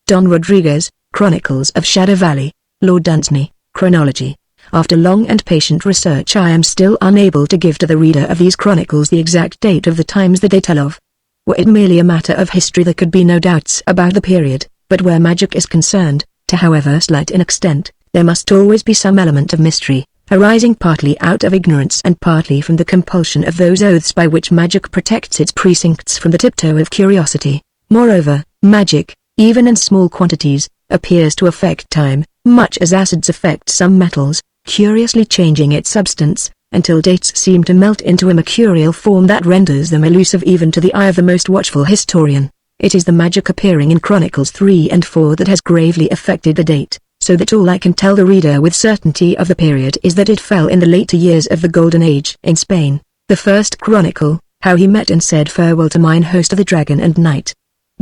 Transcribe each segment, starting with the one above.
Don Rodriguez, Chronicles of Shadow Valley, Lord Dunsany, Chronology. After long and patient research, I am still unable to give to the reader of these chronicles the exact date of the times that they tell of. Were it merely a matter of history, there could be no doubts about the period, but where magic is concerned, to however slight an extent, there must always be some element of mystery, arising partly out of ignorance and partly from the compulsion of those oaths by which magic protects its precincts from the tiptoe of curiosity. Moreover, magic, even in small quantities, appears to affect time, much as acids affect some metals, curiously changing its substance, until dates seem to melt into a mercurial form that renders them elusive even to the eye of the most watchful historian. It is the magic appearing in Chronicles 3 and 4 that has gravely affected the date, so that all I can tell the reader with certainty of the period is that it fell in the later years of the Golden Age in Spain. The first chronicle, how he met and said farewell to mine host the dragon and knight.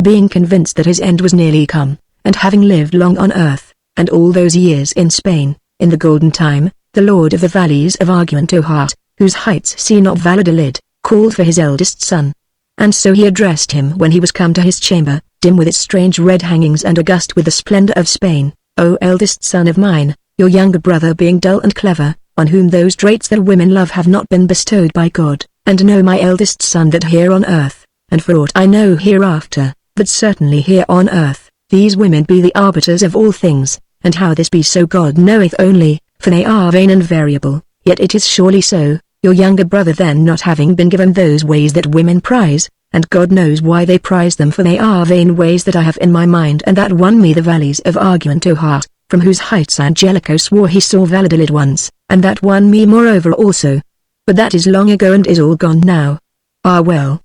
Being convinced that his end was nearly come, and having lived long on earth, and all those years in Spain, in the golden time, the lord of the valleys of Argumentohart, whose heights see not Valladolid, called for his eldest son. And so he addressed him when he was come to his chamber, dim with its strange red hangings and august with the splendor of Spain. O eldest son of mine, your younger brother being dull and clever, on whom those traits that women love have not been bestowed by God, and know my eldest son that here on earth, and for aught I know hereafter, but certainly here on earth, these women be the arbiters of all things, and how this be so God knoweth only, for they are vain and variable, yet it is surely so, your younger brother then not having been given those ways that women prize, and God knows why they prize them, for they are vain ways that I have in my mind, and that won me the valleys of Argumentohart, from whose heights Angelico swore he saw Valladolid once, and that won me moreover also. But that is long ago and is all gone now. Ah well,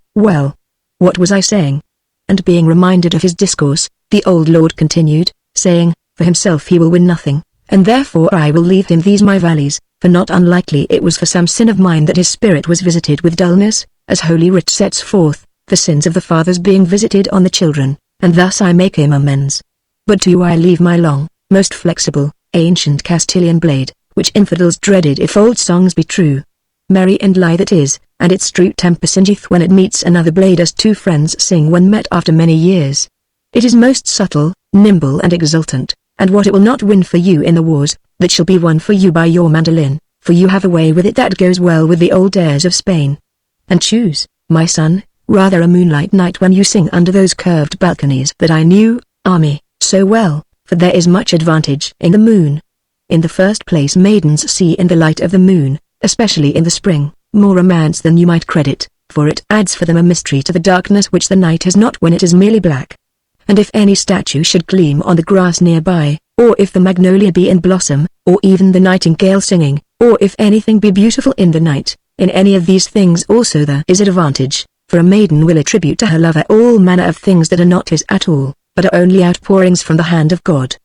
what was I saying? And being reminded of his discourse, the old lord continued, saying, for himself he will win nothing, and therefore I will leave him these my valleys, for not unlikely it was for some sin of mine that his spirit was visited with dullness, as Holy Writ sets forth, the sins of the fathers being visited on the children, and thus I make him amends. But to you I leave my long, most flexible, ancient Castilian blade, which infidels dreaded if old songs be true. Merry and lithe it is, and its true temper singeth when it meets another blade, as two friends sing when met after many years. It is most subtle, nimble and exultant, and what it will not win for you in the wars, that shall be won for you by your mandolin, for you have a way with it that goes well with the old airs of Spain. And choose, my son, rather a moonlight night when you sing under those curved balconies that I knew, Army, so well, for there is much advantage in the moon. In the first place, maidens see in the light of the moon, especially in the spring, more romance than you might credit, for it adds for them a mystery to the darkness which the night has not when it is merely black. And if any statue should gleam on the grass nearby, or if the magnolia be in blossom, or even the nightingale singing, or if anything be beautiful in the night, in any of these things also there is advantage, for a maiden will attribute to her lover all manner of things that are not his at all, but are only outpourings from the hand of God.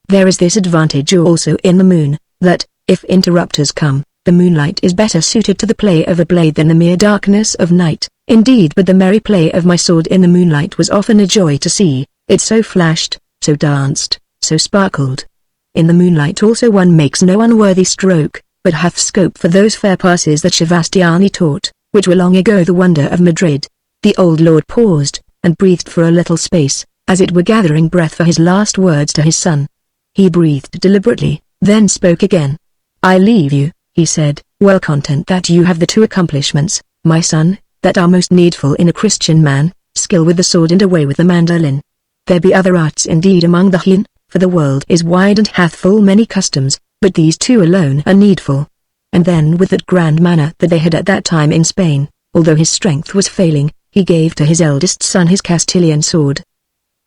There is this advantage also in the moon, that, if interrupters come, the moonlight is better suited to the play of a blade than the mere darkness of night. Indeed, but the merry play of my sword in the moonlight was often a joy to see. It so flashed, so danced, so sparkled. In the moonlight also one makes no unworthy stroke, but hath scope for those fair passes that Sebastiani taught, which were long ago the wonder of Madrid. The old lord paused, and breathed for a little space, as it were gathering breath for his last words to his son. He breathed deliberately, then spoke again. I leave you, he said, well content that you have the two accomplishments, my son, that are most needful in a Christian man, skill with the sword and a way with the mandolin. There be other arts indeed among the heathen, for the world is wide and hath full many customs, but these two alone are needful. And then with that grand manner that they had at that time in Spain, although his strength was failing, he gave to his eldest son his Castilian sword.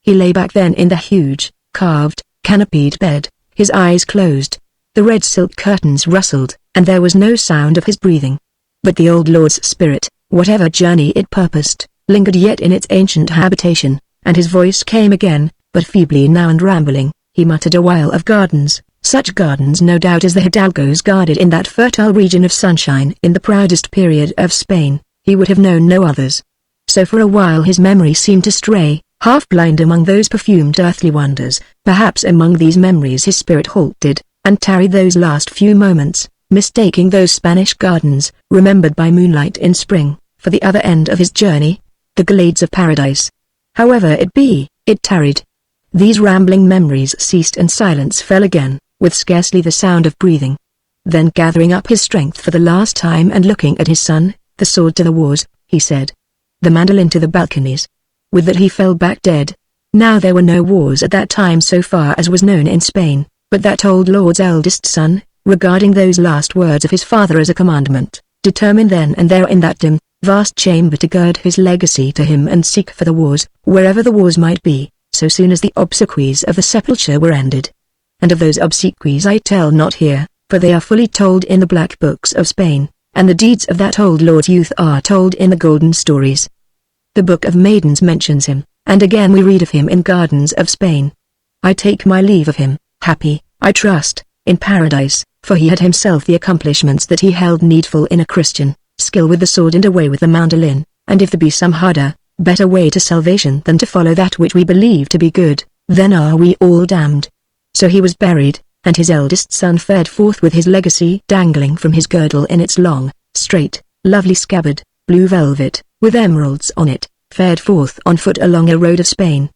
He lay back then in the huge, carved, canopied bed, his eyes closed. The red silk curtains rustled, and there was no sound of his breathing. But the old lord's spirit, whatever journey it purposed, lingered yet in its ancient habitation, and his voice came again, but feebly now and rambling. He muttered a while of gardens, such gardens no doubt as the hidalgos guarded in that fertile region of sunshine in the proudest period of Spain. He would have known no others. So for a while his memory seemed to stray, half blind among those perfumed earthly wonders. Perhaps among these memories his spirit halted, and tarried those last few moments, mistaking those Spanish gardens, remembered by moonlight in spring, for the other end of his journey, the glades of paradise. However it be, it tarried. These rambling memories ceased and silence fell again, with scarcely the sound of breathing. Then gathering up his strength for the last time and looking at his son, "The sword to the wars," he said. "The mandolin to the balconies." With that he fell back dead. Now there were no wars at that time so far as was known in Spain, but that old lord's eldest son, regarding those last words of his father as a commandment, determined then and there in that dim, vast chamber to gird his legacy to him and seek for the wars, wherever the wars might be, so soon as the obsequies of the sepulchre were ended. And of those obsequies I tell not here, for they are fully told in the black books of Spain, and the deeds of that old lord's youth are told in the golden stories. The Book of Maidens mentions him, and again we read of him in Gardens of Spain. I take my leave of him, happy, I trust, in paradise, for he had himself the accomplishments that he held needful in a Christian, skill with the sword and a way with the mandolin, and if there be some harder, better way to salvation than to follow that which we believe to be good, then are we all damned. So he was buried, and his eldest son fared forth with his legacy dangling from his girdle in its long, straight, lovely scabbard, blue velvet, with emeralds on it, fared forth on foot along a road of Spain.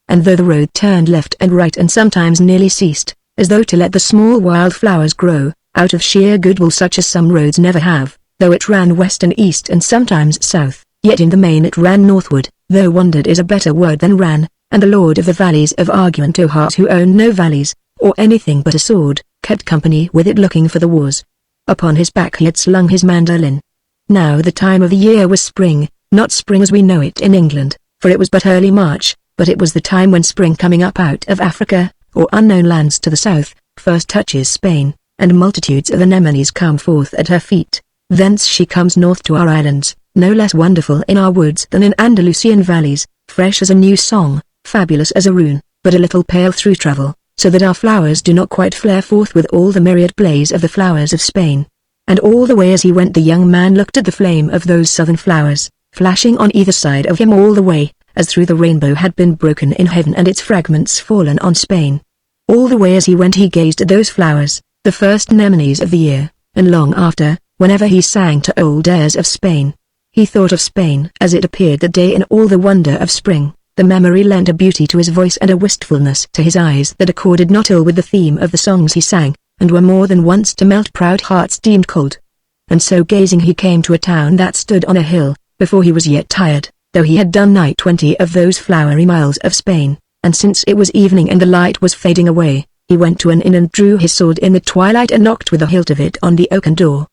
And though the road turned left and right and sometimes nearly ceased, as though to let the small wild flowers grow, out of sheer goodwill such as some roads never have, though it ran west and east and sometimes south, yet in the main it ran northward, though wandered is a better word than ran, and the lord of the valleys of Argumentohart, who owned no valleys, or anything but a sword, kept company with it looking for the wars. Upon his back he had slung his mandolin. Now the time of the year was spring, not spring as we know it in England, for it was but early March, but it was the time when spring coming up out of Africa, or unknown lands to the south, first touches Spain, and multitudes of anemones come forth at her feet. Thence she comes north to our islands, no less wonderful in our woods than in Andalusian valleys, fresh as a new song, fabulous as a rune, but a little pale through travel, so that our flowers do not quite flare forth with all the myriad blaze of the flowers of Spain. And all the way as he went the young man looked at the flame of those southern flowers, flashing on either side of him all the way, as through the rainbow had been broken in heaven and its fragments fallen on Spain. All the way as he went he gazed at those flowers, the first anemones of the year, and long after, whenever he sang to old airs of Spain, he thought of Spain as it appeared that day in all the wonder of spring. The memory lent a beauty to his voice and a wistfulness to his eyes that accorded not ill with the theme of the songs he sang, and were more than once to melt proud hearts deemed cold. And so gazing he came to a town that stood on a hill, before he was yet tired, though he had done nigh 20 of those flowery miles of Spain, and since it was evening and the light was fading away, he went to an inn and drew his sword in the twilight and knocked with the hilt of it on the oaken door.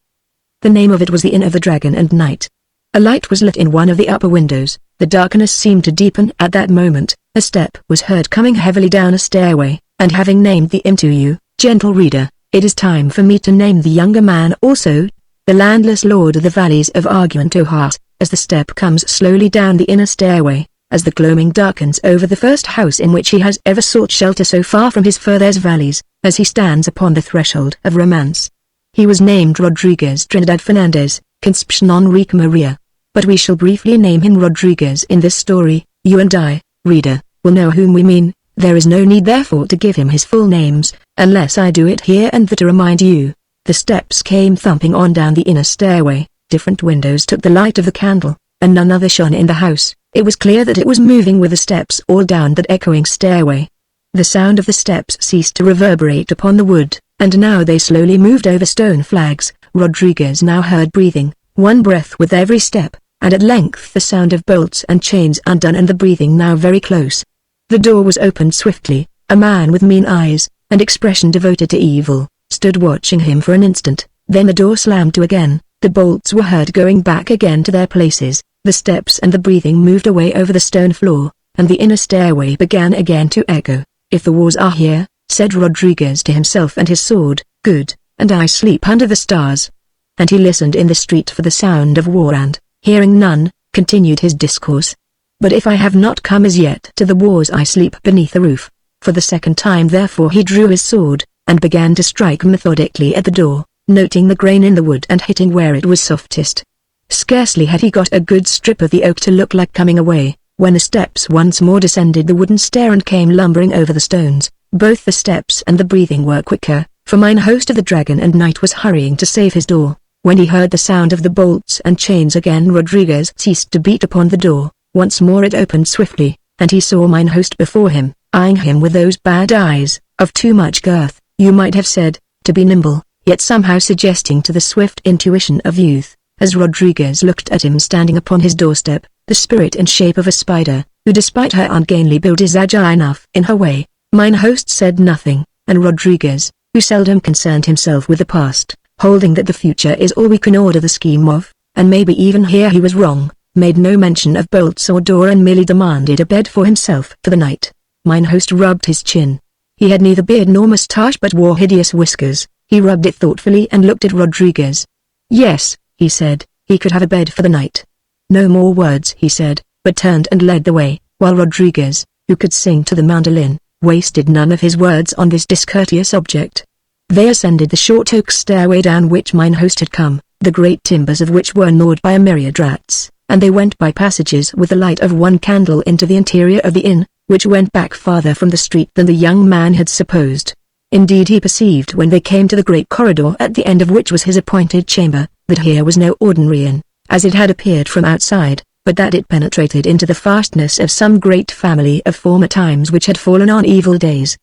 The name of it was the Inn of the Dragon and Knight. A light was lit in one of the upper windows. The darkness seemed to deepen at that moment. A step was heard coming heavily down a stairway, and having named the inn to you, gentle reader, it is time for me to name the younger man also, the landless lord of the valleys of Argumentohart, as the step comes slowly down the inner stairway, as the gloaming darkens over the first house in which he has ever sought shelter so far from his father's valleys, as he stands upon the threshold of romance. He was named Rodriguez Trinidad Fernandez, Concepcion Enrique Maria. But we shall briefly name him Rodriguez in this story. You and I, reader, will know whom we mean. There is no need therefore to give him his full names, unless I do it here and there to remind you. The steps came thumping on down the inner stairway, different windows took the light of the candle, and none other shone in the house. It was clear that it was moving with the steps all down that echoing stairway. The sound of the steps ceased to reverberate upon the wood, and now they slowly moved over stone flags. Rodriguez now heard breathing, one breath with every step, and at length the sound of bolts and chains undone and the breathing now very close. The door was opened swiftly. A man with mean eyes, and expression devoted to evil, stood watching him for an instant. Then the door slammed to again, the bolts were heard going back again to their places, the steps and the breathing moved away over the stone floor, and the inner stairway began again to echo. If the wars are here, said Rodriguez to himself and his sword, good, and I sleep under the stars. And he listened in the street for the sound of war and, hearing none, continued his discourse. But if I have not come as yet to the wars I sleep beneath the roof. For the second time therefore he drew his sword, and began to strike methodically at the door, noting the grain in the wood and hitting where it was softest. Scarcely had he got a good strip of the oak to look like coming away, when the steps once more descended the wooden stair and came lumbering over the stones. Both the steps and the breathing were quicker, for mine host of the Dragon and Knight was hurrying to save his door. When he heard the sound of the bolts and chains again Rodriguez ceased to beat upon the door. Once more it opened swiftly, and he saw mine host before him, eyeing him with those bad eyes, of too much girth, you might have said, to be nimble, yet somehow suggesting to the swift intuition of youth, as Rodriguez looked at him standing upon his doorstep, the spirit and shape of a spider, who despite her ungainly build is agile enough in her way. Mine host said nothing, and Rodriguez, who seldom concerned himself with the past, holding that the future is all we can order the scheme of, and maybe even here he was wrong, made no mention of bolts or door and merely demanded a bed for himself for the night. Mine host rubbed his chin. He had neither beard nor moustache but wore hideous whiskers. He rubbed it thoughtfully and looked at Rodriguez. Yes, he said, he could have a bed for the night. No more words he said, but turned and led the way, while Rodriguez, who could sing to the mandolin, wasted none of his words on this discourteous object. They ascended the short oak stairway down which mine host had come, the great timbers of which were gnawed by a myriad rats, and they went by passages with the light of one candle into the interior of the inn, which went back farther from the street than the young man had supposed. Indeed he perceived when they came to the great corridor at the end of which was his appointed chamber, that here was no ordinary inn, as it had appeared from outside, but that it penetrated into the fastness of some great family of former times which had fallen on evil days.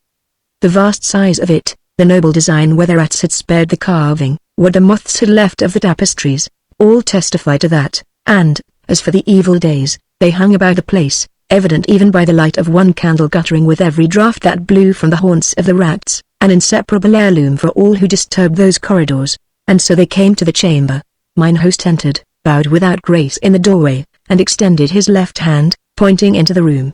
The vast size of it, the noble design where the rats had spared the carving, what the moths had left of the tapestries, all testified to that, and, as for the evil days, they hung about the place, evident even by the light of one candle guttering with every draught that blew from the haunts of the rats, an inseparable heirloom for all who disturbed those corridors. And so they came to the chamber. Mine host entered, bowed without grace in the doorway, and extended his left hand, pointing into the room.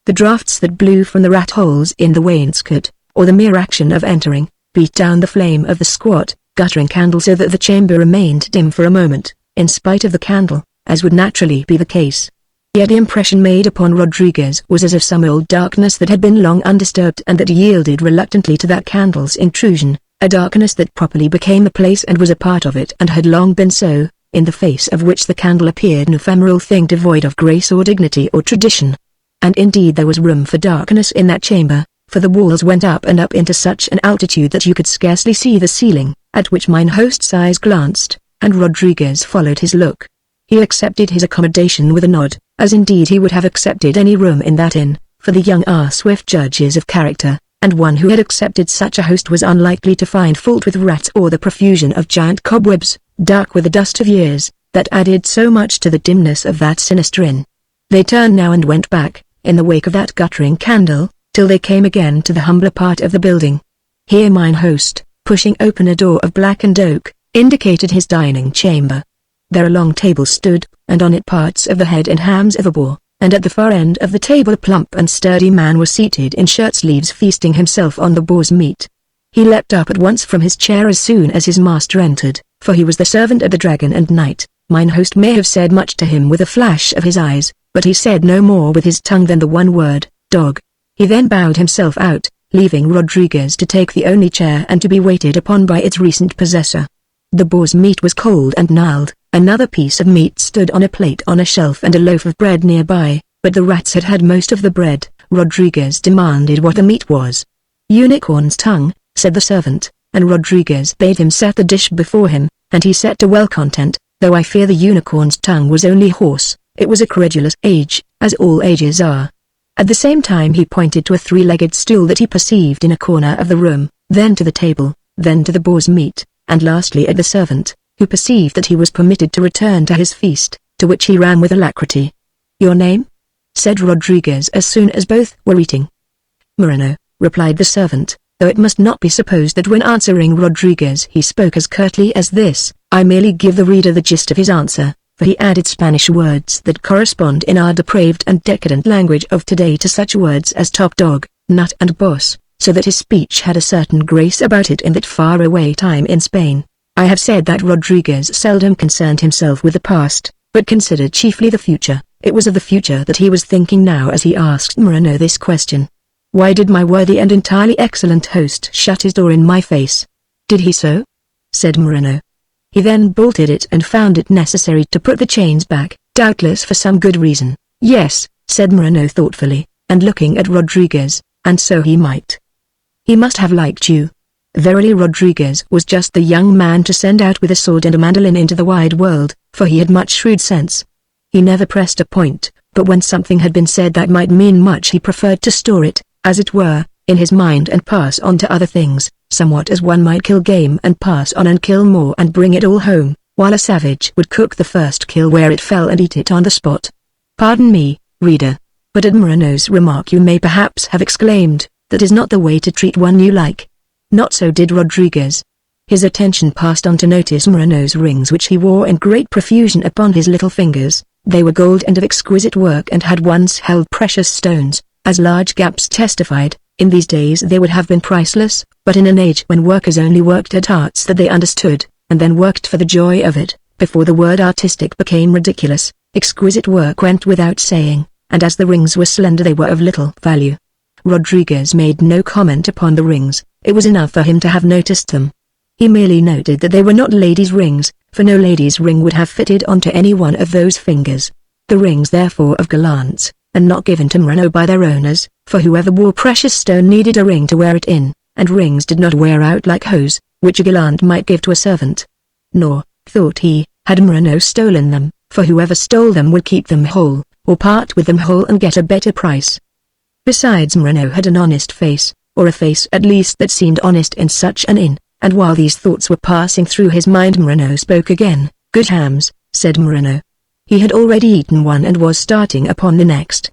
The draughts that blew from the rat holes in the wainscot, or the mere action of entering, beat down the flame of the squat, guttering candle so that the chamber remained dim for a moment, in spite of the candle, as would naturally be the case. Yet the impression made upon Rodriguez was as of some old darkness that had been long undisturbed and that yielded reluctantly to that candle's intrusion, a darkness that properly became the place and was a part of it and had long been so, in the face of which the candle appeared an ephemeral thing devoid of grace or dignity or tradition. And indeed there was room for darkness in that chamber, for the walls went up and up into such an altitude that you could scarcely see the ceiling, at which mine host's eyes glanced, and Rodriguez followed his look. He accepted his accommodation with a nod, as indeed he would have accepted any room in that inn, for the young are swift judges of character, and one who had accepted such a host was unlikely to find fault with rats or the profusion of giant cobwebs, dark with the dust of years, that added so much to the dimness of that sinister inn. They turned now and went back, in the wake of that guttering candle, till they came again to the humbler part of the building. Here mine host, pushing open a door of blackened oak, indicated his dining chamber. There a long table stood, and on it parts of the head and hams of a boar, and at the far end of the table a plump and sturdy man was seated in shirt-sleeves feasting himself on the boar's meat. He leapt up at once from his chair as soon as his master entered, for he was the servant of the Dragon and Knight. Mine host may have said much to him with a flash of his eyes, but he said no more with his tongue than the one word, dog. He then bowed himself out, leaving Rodriguez to take the only chair and to be waited upon by its recent possessor. The boar's meat was cold and gnarled. Another piece of meat stood on a plate on a shelf and a loaf of bread nearby, but the rats had had most of the bread. Rodriguez demanded what the meat was. Unicorn's tongue, said the servant, and Rodriguez bade him set the dish before him, and he set to well content, though I fear the unicorn's tongue was only horse. It was a credulous age, as all ages are. At the same time he pointed to a three-legged stool that he perceived in a corner of the room, then to the table, then to the boar's meat, and lastly at the servant, who perceived that he was permitted to return to his feast, to which he ran with alacrity. "Your name?" said Rodriguez as soon as both were eating. "Moreno," replied the servant, though it must not be supposed that when answering Rodriguez he spoke as curtly as this. I merely give the reader the gist of his answer, for he added Spanish words that correspond in our depraved and decadent language of today to such words as top dog, nut and boss, so that his speech had a certain grace about it in that far-away time in Spain. I have said that Rodriguez seldom concerned himself with the past, but considered chiefly the future. It was of the future that he was thinking now as he asked Moreno this question. Why did my worthy and entirely excellent host shut his door in my face? Did he so? Said Moreno. He then bolted it and found it necessary to put the chains back, doubtless for some good reason. Yes, said Moreno thoughtfully, and looking at Rodriguez, and so he might. He must have liked you. Verily Rodriguez was just the young man to send out with a sword and a mandolin into the wide world, for he had much shrewd sense. He never pressed a point, but when something had been said that might mean much he preferred to store it, as it were, in his mind and pass on to other things, somewhat as one might kill game and pass on and kill more and bring it all home, while a savage would cook the first kill where it fell and eat it on the spot. Pardon me, reader, but at Moreno's remark you may perhaps have exclaimed, that is not the way to treat one you like. Not so did Rodriguez. His attention passed on to notice Moreno's rings which he wore in great profusion upon his little fingers. They were gold and of exquisite work and had once held precious stones, as large gaps testified. In these days they would have been priceless, but in an age when workers only worked at arts that they understood, and then worked for the joy of it, before the word artistic became ridiculous, exquisite work went without saying, and as the rings were slender they were of little value. Rodriguez made no comment upon the rings. It was enough for him to have noticed them. He merely noted that they were not ladies' rings, for no lady's ring would have fitted onto any one of those fingers. The rings therefore of gallants, and not given to Moreno by their owners, for whoever wore precious stone needed a ring to wear it in, and rings did not wear out like hose, which a gallant might give to a servant. Nor, thought he, had Moreno stolen them, for whoever stole them would keep them whole, or part with them whole and get a better price. Besides, Moreno had an honest face, or a face at least that seemed honest in such an inn, and while these thoughts were passing through his mind Moreno spoke again. "Good hams," said Moreno. He had already eaten one and was starting upon the next.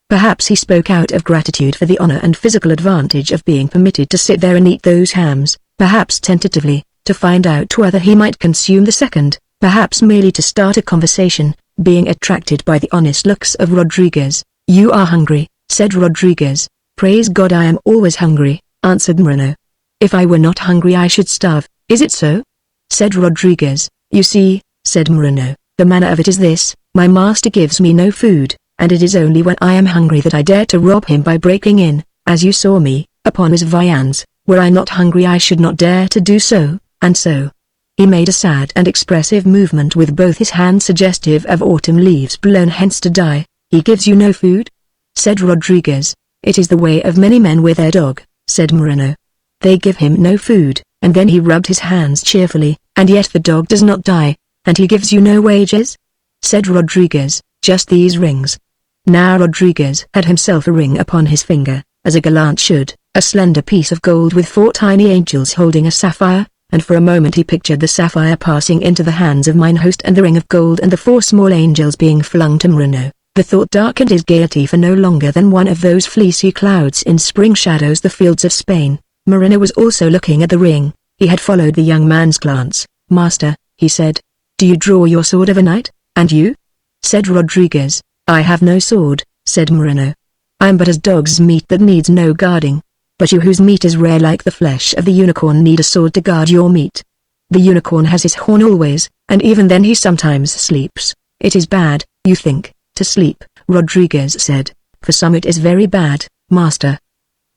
Perhaps he spoke out of gratitude for the honor and physical advantage of being permitted to sit there and eat those hams, perhaps tentatively, to find out whether he might consume the second, perhaps merely to start a conversation, being attracted by the honest looks of Rodriguez. "You are hungry," said Rodriguez. "Praise God, I am always hungry," answered Moreno. "If I were not hungry I should starve." "Is it so?" said Rodriguez. "You see," said Moreno, "the manner of it is this: my master gives me no food, and it is only when I am hungry that I dare to rob him by breaking in, as you saw me, upon his viands. Were I not hungry I should not dare to do so, and so." He made a sad and expressive movement with both his hands suggestive of autumn leaves blown hence to die. "He gives you no food?" said Rodriguez. "It is the way of many men with their dog," said Moreno. "They give him no food, and then he rubbed his hands cheerfully, and yet the dog does not die, and he gives you no wages?" said Rodriguez. "Just these rings." Now Rodriguez had himself a ring upon his finger, as a gallant should, a slender piece of gold with 4 tiny angels holding a sapphire, and for a moment he pictured the sapphire passing into the hands of mine host and the ring of gold and the 4 small angels being flung to Moreno. The thought darkened his gaiety for no longer than one of those fleecy clouds in spring shadows the fields of Spain. Moreno was also looking at the ring. He had followed the young man's glance. "Master," he said, "do you draw your sword of a night?" "And you?" said Rodriguez. "I have no sword," said Moreno. "I am but as dog's meat that needs no guarding. But you whose meat is rare like the flesh of the unicorn need a sword to guard your meat. The unicorn has his horn always, and even then he sometimes sleeps." "It is bad, you think, to sleep," Rodriguez said. "For some it is very bad, master.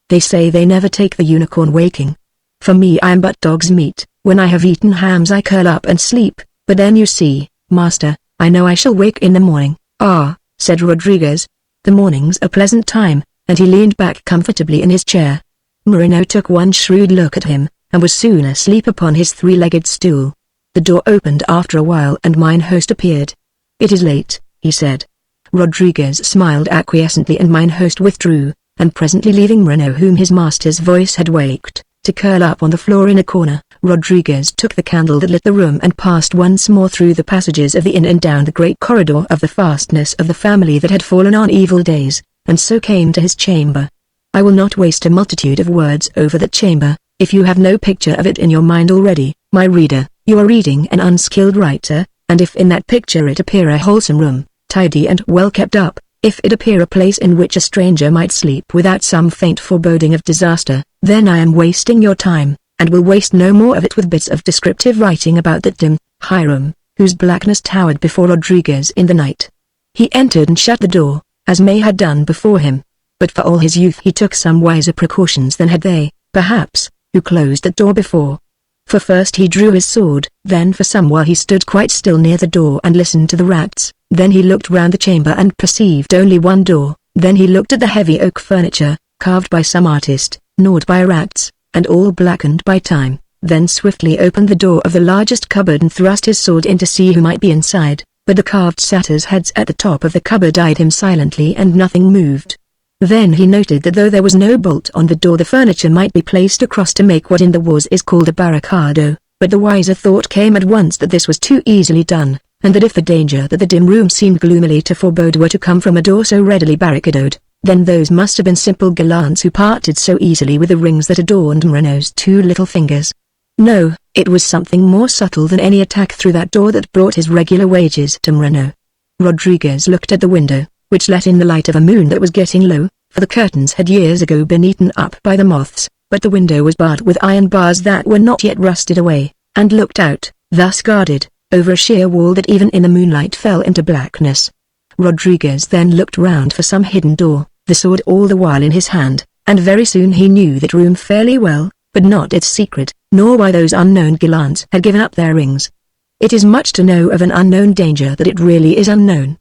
They say they never take the unicorn waking. For me I am but dog's meat. When I have eaten hams I curl up and sleep, but then you see, master, I know I shall wake in the morning." "Ah," said Rodriguez. "The morning's a pleasant time," and he leaned back comfortably in his chair. Moreno took one shrewd look at him, and was soon asleep upon his 3-legged stool. The door opened after a while and mine host appeared. "It is late," he said. Rodriguez smiled acquiescently and mine host withdrew, and presently leaving Moreno whom his master's voice had waked, to curl up on the floor in a corner, Rodriguez took the candle that lit the room and passed once more through the passages of the inn and down the great corridor of the fastness of the family that had fallen on evil days, and so came to his chamber. I will not waste a multitude of words over that chamber, if you have no picture of it in your mind already, my reader. You are reading an unskilled writer, and if in that picture it appear a wholesome room, tidy and well kept up, if it appear a place in which a stranger might sleep without some faint foreboding of disaster, then I am wasting your time, and will waste no more of it with bits of descriptive writing about that dim, high room, whose blackness towered before Rodriguez in the night. He entered and shut the door, as May had done before him, but for all his youth he took some wiser precautions than had they, perhaps, who closed the door before. For first he drew his sword, then for some while he stood quite still near the door and listened to the rats. Then he looked round the chamber and perceived only one door. Then he looked at the heavy oak furniture, carved by some artist, gnawed by rats, and all blackened by time. Then swiftly opened the door of the largest cupboard and thrust his sword in to see who might be inside. But the carved satyrs' heads at the top of the cupboard eyed him silently and nothing moved. Then he noted that though there was no bolt on the door, the furniture might be placed across to make what in the wars is called a barricado, but the wiser thought came at once that this was too easily done, and that if the danger that the dim room seemed gloomily to forebode were to come from a door so readily barricadoed, then those must have been simple gallants who parted so easily with the rings that adorned Moreno's 2 little fingers. No, it was something more subtle than any attack through that door that brought his regular wages to Moreno. Rodriguez looked at the window, which let in the light of a moon that was getting low, for the curtains had years ago been eaten up by the moths, but the window was barred with iron bars that were not yet rusted away, and looked out, thus guarded, over a sheer wall that even in the moonlight fell into blackness. Rodriguez then looked round for some hidden door, the sword all the while in his hand, and very soon he knew that room fairly well, but not its secret, nor why those unknown gallants had given up their rings. It is much to know of an unknown danger that it really is unknown.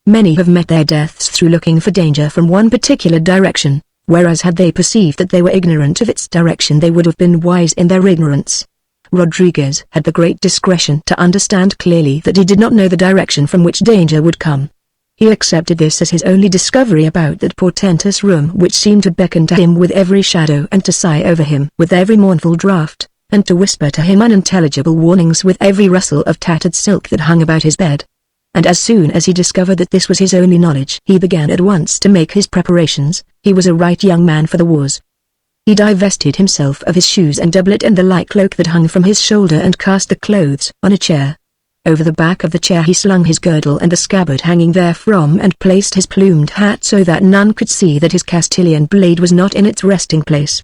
Many have met their deaths through looking for danger from one particular direction, whereas had they perceived that they were ignorant of its direction they would have been wise in their ignorance. Rodriguez had the great discretion to understand clearly that he did not know the direction from which danger would come. He accepted this as his only discovery about that portentous room which seemed to beckon to him with every shadow and to sigh over him with every mournful draught, and to whisper to him unintelligible warnings with every rustle of tattered silk that hung about his bed. And as soon as he discovered that this was his only knowledge he began at once to make his preparations. He was a right young man for the wars. He divested himself of his shoes and doublet and the light cloak that hung from his shoulder and cast the clothes on a chair. Over the back of the chair he slung his girdle and the scabbard hanging therefrom and placed his plumed hat so that none could see that his Castilian blade was not in its resting place.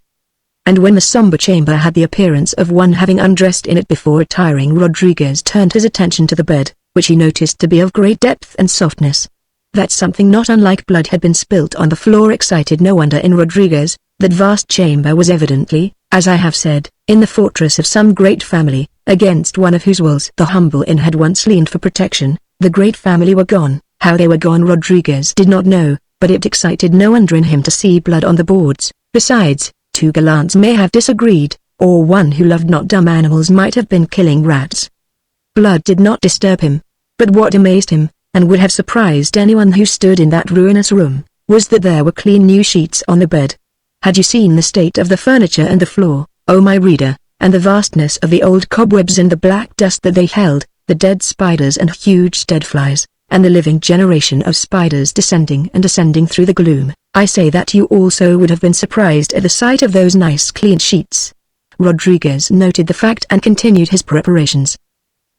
And when the somber chamber had the appearance of one having undressed in it before retiring, Rodriguez turned his attention to the bed, which he noticed to be of great depth and softness. That something not unlike blood had been spilt on the floor excited no wonder in Rodriguez. That vast chamber was evidently, as I have said, in the fortress of some great family, against one of whose walls the humble inn had once leaned for protection. The great family were gone. How they were gone Rodriguez did not know, but it excited no wonder in him to see blood on the boards. Besides, 2 gallants may have disagreed, or one who loved not dumb animals might have been killing rats. Blood did not disturb him, but what amazed him, and would have surprised anyone who stood in that ruinous room, was that there were clean new sheets on the bed. Had you seen the state of the furniture and the floor, O my reader, and the vastness of the old cobwebs and the black dust that they held, the dead spiders and huge dead flies, and the living generation of spiders descending and ascending through the gloom, I say that you also would have been surprised at the sight of those nice clean sheets. Rodriguez noted the fact and continued his preparations.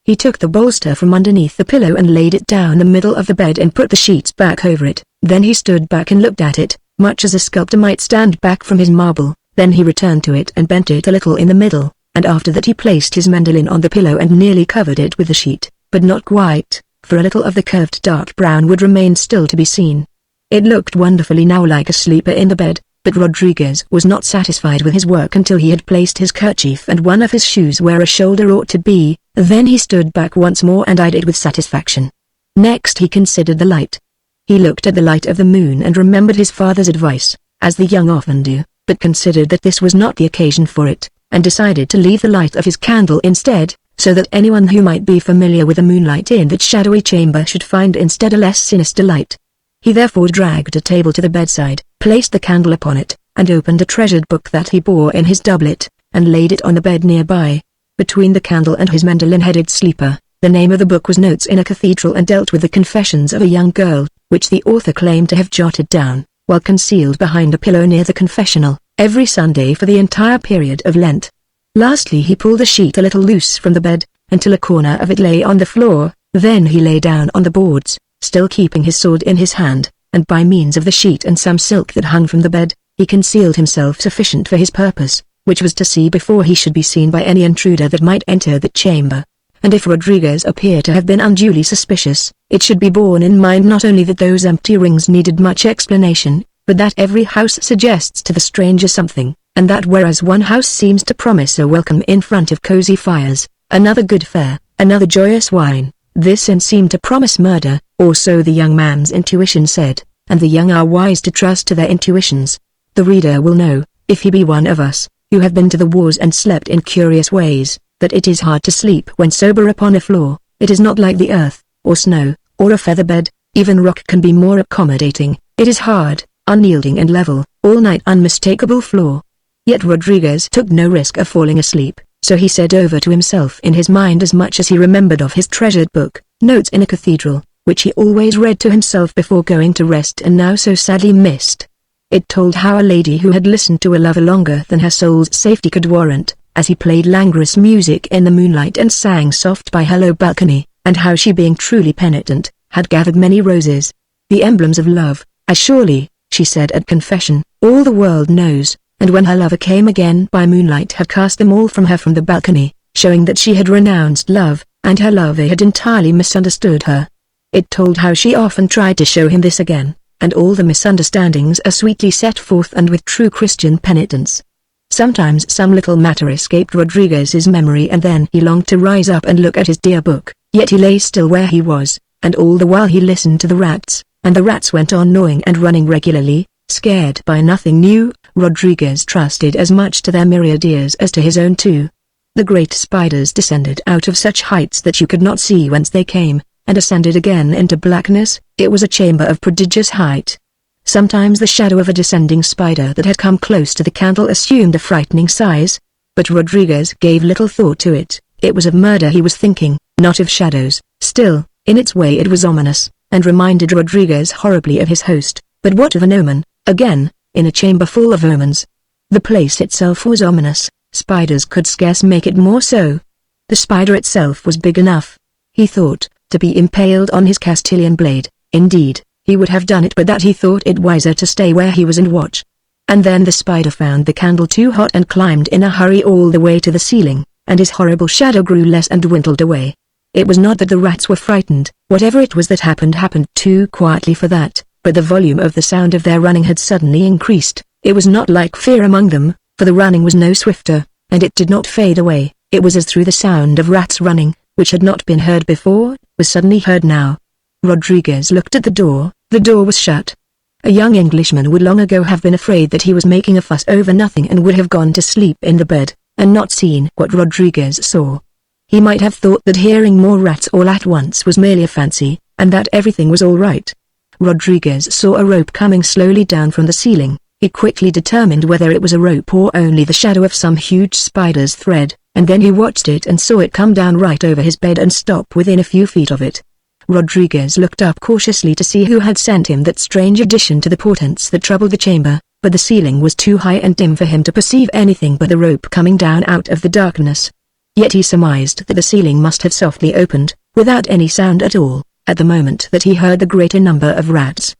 He took the bolster from underneath the pillow and laid it down the middle of the bed and put the sheets back over it. Then he stood back and looked at it, much as a sculptor might stand back from his marble. Then he returned to it and bent it a little in the middle, and after that he placed his mandolin on the pillow and nearly covered it with the sheet, but not quite, for a little of the curved dark brown would remain still to be seen. It looked wonderfully now like a sleeper in the bed, but Rodriguez was not satisfied with his work until he had placed his kerchief and one of his shoes where a shoulder ought to be. Then he stood back once more and eyed it with satisfaction. Next he considered the light. He looked at the light of the moon and remembered his father's advice, as the young often do, but considered that this was not the occasion for it, and decided to leave the light of his candle instead, so that anyone who might be familiar with the moonlight in that shadowy chamber should find instead a less sinister light. He therefore dragged a table to the bedside, placed the candle upon it, and opened a treasured book that he bore in his doublet, and laid it on the bed nearby. Between the candle and his mandolin-headed sleeper, the name of the book was Notes in a Cathedral and dealt with the confessions of a young girl, which the author claimed to have jotted down, while concealed behind a pillow near the confessional, every Sunday for the entire period of Lent. Lastly he pulled the sheet a little loose from the bed, until a corner of it lay on the floor. Then he lay down on the boards, still keeping his sword in his hand, and by means of the sheet and some silk that hung from the bed, he concealed himself sufficient for his purpose, which was to see before he should be seen by any intruder that might enter the chamber. And if Rodriguez appeared to have been unduly suspicious, it should be borne in mind not only that those empty rings needed much explanation, but that every house suggests to the stranger something, and that whereas one house seems to promise a welcome in front of cozy fires, another good fare, another joyous wine, this inn seemed to promise murder, or so the young man's intuition said, and the young are wise to trust to their intuitions. The reader will know, if he be one of us, who have been to the wars and slept in curious ways, that it is hard to sleep when sober upon a floor. It is not like the earth, or snow, or a feather bed. Even rock can be more accommodating. It is hard, unyielding and level, all-night unmistakable floor. Yet Rodriguez took no risk of falling asleep, so he said over to himself in his mind as much as he remembered of his treasured book, Notes in a Cathedral, which he always read to himself before going to rest and now so sadly missed. It told how a lady who had listened to a lover longer than her soul's safety could warrant, as he played languorous music in the moonlight and sang soft by her low balcony, and how she, being truly penitent, had gathered many roses, the emblems of love, as surely, she said at confession, all the world knows, and when her lover came again by moonlight had cast them all from her from the balcony, showing that she had renounced love, and her lover had entirely misunderstood her. It told how she often tried to show him this again, and all the misunderstandings are sweetly set forth and with true Christian penitence. Sometimes some little matter escaped Rodriguez's memory and then he longed to rise up and look at his dear book, yet he lay still where he was, and all the while he listened to the rats, and the rats went on gnawing and running regularly, scared by nothing new. Rodriguez trusted as much to their myriad ears as to his own too. The great spiders descended out of such heights that you could not see whence they came, and ascended again into blackness. It was a chamber of prodigious height. Sometimes the shadow of a descending spider that had come close to the candle assumed a frightening size, but Rodriguez gave little thought to it. It was of murder he was thinking, not of shadows. Still, in its way it was ominous, and reminded Rodriguez horribly of his host. But what of an omen, again, in a chamber full of omens? The place itself was ominous, spiders could scarce make it more so. The spider itself was big enough, he thought, to be impaled on his Castilian blade. Indeed, he would have done it but that he thought it wiser to stay where he was and watch. And then the spider found the candle too hot and climbed in a hurry all the way to the ceiling, and his horrible shadow grew less and dwindled away. It was not that the rats were frightened, whatever it was that happened too quietly for that, but the volume of the sound of their running had suddenly increased. It was not like fear among them, for the running was no swifter, and it did not fade away. It was as through the sound of rats running, which had not been heard before, was suddenly heard now. Rodriguez looked at the door was shut. A young Englishman would long ago have been afraid that he was making a fuss over nothing and would have gone to sleep in the bed, and not seen what Rodriguez saw. He might have thought that hearing more rats all at once was merely a fancy, and that everything was all right. Rodriguez saw a rope coming slowly down from the ceiling. He quickly determined whether it was a rope or only the shadow of some huge spider's thread, and then he watched it and saw it come down right over his bed and stop within a few feet of it. Rodriguez looked up cautiously to see who had sent him that strange addition to the portents that troubled the chamber, but the ceiling was too high and dim for him to perceive anything but the rope coming down out of the darkness. Yet he surmised that the ceiling must have softly opened, without any sound at all, at the moment that he heard the greater number of rats.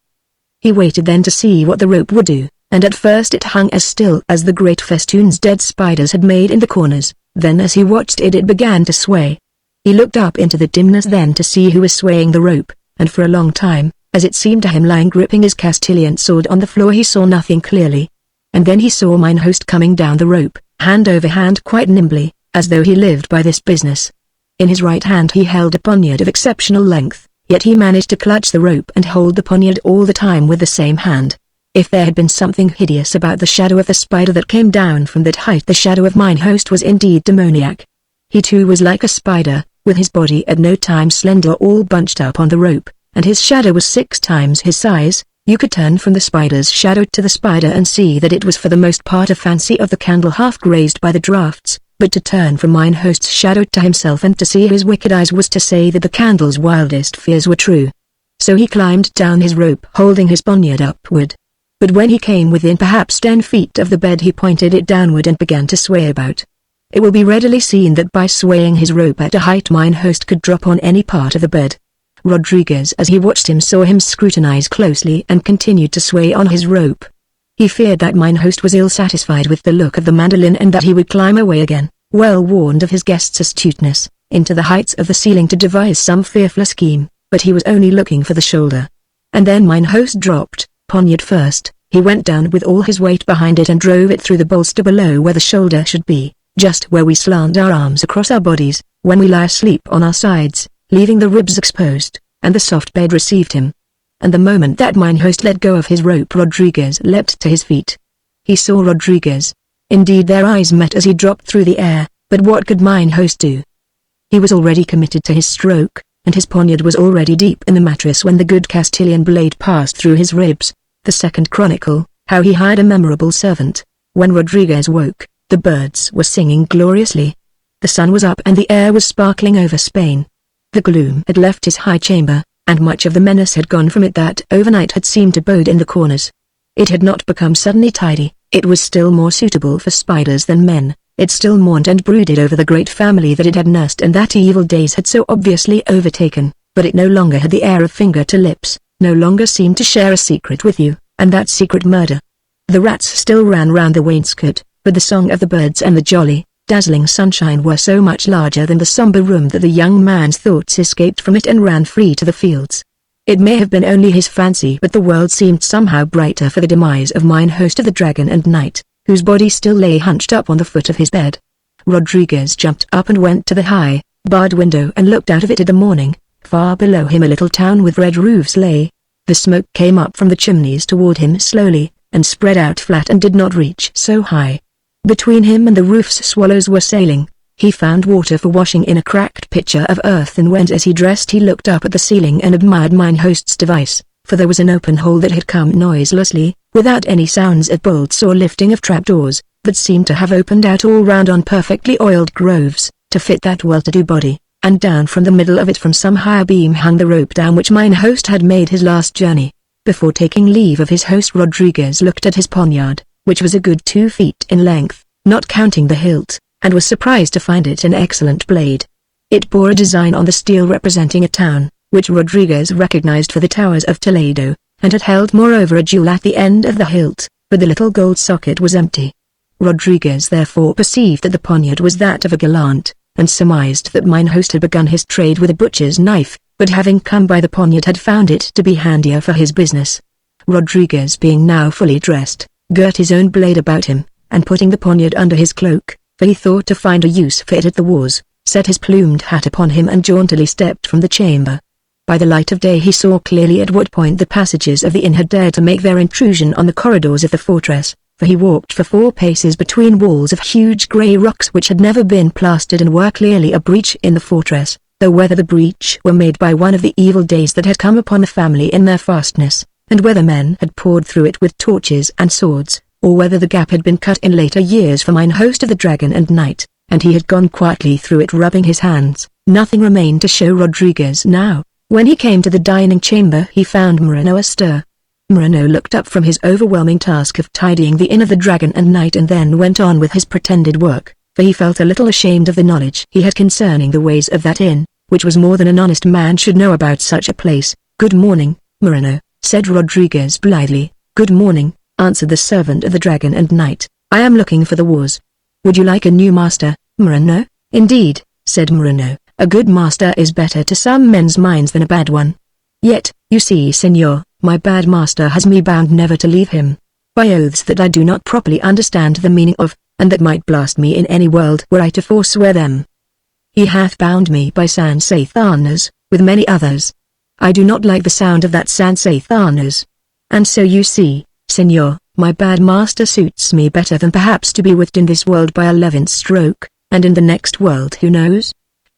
He waited then to see what the rope would do, and at first it hung as still as the great festoons dead spiders had made in the corners. Then as he watched it began to sway. He looked up into the dimness then to see who was swaying the rope, and for a long time, as it seemed to him lying gripping his Castilian sword on the floor, he saw nothing clearly. And then he saw mine host coming down the rope, hand over hand quite nimbly, as though he lived by this business. In his right hand he held a poniard of exceptional length, yet he managed to clutch the rope and hold the poniard all the time with the same hand. If there had been something hideous about the shadow of the spider that came down from that height, the shadow of mine host was indeed demoniac. He too was like a spider, with his body at no time slender all bunched up on the rope, and his shadow was 6 times his size. You could turn from the spider's shadow to the spider and see that it was for the most part a fancy of the candle half grazed by the draughts, but to turn from mine host's shadow to himself and to see his wicked eyes was to say that the candle's wildest fears were true. So he climbed down his rope holding his poniard upward. But when he came within perhaps 10 feet of the bed he pointed it downward and began to sway about. It will be readily seen that by swaying his rope at a height mine host could drop on any part of the bed. Rodriguez as he watched him saw him scrutinize closely and continued to sway on his rope. He feared that mine host was ill-satisfied with the look of the mandolin and that he would climb away again, well warned of his guest's astuteness, into the heights of the ceiling to devise some fearful scheme, but he was only looking for the shoulder. And then mine host dropped, poniard first. He went down with all his weight behind it and drove it through the bolster below where the shoulder should be, just where we slant our arms across our bodies, when we lie asleep on our sides, leaving the ribs exposed, and the soft bed received him. And the moment that mine host let go of his rope Rodriguez leapt to his feet. He saw Rodriguez. Indeed their eyes met as he dropped through the air, but what could mine host do? He was already committed to his stroke, and his poniard was already deep in the mattress when the good Castilian blade passed through his ribs. The second chronicle, how he hired a memorable servant. When Rodriguez woke, the birds were singing gloriously. The sun was up and the air was sparkling over Spain. The gloom had left his high chamber, and much of the menace had gone from it that overnight had seemed to abode in the corners. It had not become suddenly tidy, it was still more suitable for spiders than men. It still mourned and brooded over the great family that it had nursed and that evil days had so obviously overtaken, but it no longer had the air of finger to lips, no longer seemed to share a secret with you, and that secret murder. The rats still ran round the wainscot, but the song of the birds and the jolly, dazzling sunshine were so much larger than the somber room that the young man's thoughts escaped from it and ran free to the fields. It may have been only his fancy, but the world seemed somehow brighter for the demise of mine host of the Dragon and Knight, whose body still lay hunched up on the foot of his bed. Rodriguez jumped up and went to the high, barred window and looked out of it at the morning. Far below him a little town with red roofs lay. The smoke came up from the chimneys toward him slowly, and spread out flat and did not reach so high. Between him and the roofs swallows were sailing. He found water for washing in a cracked pitcher of earth, and when as he dressed he looked up at the ceiling and admired mine host's device, for there was an open hole that had come noiselessly, without any sounds of bolts or lifting of trapdoors, that seemed to have opened out all round on perfectly oiled groves, to fit that well-to-do body, and down from the middle of it from some higher beam hung the rope down which mine host had made his last journey. Before taking leave of his host Rodriguez looked at his poniard, which was a good 2 feet in length, not counting the hilt, and was surprised to find it an excellent blade. It bore a design on the steel representing a town, which Rodriguez recognized for the towers of Toledo, and had held moreover a jewel at the end of the hilt, but the little gold socket was empty. Rodriguez therefore perceived that the poniard was that of a gallant, and surmised that mine host had begun his trade with a butcher's knife, but having come by the poniard had found it to be handier for his business. Rodriguez, being now fully dressed, girt his own blade about him, and putting the poniard under his cloak, for he thought to find a use for it at the wars, set his plumed hat upon him and jauntily stepped from the chamber. By the light of day he saw clearly at what point the passages of the inn had dared to make their intrusion on the corridors of the fortress, for he walked for 4 paces between walls of huge grey rocks which had never been plastered and were clearly a breach in the fortress, though whether the breach were made by one of the evil days that had come upon the family in their fastness, and whether men had poured through it with torches and swords, or whether the gap had been cut in later years for mine host of the Dragon and Knight, and he had gone quietly through it rubbing his hands, nothing remained to show Rodriguez now. When he came to the dining chamber he found Moreno astir. Moreno looked up from his overwhelming task of tidying the inn of the Dragon and Knight and then went on with his pretended work, for he felt a little ashamed of the knowledge he had concerning the ways of that inn, which was more than an honest man should know about such a place. "Good morning, Moreno," said Rodriguez blithely. "Good morning," answered the servant of the Dragon and Knight. "I am looking for the wars. Would you like a new master, Moreno?" "Indeed," said Moreno, "a good master is better to some men's minds than a bad one. Yet, you see, senor, my bad master has me bound never to leave him, by oaths that I do not properly understand the meaning of, and that might blast me in any world were I to forswear them. He hath bound me by San Sathanas, with many others. I do not like the sound of that San Sathanas. And so you see, senor, my bad master suits me better than perhaps to be withed in this world by a 11th stroke, and in the next world who knows?"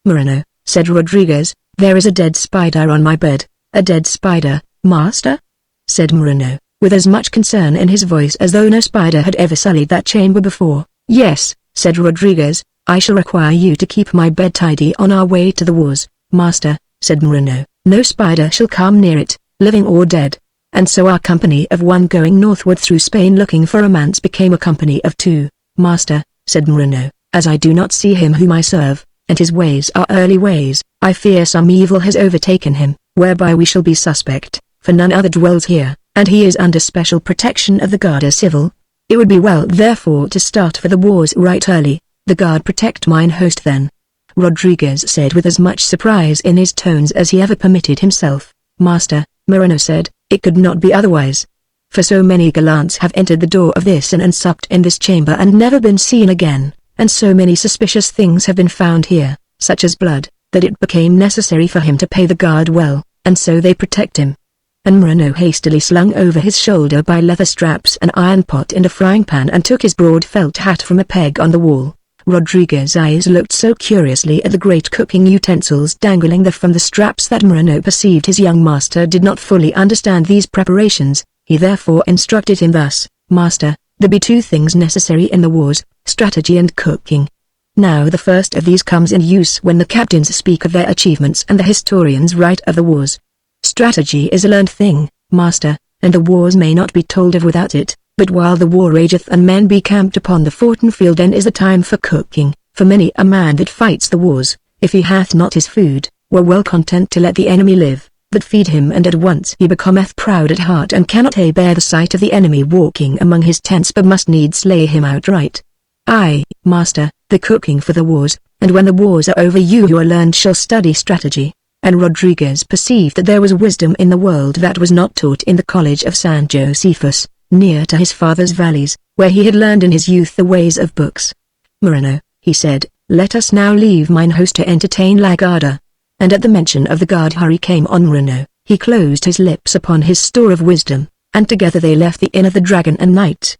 "Moreno," said Rodriguez, "there is a dead spider on my bed." "A dead spider, master?" said Moreno, with as much concern in his voice as though no spider had ever sullied that chamber before. "Yes," said Rodriguez, "I shall require you to keep my bed tidy on our way to the wars." "Master," said Moreno, "no spider shall come near it, living or dead." And so our company of 1 going northward through Spain looking for romance became a company of 2. "Master," said Moreno, "as I do not see him whom I serve, and his ways are early ways, I fear some evil has overtaken him, whereby we shall be suspect, for none other dwells here, and he is under special protection of the Guardia Civil. It would be well therefore to start for the wars right early. The guard protect mine host then," Rodriguez said with as much surprise in his tones as he ever permitted himself. "Master," Moreno said, "it could not be otherwise. For so many gallants have entered the door of this inn and supped in this chamber and never been seen again, and so many suspicious things have been found here, such as blood, that it became necessary for him to pay the guard well, and so they protect him." And Moreno hastily slung over his shoulder by leather straps an iron pot and a frying pan and took his broad felt hat from a peg on the wall. Rodriguez's eyes looked so curiously at the great cooking utensils dangling there from the straps that Moreno perceived his young master did not fully understand these preparations, He therefore instructed him thus, "Master, there be two things necessary in the wars, strategy and cooking. Now the first of these comes in use when the captains speak of their achievements and the historians write of the wars. Strategy is a learned thing, master, and the wars may not be told of without it, but while the war rageth and men be camped upon the foughten field, then is the time for cooking, for many a man that fights the wars, if he hath not his food, were well content to let the enemy live, but feed him, and at once he becometh proud at heart and cannot bear the sight of the enemy walking among his tents, but must needs slay him outright. Aye, master, the cooking for the wars, and when the wars are over you who are learned shall study strategy." And Rodriguez perceived that there was wisdom in the world that was not taught in the college of San Josephus, near to his father's valleys, where he had learned in his youth the ways of books. "Moreno," he said, "let us now leave mine host to entertain La Garda." And at the mention of the guard hurry came on Moreno, he closed his lips upon his store of wisdom, and together they left the Inn of the Dragon and Knight.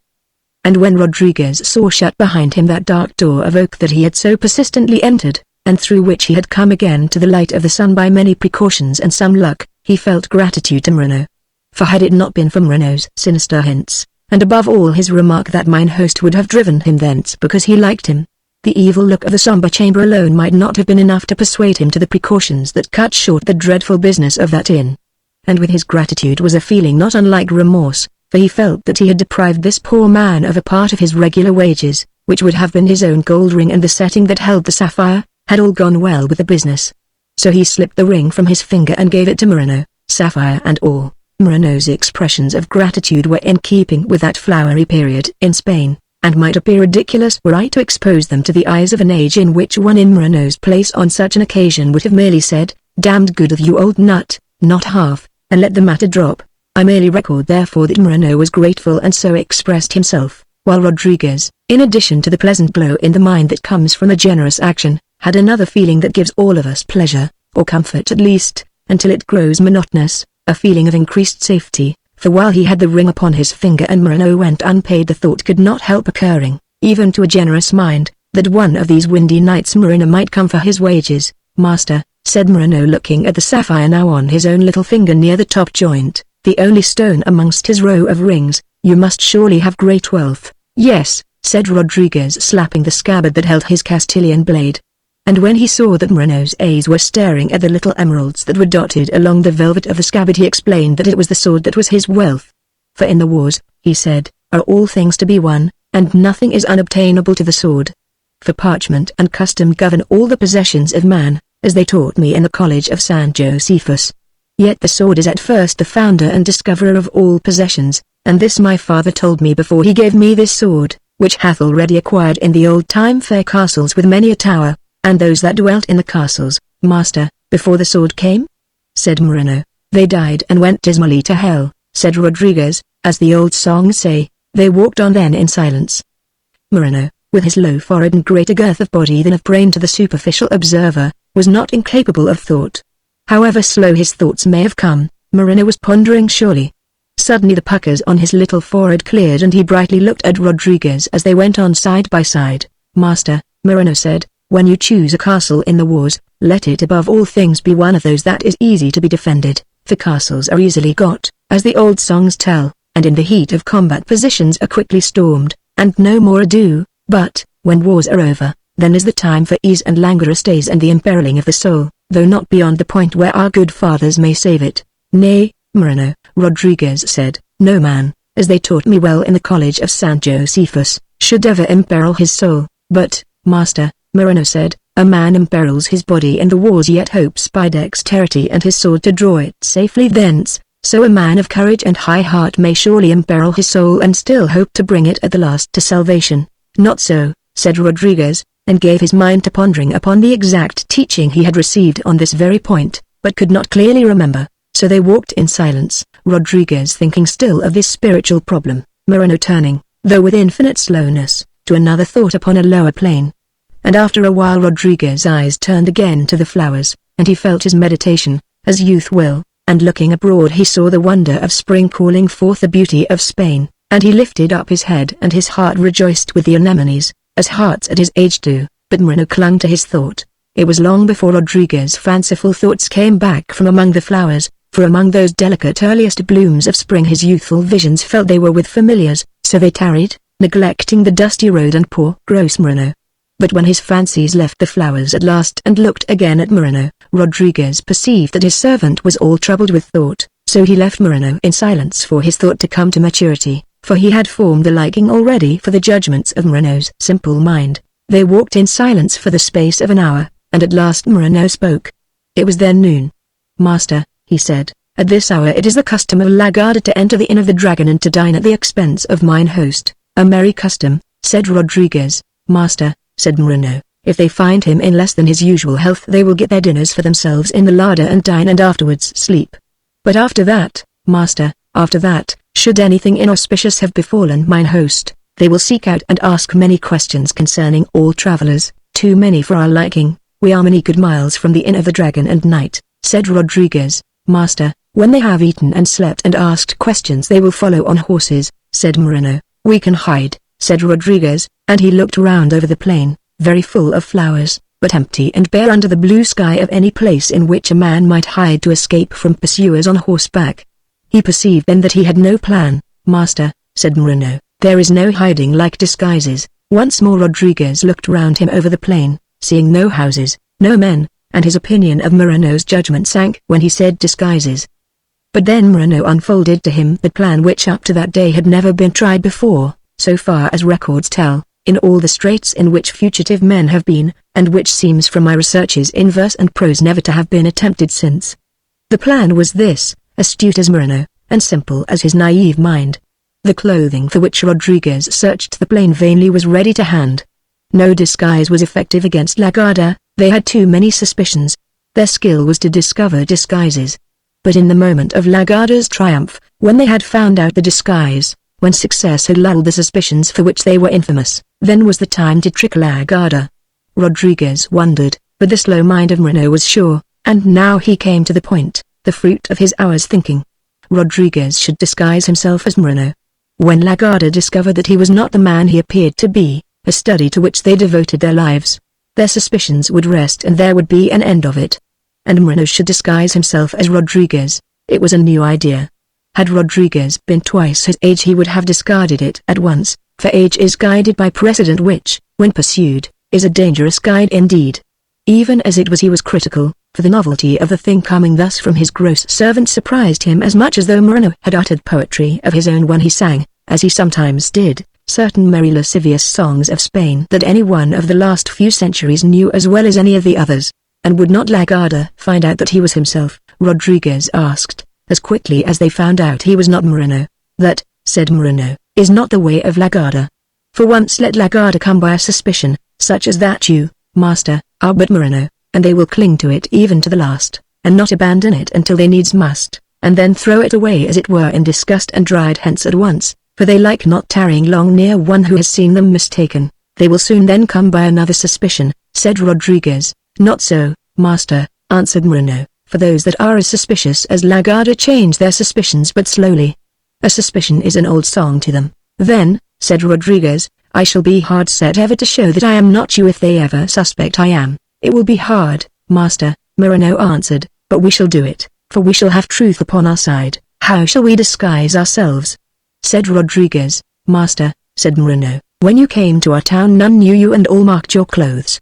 And when Rodriguez saw shut behind him that dark door of oak that he had so persistently entered, and through which he had come again to the light of the sun by many precautions and some luck, he felt gratitude to Moreno. For had it not been for Moreno's sinister hints, and above all his remark that mine host would have driven him thence because he liked him, the evil look of the somber chamber alone might not have been enough to persuade him to the precautions that cut short the dreadful business of that inn. And with his gratitude was a feeling not unlike remorse, for he felt that he had deprived this poor man of a part of his regular wages, which would have been his own gold ring, and the setting that held the sapphire, had all gone well with the business. So he slipped the ring from his finger and gave it to Moreno, sapphire and all. Moreno's expressions of gratitude were in keeping with that flowery period in Spain, and might appear ridiculous were I to expose them to the eyes of an age in which one in Moreno's place on such an occasion would have merely said, "Damned good of you, old nut," not half, and let the matter drop. I merely record therefore that Moreno was grateful and so expressed himself, while Rodriguez, in addition to the pleasant glow in the mind that comes from a generous action, had another feeling that gives all of us pleasure, or comfort at least, until it grows monotonous, a feeling of increased safety, for while he had the ring upon his finger and Moreno went unpaid, the thought could not help occurring, even to a generous mind, that one of these windy nights Moreno might come for his wages. "Master," said Moreno, looking at the sapphire now on his own little finger near the top joint, the only stone amongst his row of rings, "you must surely have great wealth." "Yes," said Rodriguez, slapping the scabbard that held his Castilian blade. And when he saw that Moreno's eyes were staring at the little emeralds that were dotted along the velvet of the scabbard, he explained that it was the sword that was his wealth. "For in the wars," he said, "are all things to be won, and nothing is unobtainable to the sword. For parchment and custom govern all the possessions of man, as they taught me in the college of San Josephus. Yet the sword is at first the founder and discoverer of all possessions, and this my father told me before he gave me this sword, which hath already acquired in the old time fair castles with many a tower, and those that dwelt in the castles, master, before the sword came?" said Moreno. "They died and went dismally to hell," said Rodriguez, "as the old songs say." They walked on then in silence. Moreno, with his low forehead and greater girth of body than of brain to the superficial observer, was not incapable of thought. However slow his thoughts may have come, Moreno was pondering surely. Suddenly the puckers on his little forehead cleared and he brightly looked at Rodriguez as they went on side by side. "Master," Moreno said, "when you choose a castle in the wars, let it above all things be one of those that is easy to be defended, for castles are easily got, as the old songs tell, and in the heat of combat positions are quickly stormed, and no more ado, but, when wars are over, then is the time for ease and languorous days and the imperiling of the soul, though not beyond the point where our good fathers may save it." "Nay, Moreno," Rodriguez said, "no man, as they taught me well in the college of San Josephus, should ever imperil his soul, but, master," Moreno said, "a man imperils his body in the wars yet hopes by dexterity and his sword to draw it safely thence, so a man of courage and high heart may surely imperil his soul and still hope to bring it at the last to salvation." "Not so," said Rodriguez, and gave his mind to pondering upon the exact teaching he had received on this very point, but could not clearly remember. So they walked in silence, Rodriguez thinking still of this spiritual problem, Moreno turning, though with infinite slowness, to another thought upon a lower plane. And after a while Rodriguez's eyes turned again to the flowers, and he felt his meditation, as youth will, and looking abroad he saw the wonder of spring calling forth the beauty of Spain, and he lifted up his head and his heart rejoiced with the anemones, as hearts at his age do, but Moreno clung to his thought. It was long before Rodriguez's fanciful thoughts came back from among the flowers, for among those delicate earliest blooms of spring his youthful visions felt they were with familiars, so they tarried, neglecting the dusty road and poor gross Moreno. But when his fancies left the flowers at last and looked again at Moreno, Rodriguez perceived that his servant was all troubled with thought, so he left Moreno in silence for his thought to come to maturity, for he had formed a liking already for the judgments of Moreno's simple mind. They walked in silence for the space of an hour, and at last Moreno spoke. It was then noon. "Master," he said, "at this hour it is the custom of La Garda to enter the Inn of the Dragon and to dine at the expense of mine host." "A merry custom," said Rodriguez. "Master," said Moreno, "if they find him in less than his usual health they will get their dinners for themselves in the larder and dine and afterwards sleep. But after that, master, after that, should anything inauspicious have befallen mine host, they will seek out and ask many questions concerning all travelers, too many for our liking. We are many good miles from the Inn of the Dragon and Knight," said Rodriguez. "Master, when they have eaten and slept and asked questions they will follow on horses," said Moreno. "We can hide," said Rodriguez, and he looked round over the plain, very full of flowers, but empty and bare under the blue sky of any place in which a man might hide to escape from pursuers on horseback. He perceived then that he had no plan. "Master," said Moreno, "there is no hiding like disguises." Once more Rodriguez looked round him over the plain, seeing no houses, no men, and his opinion of Moreno's judgment sank when he said disguises. But then Moreno unfolded to him the plan which up to that day had never been tried before, so far as records tell, in all the straits in which fugitive men have been, and which seems from my researches in verse and prose never to have been attempted since. The plan was this, astute as Moreno, and simple as his naive mind. The clothing for which Rodriguez searched the plain vainly was ready to hand. No disguise was effective against La Garda, they had too many suspicions. Their skill was to discover disguises. But in the moment of La Garda's triumph, when they had found out the disguise, when success had lulled the suspicions for which they were infamous, then was the time to trick La Garda. Rodriguez wondered, but the slow mind of Moreno was sure, and now he came to the point, the fruit of his hour's thinking. Rodriguez should disguise himself as Moreno. When La Garda discovered that he was not the man he appeared to be, a study to which they devoted their lives, their suspicions would rest and there would be an end of it. And Moreno should disguise himself as Rodriguez. It was a new idea. Had Rodriguez been twice his age he would have discarded it at once, for age is guided by precedent which, when pursued, is a dangerous guide indeed. Even as it was he was critical, for the novelty of the thing coming thus from his gross servant surprised him as much as though Moreno had uttered poetry of his own when he sang, as he sometimes did, certain merry lascivious songs of Spain that any one of the last few centuries knew as well as any of the others. And would not La Garda find out that he was himself? Rodriguez asked, as quickly as they found out he was not Moreno. "That," said Moreno, "is not the way of La Garda. For once let La Garda come by a suspicion, such as that you, master, are but Moreno, and they will cling to it even to the last, and not abandon it until they needs must, and then throw it away as it were in disgust and ride hence at once, for they like not tarrying long near one who has seen them mistaken. They will soon then come by another suspicion," said Rodriguez. "Not so, master," answered Moreno, "for those that are as suspicious as La Garda change their suspicions but slowly. A suspicion is an old song to them." "Then," said Rodriguez, "I shall be hard set ever to show that I am not you if they ever suspect I am." "It will be hard, master," Moreno answered, "but we shall do it, for we shall have truth upon our side." "How shall we disguise ourselves?" said Rodriguez. "Master," said Moreno, "when you came to our town none knew you and all marked your clothes.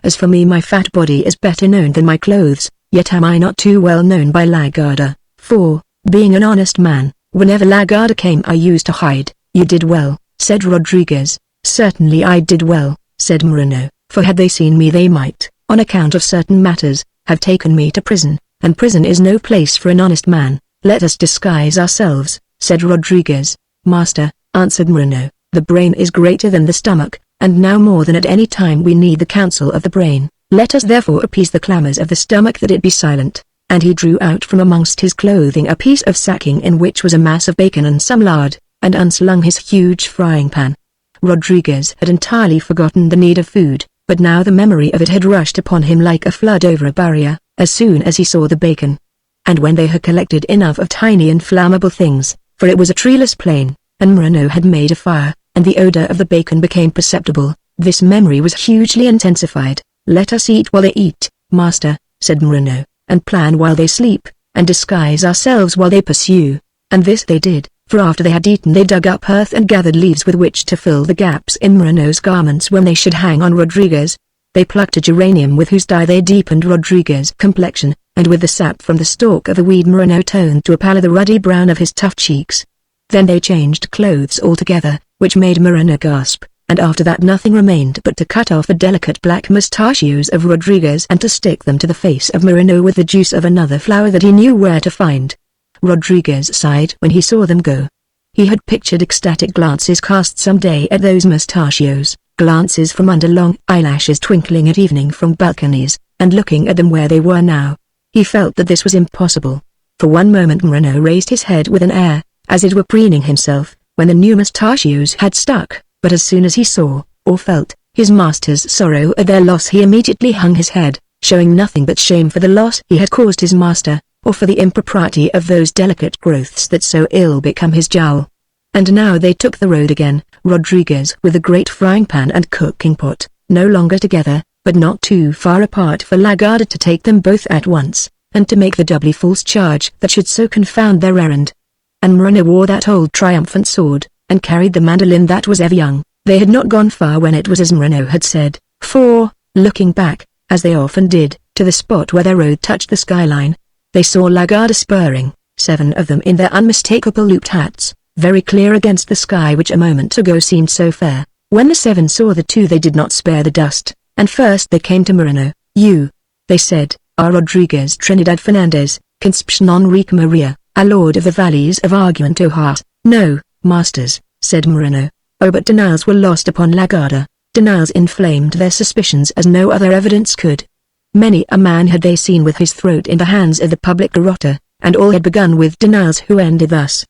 As for me my fat body is better known than my clothes, yet am I not too well known by La Garda, for, being an honest man, whenever La Garda came I used to hide." "You did well," said Rodriguez. "Certainly I did well," said Moreno, "for had they seen me they might, on account of certain matters, have taken me to prison, and prison is no place for an honest man." "Let us disguise ourselves," said Rodriguez. "Master," answered Moreno, "the brain is greater than the stomach, and now more than at any time we need the counsel of the brain. Let us therefore appease the clamors of the stomach that it be silent." And he drew out from amongst his clothing a piece of sacking in which was a mass of bacon and some lard, and unslung his huge frying pan. Rodriguez had entirely forgotten the need of food, but now the memory of it had rushed upon him like a flood over a barrier, as soon as he saw the bacon. And when they had collected enough of tiny inflammable things, for it was a treeless plain, and Moreno had made a fire, and the odor of the bacon became perceptible, this memory was hugely intensified. "Let us eat while they eat, master," said Moreno, "and plan while they sleep, and disguise ourselves while they pursue." And this they did, for after they had eaten they dug up earth and gathered leaves with which to fill the gaps in Moreno's garments when they should hang on Rodriguez. They plucked a geranium with whose dye they deepened Rodriguez's complexion, and with the sap from the stalk of the weed Moreno toned to a pallor the ruddy brown of his tough cheeks. Then they changed clothes altogether, which made Moreno gasp, and after that nothing remained but to cut off the delicate black mustachios of Rodriguez and to stick them to the face of Moreno with the juice of another flower that he knew where to find. Rodriguez sighed when he saw them go. He had pictured ecstatic glances cast some day at those mustachios, glances from under long eyelashes twinkling at evening from balconies, and looking at them where they were now. He felt that this was impossible. For one moment Moreno raised his head with an air, as it were preening himself, when the new mustachios had stuck, but as soon as he saw, or felt, his master's sorrow at their loss he immediately hung his head, showing nothing but shame for the loss he had caused his master, or for the impropriety of those delicate growths that so ill become his jowl. And now they took the road again, Rodriguez with the great frying pan and cooking pot, no longer together, but not too far apart for Lagarde to take them both at once, and to make the doubly false charge that should so confound their errand. And Moreno wore that old triumphant sword, and carried the mandolin that was ever young. They had not gone far when it was as Moreno had said, for, looking back, as they often did, to the spot where their road touched the skyline, they saw Lagarde spurring, 7 of them in their unmistakable looped hats, very clear against the sky which a moment ago seemed so fair. When the 7 saw the 2 they did not spare the dust, and first they came to Moreno. "You," they said, "are Rodriguez Trinidad Fernandez, Concepcion Enrique Maria, a lord of the valleys of Arguento Heart." "No, masters," said Moreno. Oh, but denials were lost upon Lagarde. Denials inflamed their suspicions as no other evidence could. Many a man had they seen with his throat in the hands of the public garrotter, and all had begun with denials who ended thus.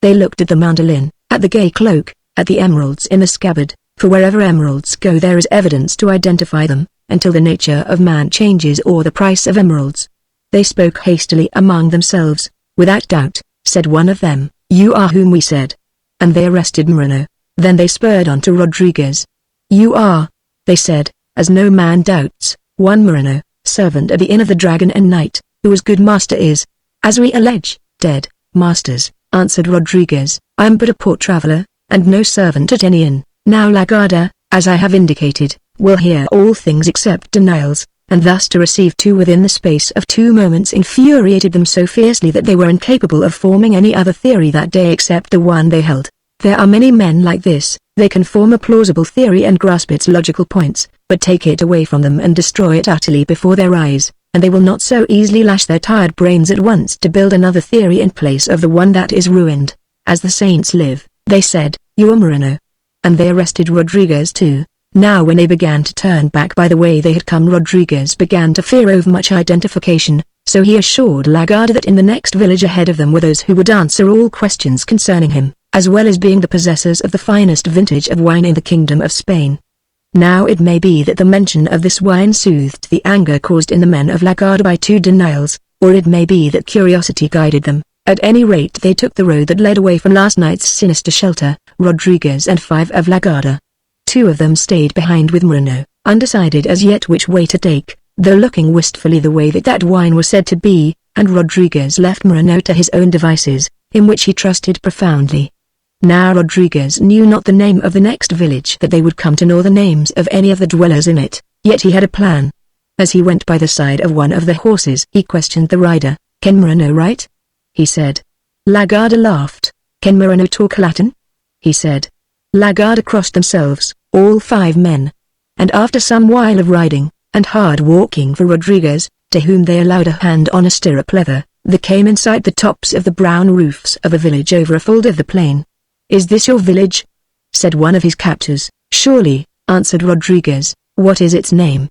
They looked at the mandolin, at the gay cloak, at the emeralds in the scabbard, for wherever emeralds go there is evidence to identify them, until the nature of man changes or the price of emeralds. They spoke hastily among themselves. "Without doubt," said one of them, "you are whom we said." And they arrested Moreno. Then they spurred on to Rodriguez. "You are," they said, "as no man doubts, one Moreno, servant at the Inn of the Dragon and Knight, who as good master is, as we allege, dead." "Masters," answered Rodriguez, "I am but a poor traveler, and no servant at any inn." Now Lagarde, as I have indicated, will hear all things except denials, and thus to receive 2 within the space of 2 moments infuriated them so fiercely that they were incapable of forming any other theory that day except the one they held. There are many men like this. They can form a plausible theory and grasp its logical points, but take it away from them and destroy it utterly before their eyes, and they will not so easily lash their tired brains at once to build another theory in place of the one that is ruined. "As the saints live," they said, "you are Moreno." And they arrested Rodriguez too. Now when they began to turn back by the way they had come, Rodriguez began to fear overmuch identification, so he assured Lagarde that in the next village ahead of them were those who would answer all questions concerning him, as well as being the possessors of the finest vintage of wine in the kingdom of Spain. Now it may be that the mention of this wine soothed the anger caused in the men of Lagarde by 2 denials, or it may be that curiosity guided them. At any rate they took the road that led away from last night's sinister shelter, Rodriguez and 5 of Lagarde. 2 of them stayed behind with Moreno, undecided as yet which way to take, though looking wistfully the way that wine was said to be, and Rodriguez left Moreno to his own devices, in which he trusted profoundly. Now Rodriguez knew not the name of the next village that they would come to nor the names of any of the dwellers in it, yet he had a plan. As he went by the side of one of the horses he questioned the rider. "Can Moreno write?" he said. Lagarde laughed. "Can Moreno talk Latin?" he said. Lagarde crossed themselves, all 5 men. And after some while of riding, and hard walking for Rodriguez, to whom they allowed a hand on a stirrup leather, they came in sight the tops of the brown roofs of a village over a fold of the plain. "Is this your village?" said one of his captors. "Surely," answered Rodriguez. "What is its name?"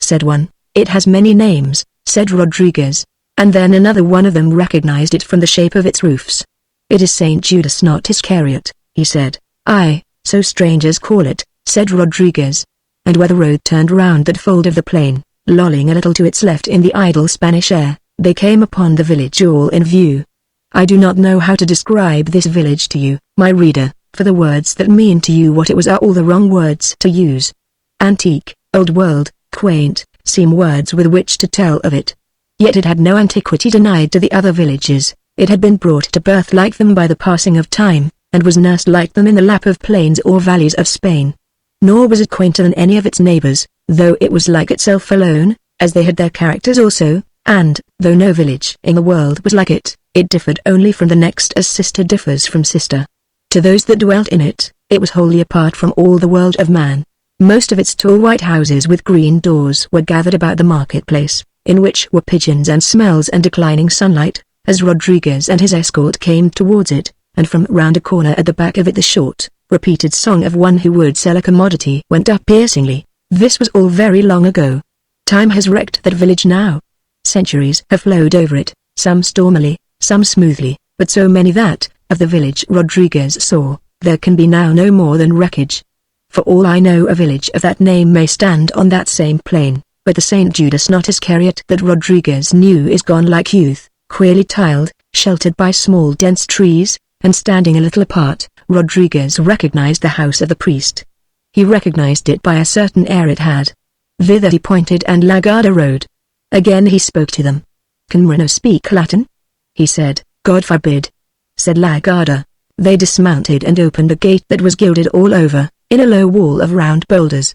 said one. "It has many names," said Rodriguez. And then another one of them recognized it from the shape of its roofs. "It is St. Judas not Iscariot," he said. "Aye, so strangers call it," said Rodriguez. And where the road turned round that fold of the plain, lolling a little to its left in the idle Spanish air, they came upon the village all in view. I do not know how to describe this village to you, my reader, for the words that mean to you what it was are all the wrong words to use. Antique, old world, quaint, seem words with which to tell of it. Yet it had no antiquity denied to the other villages. It had been brought to birth like them by the passing of time, and was nursed like them in the lap of plains or valleys of Spain. Nor was it quainter than any of its neighbors, though it was like itself alone, as they had their characters also, and, though no village in the world was like it, it differed only from the next as sister differs from sister. To those that dwelt in it, it was wholly apart from all the world of man. Most of its tall white houses with green doors were gathered about the marketplace, in which were pigeons and smells and declining sunlight, as Rodriguez and his escort came towards it, and from round a corner at the back of it the short, repeated song of one who would sell a commodity went up piercingly. This was all very long ago. Time has wrecked that village now. Centuries have flowed over it, some stormily, some smoothly, but so many that, of the village Rodriguez saw, there can be now no more than wreckage. For all I know a village of that name may stand on that same plain, but the St. Judas not Iscariot that Rodriguez knew is gone like youth, queerly tiled, sheltered by small dense trees, and standing a little apart. Rodriguez recognized the house of the priest. He recognized it by a certain air it had. Thither he pointed and Lagarda rode. Again he spoke to them. "Can Moreno speak Latin?" he said. "God forbid," said Lagarda. They dismounted and opened a gate that was gilded all over, in a low wall of round boulders.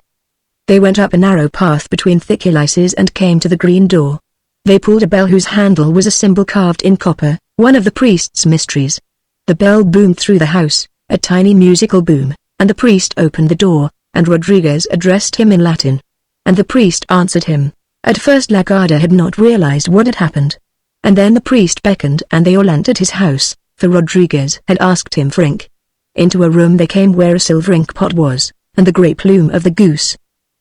They went up a narrow path between thick ilices and came to the green door. They pulled a bell whose handle was a symbol carved in copper, one of the priest's mysteries. The bell boomed through the house, a tiny musical boom, and the priest opened the door, and Rodriguez addressed him in Latin. And the priest answered him. At first Lagarda had not realized what had happened. And then the priest beckoned and they all entered his house, for Rodriguez had asked him for ink. Into a room they came where a silver ink pot was, and the grey plume of the goose.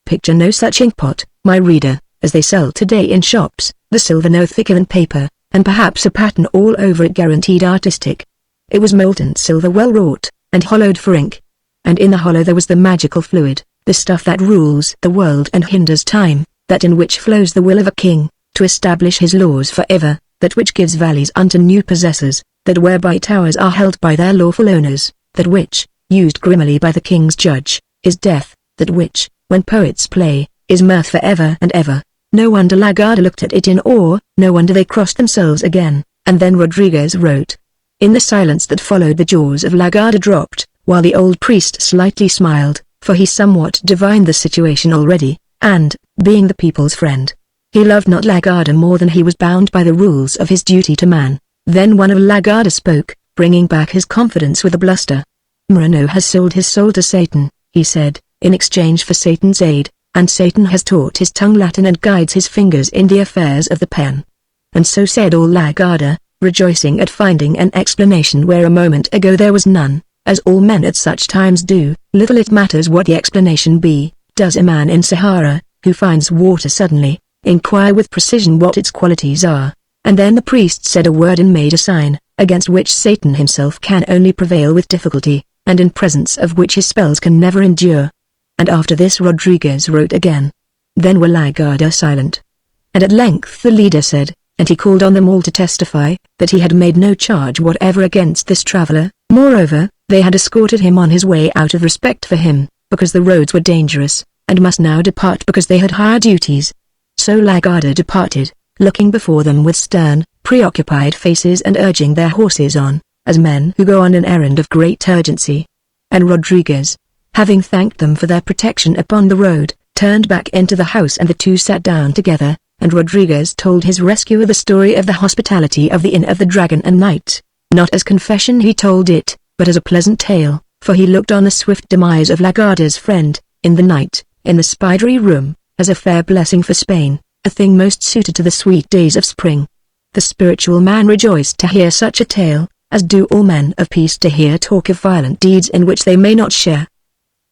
Picture no such ink pot, my reader, as they sell today in shops, the silver no thicker than paper, and perhaps a pattern all over it guaranteed artistic. It was molten silver well wrought, and hollowed for ink. And in the hollow there was the magical fluid, the stuff that rules the world and hinders time, that in which flows the will of a king, to establish his laws forever, that which gives valleys unto new possessors, that whereby towers are held by their lawful owners, that which, used grimmily by the king's judge, is death, that which, when poets play, is mirth forever and ever. No wonder Lagarda looked at it in awe, no wonder they crossed themselves again, and then Rodriguez wrote. In the silence that followed the jaws of Lagarda dropped, while the old priest slightly smiled, for he somewhat divined the situation already, and, being the people's friend, he loved not Lagarda more than he was bound by the rules of his duty to man. Then one of Lagarda spoke, bringing back his confidence with a bluster. "Moreno has sold his soul to Satan," he said, "in exchange for Satan's aid, and Satan has taught his tongue Latin and guides his fingers in the affairs of the pen." And so said all Lagarda, rejoicing at finding an explanation where a moment ago there was none, as all men at such times do. Little it matters what the explanation be, does a man in Sahara, who finds water suddenly, inquire with precision what its qualities are. And then the priest said a word and made a sign, against which Satan himself can only prevail with difficulty, and in presence of which his spells can never endure. And after this Rodriguez wrote again. Then were Lagarda silent. And at length the leader said, and he called on them all to testify, that he had made no charge whatever against this traveler. Moreover, they had escorted him on his way out of respect for him, because the roads were dangerous, and must now depart because they had higher duties. So Lagarda departed, looking before them with stern, preoccupied faces and urging their horses on, as men who go on an errand of great urgency. And Rodriguez, having thanked them for their protection upon the road, turned back into the house and the two sat down together, and Rodriguez told his rescuer the story of the hospitality of the Inn of the Dragon and Knight. Not as confession he told it, but as a pleasant tale, for he looked on the swift demise of Lagarda's friend, in the night, in the spidery room, as a fair blessing for Spain, a thing most suited to the sweet days of spring. The spiritual man rejoiced to hear such a tale, as do all men of peace to hear talk of violent deeds in which they may not share.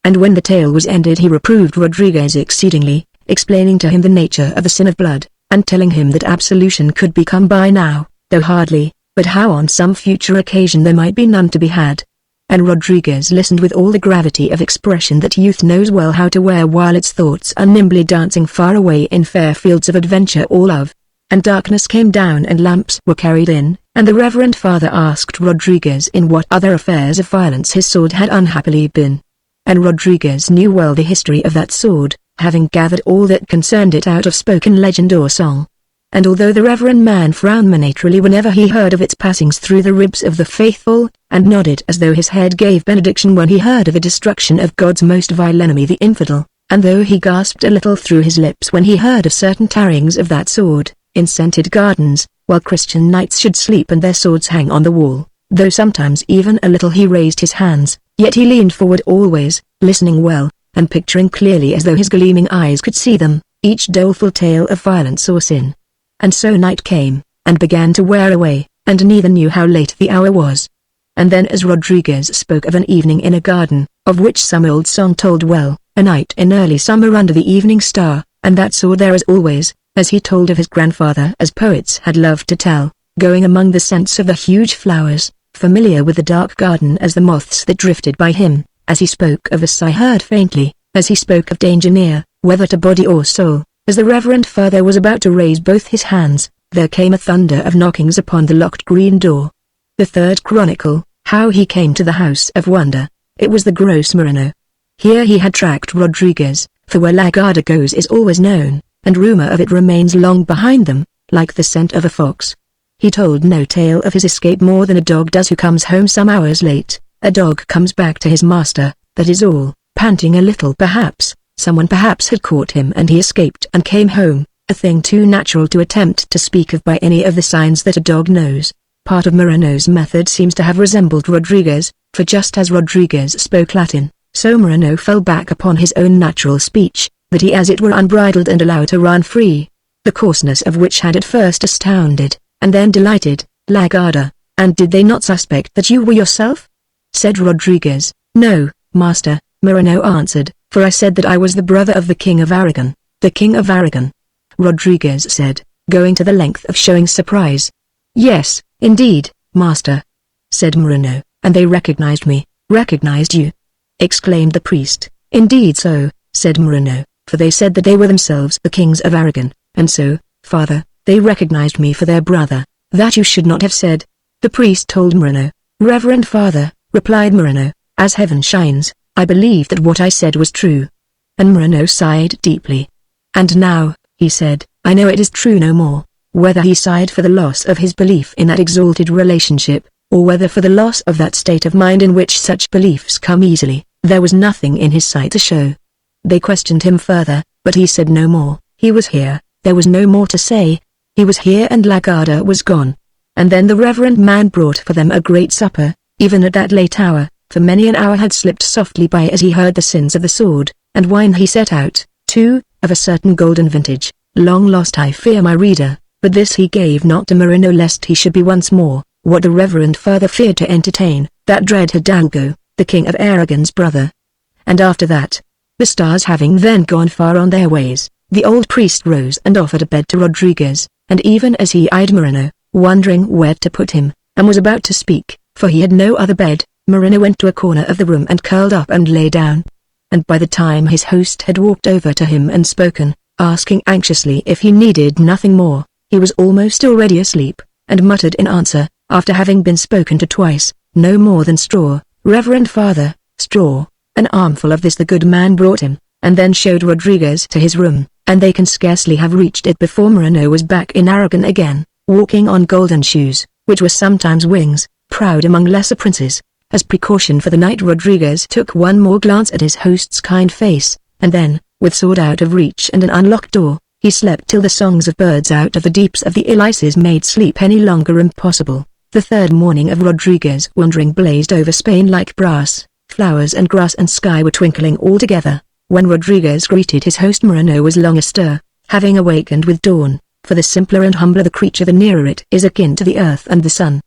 And when the tale was ended he reproved Rodriguez exceedingly, explaining to him the nature of the sin of blood, and telling him that absolution could be come by now, though hardly, but how on some future occasion there might be none to be had. And Rodriguez listened with all the gravity of expression that youth knows well how to wear while its thoughts are nimbly dancing far away in fair fields of adventure or love. And darkness came down and lamps were carried in, and the Reverend Father asked Rodriguez in what other affairs of violence his sword had unhappily been. And Rodriguez knew well the history of that sword, having gathered all that concerned it out of spoken legend or song. and although the reverend man frowned monotonously whenever he heard of its passings through the ribs of the faithful, and nodded as though his head gave benediction when he heard of the destruction of God's most vile enemy the infidel, and though he gasped a little through his lips when he heard of certain tarryings of that sword, in scented gardens, while Christian knights should sleep and their swords hang on the wall, though sometimes even a little he raised his hands, yet he leaned forward always, listening well, and picturing clearly as though his gleaming eyes could see them, each doleful tale of violence or sin. And so night came, and began to wear away, and neither knew how late the hour was. And then as Rodriguez spoke of an evening in a garden, of which some old song told well, a night in early summer under the evening star, and that saw there as always, as he told of his grandfather as poets had loved to tell, going among the scents of the huge flowers, familiar with the dark garden as the moths that drifted by him, as he spoke of a sigh heard faintly, as he spoke of danger near, whether to body or soul. As the reverend father was about to raise both his hands, there came a thunder of knockings upon the locked green door. The third chronicle, how he came to the house of wonder. It was the gross Moreno. Here he had tracked Rodriguez, for where La Garda goes is always known, and rumor of it remains long behind them, like the scent of a fox. He told no tale of his escape more than a dog does who comes home some hours late. A dog comes back to his master, that is all, panting a little perhaps. Someone perhaps had caught him and he escaped and came home, a thing too natural to attempt to speak of by any of the signs that a dog knows. Part of Moreno's method seems to have resembled Rodriguez, for just as Rodriguez spoke Latin, so Moreno fell back upon his own natural speech, that he as it were unbridled and allowed to run free, the coarseness of which had at first astounded, and then delighted, La Garda. And did they not suspect that you were yourself? Said Rodriguez. No, master, Moreno answered, for I said that I was the brother of the King of Aragon. The King of Aragon? Rodriguez said, going to the length of showing surprise. Yes, indeed, master, said Moreno, and they recognized me. Recognized you? Exclaimed the priest. Indeed so, said Moreno, for they said that they were themselves the kings of Aragon, and so, father, they recognized me for their brother. That you should not have said. The priest told Moreno. Reverend father, replied Moreno, as heaven shines, I believe that what I said was true. And Moreno sighed deeply. And now, he said, I know it is true no more. Whether he sighed for the loss of his belief in that exalted relationship, or whether for the loss of that state of mind in which such beliefs come easily, there was nothing in his sight to show. They questioned him further, but he said no more. He was here, there was no more to say. He was here and La Garda was gone. And then the reverend man brought for them a great supper, even at that late hour, for many an hour had slipped softly by as he heard the sins of the sword, and wine he set out, too, of a certain golden vintage, long lost I fear my reader, but this he gave not to Moreno lest he should be once more, what the reverend father feared to entertain, that dread Hidalgo, the King of Aragon's brother. And after that, the stars having then gone far on their ways, the old priest rose and offered a bed to Rodriguez, and even as he eyed Moreno, wondering where to put him, and was about to speak, for he had no other bed, Moreno went to a corner of the room and curled up and lay down. And by the time his host had walked over to him and spoken, asking anxiously if he needed nothing more, he was almost already asleep, and muttered in answer, after having been spoken to twice, no more than straw, reverend father, straw. An armful of this the good man brought him, and then showed Rodriguez to his room, and they can scarcely have reached it before Moreno was back in Aragon again, walking on golden shoes, which were sometimes wings, proud among lesser princes. As precaution for the night Rodriguez took one more glance at his host's kind face, and then, with sword out of reach and an unlocked door, he slept till the songs of birds out of the deeps of the Ilices made sleep any longer impossible. The third morning of Rodriguez wandering blazed over Spain like brass, flowers and grass and sky were twinkling all together. When Rodriguez greeted his host Moreno was long astir, having awakened with dawn, for the simpler and humbler the creature the nearer it is akin to the earth and the sun.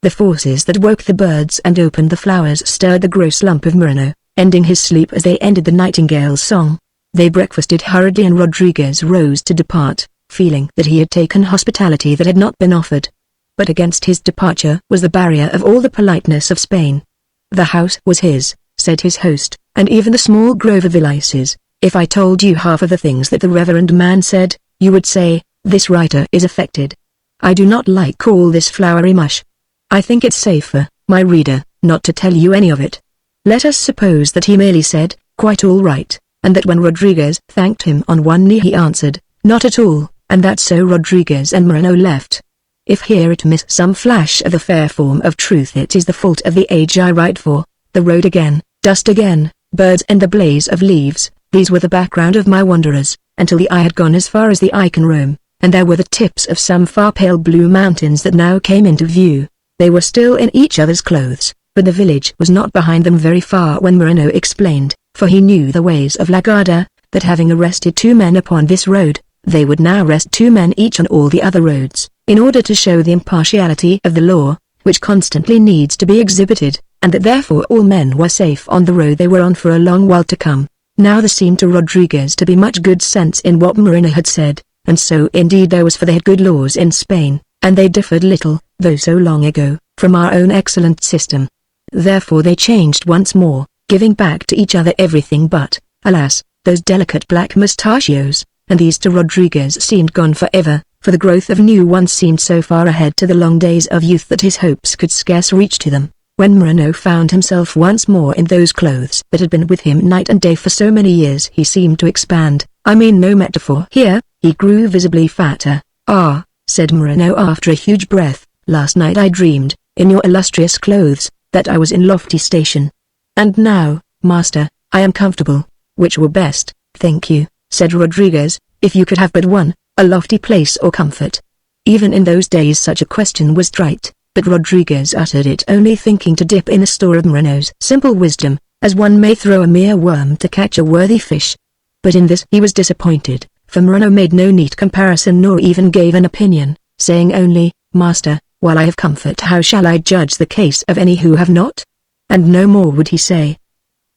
The forces that woke the birds and opened the flowers stirred the gross lump of Moreno, ending his sleep as they ended the nightingale's song. They breakfasted hurriedly and Rodriguez rose to depart, feeling that he had taken hospitality that had not been offered. But against his departure was the barrier of all the politeness of Spain. The house was his, said his host, and even the small grove of Ilices. If I told you half of the things that the reverend man said, you would say, this writer is affected. I do not like all this flowery mush. I think it's safer, my reader, not to tell you any of it. Let us suppose that he merely said, quite all right, and that when Rodriguez thanked him on one knee he answered, not at all, and that so Rodriguez and Moreno left. If here it miss some flash of the fair form of truth, it is the fault of the age I write for. The road again, dust again, birds and the blaze of leaves, these were the background of my wanderers, until the eye had gone as far as the eye can roam, and there were the tips of some far pale blue mountains that now came into view. They were still in each other's clothes, but the village was not behind them very far when Moreno explained, for he knew the ways of La Garda, that having arrested 2 men upon this road, they would now arrest 2 men each on all the other roads, in order to show the impartiality of the law, which constantly needs to be exhibited, and that therefore all men were safe on the road they were on for a long while to come. Now there seemed to Rodriguez to be much good sense in what Moreno had said, and so indeed there was, for they had good laws in Spain, and they differed little, though so long ago, from our own excellent system. Therefore they changed once more, giving back to each other everything but, alas, those delicate black mustachios, and these to Rodriguez seemed gone forever, for the growth of new ones seemed so far ahead to the long days of youth that his hopes could scarce reach to them. When Moreno found himself once more in those clothes that had been with him night and day for so many years, he seemed to expand. I mean no metaphor here, he grew visibly fatter. "Ah," said Moreno after a huge breath, "last night I dreamed, in your illustrious clothes, that I was in lofty station. And now, master, I am comfortable, which were best." "Thank you," said Rodriguez, "if you could have but one, a lofty place or comfort." Even in those days such a question was trite, but Rodriguez uttered it only thinking to dip in a store of Moreno's simple wisdom, as one may throw a mere worm to catch a worthy fish. But in this he was disappointed, for Moreno made no neat comparison nor even gave an opinion, saying only, "Master, while I have comfort, how shall I judge the case of any who have not?" And no more would he say.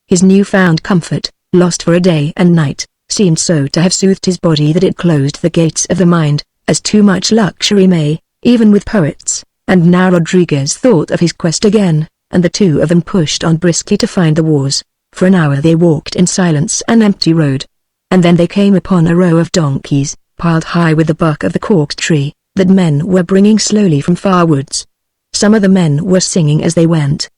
His new-found comfort, lost for a day and night, seemed so to have soothed his body that it closed the gates of the mind, as too much luxury may, even with poets. And now Rodriguez thought of his quest again, and the 2 of them pushed on briskly to find the wars. For an hour they walked in silence an empty road. And then they came upon a row of donkeys, piled high with the bark of the cork tree, that men were bringing slowly from far woods. Some of the men were singing as they went.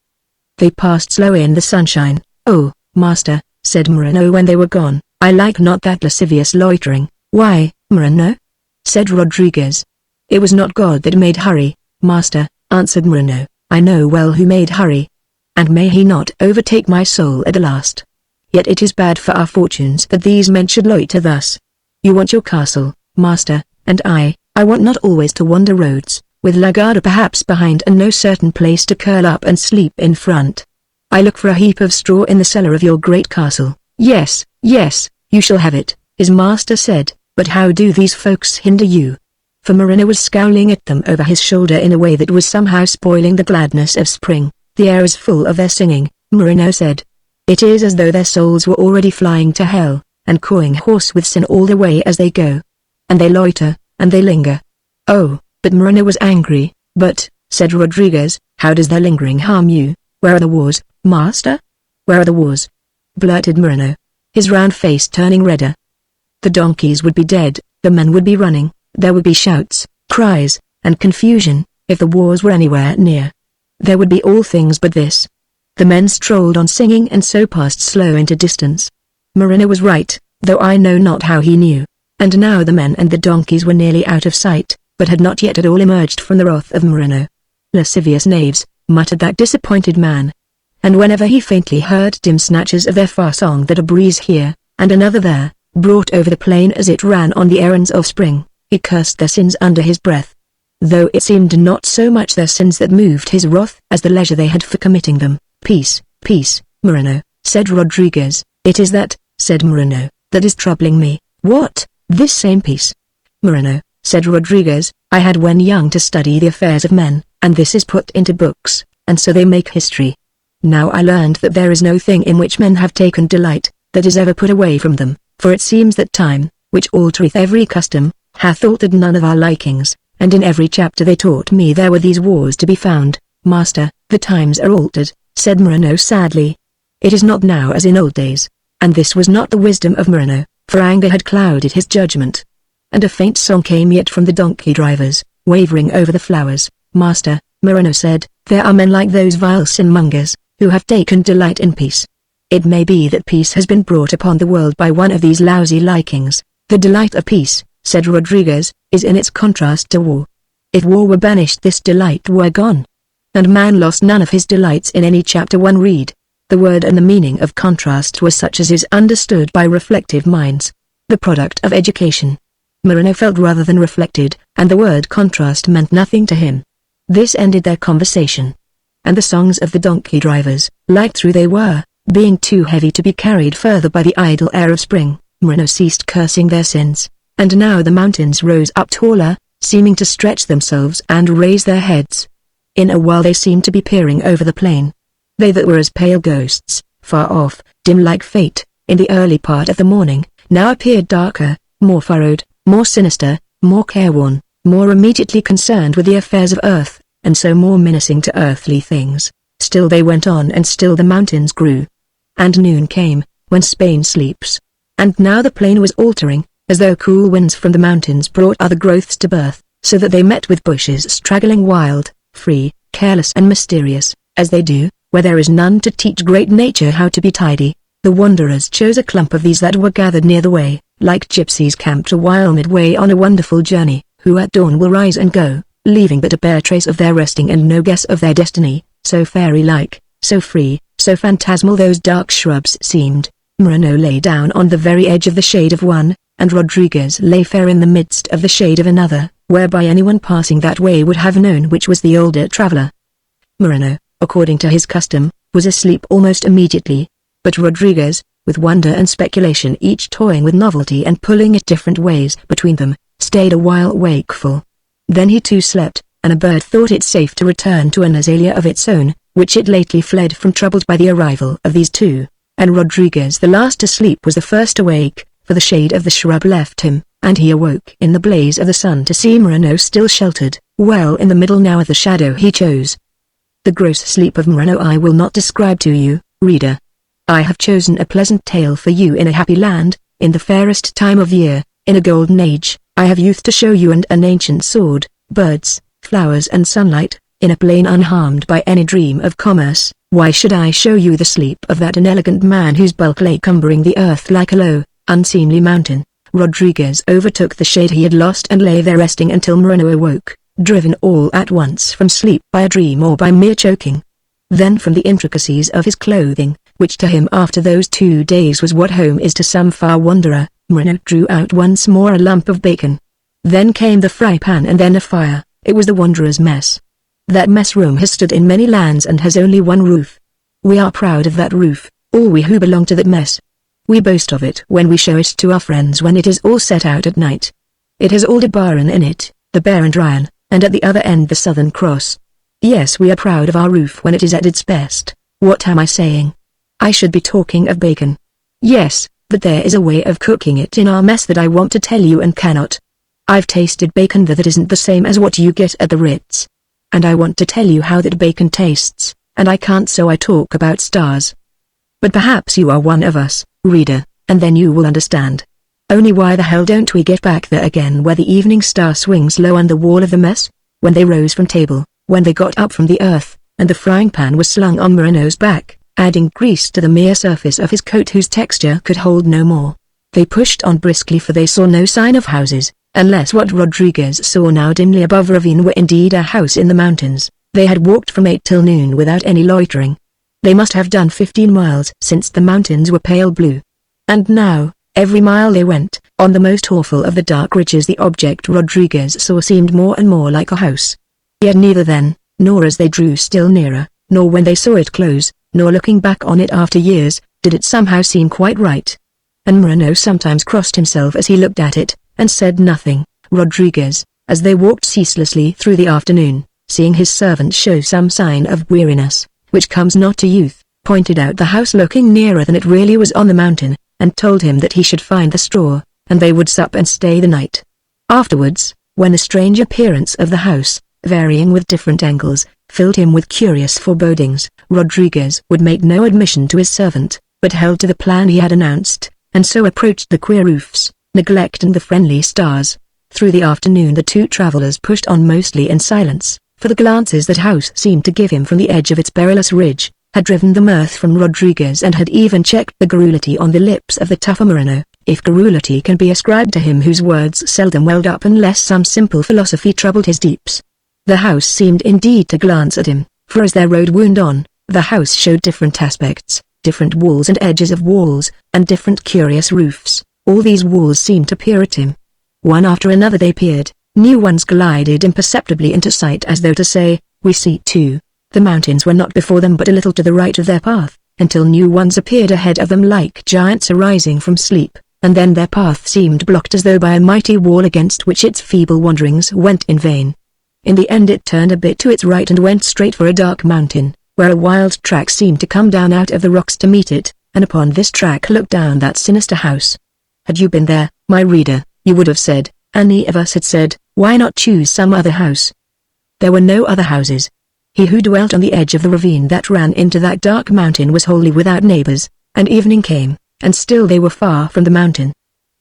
They passed slow in the sunshine. "Oh, master," said Moreno when they were gone, "I like not that lascivious loitering." "Why, Moreno?" said Rodriguez. "It was not God that made hurry, master," answered Moreno. "I know well who made hurry. And may he not overtake my soul at the last. Yet it is bad for our fortunes that these men should loiter thus. You want your castle, master, and I want not always to wander roads, with La Garda perhaps behind and no certain place to curl up and sleep in front. I look for a heap of straw in the cellar of your great castle." "Yes, yes, you shall have it," his master said, "but how do these folks hinder you?" For Moreno was scowling at them over his shoulder in a way that was somehow spoiling the gladness of spring. "The air is full of their singing," Moreno said. "It is as though their souls were already flying to hell, and cawing hoarse with sin all the way as they go. And they loiter, and they linger." "Oh," but Moreno was angry. "But," said Rodriguez, "how does their lingering harm you? Where are the wars, master? Where are the wars?" blurted Moreno, his round face turning redder. The donkeys would be dead, the men would be running, there would be shouts, cries, and confusion, if the wars were anywhere near. There would be all things but this. The men strolled on singing and so passed slow into distance. Moreno was right, though I know not how he knew. And now the men and the donkeys were nearly out of sight, but had not yet at all emerged from the wrath of Moreno. "Lascivious knaves," muttered that disappointed man. And whenever he faintly heard dim snatches of their far song that a breeze here, and another there, brought over the plain as it ran on the errands of spring, he cursed their sins under his breath. Though it seemed not so much their sins that moved his wrath as the leisure they had for committing them. "Peace, peace, Moreno," said Rodriguez. "It is that," said Moreno, "that is troubling me." "What, this same peace?" "Moreno," said Rodriguez, "I had when young to study the affairs of men, and this is put into books, and so they make history. Now I learned that there is no thing in which men have taken delight, that is ever put away from them, for it seems that time, which altereth every custom, hath altered none of our likings, and in every chapter they taught me there were these wars to be found." "Master, the times are altered," said Moreno sadly. "It is not now as in old days." And this was not the wisdom of Moreno, for anger had clouded his judgment. And a faint song came yet from the donkey drivers, wavering over the flowers. "Master," Moreno said, "there are men like those vile sin-mongers, who have taken delight in peace. It may be that peace has been brought upon the world by one of these lousy likings, the delight of peace, said Rodriguez, is in its contrast to war. If war were banished, this delight were gone. And man lost none of his delights in any chapter one read. The word and the meaning of contrast were such as is understood by reflective minds. The product of education. Moreno felt rather than reflected, and the word contrast meant nothing to him. This ended their conversation. And the songs of the donkey drivers, light through they were, being too heavy to be carried further by the idle air of spring, Moreno ceased cursing their sins, and now the mountains rose up taller, seeming to stretch themselves and raise their heads. In a while they seemed to be peering over the plain. They that were as pale ghosts, far off, dim like fate, in the early part of the morning, now appeared darker, more furrowed, more sinister, more careworn, more immediately concerned with the affairs of earth, and so more menacing to earthly things. Still they went on, and still the mountains grew. And noon came, when Spain sleeps. And now the plain was altering, as though cool winds from the mountains brought other growths to birth, so that they met with bushes straggling wild, free, careless and mysterious, as they do, where there is none to teach great nature how to be tidy. The wanderers chose a clump of these that were gathered near the way, like gypsies camped a while midway on a wonderful journey, who at dawn will rise and go, leaving but a bare trace of their resting and no guess of their destiny. So fairy-like, so free, so phantasmal those dark shrubs seemed. Moreno lay down on the very edge of the shade of one, and Rodriguez lay fair in the midst of the shade of another, whereby anyone passing that way would have known which was the older traveler. Moreno, according to his custom, was asleep almost immediately, but Rodriguez, with wonder and speculation each toying with novelty and pulling it different ways between them, stayed a while wakeful. Then he too slept, and a bird thought it safe to return to an azalea of its own, which it lately fled from, troubled by the arrival of these two, and Rodriguez the last to sleep was the first awake, for the shade of the shrub left him, and he awoke in the blaze of the sun to see Moreno still sheltered, well in the middle now of the shadow he chose. The gross sleep of Moreno I will not describe to you, reader. I have chosen a pleasant tale for you in a happy land, in the fairest time of year, in a golden age. I have youth to show you and an ancient sword, birds, flowers and sunlight, in a plain unharmed by any dream of commerce. Why should I show you the sleep of that inelegant man whose bulk lay cumbering the earth like a low, unseemly mountain? Rodriguez overtook the shade he had lost and lay there resting until Moreno awoke, driven all at once from sleep by a dream or by mere choking. Then from the intricacies of his clothing, which to him after those 2 days was what home is to some far wanderer, Moreno drew out once more a lump of bacon. Then came the fry pan and then a fire. It was the wanderer's mess. That mess room has stood in many lands and has only one roof. We are proud of that roof, all we who belong to that mess. We boast of it when we show it to our friends when it is all set out at night. It has Aldebaran in it, the Bear and Ryan, and at the other end the Southern Cross. Yes, we are proud of our roof when it is at its best. What am I saying? I should be talking of bacon. Yes, but there is a way of cooking it in our mess that I want to tell you and cannot. I've tasted bacon that isn't the same as what you get at the Ritz. And I want to tell you how that bacon tastes, and I can't, so I talk about stars. But perhaps you are one of us, reader, and then you will understand. Only why the hell don't we get back there again where the evening star swings low on the wall of the mess? When they rose from table, when they got up from the earth, and the frying pan was slung on Moreno's back, adding grease to the mere surface of his coat whose texture could hold no more. They pushed on briskly, for they saw no sign of houses, unless what Rodriguez saw now dimly above ravine were indeed a house in the mountains. They had walked from 8 till noon without any loitering. They must have done 15 miles since the mountains were pale blue. And now, every mile they went, on the most awful of the dark ridges the object Rodriguez saw seemed more and more like a house. Yet neither then, nor as they drew still nearer, nor when they saw it close, nor looking back on it after years, did it somehow seem quite right. And Moreno sometimes crossed himself as he looked at it, and said nothing. Rodriguez, as they walked ceaselessly through the afternoon, seeing his servant show some sign of weariness, which comes not to youth, pointed out the house looking nearer than it really was on the mountain, and told him that he should find the straw, and they would sup and stay the night. Afterwards, when the strange appearance of the house, varying with different angles, filled him with curious forebodings, Rodriguez would make no admission to his servant, but held to the plan he had announced, and so approached the queer roofs, neglecting the friendly stars. Through the afternoon the two travelers pushed on mostly in silence, for the glances that house seemed to give him from the edge of its perilous ridge, had driven the mirth from Rodriguez and had even checked the garrulity on the lips of the tougher Moreno. if garrulity can be ascribed to him whose words seldom welled up unless some simple philosophy troubled his deeps. The house seemed indeed to glance at him, for as their road wound on, the house showed different aspects, different walls and edges of walls, and different curious roofs. All these walls seemed to peer at him. One after another they peered, new ones glided imperceptibly into sight as though to say, "We see too." The mountains were not before them but a little to the right of their path, until new ones appeared ahead of them like giants arising from sleep, and then their path seemed blocked as though by a mighty wall against which its feeble wanderings went in vain. In the end it turned a bit to its right and went straight for a dark mountain, where a wild track seemed to come down out of the rocks to meet it, and upon this track looked down that sinister house. Had you been there, my reader, you would have said, any of us had said, why not choose some other house? There were no other houses. He who dwelt on the edge of the ravine that ran into that dark mountain was wholly without neighbors, and evening came, and still they were far from the mountain.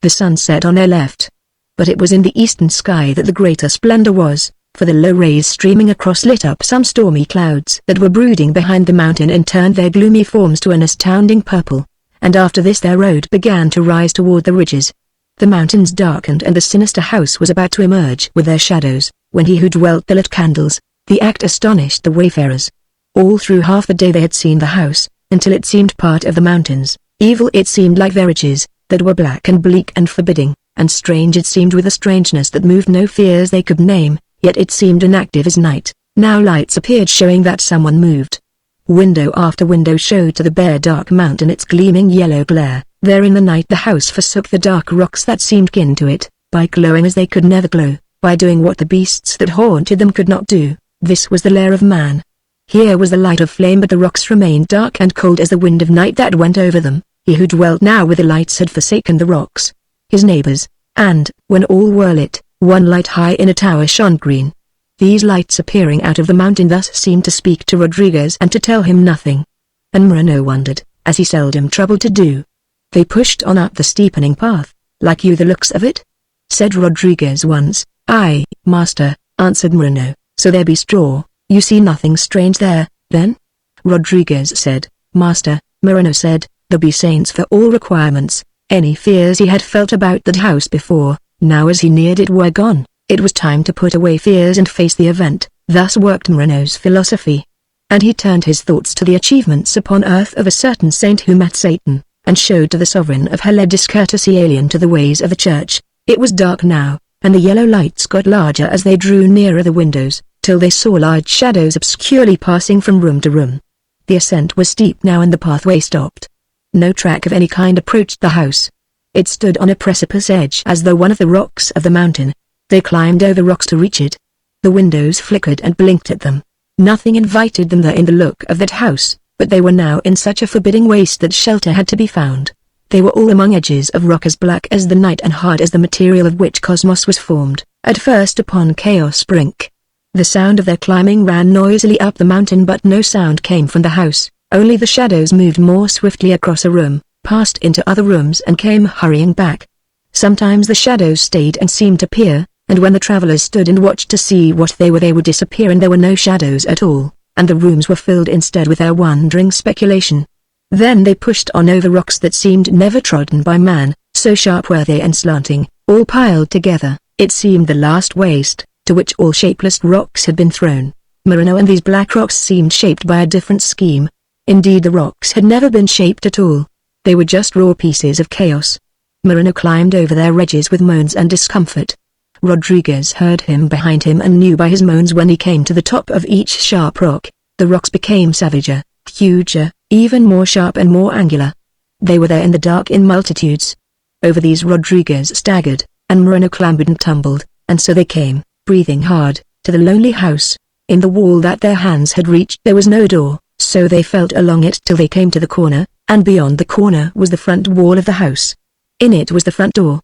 The sun set on their left. But it was in the eastern sky that the greater splendor was, for the low rays streaming across lit up some stormy clouds that were brooding behind the mountain and turned their gloomy forms to an astounding purple, and after this their road began to rise toward the ridges. The mountains darkened and the sinister house was about to emerge with their shadows, when he who dwelt there lit candles. The act astonished the wayfarers. All through half the day they had seen the house, until it seemed part of the mountains. Evil it seemed like their ridges, that were black and bleak and forbidding, and strange it seemed with a strangeness that moved no fears they could name, yet it seemed inactive as night. Now lights appeared showing that someone moved. Window after window showed to the bare dark mountain its gleaming yellow glare. There in the night the house forsook the dark rocks that seemed kin to it, by glowing as they could never glow, by doing what the beasts that haunted them could not do. This was the lair of man. Here was the light of flame but the rocks remained dark and cold as the wind of night that went over them. He who dwelt now with the lights had forsaken the rocks, his neighbors, and, when all were lit, one light high in a tower shone green. These lights appearing out of the mountain thus seemed to speak to Rodriguez and to tell him nothing. And Moreno wondered, as he seldom troubled to do. They pushed on up the steepening path. Like you the looks of it? Said Rodriguez once. Aye, master, answered Moreno. So there be straw, you see nothing strange there, then? Rodriguez said. Master, Moreno said, there be saints for all requirements. Any fears he had felt about that house before, now as he neared it were gone. It was time to put away fears and face the event. Thus worked Moreno's philosophy. And he turned his thoughts to the achievements upon earth of a certain saint who met Satan, and showed to the sovereign of hell a discourtesy alien to the ways of the church. It was dark now, and the yellow lights got larger as they drew nearer the windows, till they saw large shadows obscurely passing from room to room. The ascent was steep now and the pathway stopped. No track of any kind approached the house. It stood on a precipice edge as though one of the rocks of the mountain. They climbed over rocks to reach it. The windows flickered and blinked at them. Nothing invited them there in the look of that house, but they were now in such a forbidding waste that shelter had to be found. They were all among edges of rock as black as the night and hard as the material of which cosmos was formed, at first upon chaos brink. The sound of their climbing ran noisily up the mountain but no sound came from the house, only the shadows moved more swiftly across a room, passed into other rooms and came hurrying back. Sometimes the shadows stayed and seemed to peer, and when the travelers stood and watched to see what they would disappear and there were no shadows at all, and the rooms were filled instead with their wondering speculation. Then they pushed on over rocks that seemed never trodden by man, so sharp were they and slanting, all piled together. It seemed the last waste, to which all shapeless rocks had been thrown. Moreno and these black rocks seemed shaped by a different scheme. Indeed the rocks had never been shaped at all. They were just raw pieces of chaos. Moreno climbed over their edges with moans and discomfort. Rodriguez heard him behind him and knew by his moans when he came to the top of each sharp rock. The rocks became savager, huger, even more sharp and more angular. They were there in the dark in multitudes. Over these Rodriguez staggered, and Moreno clambered and tumbled, and so they came, breathing hard, to the lonely house. In the wall that their hands had reached there was no door, so they felt along it till they came to the corner, and beyond the corner was the front wall of the house. In it was the front door.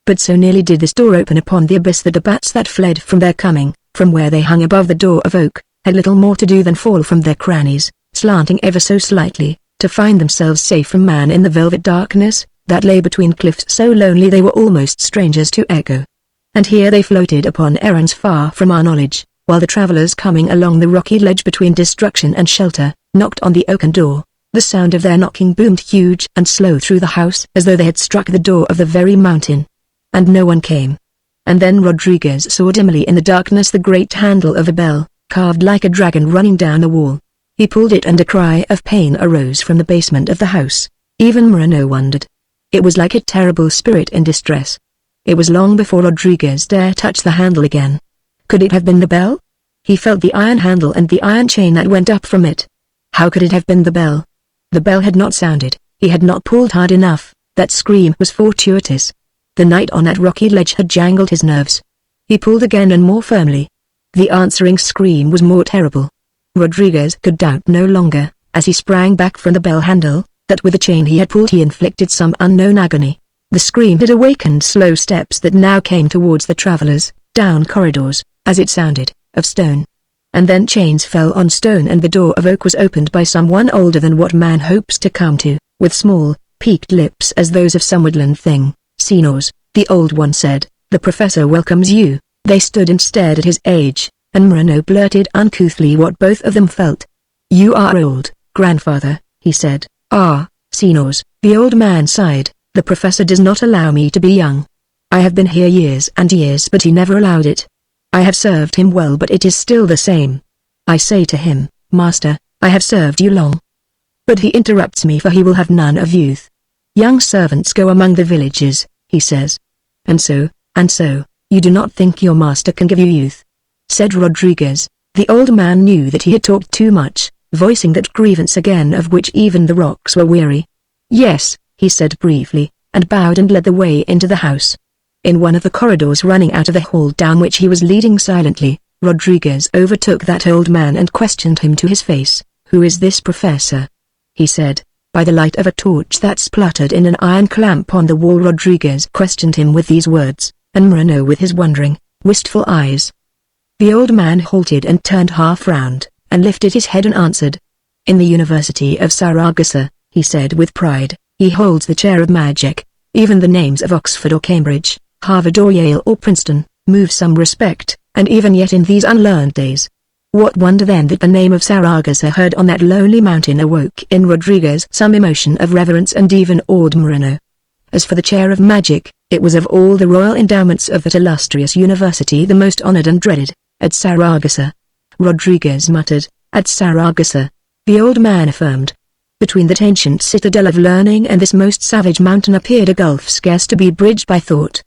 But so nearly did this door open upon the abyss that the bats that fled from their coming, from where they hung above the door of oak, had little more to do than fall from their crannies, slanting ever so slightly, to find themselves safe from man in the velvet darkness that lay between cliffs so lonely they were almost strangers to echo. And here they floated upon errands far from our knowledge, while the travelers coming along the rocky ledge between destruction and shelter, knocked on the oaken door. The sound of their knocking boomed huge and slow through the house as though they had struck the door of the very mountain. And no one came. And then Rodriguez saw dimly in the darkness the great handle of a bell, carved like a dragon running down the wall. He pulled it and a cry of pain arose from the basement of the house. Even Moreno wondered. It was like a terrible spirit in distress. It was long before Rodriguez dare touch the handle again. Could it have been the bell? He felt the iron handle and the iron chain that went up from it. How could it have been the bell? The bell had not sounded, he had not pulled hard enough, that scream was fortuitous. The night on that rocky ledge had jangled his nerves. He pulled again and more firmly. The answering scream was more terrible. Rodriguez could doubt no longer, as he sprang back from the bell handle, that with the chain he had pulled he inflicted some unknown agony. The scream had awakened slow steps that now came towards the travelers, down corridors, as it sounded, of stone. And then chains fell on stone and the door of oak was opened by someone older than what man hopes to come to, with small, peaked lips as those of some woodland thing. "Senors," the old one said, "the professor welcomes you." They stood and stared at his age, and Moreno blurted uncouthly what both of them felt. "You are old, grandfather," he said. "Ah, senors," the old man sighed, "the professor does not allow me to be young. I have been here years and years but he never allowed it. I have served him well but it is still the same. I say to him, 'Master, I have served you long.' But he interrupts me for he will have none of youth. 'Young servants go among the villages,' he says. And so, you do not think your master can give you youth?" said Rodriguez. The old man knew that he had talked too much, voicing that grievance again of which even the rocks were weary. "Yes," he said briefly, and bowed and led the way into the house. In one of the corridors running out of the hall down which he was leading silently, Rodriguez overtook that old man and questioned him to his face. "Who is this professor?" he said. By the light of a torch that spluttered in an iron clamp on the wall Rodriguez questioned him with these words, and Moreno with his wondering, wistful eyes. The old man halted and turned half round, and lifted his head and answered. "In the University of Saragossa," he said with pride, "he holds the chair of magic. Even the names of Oxford or Cambridge, Harvard or Yale or Princeton, move some respect, and even yet in these unlearned days. What wonder then that the name of Saragossa heard on that lonely mountain awoke in Rodriguez some emotion of reverence and even awed Moreno. As for the chair of magic, it was of all the royal endowments of that illustrious university the most honored and dreaded. At Saragossa. Rodriguez muttered, "At Saragossa." The old man affirmed. Between that ancient citadel of learning and this most savage mountain appeared a gulf scarce to be bridged by thought.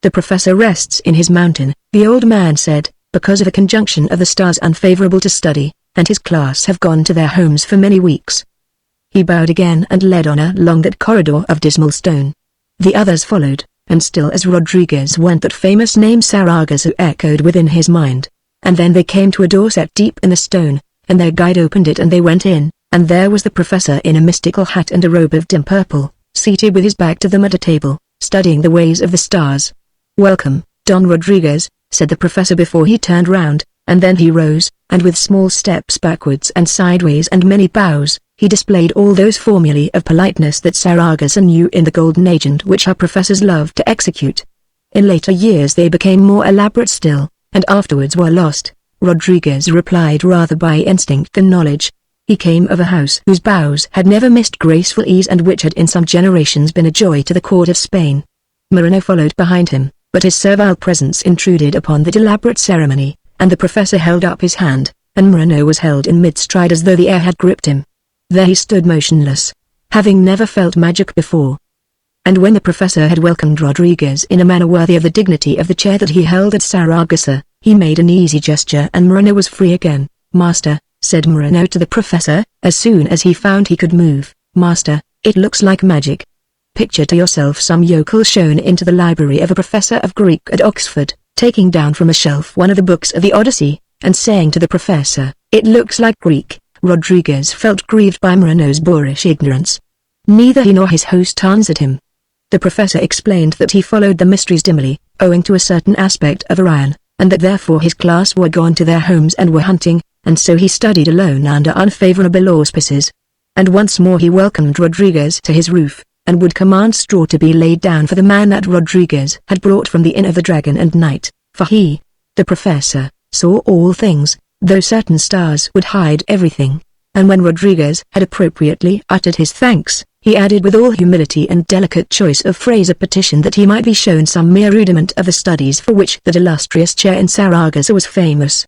"The professor rests in his mountain," the old man said, "because of a conjunction of the stars unfavorable to study, and his class have gone to their homes for many weeks." He bowed again and led on along that corridor of dismal stone. The others followed, and still as Rodriguez went that famous name Saragossa echoed within his mind. And then they came to a door set deep in the stone, and their guide opened it and they went in, and there was the professor in a mystical hat and a robe of dim purple, seated with his back to them at a table, studying the ways of the stars. "Welcome, Don Rodriguez," said the professor before he turned round, and then he rose, and with small steps backwards and sideways and many bows, he displayed all those formulae of politeness that Saragossa knew in the golden age and which her professors loved to execute. In later years they became more elaborate still, and afterwards were lost. Rodriguez replied rather by instinct than knowledge. He came of a house whose bows had never missed graceful ease and which had in some generations been a joy to the court of Spain. Moreno followed behind him, but his servile presence intruded upon that elaborate ceremony, and the professor held up his hand, and Moreno was held in mid-stride as though the air had gripped him. There he stood motionless, having never felt magic before. And when the professor had welcomed Rodriguez in a manner worthy of the dignity of the chair that he held at Saragossa, he made an easy gesture and Moreno was free again. "Master," said Moreno to the professor, as soon as he found he could move, "Master, it looks like magic. Picture to yourself some yokel shown into the library of a professor of Greek at Oxford, taking down from a shelf one of the books of the Odyssey, and saying to the professor, 'It looks like Greek.'" Rodriguez felt grieved by Moreno's boorish ignorance. Neither he nor his host answered him. The professor explained that he followed the mysteries dimly, owing to a certain aspect of Orion, and that therefore his class were gone to their homes and were hunting, and so he studied alone under unfavorable auspices. And once more he welcomed Rodriguez to his roof, and would command straw to be laid down for the man that Rodriguez had brought from the Inn of the Dragon and Knight, for he, the professor, saw all things, though certain stars would hide everything. and when Rodriguez had appropriately uttered his thanks, he added with all humility and delicate choice of phrase a petition that he might be shown some mere rudiment of the studies for which that illustrious chair in Saragossa was famous.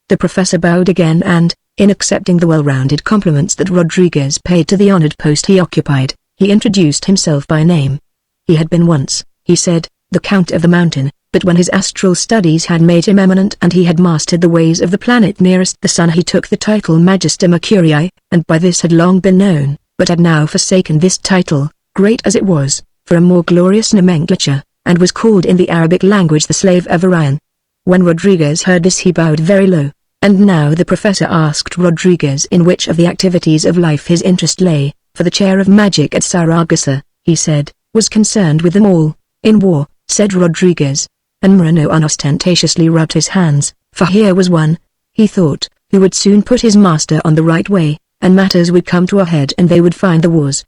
The professor bowed again and, in accepting the well-rounded compliments that Rodriguez paid to the honored post he occupied, he introduced himself by name. He had been once, he said, the Count of the Mountain, but when his astral studies had made him eminent and he had mastered the ways of the planet nearest the sun, he took the title Magister Mercurii, and by this had long been known, but had now forsaken this title, great as it was, for a more glorious nomenclature, and was called in the Arabic language the Slave of Orion. When Rodriguez heard this he bowed very low, and now the professor asked Rodriguez in which of the activities of life his interest lay, for the chair of magic at Saragossa, he said, was concerned with them all. In war, said Rodriguez, and Moreno unostentatiously rubbed his hands, for here was one, he thought, who would soon put his master on the right way, and matters would come to a head and they would find the wars.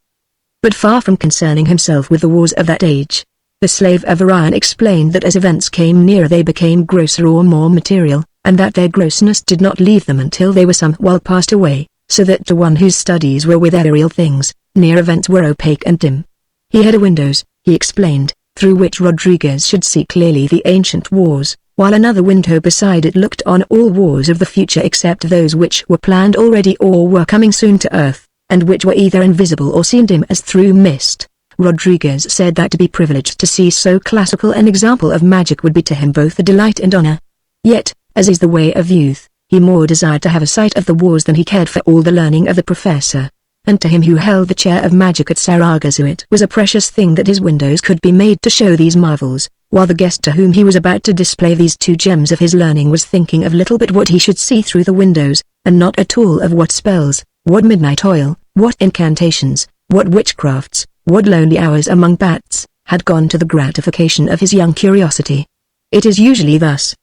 But far from concerning himself with the wars of that age, the Slave of Orion explained that as events came nearer they became grosser or more material, and that their grossness did not leave them until they were somewhat passed away, so that to one whose studies were with aerial things, near events were opaque and dim. He had a windows, he explained, through which Rodriguez should see clearly the ancient wars, while another window beside it looked on all wars of the future except those which were planned already or were coming soon to earth, and which were either invisible or seen dim as through mist. Rodriguez said that to be privileged to see so classical an example of magic would be to him both a delight and honor. Yet, as is the way of youth, he more desired to have a sight of the wars than he cared for all the learning of the professor. And to him who held the chair of magic at Saragossa it was a precious thing that his windows could be made to show these marvels, while the guest to whom he was about to display these two gems of his learning was thinking of little but what he should see through the windows, and not at all of what spells, what midnight oil, what incantations, what witchcrafts, what lonely hours among bats, had gone to the gratification of his young curiosity. It is usually thus.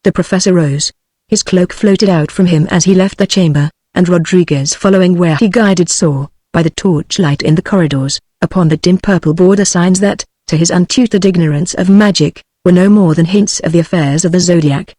The professor rose. His cloak floated out from him as he left the chamber, and Rodriguez following where he guided saw, by the torchlight in the corridors, upon the dim purple border signs that, to his untutored ignorance of magic, were no more than hints of the affairs of the zodiac.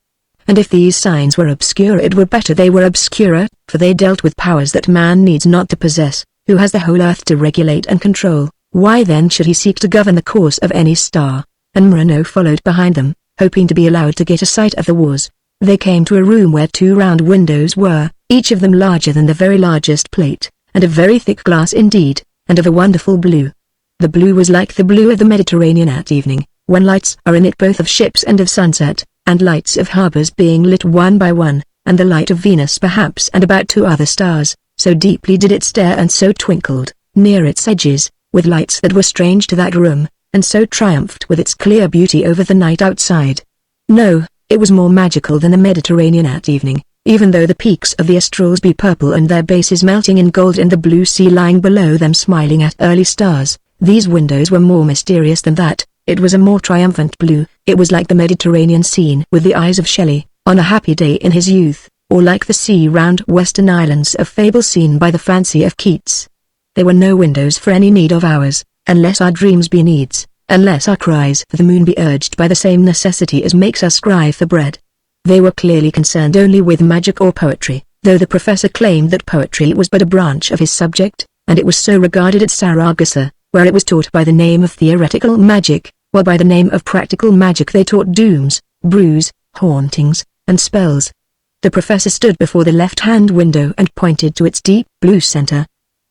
And if these signs were obscure it were better they were obscure, for they dealt with powers that man needs not to possess, who has the whole earth to regulate and control. Why then should he seek to govern the course of any star? And Moreno followed behind them, hoping to be allowed to get a sight of the wars. They came to a room where two round windows were, each of them larger than the very largest plate, and of very thick glass indeed, and of a wonderful blue. The blue was like the blue of the Mediterranean at evening, when lights are in it both of ships and of sunset, and lights of harbors being lit one by one, and the light of Venus perhaps and about two other stars, so deeply did it stare and so twinkled, near its edges, with lights that were strange to that room, and so triumphed with its clear beauty over the night outside. No, it was more magical than the Mediterranean at evening, even though the peaks of the astrals be purple and their bases melting in gold and the blue sea lying below them smiling at early stars. These windows were more mysterious than that. It was a more triumphant blue. It was like the Mediterranean scene with the eyes of Shelley, on a happy day in his youth, or like the sea round western islands of fable seen by the fancy of Keats. There were no windows for any need of ours, unless our dreams be needs, unless our cries for the moon be urged by the same necessity as makes us cry for bread. They were clearly concerned only with magic or poetry, though the professor claimed that poetry was but a branch of his subject, and it was so regarded at Saragossa, where it was taught by the name of theoretical magic, while by the name of practical magic they taught dooms, brews, hauntings, and spells. The professor stood before the left-hand window and pointed to its deep blue center.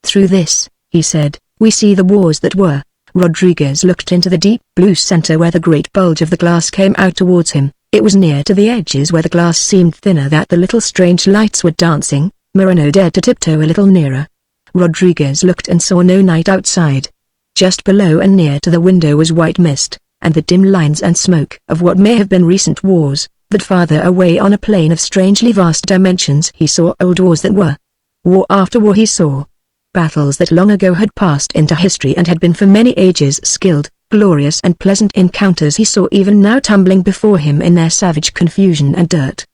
Through this, he said, we see the wars that were. Rodriguez looked into the deep blue center where the great bulge of the glass came out towards him. It was near to the edges where the glass seemed thinner that the little strange lights were dancing. Moreno dared to tiptoe a little nearer. Rodriguez looked and saw no night outside. Just below and near to the window was white mist, and the dim lines and smoke of what may have been recent wars, but farther away on a plain of strangely vast dimensions he saw old wars that were. War after war he saw. Battles that long ago had passed into history and had been for many ages skilled, glorious and pleasant encounters he saw even now tumbling before him in their savage confusion and dirt.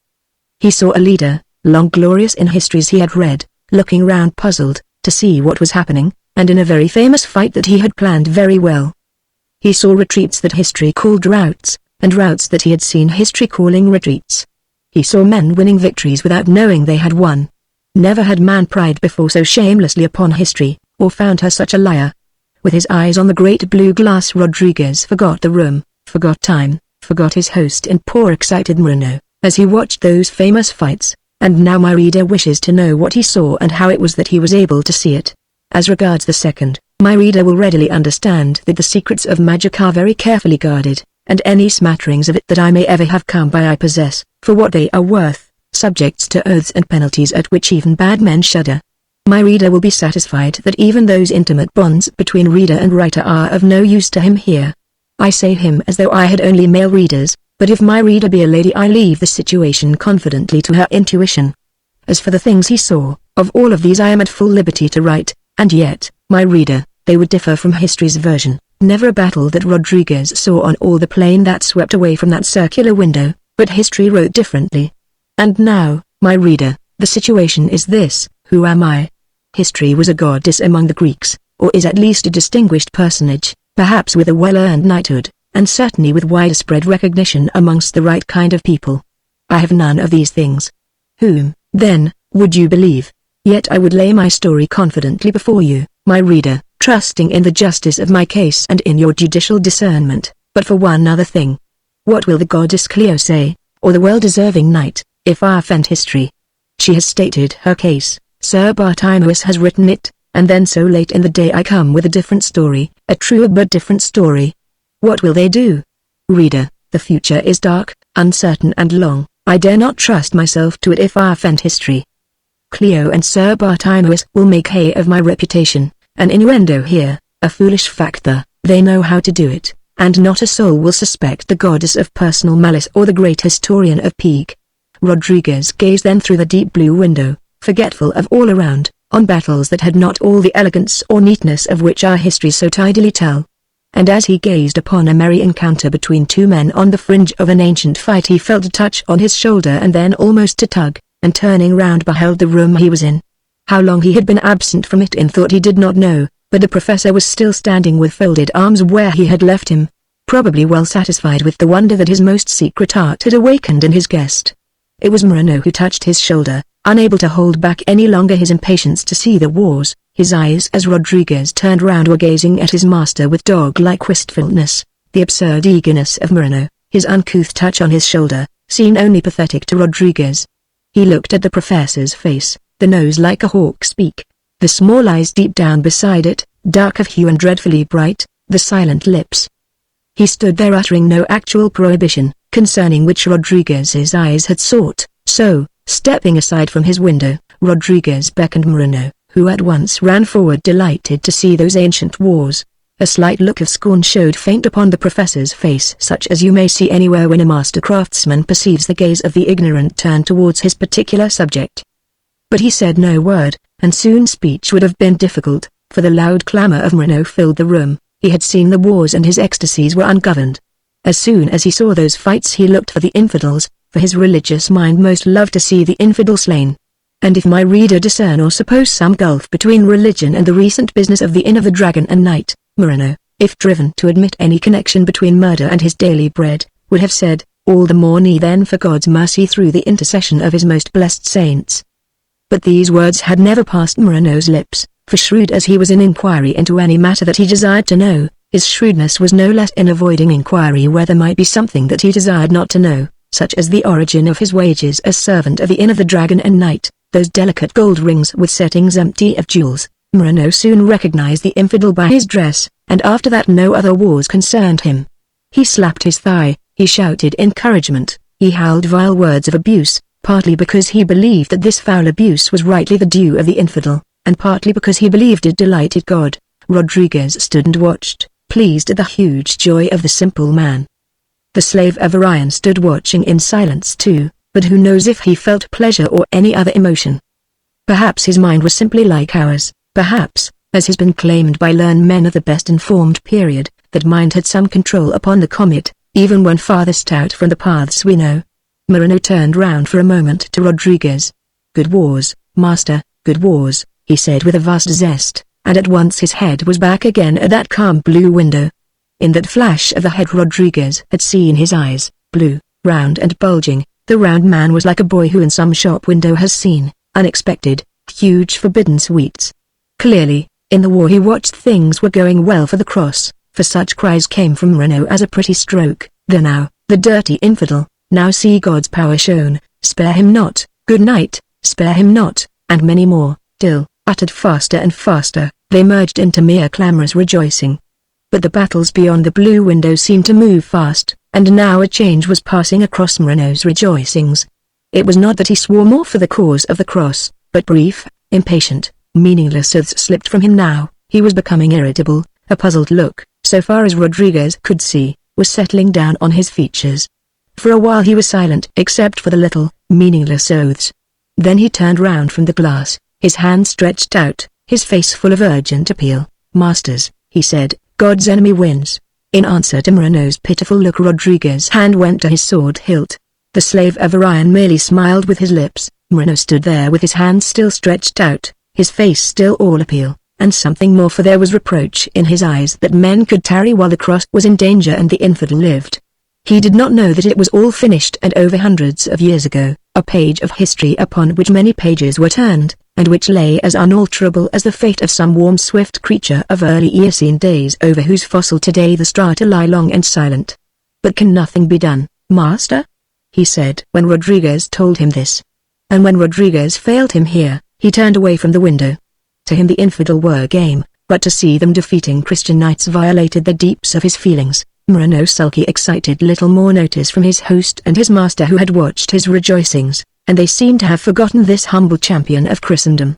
He saw a leader, long glorious in histories he had read, looking round puzzled, to see what was happening, and in a very famous fight that he had planned very well. He saw retreats that history called routs, and routs that he had seen history calling retreats. He saw men winning victories without knowing they had won. Never had man pried before so shamelessly upon history, or found her such a liar. With his eyes on the great blue glass, Rodriguez forgot the room, forgot time, forgot his host and poor excited Moreno, as he watched those famous fights. And now my reader wishes to know what he saw and how it was that he was able to see it. As regards the second, my reader will readily understand that the secrets of magic are very carefully guarded, and any smatterings of it that I may ever have come by I possess, for what they are worth, subjects to oaths and penalties at which even bad men shudder. My reader will be satisfied that even those intimate bonds between reader and writer are of no use to him here. I say him as though I had only male readers, but if my reader be a lady I leave the situation confidently to her intuition. As for the things he saw, of all of these I am at full liberty to write, and yet, my reader, they would differ from history's version. Never a battle that Rodriguez saw on all the plain that swept away from that circular window, but history wrote differently. And now, my reader, the situation is this: who am I? History was a goddess among the Greeks, or is at least a distinguished personage, perhaps with a well-earned knighthood, and certainly with widespread recognition amongst the right kind of people. I have none of these things. Whom, then, would you believe? Yet I would lay my story confidently before you, my reader, trusting in the justice of my case and in your judicial discernment, but for one other thing. What will the goddess Clio say, or the well-deserving knight, if I offend history? She has stated her case, Sir Bartimaeus has written it, and then so late in the day I come with a different story, a truer but different story. What will they do? Reader, the future is dark, uncertain and long. I dare not trust myself to it if I offend history. Clio and Sir Bartimaeus will make hay of my reputation, an innuendo here, a foolish factor, they know how to do it, and not a soul will suspect the goddess of personal malice or the great historian of pique. Rodriguez gazed then through the deep blue window, forgetful of all around, on battles that had not all the elegance or neatness of which our histories so tidily tell. And as he gazed upon a merry encounter between two men on the fringe of an ancient fight, he felt a touch on his shoulder and then almost a tug, and turning round beheld the room he was in. How long he had been absent from it in thought he did not know, but the professor was still standing with folded arms where he had left him, probably well satisfied with the wonder that his most secret art had awakened in his guest. It was Moreno who touched his shoulder, unable to hold back any longer his impatience to see the wars. His eyes as Rodriguez turned round were gazing at his master with dog-like wistfulness. The absurd eagerness of Moreno, his uncouth touch on his shoulder, seemed only pathetic to Rodriguez. He looked at the professor's face, the nose like a hawk's beak, the small eyes deep down beside it, dark of hue and dreadfully bright, the silent lips. He stood there uttering no actual prohibition, concerning which Rodriguez's eyes had sought, so, stepping aside from his window, Rodriguez beckoned Moreno, who at once ran forward delighted to see those ancient wars. A slight look of scorn showed faint upon the professor's face, such as you may see anywhere when a master craftsman perceives the gaze of the ignorant turned towards his particular subject. But he said no word, and soon speech would have been difficult, for the loud clamor of Moreno filled the room. He had seen the wars and his ecstasies were ungoverned. As soon as he saw those fights he looked for the infidels, for his religious mind most loved to see the infidel slain. And if my reader discern or suppose some gulf between religion and the recent business of the Inn of the Dragon and Knight, Moreno, if driven to admit any connection between murder and his daily bread, would have said, all the more need then for God's mercy through the intercession of his most blessed saints. But these words had never passed Moreno's lips, for shrewd as he was in inquiry into any matter that he desired to know, his shrewdness was no less in avoiding inquiry where there might be something that he desired not to know, such as the origin of his wages as servant of the Inn of the Dragon and Knight. Those delicate gold rings with settings empty of jewels. Moreno soon recognized the infidel by his dress, and after that no other wars concerned him. He slapped his thigh, he shouted encouragement, he howled vile words of abuse, partly because he believed that this foul abuse was rightly the due of the infidel, and partly because he believed it delighted God. Rodriguez stood and watched, pleased at the huge joy of the simple man. The slave of Orion stood watching in silence too, but who knows if he felt pleasure or any other emotion. Perhaps his mind was simply like ours, perhaps, as has been claimed by learned men of the best informed period, that mind had some control upon the comet, even when farthest out from the paths we know. Moreno turned round for a moment to Rodriguez. Good wars, master, good wars, he said with a vast zest, and at once his head was back again at that calm blue window. In that flash of the head Rodriguez had seen his eyes, blue, round and bulging. The round man was like a boy who in some shop window has seen, unexpected, huge forbidden sweets. Clearly, in the war he watched things were going well for the cross, for such cries came from Renaud as a pretty stroke. There now, the dirty infidel, now see God's power shown, spare him not, good night, spare him not, and many more, till, uttered faster and faster, they merged into mere clamorous rejoicing. But the battles beyond the blue window seemed to move fast, and now a change was passing across Renaud's rejoicings. It was not that he swore more for the cause of the cross, but brief, impatient, meaningless oaths slipped from him now. He was becoming irritable. A puzzled look, so far as Rodriguez could see, was settling down on his features. For a while he was silent except for the little, meaningless oaths. Then he turned round from the glass, his hand stretched out, his face full of urgent appeal. "Masters," he said, "God's enemy wins." In answer to Renaud's pitiful look, Rodriguez's hand went to his sword hilt. The slave of Orion merely smiled with his lips. Renaud stood there with his hand still stretched out, his face still all appeal, and something more, for there was reproach in his eyes that men could tarry while the cross was in danger and the infidel lived. He did not know that it was all finished and over hundreds of years ago, a page of history upon which many pages were turned, and which lay as unalterable as the fate of some warm swift creature of early Eocene days over whose fossil today the strata lie long and silent. "But can nothing be done, master?" he said when Rodriguez told him this. And when Rodriguez failed him here, he turned away from the window. To him the infidel were game, but to see them defeating Christian knights violated the deeps of his feelings. Renaud's sulky excited little more notice from his host and his master, who had watched his rejoicings, and they seemed to have forgotten this humble champion of Christendom.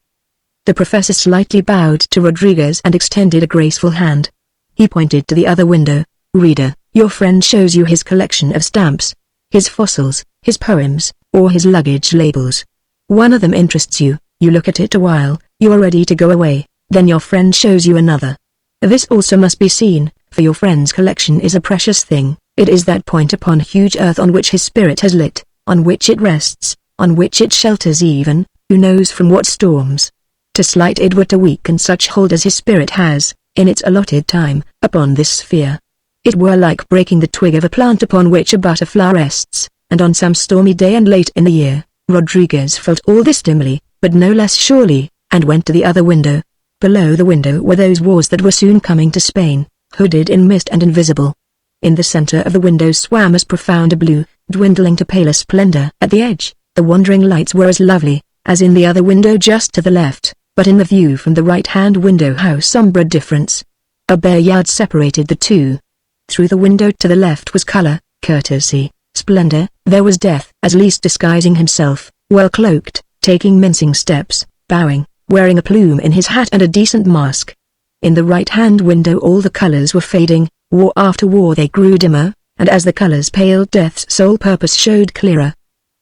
The professor slightly bowed to Rodriguez and extended a graceful hand. He pointed to the other window. "Reader, your friend shows you his collection of stamps, his fossils, his poems, or his luggage labels. One of them interests you, you look at it a while, you are ready to go away, then your friend shows you another. This also must be seen, for your friend's collection is a precious thing. It is that point upon huge earth on which his spirit has lit, on which it rests, on which it shelters even, who knows from what storms. To slight it were to weaken such hold as his spirit has, in its allotted time, upon this sphere. It were like breaking the twig of a plant upon which a butterfly rests, and on some stormy day and late in the year." Rodriguez felt all this dimly, but no less surely, and went to the other window. Below the window were those wars that were soon coming to Spain, hooded in mist and invisible. In the center of the window swam as profound a blue, dwindling to paler splendor. At the edge, the wandering lights were as lovely, as in the other window just to the left, but in the view from the right-hand window how somber difference. A bare yard separated the two. Through the window to the left was color, courtesy, splendor. There was death as least disguising himself, well cloaked, taking mincing steps, bowing, wearing a plume in his hat and a decent mask. In the right-hand window all the colors were fading, war after war they grew dimmer, and as the colors paled death's sole purpose showed clearer.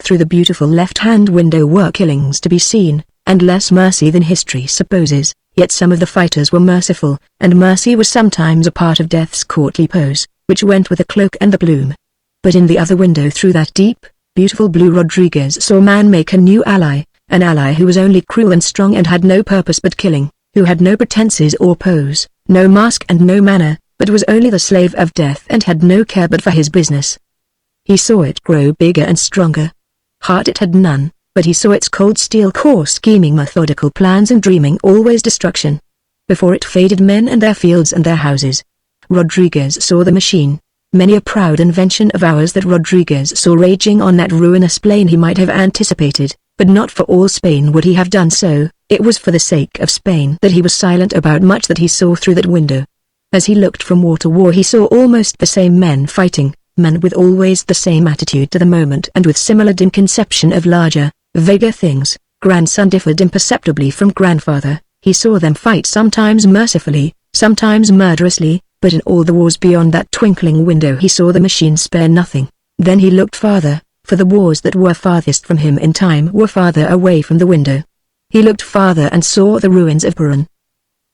Through the beautiful left-hand window were killings to be seen, and less mercy than history supposes, yet some of the fighters were merciful, and mercy was sometimes a part of death's courtly pose, which went with the cloak and the plume. But in the other window through that deep, beautiful blue Rodriguez saw man make a new ally, an ally who was only cruel and strong and had no purpose but killing, who had no pretenses or pose, no mask and no manner, but was only the slave of death and had no care but for his business. He saw it grow bigger and stronger. Heart it had none, but he saw its cold steel core scheming methodical plans and dreaming always destruction. Before it faded men and their fields and their houses. Rodriguez saw the machine. Many a proud invention of ours that Rodriguez saw raging on that ruinous plain he might have anticipated, but not for all Spain would he have done so. It was for the sake of Spain that he was silent about much that he saw through that window. As he looked from war to war he saw almost the same men fighting, men with always the same attitude to the moment and with similar dim conception of larger, vaguer things. Grandson differed imperceptibly from grandfather. He saw them fight sometimes mercifully, sometimes murderously, but in all the wars beyond that twinkling window he saw the machine spare nothing. Then he looked farther, for the wars that were farthest from him in time were farther away from the window. He looked farther and saw the ruins of Peron.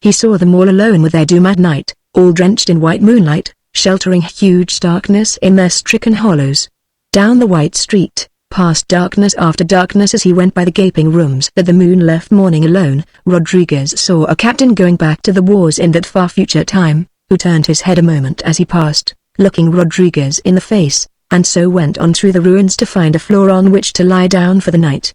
He saw them all alone with their doom at night, all drenched in white moonlight, sheltering huge darkness in their stricken hollows. Down the white street, past darkness after darkness as he went by the gaping rooms that the moon left mourning alone, Rodriguez saw a captain going back to the wars in that far future time, who turned his head a moment as he passed, looking Rodriguez in the face, and so went on through the ruins to find a floor on which to lie down for the night.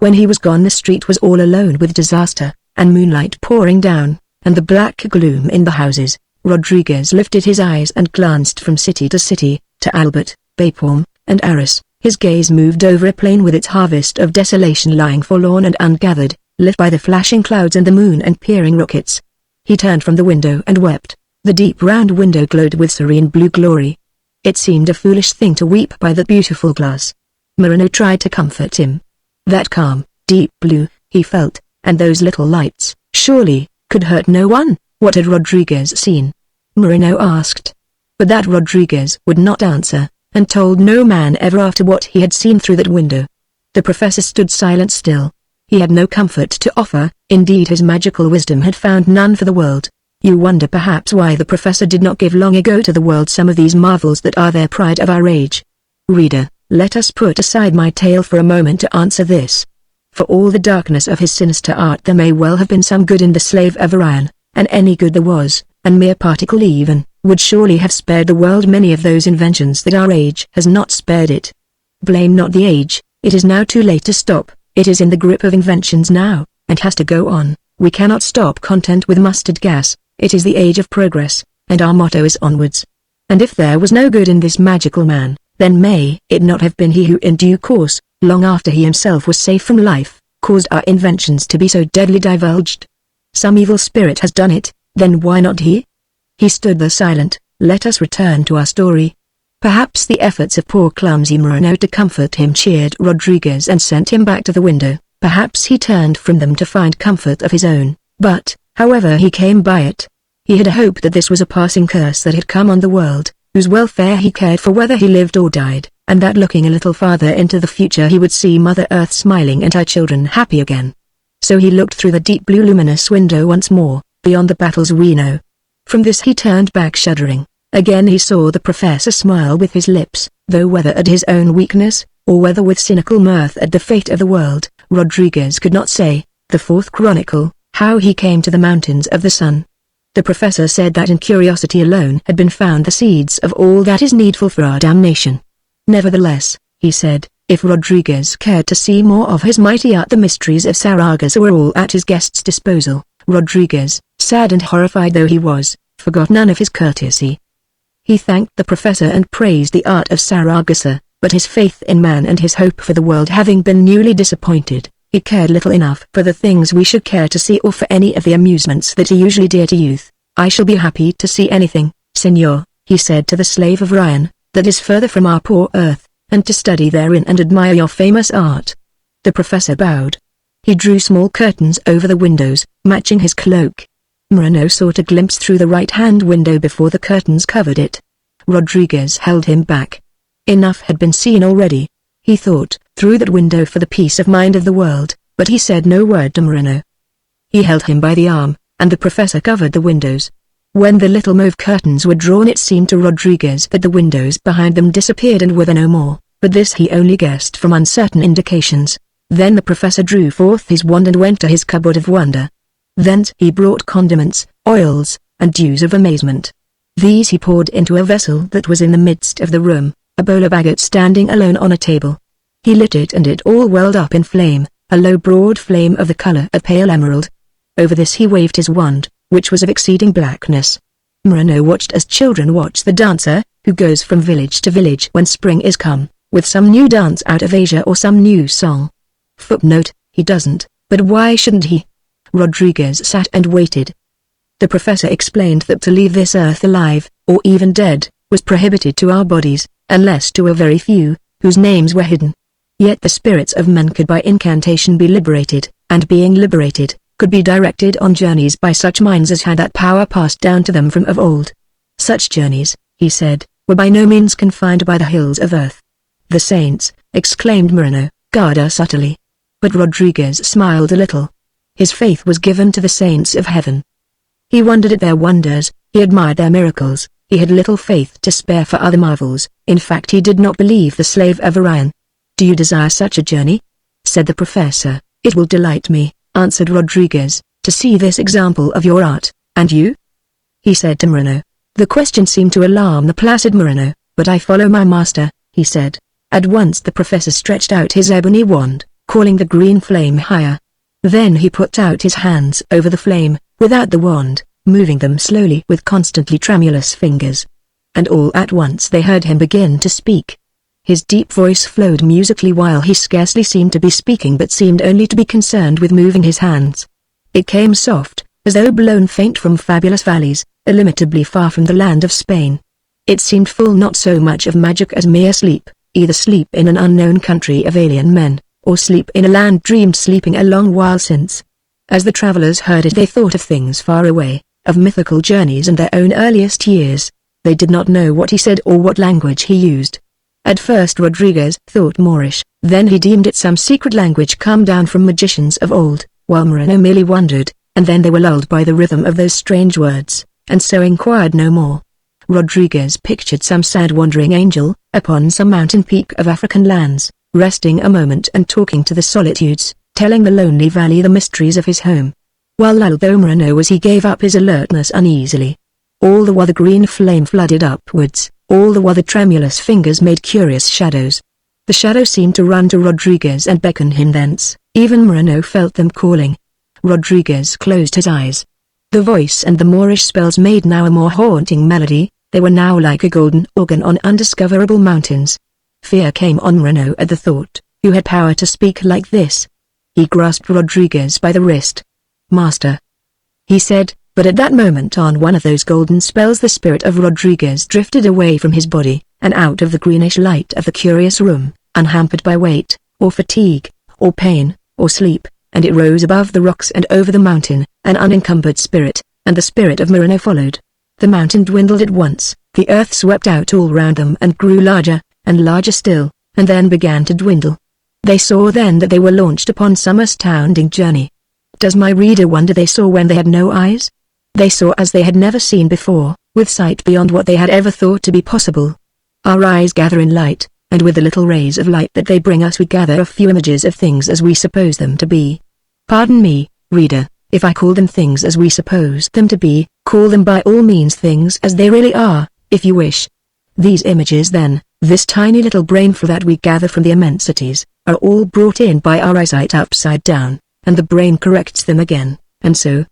When he was gone, the street was all alone with disaster, and moonlight pouring down, and the black gloom in the houses. Rodriguez lifted his eyes and glanced from city to city, to Albert, Bapaume, and Arras. His gaze moved over a plain with its harvest of desolation lying forlorn and ungathered, lit by the flashing clouds and the moon and peering rockets. He turned from the window and wept. The deep round window glowed with serene blue glory. It seemed a foolish thing to weep by that beautiful glass. Moreno tried to comfort him. That calm, deep blue, he felt, and those little lights, surely, could hurt no one. What had Rodriguez seen? Moreno asked. But that Rodriguez would not answer, and told no man ever after what he had seen through that window. The professor stood silent still. He had no comfort to offer, indeed his magical wisdom had found none for the world. You wonder perhaps why the professor did not give long ago to the world some of these marvels that are their pride of our age. Reader, let us put aside my tale for a moment to answer this. For all the darkness of his sinister art, there may well have been some good in the slave of Orion, and any good there was, a mere particle even, would surely have spared the world many of those inventions that our age has not spared it. Blame not the age, it is now too late to stop. It is in the grip of inventions now, and has to go on. We cannot stop content with mustard gas. It is the age of progress, and our motto is onwards. And if there was no good in this magical man, then may it not have been he who in due course, long after he himself was safe from life, caused our inventions to be so deadly divulged? Some evil spirit has done it, then why not he? He stood there silent. Let us return to our story. Perhaps the efforts of poor clumsy Moreno to comfort him cheered Rodriguez and sent him back to the window. Perhaps he turned from them to find comfort of his own, but, however he came by it, he had hoped that this was a passing curse that had come on the world, whose welfare he cared for whether he lived or died, and that looking a little farther into the future he would see Mother Earth smiling and her children happy again. So he looked through the deep blue luminous window once more, beyond the battles we know. From this he turned back shuddering. Again he saw the professor smile with his lips, though whether at his own weakness, or whether with cynical mirth at the fate of the world, Rodriguez could not say. The fourth chronicle, how he came to the mountains of the sun. The professor said that in curiosity alone had been found the seeds of all that is needful for our damnation. Nevertheless, he said, if Rodriguez cared to see more of his mighty art, the mysteries of Saragossa were all at his guest's disposal. Rodriguez, sad and horrified though he was, forgot none of his courtesy. He thanked the professor and praised the art of Saragossa, but his faith in man and his hope for the world having been newly disappointed, he cared little enough for the things we should care to see or for any of the amusements that are usually dear to youth. I shall be happy to see anything, Senor, he said to the slave of Orion, that is further from our poor earth, and to study therein and admire your famous art. The professor bowed. He drew small curtains over the windows, matching his cloak. Moreno sought a glimpse through the right-hand window before the curtains covered it. Rodriguez held him back. Enough had been seen already, he thought, through that window for the peace of mind of the world, but he said no word to Moreno. He held him by the arm, and the professor covered the windows. When the little mauve curtains were drawn, it seemed to Rodriguez that the windows behind them disappeared and were there no more, but this he only guessed from uncertain indications. Then the professor drew forth his wand and went to his cupboard of wonder. Thence he brought condiments, oils, and dews of amazement. These he poured into a vessel that was in the midst of the room, a bowl of agate standing alone on a table. He lit it and it all welled up in flame, a low broad flame of the color of pale emerald. Over this he waved his wand, which was of exceeding blackness. Moreno watched as children watch the dancer, who goes from village to village when spring is come, with some new dance out of Asia or some new song. Footnote, he doesn't, but why shouldn't he? Rodriguez sat and waited. The professor explained that to leave this earth alive, or even dead, was prohibited to our bodies, unless to a very few, whose names were hidden. Yet the spirits of men could by incantation be liberated, and being liberated, could be directed on journeys by such minds as had that power passed down to them from of old. Such journeys, he said, were by no means confined by the hills of earth. The saints, exclaimed Moreno, guard us utterly. But Rodriguez smiled a little. His faith was given to the saints of heaven. He wondered at their wonders, he admired their miracles, he had little faith to spare for other marvels. In fact, he did not believe the slave of Orion. Do you desire such a journey? Said the professor. It will delight me, answered Rodriguez, to see this example of your art. And you? He said to Moreno. The question seemed to alarm the placid Moreno, but I follow my master, he said. At once the professor stretched out his ebony wand, calling the green flame higher. Then he put out his hands over the flame, without the wand, moving them slowly with constantly tremulous fingers. And all at once they heard him begin to speak. His deep voice flowed musically while he scarcely seemed to be speaking but seemed only to be concerned with moving his hands. It came soft, as though blown faint from fabulous valleys, illimitably far from the land of Spain. It seemed full not so much of magic as mere sleep, either sleep in an unknown country of alien men, or sleep in a land dreamed sleeping a long while since. As the travelers heard it they thought of things far away, of mythical journeys and their own earliest years. They did not know what he said or what language he used. At first Rodriguez thought Moorish, then he deemed it some secret language come down from magicians of old, while Moreno merely wondered, and then they were lulled by the rhythm of those strange words, and so inquired no more. Rodriguez pictured some sad wandering angel, upon some mountain peak of African lands, resting a moment and talking to the solitudes, telling the lonely valley the mysteries of his home. While lulled though Moreno was he gave up his alertness uneasily. All the while the green flame flooded upwards, all the while the tremulous fingers made curious shadows. The shadows seemed to run to Rodriguez and beckon him thence, even Moreno felt them calling. Rodriguez closed his eyes. The voice and the Moorish spells made now a more haunting melody, they were now like a golden organ on undiscoverable mountains. Fear came on Moreno at the thought, who had power to speak like this? He grasped Rodriguez by the wrist. "Master," he said, but at that moment on one of those golden spells the spirit of Rodriguez drifted away from his body, and out of the greenish light of the curious room, unhampered by weight, or fatigue, or pain, or sleep, and it rose above the rocks and over the mountain, an unencumbered spirit, and the spirit of Moreno followed. The mountain dwindled at once, the earth swept out all round them and grew larger, and larger still, and then began to dwindle. They saw then that they were launched upon some astounding journey. Does my reader wonder they saw when they had no eyes? They saw as they had never seen before, with sight beyond what they had ever thought to be possible. Our eyes gather in light, and with the little rays of light that they bring us we gather a few images of things as we suppose them to be. Pardon me, reader, if I call them things as we suppose them to be, call them by all means things as they really are, if you wish. These images then, this tiny little brainful that we gather from the immensities, are all brought in by our eyesight upside down, and the brain corrects them again, and so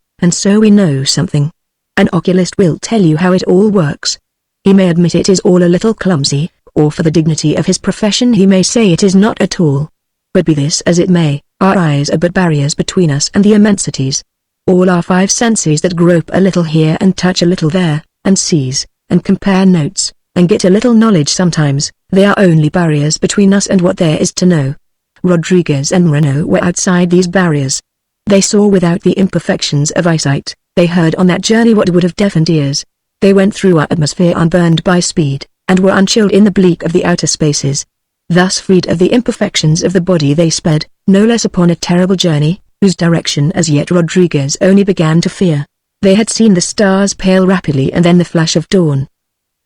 we know something. An oculist will tell you how it all works. He may admit it is all a little clumsy, or for the dignity of his profession he may say it is not at all. But be this as it may, our eyes are but barriers between us and the immensities. All our five senses that grope a little here and touch a little there, and seize, and compare notes, and get a little knowledge sometimes, they are only barriers between us and what there is to know. Rodriguez and Moreno were outside these barriers. They saw without the imperfections of eyesight, they heard on that journey what would have deafened ears. They went through our atmosphere unburned by speed, and were unchilled in the bleak of the outer spaces. Thus freed of the imperfections of the body they sped, no less upon a terrible journey, whose direction as yet Rodriguez only began to fear. They had seen the stars pale rapidly and then the flash of dawn.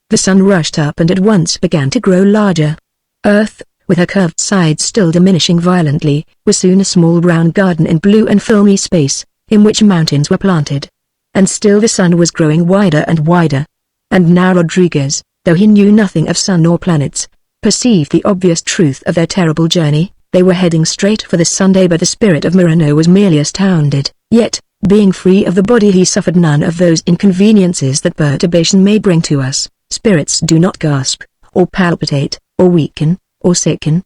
The sun rushed up and at once began to grow larger. Earth, with her curved sides still diminishing violently, was soon a small round garden in blue and filmy space, in which mountains were planted. And still the sun was growing wider and wider. And now Rodriguez, though he knew nothing of sun or planets, perceived the obvious truth of their terrible journey. They were heading straight for the Sunday, but the spirit of Moreno was merely astounded, yet, being free of the body he suffered none of those inconveniences that perturbation may bring to us. Spirits do not gasp, or palpitate, or weaken, or sicken.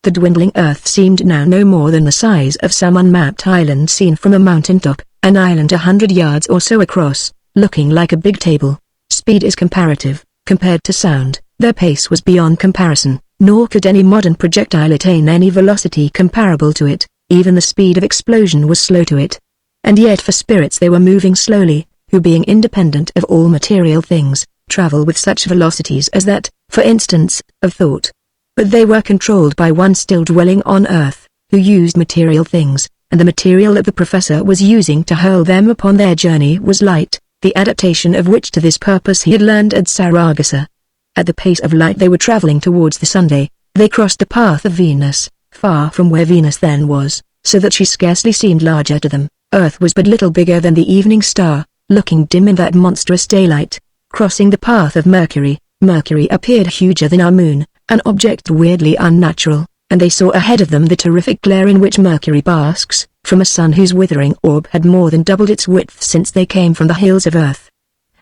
The dwindling earth seemed now no more than the size of some unmapped island seen from a mountain top, an island 100 yards or so across, looking like a big table. Speed is comparative, compared to sound, their pace was beyond comparison, nor could any modern projectile attain any velocity comparable to it, even the speed of explosion was slow to it. And yet for spirits they were moving slowly, who being independent of all material things, travel with such velocities as that, for instance, of thought. But they were controlled by one still dwelling on earth, who used material things, and the material that the professor was using to hurl them upon their journey was light, the adaptation of which to this purpose he had learned at Saragossa. At the pace of light they were traveling towards the Sunday. They crossed the path of Venus, far from where Venus then was, so that she scarcely seemed larger to them. Earth was but little bigger than the evening star, looking dim in that monstrous daylight. Crossing the path of Mercury, Mercury appeared huger than our moon, an object weirdly unnatural, and they saw ahead of them the terrific glare in which Mercury basks, from a sun whose withering orb had more than doubled its width since they came from the hills of Earth.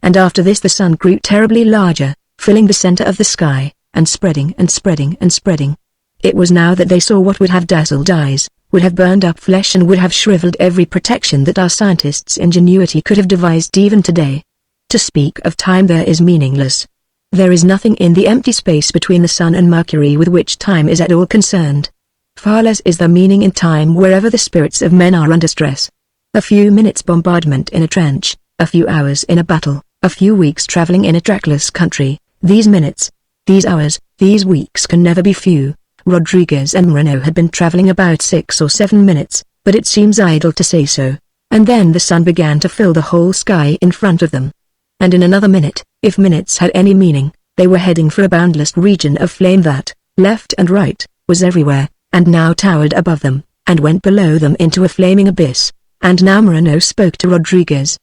And after this the sun grew terribly larger, filling the center of the sky, and spreading and spreading and spreading. It was now that they saw what would have dazzled eyes, would have burned up flesh and would have shriveled every protection that our scientists' ingenuity could have devised even today. To speak of time there is meaningless. There is nothing in the empty space between the sun and Mercury with which time is at all concerned. Far less is there meaning in time wherever the spirits of men are under stress. A few minutes bombardment in a trench, a few hours in a battle, a few weeks traveling in a trackless country, these minutes, these hours, these weeks can never be few. Rodriguez and Moreno had been traveling about 6 or 7 minutes, but it seems idle to say so. And then the sun began to fill the whole sky in front of them. And in another minute, if minutes had any meaning, they were heading for a boundless region of flame that, left and right, was everywhere, and now towered above them, and went below them into a flaming abyss. And now Moreno spoke to Rodriguez.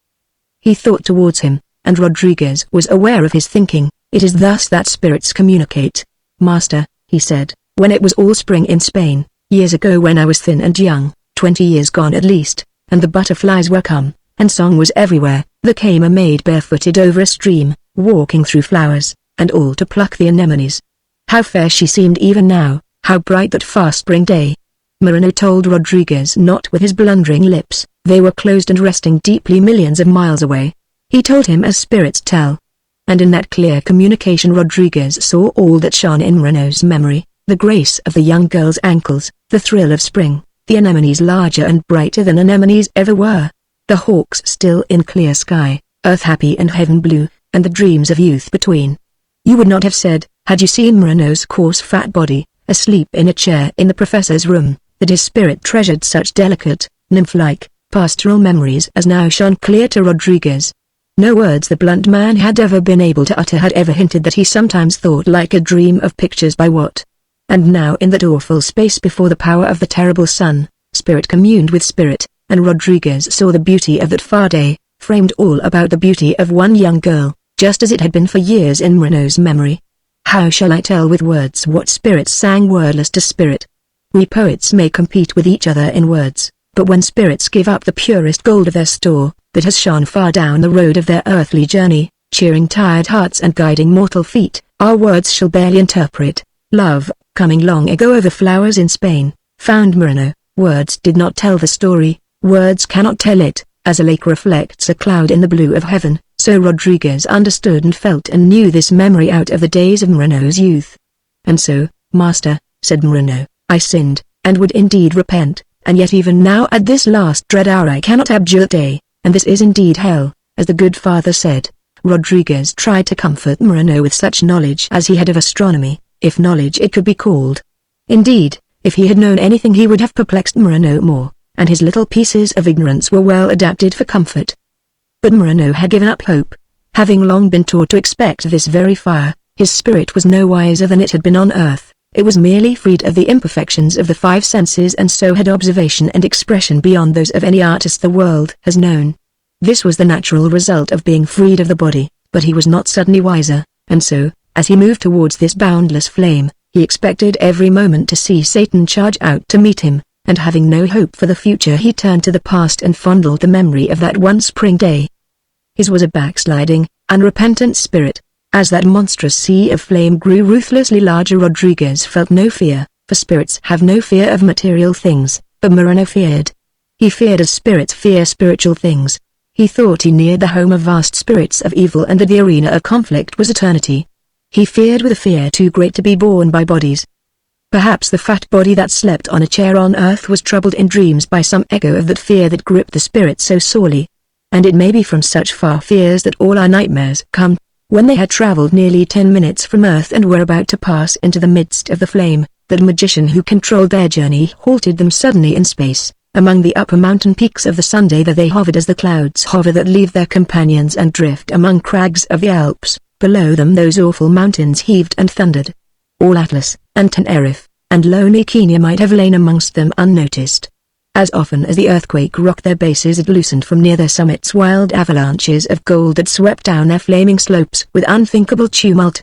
He thought towards him, and Rodriguez was aware of his thinking. It is thus that spirits communicate. Master, he said, when it was all spring in Spain, years ago when I was thin and young, 20 years gone at least, and the butterflies were come, and song was everywhere, there came a maid barefooted over a stream, walking through flowers, and all to pluck the anemones. How fair she seemed even now, how bright that fast spring day. Moreno told Rodriguez not with his blundering lips, they were closed and resting deeply millions of miles away. He told him as spirits tell. And in that clear communication Rodriguez saw all that shone in Moreno's memory. The grace of the young girl's ankles, the thrill of spring, the anemones larger and brighter than anemones ever were, the hawks still in clear sky, earth happy and heaven blue, and the dreams of youth between. You would not have said, had you seen Moreno's coarse fat body, asleep in a chair in the professor's room, that his spirit treasured such delicate, nymph-like, pastoral memories as now shone clear to Rodriguez. No words the blunt man had ever been able to utter had ever hinted that he sometimes thought like a dream of pictures by what. And now in that awful space before the power of the terrible sun, spirit communed with spirit, and Rodriguez saw the beauty of that far day, framed all about the beauty of one young girl, just as it had been for years in Moreno's memory. How shall I tell with words what spirits sang wordless to spirit? We poets may compete with each other in words, but when spirits give up the purest gold of their store, that has shone far down the road of their earthly journey, cheering tired hearts and guiding mortal feet, our words shall barely interpret. Love, coming long ago over flowers in Spain, found Moreno. Words did not tell the story, words cannot tell it, as a lake reflects a cloud in the blue of heaven, so Rodriguez understood and felt and knew this memory out of the days of Moreno's youth. And so, Master, said Moreno, I sinned, and would indeed repent, and yet even now at this last dread hour I cannot abjure day, and this is indeed hell, as the good father said. Rodriguez tried to comfort Moreno with such knowledge as he had of astronomy, if knowledge it could be called. Indeed, if he had known anything he would have perplexed Moreno more, and his little pieces of ignorance were well adapted for comfort. But Moreno had given up hope. Having long been taught to expect this very fire, his spirit was no wiser than it had been on earth. It was merely freed of the imperfections of the 5 senses and so had observation and expression beyond those of any artist the world has known. This was the natural result of being freed of the body, but he was not suddenly wiser, and so, as he moved towards this boundless flame, he expected every moment to see Satan charge out to meet him, and having no hope for the future he turned to the past and fondled the memory of that one spring day. His was a backsliding, unrepentant spirit. As that monstrous sea of flame grew ruthlessly larger Rodriguez felt no fear, for spirits have no fear of material things, but Moreno feared. He feared as spirits fear spiritual things. He thought he neared the home of vast spirits of evil and that the arena of conflict was eternity. He feared with a fear too great to be borne by bodies. Perhaps the fat body that slept on a chair on earth was troubled in dreams by some echo of that fear that gripped the spirit so sorely. And it may be from such far fears that all our nightmares come. When they had traveled nearly 10 minutes from Earth and were about to pass into the midst of the flame, that magician who controlled their journey halted them suddenly in space. Among the upper mountain peaks of the Sunday there they hovered as the clouds hover that leave their companions and drift among crags of the Alps. Below them those awful mountains heaved and thundered. All Atlas, and Tenerife, and lonely Kenya might have lain amongst them unnoticed. As often as the earthquake rocked their bases it loosened from near their summits wild avalanches of gold that swept down their flaming slopes with unthinkable tumult.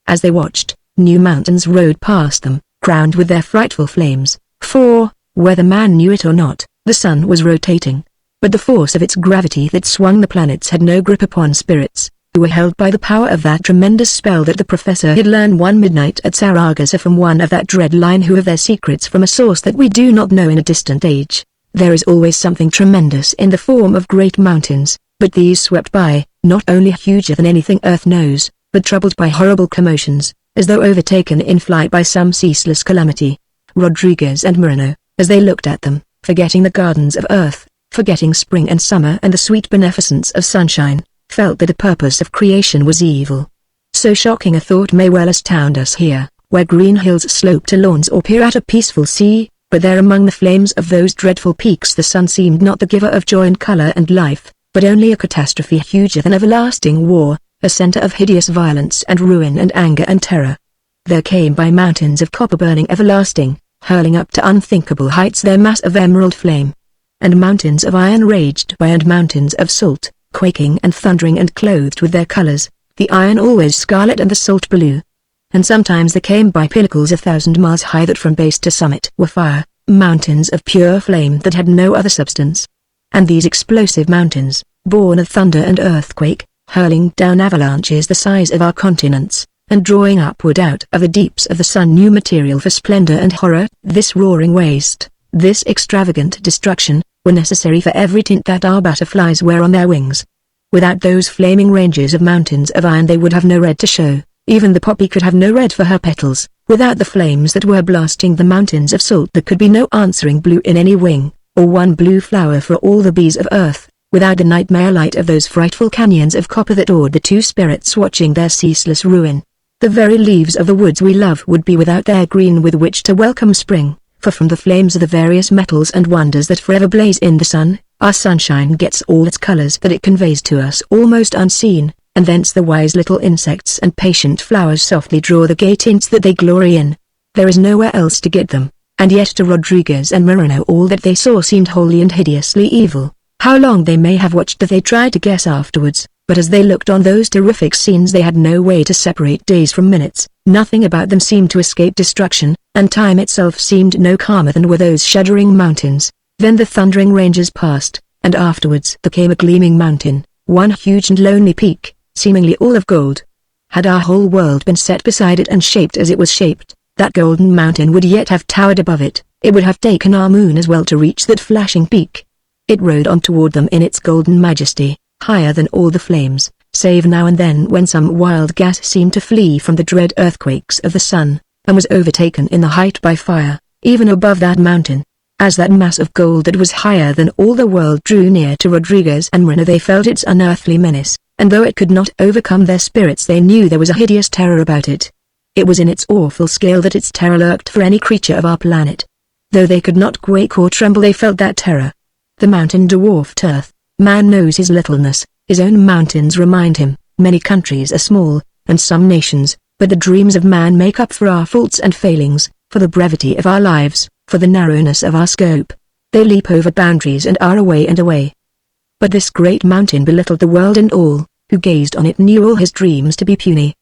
As they watched, new mountains rode past them, crowned with their frightful flames, for, whether man knew it or not, the sun was rotating. But the force of its gravity that swung the planets had no grip upon spirits, who were held by the power of that tremendous spell that the professor had learned one midnight at Saragossa from one of that dread line who have their secrets from a source that we do not know in a distant age. There is always something tremendous in the form of great mountains, but these swept by, not only huger than anything earth knows, but troubled by horrible commotions, as though overtaken in flight by some ceaseless calamity. Rodriguez and Moreno, as they looked at them, forgetting the gardens of earth, forgetting spring and summer and the sweet beneficence of sunshine, felt that the purpose of creation was evil. So shocking a thought may well astound us here, where green hills slope to lawns or peer at a peaceful sea, but there among the flames of those dreadful peaks the sun seemed not the giver of joy and color and life, but only a catastrophe huger than everlasting war, a center of hideous violence and ruin and anger and terror. There came by mountains of copper burning everlasting, hurling up to unthinkable heights their mass of emerald flame. And mountains of iron raged by, and mountains of salt, quaking and thundering and clothed with their colors, the iron always scarlet and the salt blue. And sometimes there came by pinnacles 1,000 miles high that from base to summit were fire, mountains of pure flame that had no other substance. And these explosive mountains, born of thunder and earthquake, hurling down avalanches the size of our continents, and drawing upward out of the deeps of the sun new material for splendor and horror, this roaring waste, this extravagant destruction, were necessary for every tint that our butterflies wear on their wings. Without those flaming ranges of mountains of iron they would have no red to show, even the poppy could have no red for her petals. Without the flames that were blasting the mountains of salt there could be no answering blue in any wing, or one blue flower for all the bees of earth. Without the nightmare light of those frightful canyons of copper that awed the two spirits watching their ceaseless ruin, the very leaves of the woods we love would be without their green with which to welcome spring. For from the flames of the various metals and wonders that forever blaze in the sun, our sunshine gets all its colors that it conveys to us almost unseen, and thence the wise little insects and patient flowers softly draw the gay tints that they glory in. There is nowhere else to get them, and yet to Rodriguez and Moreno all that they saw seemed wholly and hideously evil. How long they may have watched that they tried to guess afterwards, but as they looked on those terrific scenes they had no way to separate days from minutes. Nothing about them seemed to escape destruction, and time itself seemed no calmer than were those shuddering mountains. Then the thundering ranges passed, and afterwards there came a gleaming mountain, one huge and lonely peak, seemingly all of gold. Had our whole world been set beside it and shaped as it was shaped, that golden mountain would yet have towered above it. It would have taken our moon as well to reach that flashing peak. It rode on toward them in its golden majesty, higher than all the flames, save now and then when some wild gas seemed to flee from the dread earthquakes of the sun, and was overtaken in the height by fire. Even above that mountain, as that mass of gold that was higher than all the world drew near to Rodriguez and Moreno they felt its unearthly menace, and though it could not overcome their spirits they knew there was a hideous terror about it. It was in its awful scale that its terror lurked for any creature of our planet. Though they could not quake or tremble they felt that terror. The mountain dwarfed earth. Man knows his littleness, his own mountains remind him. Many countries are small, and some nations, but the dreams of man make up for our faults and failings, for the brevity of our lives, for the narrowness of our scope. They leap over boundaries and are away and away. But this great mountain belittled the world, and all who gazed on it knew all his dreams to be puny.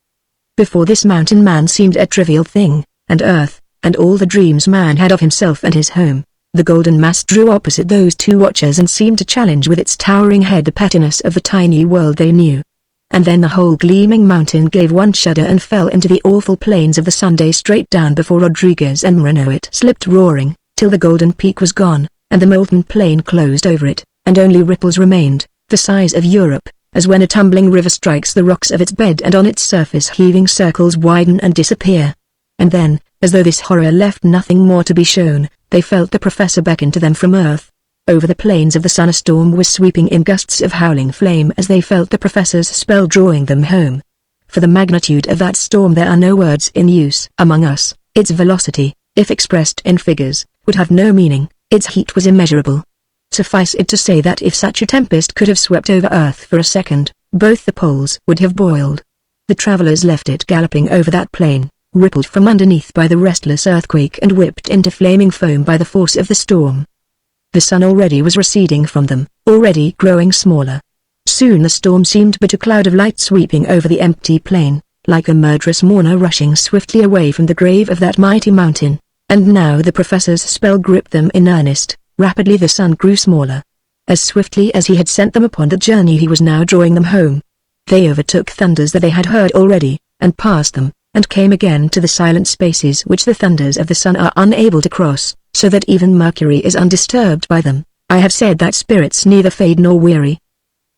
Before this mountain man seemed a trivial thing, and earth, and all the dreams man had of himself and his home. The golden mass drew opposite those two watchers and seemed to challenge with its towering head the pettiness of the tiny world they knew. And then the whole gleaming mountain gave one shudder and fell into the awful plains of the Sunday straight down before Rodriguez and Moreno. It slipped roaring, till the golden peak was gone, and the molten plain closed over it, and only ripples remained, the size of Europe, as when a tumbling river strikes the rocks of its bed and on its surface heaving circles widen and disappear. And then, as though this horror left nothing more to be shown, they felt the professor beckon to them from earth. Over the plains of the sun a storm was sweeping in gusts of howling flame as they felt the professor's spell drawing them home. For the magnitude of that storm there are no words in use among us. Its velocity, if expressed in figures, would have no meaning. Its heat was immeasurable. Suffice it to say that if such a tempest could have swept over earth for a second, both the poles would have boiled. The travelers left it galloping over that plain, rippled from underneath by the restless earthquake and whipped into flaming foam by the force of the storm. The sun already was receding from them, already growing smaller. Soon the storm seemed but a cloud of light sweeping over the empty plain. like a murderous mourner rushing swiftly away from the grave of that mighty mountain. And now the professor's spell gripped them in earnest. Rapidly the sun grew smaller. As swiftly as he had sent them upon the journey, he was now drawing them home. They overtook thunders that they had heard already, and passed them, and came again to the silent spaces which the thunders of the sun are unable to cross, so that even Mercury is undisturbed by them. I have said that spirits neither fade nor weary.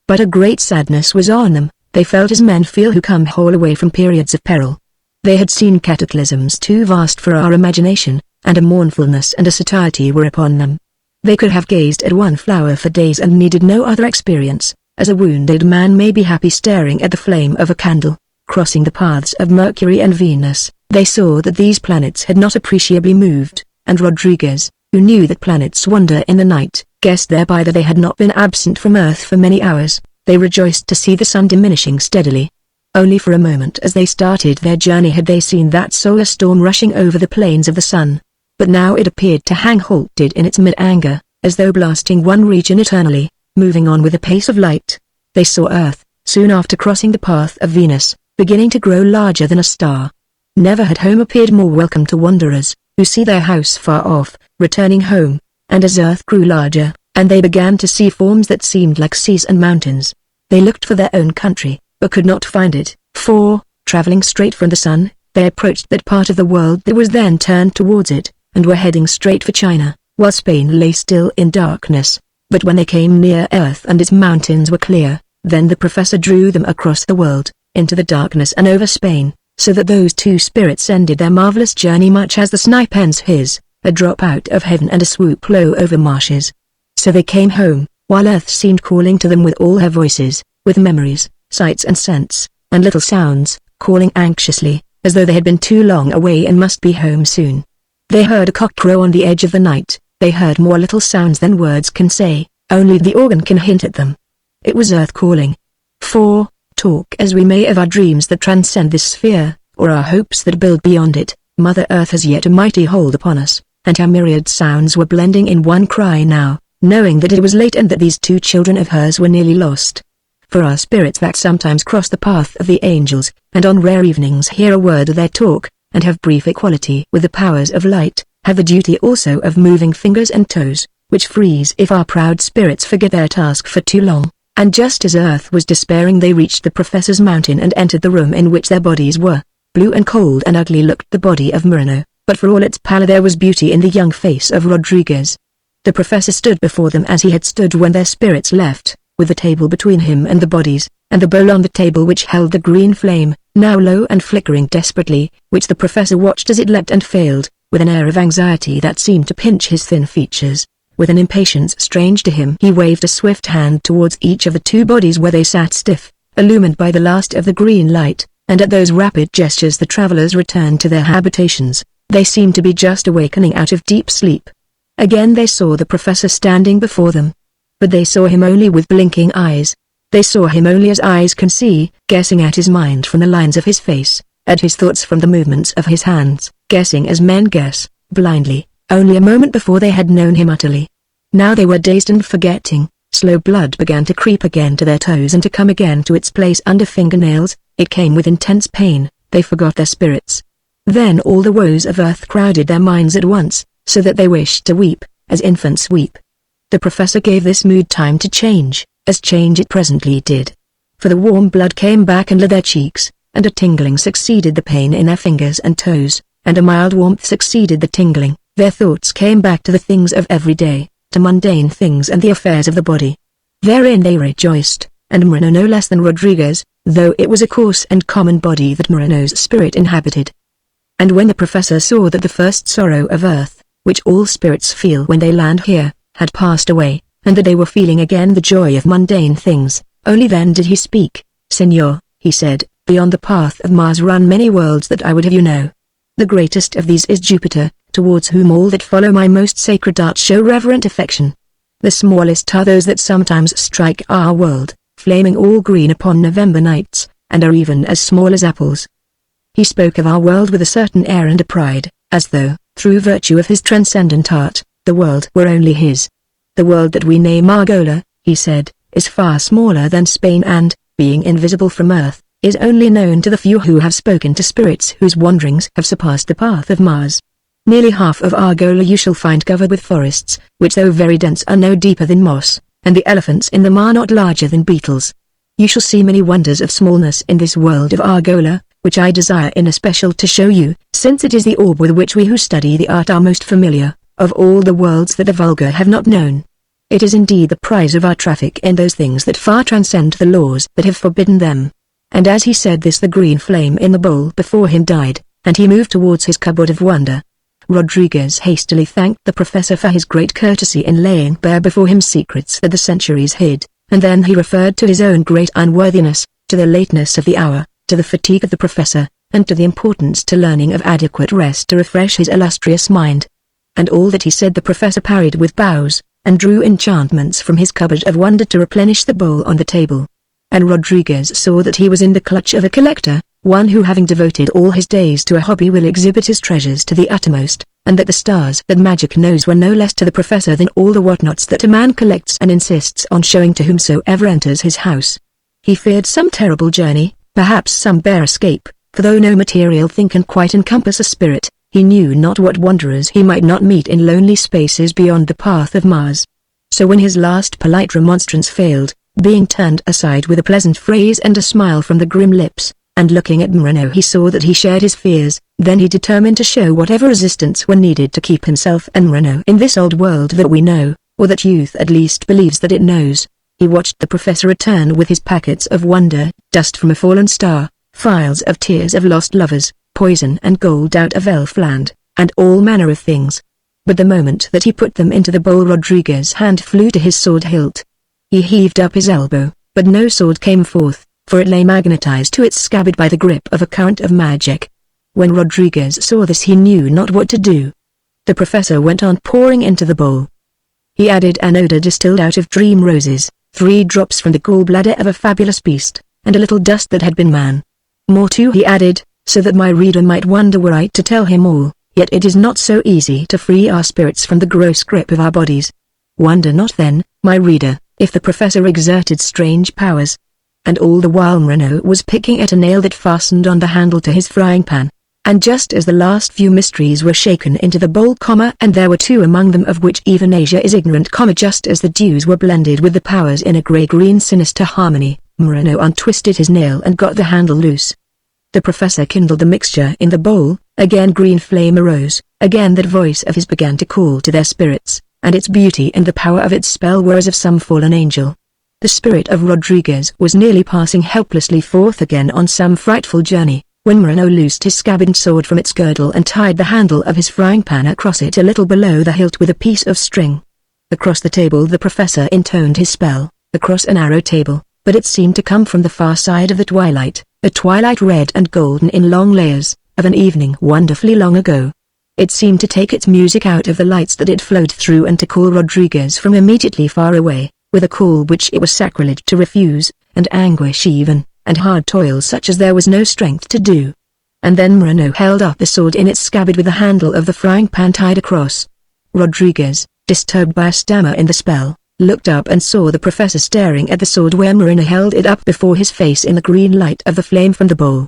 But a great sadness was on them. They felt as men feel who come whole away from periods of peril. They had seen cataclysms too vast for our imagination, and a mournfulness and a satiety were upon them. They could have gazed at one flower for days and needed no other experience, as a wounded man may be happy staring at the flame of a candle. Crossing the paths of Mercury and Venus, they saw that these planets had not appreciably moved, and Rodriguez, who knew that planets wander in the night, guessed thereby that they had not been absent from Earth for many hours. They rejoiced to see the sun diminishing steadily. Only for a moment as they started their journey had they seen that solar storm rushing over the plains of the sun. But now it appeared to hang halted in its mid-anger, as though blasting one region eternally, moving on with the pace of light. They saw Earth, soon after crossing the path of Venus, beginning to grow larger than a star. Never had home appeared more welcome to wanderers, who see their house far off, returning home, and as Earth grew larger, and they began to see forms that seemed like seas and mountains, they looked for their own country, but could not find it, for, traveling straight from the sun, they approached that part of the world that was then turned towards it, and were heading straight for China, while Spain lay still in darkness. But when they came near Earth and its mountains were clear, then the professor drew them across the world, into the darkness and over Spain, so that those two spirits ended their marvelous journey much as the snipe ends his, a drop out of heaven and a swoop low over marshes. So they came home, while Earth seemed calling to them with all her voices, with memories, sights and scents, and little sounds, calling anxiously, as though they had been too long away and must be home soon. They heard a cock crow on the edge of the night. They heard more little sounds than words can say, only the organ can hint at them. It was Earth calling. For, talk as we may of our dreams that transcend this sphere, or our hopes that build beyond it, Mother Earth has yet a mighty hold upon us, and her myriad sounds were blending in one cry now, knowing that it was late and that these two children of hers were nearly lost. For our spirits that sometimes cross the path of the angels, and on rare evenings hear a word of their talk, and have brief equality with the powers of light, have the duty also of moving fingers and toes, which freeze if our proud spirits forget their task for too long. And just as Earth was despairing they reached the professor's mountain and entered the room in which their bodies were. Blue and cold and ugly looked the body of Moreno, but for all its pallor there was beauty in the young face of Rodriguez. The professor stood before them as he had stood when their spirits left, with the table between him and the bodies, and the bowl on the table which held the green flame, now low and flickering desperately, which the professor watched as it leapt and failed, with an air of anxiety that seemed to pinch his thin features. With an impatience strange to him he waved a swift hand towards each of the two bodies where they sat stiff, illumined by the last of the green light, and at those rapid gestures the travelers returned to their habitations. They seemed to be just awakening out of deep sleep. Again they saw the professor standing before them. But they saw him only with blinking eyes. They saw him only as eyes can see, guessing at his mind from the lines of his face, at his thoughts from the movements of his hands, guessing as men guess, blindly. Only a moment before they had known him utterly. Now they were dazed and forgetting. Slow blood began to creep again to their toes and to come again to its place under fingernails. It came with intense pain. They forgot their spirits. Then all the woes of Earth crowded their minds at once, so that they wished to weep, as infants weep. The professor gave this mood time to change, as change it presently did. For the warm blood came back and lit their cheeks, and a tingling succeeded the pain in their fingers and toes, and a mild warmth succeeded the tingling. Their thoughts came back to the things of every day, to mundane things and the affairs of the body. Therein they rejoiced, and Moreno no less than Rodriguez, though it was a coarse and common body that Moreno's spirit inhabited. And when the professor saw that the first sorrow of Earth, which all spirits feel when they land here, had passed away, and that they were feeling again the joy of mundane things, only then did he speak. "Senor," he said, "beyond the path of Mars run many worlds that I would have you know. The greatest of these is Jupiter, towards whom all that follow my most sacred art show reverent affection. The smallest are those that sometimes strike our world, flaming all green upon November nights, and are even as small as apples." He spoke of our world with a certain air and a pride, as though, through virtue of his transcendent art, the world were only his. "The world that we name Argola," he said, "is far smaller than Spain and, being invisible from Earth, is only known to the few who have spoken to spirits whose wanderings have surpassed the path of Mars. Nearly half of Argola you shall find covered with forests, which though very dense are no deeper than moss, and the elephants in them are not larger than beetles. You shall see many wonders of smallness in this world of Argola, which I desire in especial to show you, since it is the orb with which we who study the art are most familiar, of all the worlds that the vulgar have not known. It is indeed the prize of our traffic in those things that far transcend the laws that have forbidden them. And as he said this the green flame in the bowl before him died, and he moved towards his cupboard of wonder. Rodriguez hastily thanked the professor for his great courtesy in laying bare before him secrets that the centuries hid, and then he referred to his own great unworthiness, to the lateness of the hour, to the fatigue of the professor, and to the importance to learning of adequate rest to refresh his illustrious mind. And all that he said the professor parried with bows, and drew enchantments from his cupboard of wonder to replenish the bowl on the table. And Rodriguez saw that he was in the clutch of a collector, one who having devoted all his days to a hobby will exhibit his treasures to the uttermost, and that the stars that magic knows were no less to the professor than all the whatnots that a man collects and insists on showing to whomsoever enters his house. He feared some terrible journey, perhaps some bare escape, for though no material thing can quite encompass a spirit, he knew not what wanderers he might not meet in lonely spaces beyond the path of Mars. So when his last polite remonstrance failed, being turned aside with a pleasant phrase and a smile from the grim lips, and looking at Moreno he saw that he shared his fears, then he determined to show whatever resistance were needed to keep himself and Moreno in this old world that we know, or that youth at least believes that it knows. He watched the professor return with his packets of wonder, dust from a fallen star, phials of tears of lost lovers, poison and gold out of Elfland, and all manner of things. But the moment that he put them into the bowl Rodriguez's hand flew to his sword hilt. He heaved up his elbow, but no sword came forth, for it lay magnetized to its scabbard by the grip of a current of magic. When Rodriguez saw this he knew not what to do. The professor went on pouring into the bowl. He added an odor distilled out of dream roses, 3 drops from the gallbladder of a fabulous beast, and a little dust that had been man. More too he added, so that my reader might wonder were I to tell him all, yet it is not so easy to free our spirits from the gross grip of our bodies. Wonder not then, my reader, if the professor exerted strange powers. And all the while Moreno was picking at a nail that fastened on the handle to his frying pan. And just as the last few mysteries were shaken into the bowl, and there were 2 among them of which even Asia is ignorant, just as the dews were blended with the powers in a grey-green sinister harmony, Moreno untwisted his nail and got the handle loose. The professor kindled the mixture in the bowl, again green flame arose, again that voice of his began to call to their spirits, and its beauty and the power of its spell were as of some fallen angel. The spirit of Rodriguez was nearly passing helplessly forth again on some frightful journey, when Moreno loosed his scabbard sword from its girdle and tied the handle of his frying pan across it a little below the hilt with a piece of string. Across the table the professor intoned his spell, across a narrow table, but it seemed to come from the far side of the twilight, a twilight red and golden in long layers, of an evening wonderfully long ago. It seemed to take its music out of the lights that it flowed through and to call Rodriguez from immediately far away, with a call which it was sacrilege to refuse, and anguish even, and hard toil such as there was no strength to do. And then Moreno held up the sword in its scabbard with the handle of the frying pan tied across. Rodriguez, disturbed by a stammer in the spell, looked up and saw the professor staring at the sword where Moreno held it up before his face in the green light of the flame from the bowl.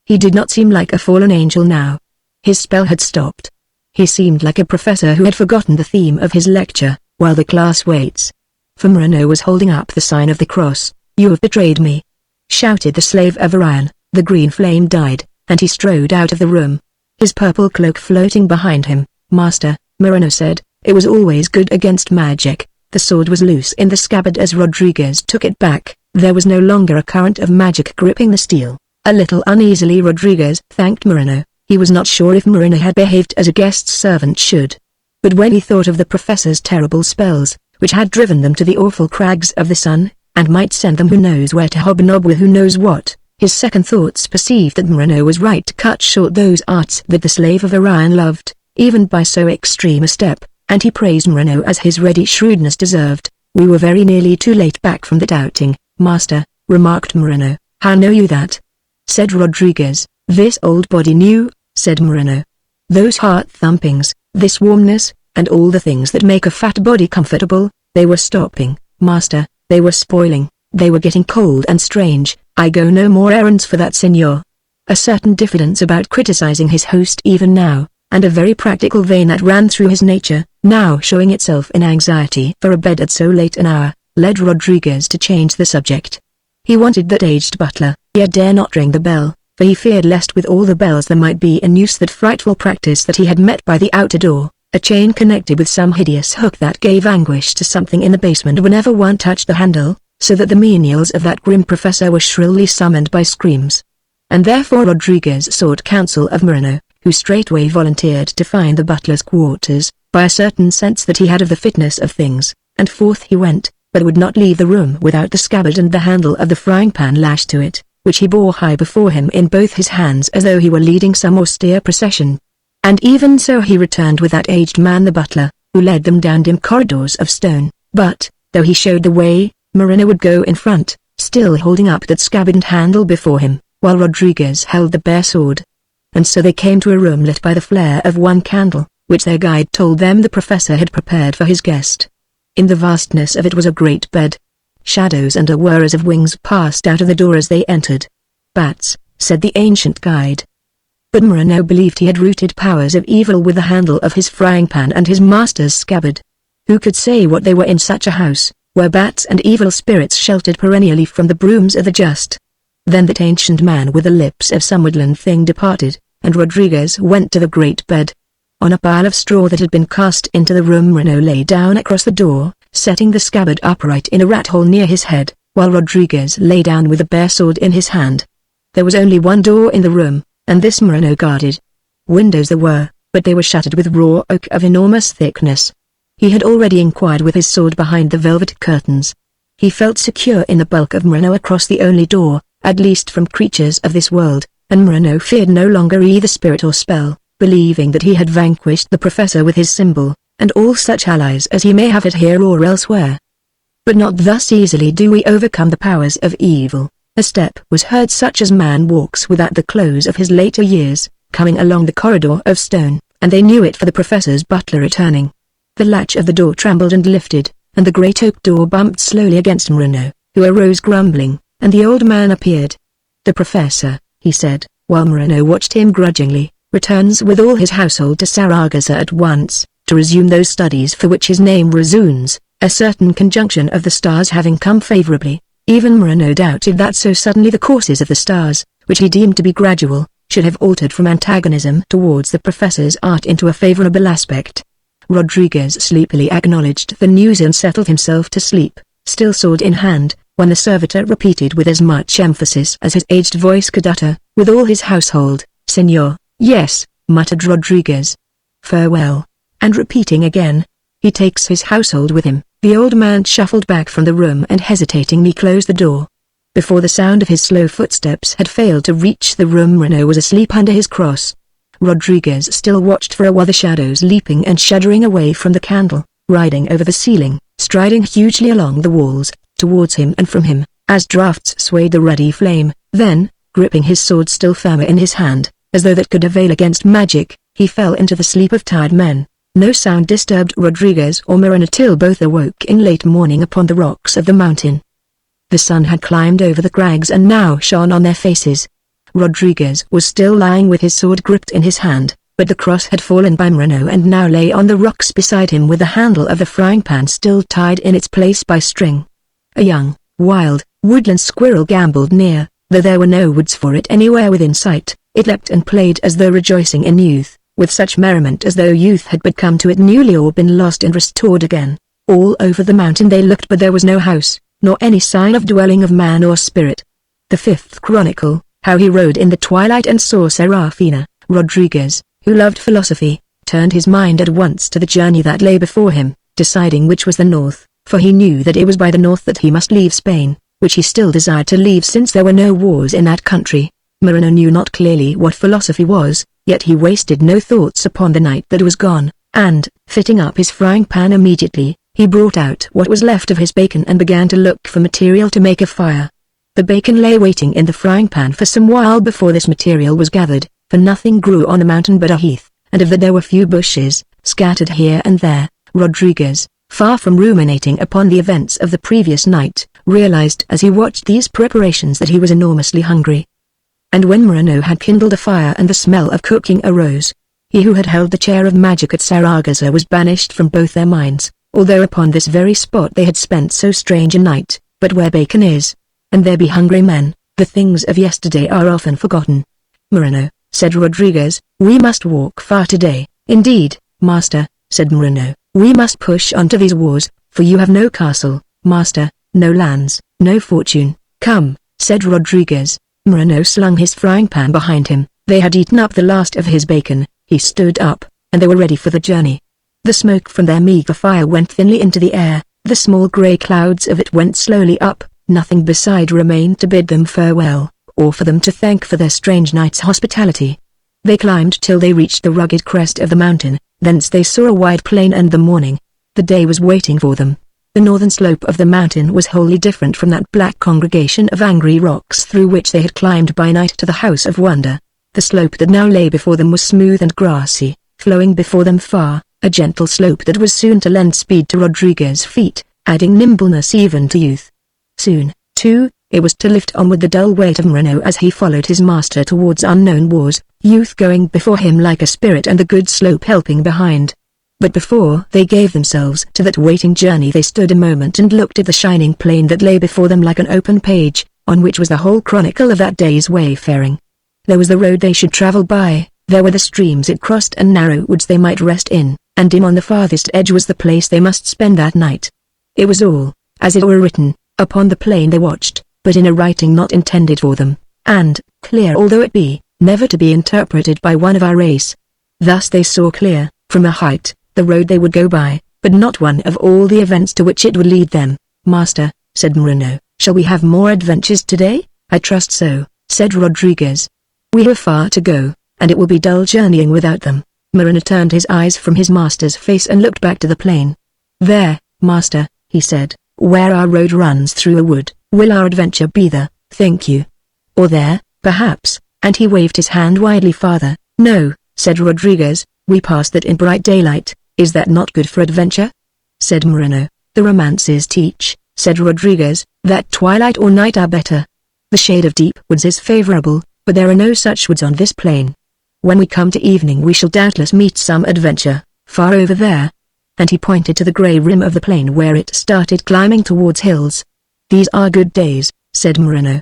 He did not seem like a fallen angel now. His spell had stopped. He seemed like a professor who had forgotten the theme of his lecture, while the class waits. For Moreno was holding up the sign of the cross. "You have betrayed me," shouted the slave of Orion. The green flame died, and he strode out of the room, his purple cloak floating behind him. "Master," Moreno said, "it was always good against magic." The sword was loose in the scabbard as Rodriguez took it back. There was no longer a current of magic gripping the steel. A little uneasily Rodriguez thanked Moreno. He was not sure if Moreno had behaved as a guest servant should. But when he thought of the professor's terrible spells, which had driven them to the awful crags of the sun, and might send them who knows where to hobnob with who knows what, his second thoughts perceived that Moreno was right to cut short those arts that the slave of Orion loved, even by so extreme a step, and he praised Moreno as his ready shrewdness deserved. "We were very nearly too late back from that outing, master," remarked Moreno. "How know you that?" said Rodriguez. "This old body knew," said Moreno. "Those heart thumpings, this warmness, and all the things that make a fat body comfortable, they were stopping, master, they were spoiling, they were getting cold and strange, "I go no more errands for that, Señor." A certain diffidence about criticizing his host even now, and a very practical vein that ran through his nature, now showing itself in anxiety for a bed at so late an hour, led Rodriguez to change the subject. He wanted that aged butler, yet dare not ring the bell, for he feared lest with all the bells there might be in use that frightful practice that he had met by the outer door, a chain connected with some hideous hook that gave anguish to something in the basement whenever one touched the handle, so that the menials of that grim professor were shrilly summoned by screams. And therefore Rodriguez sought counsel of Moreno, who straightway volunteered to find the butler's quarters, by a certain sense that he had of the fitness of things, and forth he went, but would not leave the room without the scabbard and the handle of the frying pan lashed to it, which he bore high before him in both his hands as though he were leading some austere procession. And even so he returned with that aged man the butler, who led them down dim corridors of stone, but, though he showed the way, Moreno would go in front, still holding up that scabbard and handle before him, while Rodriguez held the bare sword. And so they came to a room lit by the flare of one candle, which their guide told them the professor had prepared for his guest. In the vastness of it was a great bed. Shadows and a whir as of wings passed out of the door as they entered. "Bats," said the ancient guide. But Moreno believed he had rooted powers of evil with the handle of his frying pan and his master's scabbard. Who could say what they were in such a house, where bats and evil spirits sheltered perennially from the brooms of the just? Then that ancient man with the lips of some woodland thing departed, and Rodriguez went to the great bed. On a pile of straw that had been cast into the room Moreno lay down across the door, setting the scabbard upright in a rat hole near his head, while Rodriguez lay down with the bare sword in his hand. There was only one door in the room, and this Moreno guarded. Windows there were, but they were shuttered with raw oak of enormous thickness. He had already inquired with his sword behind the velvet curtains. He felt secure in the bulk of Moreno across the only door, at least from creatures of this world, and Moreno feared no longer either spirit or spell, believing that he had vanquished the professor with his symbol, and all such allies as he may have had here or elsewhere. But not thus easily do we overcome the powers of evil. A step was heard such as man walks with at the close of his later years, coming along the corridor of stone, and they knew it for the professor's butler returning. The latch of the door trembled and lifted, and the great oak door bumped slowly against Moreno, who arose grumbling, and the old man appeared. "The professor," he said, while Moreno watched him grudgingly, "returns with all his household to Saragossa at once, to resume those studies for which his name resounds, a certain conjunction of the stars having come favorably." Even Moreno doubted that so suddenly the courses of the stars, which he deemed to be gradual, should have altered from antagonism towards the professor's art into a favorable aspect. Rodriguez sleepily acknowledged the news and settled himself to sleep, still sword in hand, when the servitor repeated with as much emphasis as his aged voice could utter, "With all his household, Señor." "Yes," muttered Rodriguez. "Farewell." And repeating again, "He takes his household with him." The old man shuffled back from the room and hesitatingly closed the door. Before the sound of his slow footsteps had failed to reach the room Moreno was asleep under his cross. Rodriguez still watched for a while the shadows leaping and shuddering away from the candle, riding over the ceiling, striding hugely along the walls, towards him and from him, as draughts swayed the ruddy flame. Then, gripping his sword still firmer in his hand, as though that could avail against magic, he fell into the sleep of tired men. No sound disturbed Rodriguez or Moreno till both awoke in late morning upon the rocks of the mountain. The sun had climbed over the crags and now shone on their faces. Rodriguez was still lying with his sword gripped in his hand, but the cross had fallen by Moreno and now lay on the rocks beside him with the handle of the frying pan still tied in its place by string. A young, wild, woodland squirrel gamboled near, though there were no woods for it anywhere within sight. It leapt and played as though rejoicing in youth, with such merriment as though youth had but come to it newly or been lost and restored again. All over the mountain they looked, but there was no house, nor any sign of dwelling of man or spirit. The fifth chronicle, how he rode in the twilight and saw Serafina. Rodriguez, who loved philosophy, turned his mind at once to the journey that lay before him, deciding which was the north, for he knew that it was by the north that he must leave Spain, which he still desired to leave since there were no wars in that country. Moreno knew not clearly what philosophy was, yet he wasted no thoughts upon the night that was gone, and, fitting up his frying pan immediately, he brought out what was left of his bacon and began to look for material to make a fire. The bacon lay waiting in the frying pan for some while before this material was gathered, for nothing grew on the mountain but a heath, and of that there were few bushes, scattered here and there. Rodriguez, far from ruminating upon the events of the previous night, realized as he watched these preparations that he was enormously hungry. And when Moreno had kindled a fire and the smell of cooking arose, he who had held the chair of magic at Saragossa was banished from both their minds, although upon this very spot they had spent so strange a night. But where bacon is, and there be hungry men, the things of yesterday are often forgotten. Moreno, said Rodriguez, we must walk far today. Indeed, master, said Moreno, we must push on to these wars, for you have no castle, master, no lands, no fortune. Come, said Rodriguez. Moreno slung his frying pan behind him. They had eaten up the last of his bacon. He stood up, and they were ready for the journey. The smoke from their meager fire went thinly into the air, the small grey clouds of it went slowly up, nothing beside remained to bid them farewell, or for them to thank for their strange night's hospitality. They climbed till they reached the rugged crest of the mountain, thence they saw a wide plain and the morning. The day was waiting for them. The northern slope of the mountain was wholly different from that black congregation of angry rocks through which they had climbed by night to the House of Wonder. The slope that now lay before them was smooth and grassy, flowing before them far, a gentle slope that was soon to lend speed to Rodriguez's feet, adding nimbleness even to youth. Soon, too, it was to lift on with the dull weight of Moreno as he followed his master towards unknown wars, youth going before him like a spirit and the good slope helping behind. But before they gave themselves to that waiting journey they stood a moment and looked at the shining plain that lay before them like an open page, on which was the whole chronicle of that day's wayfaring. There was the road they should travel by, there were the streams it crossed and narrow woods they might rest in, and dim on the farthest edge was the place they must spend that night. It was all, as it were written, upon the plain they watched, but in a writing not intended for them, and, clear although it be, never to be interpreted by one of our race. Thus they saw clear, from a height, the road they would go by, but not one of all the events to which it would lead them. Master, said Moreno, shall we have more adventures today? I trust so, said Rodriguez. We have far to go, and it will be dull journeying without them. Moreno turned his eyes from his master's face and looked back to the plain. There, master, he said, where our road runs through a wood, will our adventure be there, think you? Or there, perhaps, and he waved his hand widely farther. No, said Rodriguez, we passed that in bright daylight. Is that not good for adventure? Said Moreno. The romances teach, said Rodriguez, that twilight or night are better. The shade of deep woods is favorable, but there are no such woods on this plain. When we come to evening we shall doubtless meet some adventure, far over there. And he pointed to the grey rim of the plain where it started climbing towards hills. These are good days, said Moreno.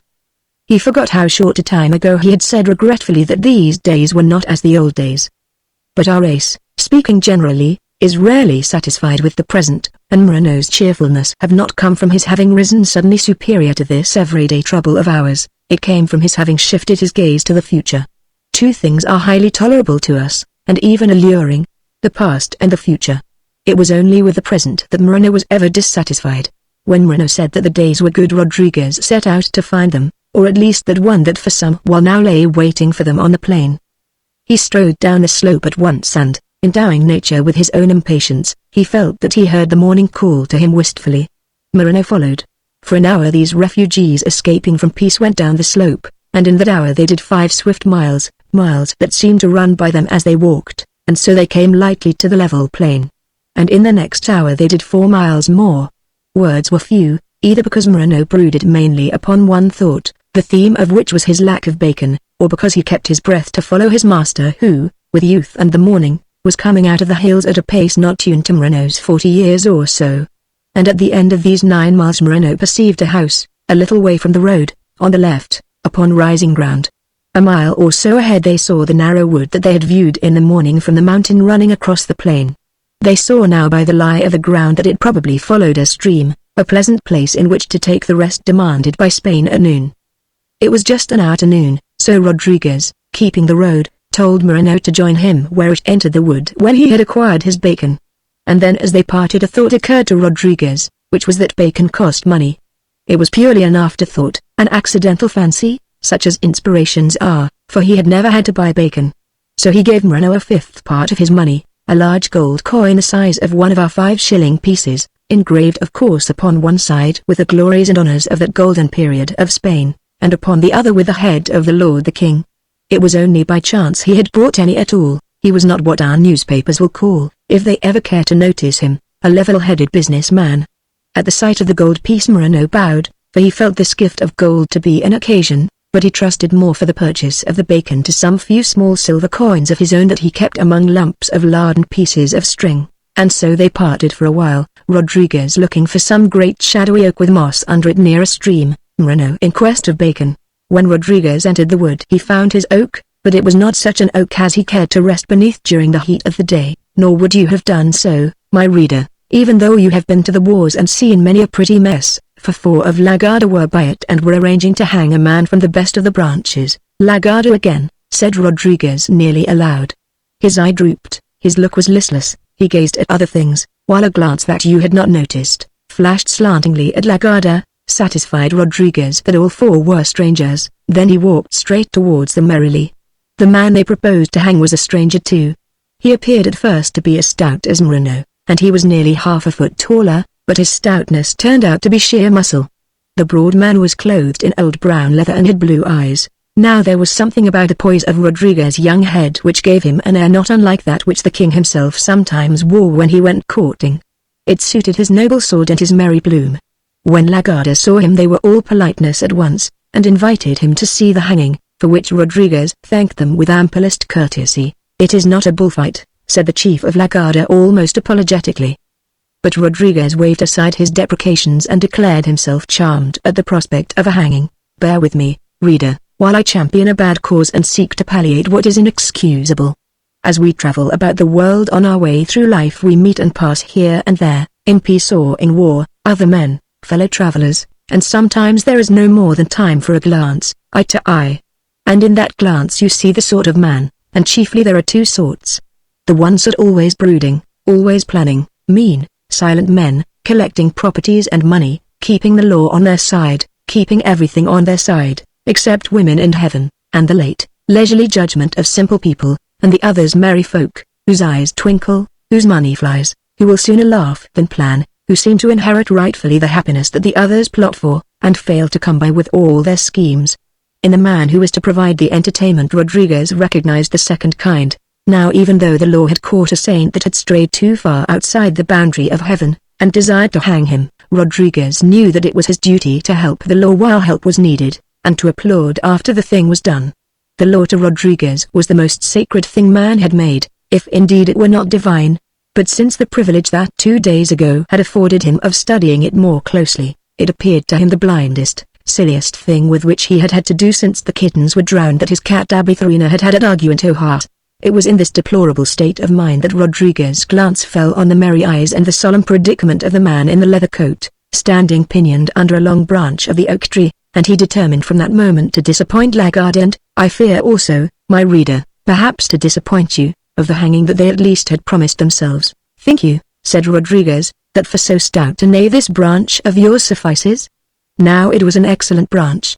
He forgot how short a time ago he had said regretfully that these days were not as the old days. But our race, speaking generally, is rarely satisfied with the present, and Moreno's cheerfulness had not come from his having risen suddenly superior to this everyday trouble of ours, it came from his having shifted his gaze to the future. Two things are highly tolerable to us, and even alluring, the past and the future. It was only with the present that Moreno was ever dissatisfied. When Moreno said that the days were good, Rodriguez set out to find them, or at least that one that for some while now lay waiting for them on the plain. He strode down the slope at once and, endowing nature with his own impatience, he felt that he heard the morning call to him wistfully. Moreno followed. For an hour these refugees escaping from peace went down the slope, and in that hour they did 5 swift miles, miles that seemed to run by them as they walked, and so they came lightly to the level plain. And in the next hour they did 4 miles more. Words were few, either because Moreno brooded mainly upon one thought, the theme of which was his lack of bacon, or because he kept his breath to follow his master who, with youth and the morning, was coming out of the hills at a pace not tuned to Moreno's 40 years or so. And at the end of these 9 miles Moreno perceived a house, a little way from the road, on the left, upon rising ground. A mile or so ahead they saw the narrow wood that they had viewed in the morning from the mountain running across the plain. They saw now by the lie of the ground that it probably followed a stream, a pleasant place in which to take the rest demanded by Spain at noon. It was just an hour to noon, so Rodriguez, keeping the road, told Moreno to join him where it entered the wood when he had acquired his bacon. And then as they parted a thought occurred to Rodriguez, which was that bacon cost money. It was purely an afterthought, an accidental fancy, such as inspirations are, for he had never had to buy bacon. So he gave Moreno a 5th part of his money, a large gold coin the size of one of our 5-shilling pieces, engraved of course upon one side with the glories and honors of that golden period of Spain, and upon the other with the head of the Lord the King. It was only by chance he had brought any at all. He was not what our newspapers will call, if they ever care to notice him, a level-headed businessman. At the sight of the gold piece Moreno bowed, for he felt this gift of gold to be an occasion, but he trusted more for the purchase of the bacon to some few small silver coins of his own that he kept among lumps of lard and pieces of string, and so they parted for a while, Rodriguez looking for some great shadowy oak with moss under it near a stream, Moreno in quest of bacon. When Rodriguez entered the wood he found his oak, but it was not such an oak as he cared to rest beneath during the heat of the day, nor would you have done so, my reader, even though you have been to the wars and seen many a pretty mess, for 4 of La Garda were by it and were arranging to hang a man from the best of the branches. La Garda again, said Rodriguez nearly aloud. His eye drooped, his look was listless, he gazed at other things, while a glance that you had not noticed, flashed slantingly at La Garda, satisfied Rodriguez that all 4 were strangers. Then he walked straight towards them merrily. The man they proposed to hang was a stranger too. He appeared at first to be as stout as Moreno, and he was nearly half a foot taller, but his stoutness turned out to be sheer muscle. The broad man was clothed in old brown leather and had blue eyes. Now there was something about the poise of Rodriguez's young head which gave him an air not unlike that which the king himself sometimes wore when he went courting. It suited his noble sword and his merry plume. When La Garda saw him they were all politeness at once, and invited him to see the hanging, for which Rodriguez thanked them with amplest courtesy. It is not a bullfight, said the chief of La Garda almost apologetically. But Rodriguez waved aside his deprecations and declared himself charmed at the prospect of a hanging. Bear with me, reader, while I champion a bad cause and seek to palliate what is inexcusable. As we travel about the world on our way through life we meet and pass here and there, in peace or in war, other men, fellow travelers, and sometimes there is no more than time for a glance, eye to eye. And in that glance you see the sort of man, and chiefly there are 2 sorts. The one sort always brooding, always planning, mean, silent men, collecting properties and money, keeping the law on their side, keeping everything on their side, except women and heaven, and the late, leisurely judgment of simple people, and the others merry folk, whose eyes twinkle, whose money flies, who will sooner laugh than plan, who seem to inherit rightfully the happiness that the others plot for, and fail to come by with all their schemes. In the man who was to provide the entertainment Rodriguez recognized the second kind. Now even though the law had caught a saint that had strayed too far outside the boundary of heaven, and desired to hang him, Rodriguez knew that it was his duty to help the law while help was needed, and to applaud after the thing was done. The law to Rodriguez was the most sacred thing man had made, if indeed it were not divine. But since the privilege that 2 days ago had afforded him of studying it more closely, it appeared to him the blindest, silliest thing with which he had had to do since the kittens were drowned that his cat Abitharina had had an argument heart. It was in this deplorable state of mind that Rodriguez's glance fell on the merry eyes and the solemn predicament of the man in the leather coat, standing pinioned under a long branch of the oak tree, and he determined from that moment to disappoint La Garda and, I fear also, my reader, perhaps to disappoint you, of the hanging that they at least had promised themselves. Think you, said Rodriguez, that for so stout a knave this branch of yours suffices? Now it was an excellent branch.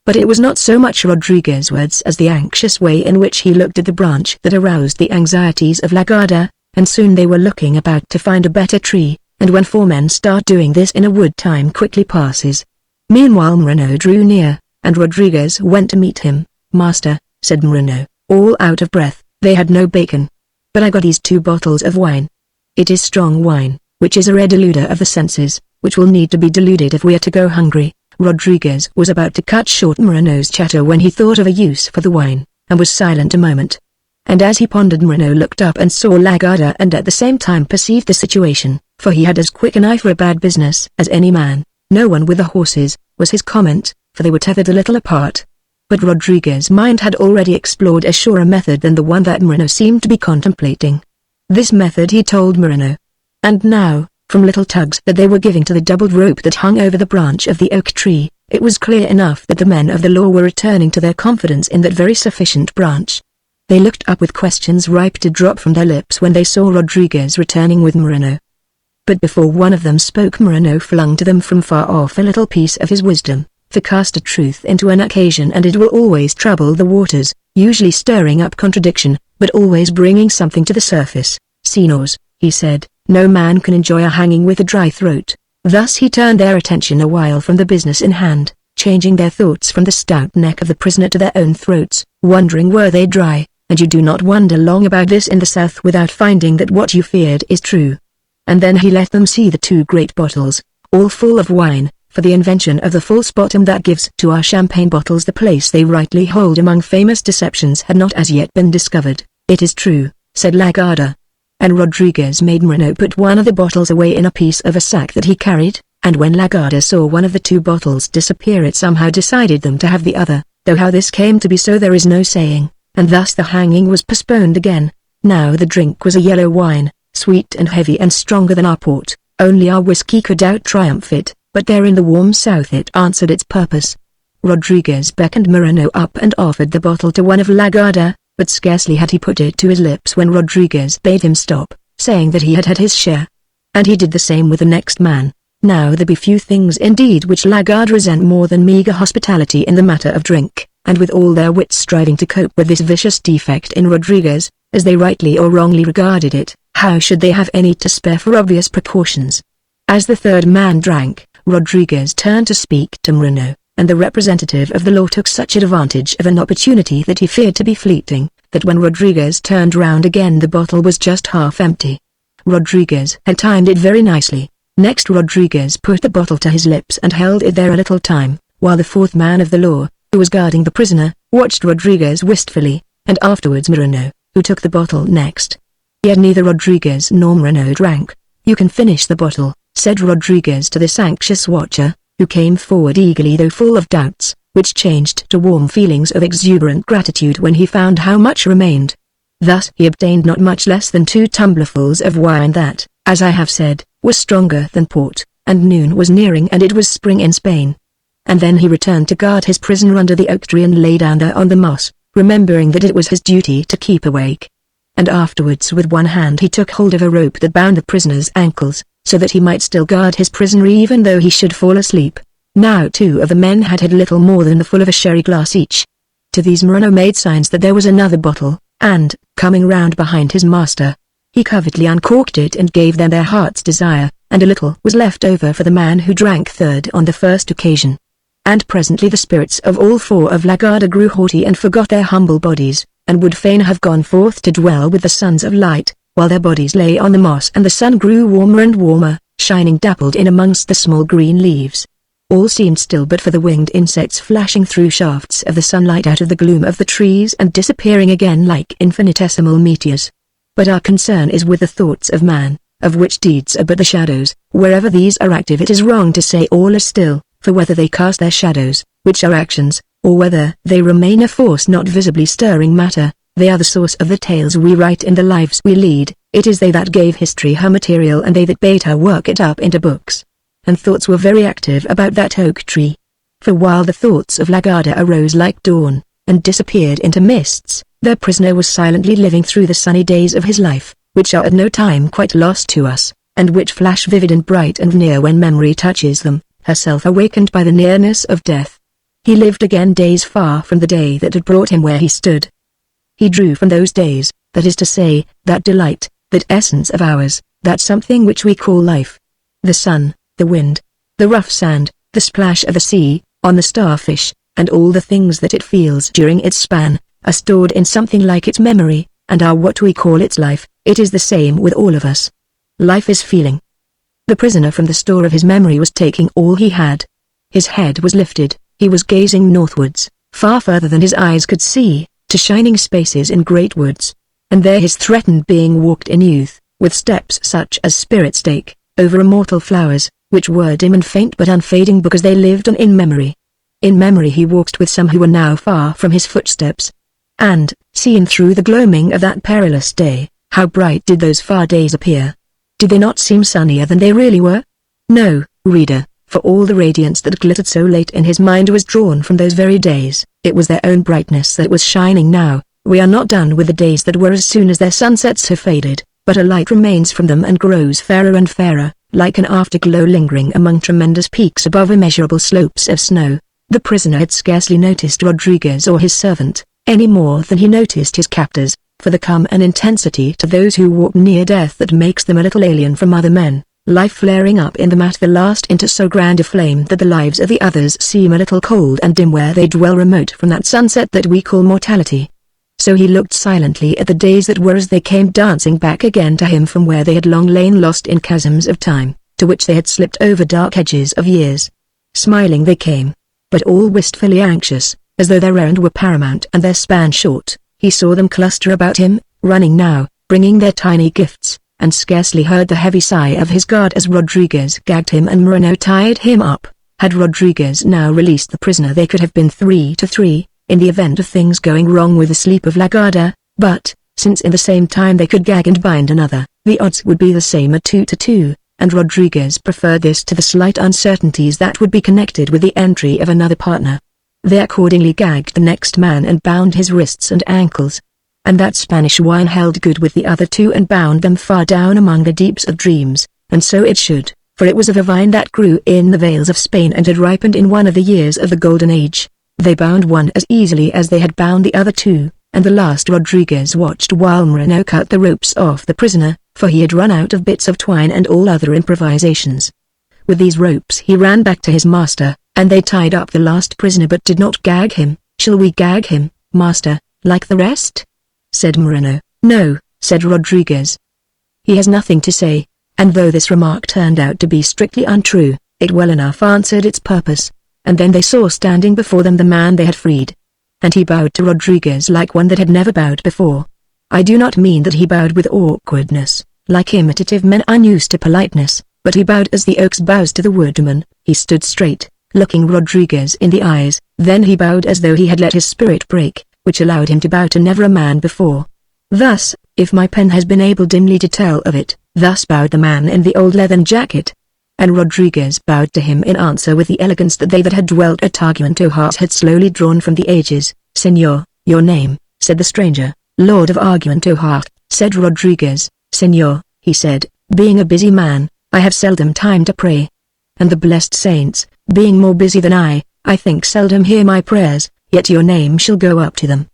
But it was not so much Rodriguez's words as the anxious way in which he looked at the branch that aroused the anxieties of La Garda, and soon they were looking about to find a better tree, and when 4 men start doing this in a wood time quickly passes. Meanwhile Moreno drew near, and Rodriguez went to meet him. Master, said Moreno, all out of breath, they had no bacon. But I got these 2 bottles of wine. It is strong wine, which is a red deluder of the senses, which will need to be deluded if we are to go hungry. Rodriguez was about to cut short Moreno's chatter when he thought of a use for the wine, and was silent a moment. And as he pondered Moreno looked up and saw La Garda and at the same time perceived the situation, for he had as quick an eye for a bad business as any man. No one with the horses, was his comment, for they were tethered a little apart. But Rodriguez's mind had already explored a surer method than the one that Moreno seemed to be contemplating. This method he told Moreno. And now, from little tugs that they were giving to the doubled rope that hung over the branch of the oak tree, it was clear enough that the men of the law were returning to their confidence in that very sufficient branch. They looked up with questions ripe to drop from their lips when they saw Rodriguez returning with Moreno. But before one of them spoke Moreno flung to them from far off a little piece of his wisdom, to cast a truth into an occasion and it will always trouble the waters, usually stirring up contradiction, but always bringing something to the surface. Signors, he said, no man can enjoy a hanging with a dry throat. Thus he turned their attention a while from the business in hand, changing their thoughts from the stout neck of the prisoner to their own throats, wondering were they dry, and you do not wonder long about this in the south without finding that what you feared is true. And then he let them see the 2 great bottles, all full of wine, for the invention of the false bottom that gives to our champagne bottles the place they rightly hold among famous deceptions had not as yet been discovered. "It is true," said Lagarda. And Rodriguez made Moreno put one of the bottles away in a piece of a sack that he carried, and when Lagarda saw one of the two bottles disappear it somehow decided them to have the other, though how this came to be so there is no saying, and thus the hanging was postponed again. Now the drink was a yellow wine, sweet and heavy and stronger than our port, only our whiskey could out-triumph it, but there in the warm south it answered its purpose. Rodriguez beckoned Moreno up and offered the bottle to one of Lagarda, but scarcely had he put it to his lips when Rodriguez bade him stop, saying that he had had his share. And he did the same with the next man. Now there be few things indeed which Lagarda resent more than meagre hospitality in the matter of drink, and with all their wits striving to cope with this vicious defect in Rodriguez, as they rightly or wrongly regarded it, how should they have any to spare for obvious precautions? As the third man drank, Rodriguez turned to speak to Moreno, and the representative of the law took such advantage of an opportunity that he feared to be fleeting, that when Rodriguez turned round again the bottle was just half empty. Rodriguez had timed it very nicely. Next Rodriguez put the bottle to his lips and held it there a little time, while the fourth man of the law, who was guarding the prisoner, watched Rodriguez wistfully, and afterwards Moreno, who took the bottle next. Yet neither Rodriguez nor Moreno drank. "You can finish the bottle," said Rodriguez to this anxious watcher, who came forward eagerly though full of doubts, which changed to warm feelings of exuberant gratitude when he found how much remained. Thus he obtained not much less than 2 tumblerfuls of wine that, as I have said, was stronger than port, and noon was nearing and it was spring in Spain. And then he returned to guard his prisoner under the oak tree and lay down there on the moss, remembering that it was his duty to keep awake. And afterwards with one hand he took hold of a rope that bound the prisoner's ankles, so that he might still guard his prisoner even though he should fall asleep. Now 2 of the men had had little more than the full of a sherry glass each. To these Moreno made signs that there was another bottle, and, coming round behind his master, he covertly uncorked it and gave them their heart's desire, and a little was left over for the man who drank third on the first occasion. And presently the spirits of all 4 of Lagarda grew haughty and forgot their humble bodies, and would fain have gone forth to dwell with the sons of light, while their bodies lay on the moss and the sun grew warmer and warmer, shining dappled in amongst the small green leaves. All seemed still but for the winged insects flashing through shafts of the sunlight out of the gloom of the trees and disappearing again like infinitesimal meteors. But our concern is with the thoughts of man, of which deeds are but the shadows. Wherever these are active it is wrong to say all is still, for whether they cast their shadows, which are actions, or whether they remain a force not visibly stirring matter, they are the source of the tales we write and the lives we lead. It is they that gave history her material and they that bade her work it up into books. And thoughts were very active about that oak tree. For while the thoughts of Lagarda arose like dawn, and disappeared into mists, their prisoner was silently living through the sunny days of his life, which are at no time quite lost to us, and which flash vivid and bright and near when memory touches them, herself awakened by the nearness of death. He lived again days far from the day that had brought him where he stood. He drew from those days, that is to say, that delight, that essence of ours, that something which we call life. The sun, the wind, the rough sand, the splash of the sea, on the starfish, and all the things that it feels during its span, are stored in something like its memory, and are what we call its life. It is the same with all of us. Life is feeling. The prisoner from the store of his memory was taking all he had. His head was lifted, he was gazing northwards, far further than his eyes could see, to shining spaces in great woods. And there his threatened being walked in youth, with steps such as spirits take, over immortal flowers, which were dim and faint but unfading because they lived on in memory. In memory he walked with some who were now far from his footsteps. And, seen through the gloaming of that perilous day, how bright did those far days appear! Did they not seem sunnier than they really were? No, reader, for all the radiance that glittered so late in his mind was drawn from those very days. It was their own brightness that was shining now. We are not done with the days that were as soon as their sunsets have faded, but a light remains from them and grows fairer and fairer, like an afterglow lingering among tremendous peaks above immeasurable slopes of snow. The prisoner had scarcely noticed Rodriguez or his servant, any more than he noticed his captors, for there come an intensity to those who walk near death that makes them a little alien from other men, life flaring up in them at the last into so grand a flame that the lives of the others seem a little cold and dim where they dwell remote from that sunset that we call mortality. So he looked silently at the days that were as they came dancing back again to him from where they had long lain lost in chasms of time, to which they had slipped over dark edges of years. Smiling they came, but all wistfully anxious, as though their errand were paramount and their span short. He saw them cluster about him, running now, bringing their tiny gifts, and scarcely heard the heavy sigh of his guard as Rodriguez gagged him and Moreno tied him up. Had Rodriguez now released the prisoner, they could have been 3-3, in the event of things going wrong with the sleep of Lagarda, but, since in the same time they could gag and bind another, the odds would be the same at 2-2, and Rodriguez preferred this to the slight uncertainties that would be connected with the entry of another partner. They accordingly gagged the next man and bound his wrists and ankles. And that Spanish wine held good with the other two and bound them far down among the deeps of dreams, and so it should, for it was of a vine that grew in the vales of Spain and had ripened in one of the years of the Golden Age. They bound one as easily as they had bound the other two, and the last Rodriguez watched while Moreno cut the ropes off the prisoner, for he had run out of bits of twine and all other improvisations. With these ropes he ran back to his master, and they tied up the last prisoner but did not gag him. "Shall we gag him, master, like the rest?" said Moreno. "No," said Rodriguez. "He has nothing to say," and though this remark turned out to be strictly untrue, it well enough answered its purpose. And then they saw standing before them the man they had freed. And he bowed to Rodriguez like one that had never bowed before. I do not mean that he bowed with awkwardness, like imitative men unused to politeness, but he bowed as the oak bows to the woodman. He stood straight, looking Rodriguez in the eyes, then he bowed as though he had let his spirit break, which allowed him to bow to never a man before. Thus, if my pen has been able dimly to tell of it, thus bowed the man in the old leathern jacket. And Rodriguez bowed to him in answer with the elegance that they that had dwelt at Argumentohart had slowly drawn from the ages. "Señor, your name," said the stranger. "Lord of Argumentohart," said Rodriguez. "Señor," he said, "being a busy man, I have seldom time to pray. And the blessed saints, being more busy than I think seldom hear my prayers, yet your name shall go up to them.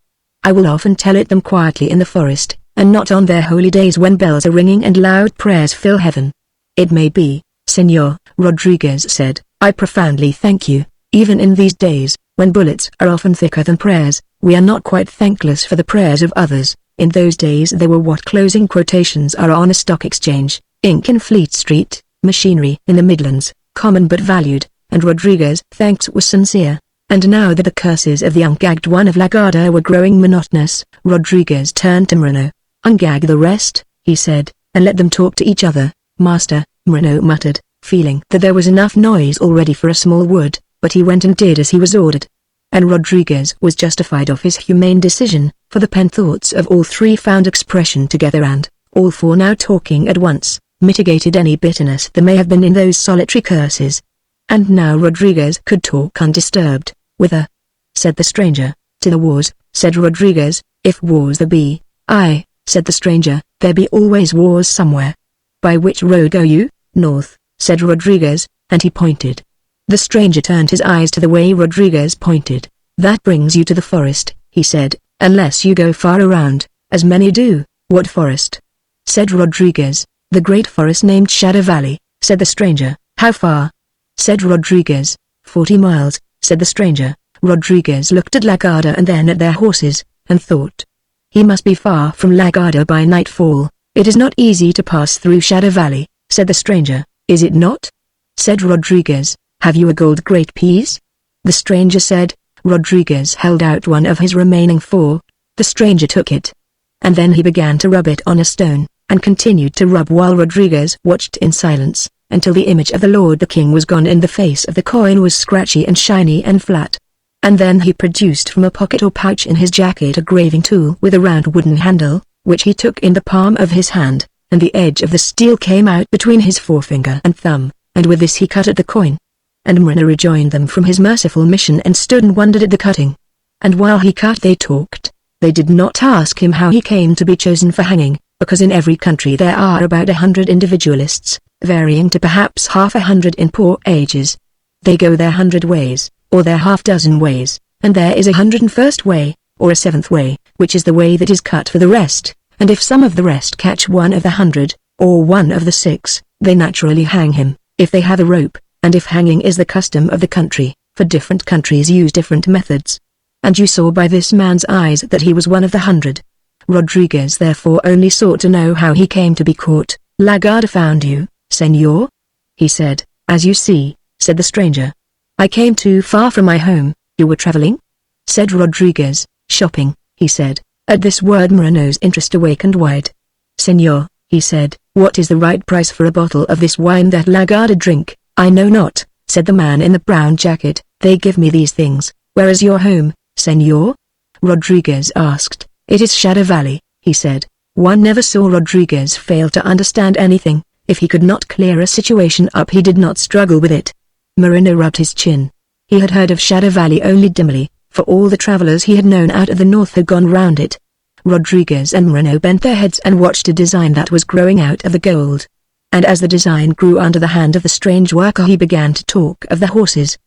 I will often tell it them quietly in the forest, and not on their holy days when bells are ringing and loud prayers fill heaven." "It may be, Señor," Rodriguez said. "I profoundly thank you. Even in these days, when bullets are often thicker than prayers, we are not quite thankless for the prayers of others. In those days they were what closing quotations are on a stock exchange, ink in Fleet Street, machinery in the Midlands, common but valued," and Rodriguez's thanks was sincere. And now that the curses of the ungagged one of Lagarda were growing monotonous, Rodriguez turned to Moreno. "Ungag the rest," he said, "and let them talk to each other, master," Moreno muttered, feeling that there was enough noise already for a small wood, but he went and did as he was ordered. And Rodriguez was justified of his humane decision, for the pen thoughts of all three found expression together and, all four now talking at once, mitigated any bitterness there may have been in those solitary curses. And now Rodriguez could talk undisturbed. "Whither?" said the stranger. "To the wars," said Rodriguez. "If wars there be." "Aye," said the stranger, "there be always wars somewhere." "By which road go you?" "North," said Rodriguez, and he pointed. The stranger turned his eyes to the way Rodriguez pointed. "That brings you to the forest," he said, "unless you go far around, as many do." "What forest?" said Rodriguez. "The great forest named Shadow Valley," said the stranger. "How far?" said Rodriguez. 40 miles, said the stranger. Rodriguez looked at Lagarda and then at their horses, and thought, "He must be far from Lagarda by nightfall. It is not easy to pass through Shadow Valley," said the stranger. "Is it not?" said Rodriguez. "Have you a gold great piece?" the stranger said. Rodriguez held out one of his remaining 4. The stranger took it. And then he began to rub it on a stone, and continued to rub while Rodriguez watched in silence, until the image of the Lord the King was gone and the face of the coin was scratchy and shiny and flat. And then he produced from a pocket or pouch in his jacket a graving tool with a round wooden handle, which he took in the palm of his hand, and the edge of the steel came out between his forefinger and thumb, and with this he cut at the coin. And Moreno rejoined them from his merciful mission and stood and wondered at the cutting. And while he cut they talked. They did not ask him how he came to be chosen for hanging, because in every country there are about 100 individualists, varying to perhaps half 100 in poor ages. They go their 100 ways, or their half-dozen ways, and there is a 101st way, or a 7th way, which is the way that is cut for the rest, and if some of the rest catch one of the 100, or one of the 6, they naturally hang him, if they have a rope, and if hanging is the custom of the country, for different countries use different methods. And you saw by this man's eyes that he was one of the 100. Rodriguez therefore only sought to know how he came to be caught. "Lagarda found you, Señor?" he said. As you see, said the stranger. I came too far from my home. You were traveling? Said Rodriguez. Shopping, he said. At this word Moreno's interest awakened wide. Senor, he said, what is the right price for a bottle of this wine that lagarde drink? I know not, said the man in the brown jacket. They give me these things. Where is your home, senor? Rodriguez asked. It is Shadow Valley, he said. One never saw Rodriguez fail to understand anything. If he could not clear a situation up, he did not struggle with it. Moreno rubbed his chin. He had heard of Shadow Valley only dimly, for all the travelers he had known out of the north had gone round it. Rodriguez and Moreno bent their heads and watched a design that was growing out of the gold. And as the design grew under the hand of the strange worker, he began to talk of the horses.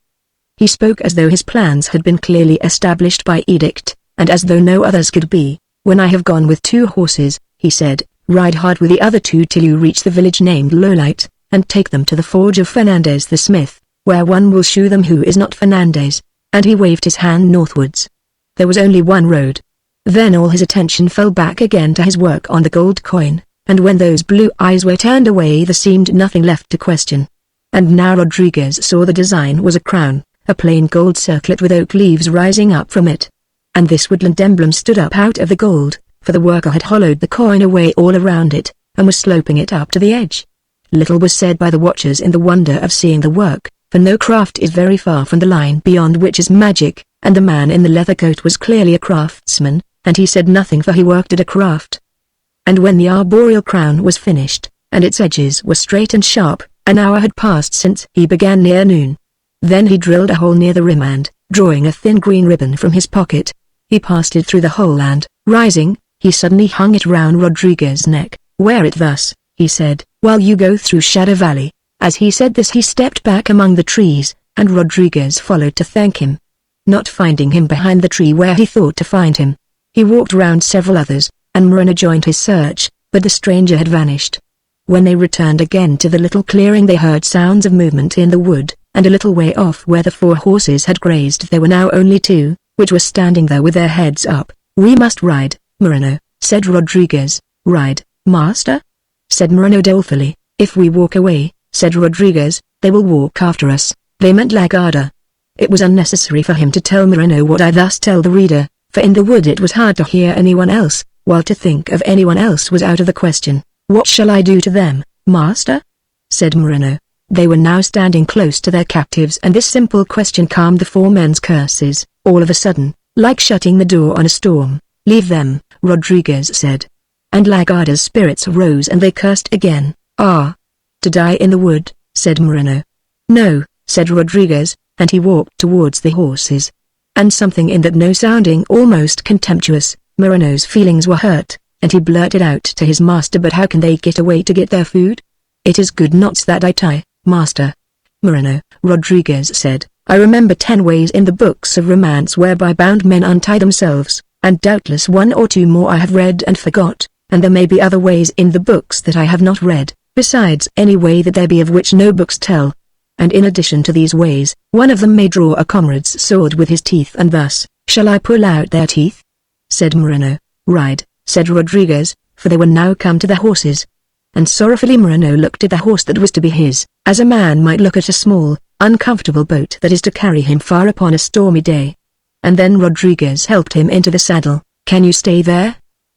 He spoke as though his plans had been clearly established by edict, and as though no others could be. When I have gone with 2 horses, he said, ride hard with the other 2 till you reach the village named Lowlight, and take them to the forge of Fernandez the smith, where one will show them who is not Fernandez, and he waved his hand northwards. There was only one road. Then all his attention fell back again to his work on the gold coin, and when those blue eyes were turned away there seemed nothing left to question. And now Rodriguez saw the design was a crown, a plain gold circlet with oak leaves rising up from it. And this woodland emblem stood up out of the gold, for the worker had hollowed the coin away all around it, and was sloping it up to the edge. Little was said by the watchers in the wonder of seeing the work, for no craft is very far from the line beyond which is magic, and the man in the leather coat was clearly a craftsman, and he said nothing for he worked at a craft. And when the arboreal crown was finished, and its edges were straight and sharp, an hour had passed since he began near noon. Then he drilled a hole near the rim and, drawing a thin green ribbon from his pocket, he passed it through the hole and, rising, he suddenly hung it round Rodriguez's neck. Wear it thus, he said, while you go through Shadow Valley. As he said this he stepped back among the trees, and Rodriguez followed to thank him. Not finding him behind the tree where he thought to find him, he walked round several others, and Moreno joined his search, but the stranger had vanished. When they returned again to the little clearing they heard sounds of movement in the wood, and a little way off where the 4 horses had grazed there were now only 2, which were standing there with their heads up. We must ride, Moreno, said Rodriguez. Ride, master? Said Moreno dolefully. If we walk away, said Rodriguez, they will walk after us. They meant Lagarda. It was unnecessary for him to tell Moreno what I thus tell the reader, for in the wood it was hard to hear anyone else, while to think of anyone else was out of the question. What shall I do to them, master? Said Moreno. They were now standing close to their captives, and this simple question calmed the 4 men's curses, all of a sudden, like shutting the door on a storm. Leave them, Rodriguez said. And Lagarda's spirits rose and they cursed again. Ah! To die in the wood, said Moreno. No, said Rodriguez, and he walked towards the horses. And something in that no sounding almost contemptuous, Moreno's feelings were hurt, and he blurted out to his master, but how can they get away to get their food? It is good knots that I tie, master. Moreno, Rodriguez said, I remember 10 ways in the books of romance whereby bound men untie themselves, and doubtless 1 or 2 more I have read and forgot, and there may be other ways in the books that I have not read, besides any way that there be of which no books tell. And in addition to these ways, one of them may draw a comrade's sword with his teeth, and thus, shall I pull out their teeth? Said Moreno. Ride, said Rodriguez, for they were now come to the horses. And sorrowfully Moreno looked at the horse that was to be his, as a man might look at a small, uncomfortable boat that is to carry him far upon a stormy day. And then Rodriguez helped him into the saddle. Can you stay there?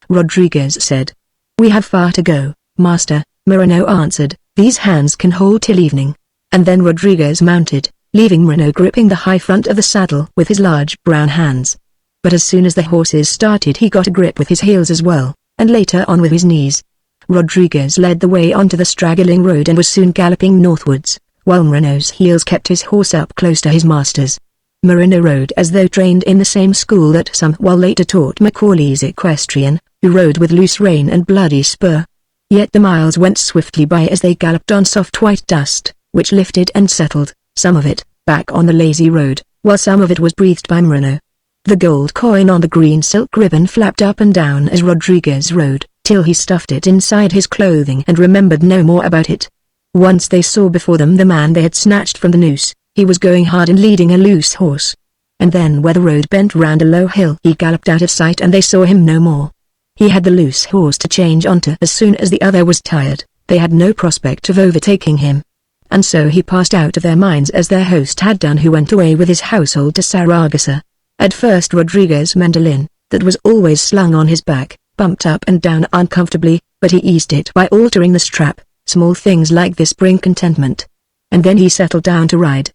Rodriguez said. We have far to go, master, Moreno answered. These hands can hold till evening. And then Rodriguez mounted, leaving Moreno gripping the high front of the saddle with his large brown hands. But as soon as the horses started he got a grip with his heels as well, and later on with his knees. Rodriguez led the way onto the straggling road and was soon galloping northwards, while Moreno's heels kept his horse up close to his master's. Moreno rode as though trained in the same school that some while later taught Macaulay's equestrian, who rode with loose rein and bloody spur. Yet the miles went swiftly by as they galloped on soft white dust, which lifted and settled, some of it, back on the lazy road, while some of it was breathed by Moreno. The gold coin on the green silk ribbon flapped up and down as Rodriguez rode, till he stuffed it inside his clothing and remembered no more about it. Once they saw before them the man they had snatched from the noose. He was going hard and leading a loose horse. And then where the road bent round a low hill he galloped out of sight and they saw him no more. He had the loose horse to change onto as soon as the other was tired. They had no prospect of overtaking him. and so he passed out of their minds as their host had done, who went away with his household to Saragossa. At first Rodriguez's mandolin, that was always slung on his back, bumped up and down uncomfortably, but he eased it by altering the strap. Small things like this bring contentment. And then he settled down to ride.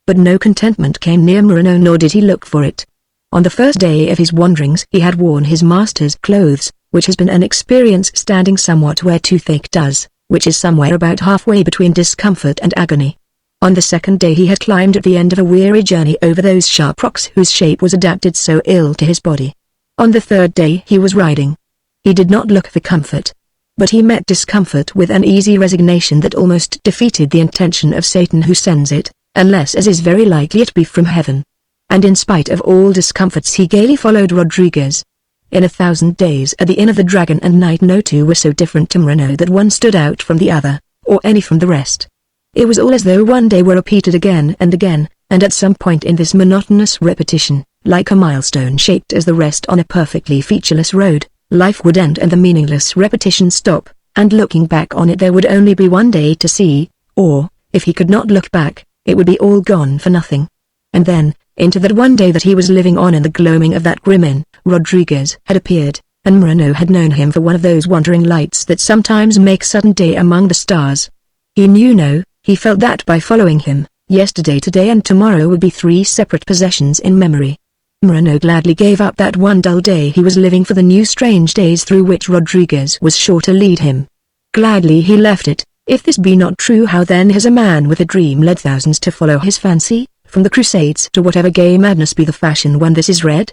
But no contentment came near Morano, nor did he look for it. On the first day of his wanderings he had worn his master's clothes, which has been an experience standing somewhat where toothache does, which is somewhere about halfway between discomfort and agony. On the second day he had climbed at the end of a weary journey over those sharp rocks whose shape was adapted so ill to his body. On the third day he was riding. He did not look for comfort, but he met discomfort with an easy resignation that almost defeated the intention of Satan who sends it, unless as is very likely it be from heaven. And in spite of all discomforts he gaily followed Rodriguez. In 1,000 days at the Inn of the Dragon and Night no two were so different to Morano that one stood out from the other, or any from the rest. It was all as though one day were repeated again and again, and at some point in this monotonous repetition, like a milestone shaped as the rest on a perfectly featureless road, life would end and the meaningless repetition stop, and looking back on it there would only be one day to see, or, if he could not look back, it would be all gone for nothing. And then, into that one day that he was living on in the gloaming of that grim inn, Rodriguez had appeared, and Morano had known him for one of those wandering lights that sometimes make sudden day among the stars. He knew no, he felt that by following him, yesterday, today and tomorrow would be three separate possessions in memory. Morano gladly gave up that one dull day he was living for the new strange days through which Rodriguez was sure to lead him. Gladly he left it. If this be not true, how then has a man with a dream led thousands to follow his fancy, from the Crusades to whatever gay madness be the fashion when this is read?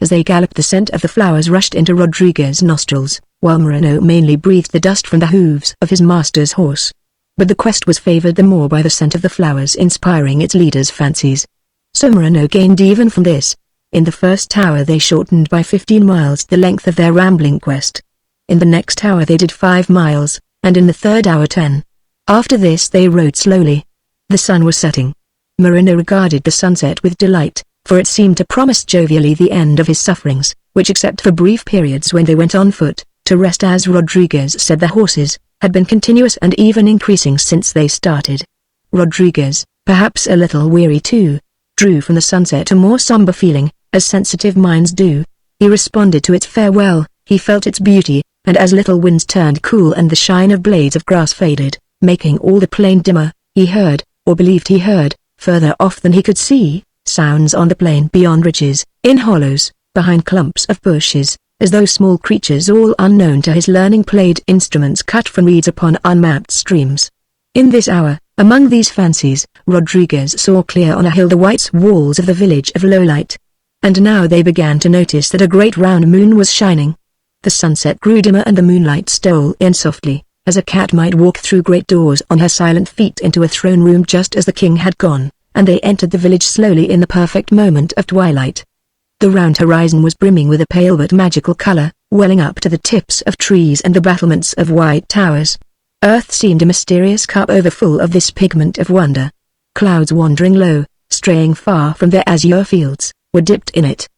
As they galloped the scent of the flowers rushed into Rodriguez's nostrils, while Morano mainly breathed the dust from the hooves of his master's horse. But the quest was favored the more by the scent of the flowers inspiring its leader's fancies. So Morano gained even from this. In the first hour they shortened by 15 miles the length of their rambling quest. In the next hour they did 5 miles, and in the third hour 10. After this they rode slowly. The sun was setting. Morano regarded the sunset with delight, for it seemed to promise jovially the end of his sufferings, which except for brief periods when they went on foot, to rest as Rodriguez said the horses, had been continuous and even increasing since they started. Rodriguez, perhaps a little weary too, drew from the sunset a more somber feeling, as sensitive minds do. He responded to its farewell, he felt its beauty, and as little winds turned cool and the shine of blades of grass faded, making all the plain dimmer, he heard, or believed he heard, further off than he could see, sounds on the plain beyond ridges, in hollows, behind clumps of bushes, as though small creatures all unknown to his learning played instruments cut from reeds upon unmapped streams. In this hour, among these fancies, Rodriguez saw clear on a hill the white walls of the village of Lowlight. And now they began to notice that a great round moon was shining. The sunset grew dimmer and the moonlight stole in softly, as a cat might walk through great doors on her silent feet into a throne room just as the king had gone, and they entered the village slowly in the perfect moment of twilight. The round horizon was brimming with a pale but magical color, welling up to the tips of trees and the battlements of white towers. Earth seemed a mysterious cup overfull of this pigment of wonder. Clouds wandering low, straying far from their azure fields, were dipped in it.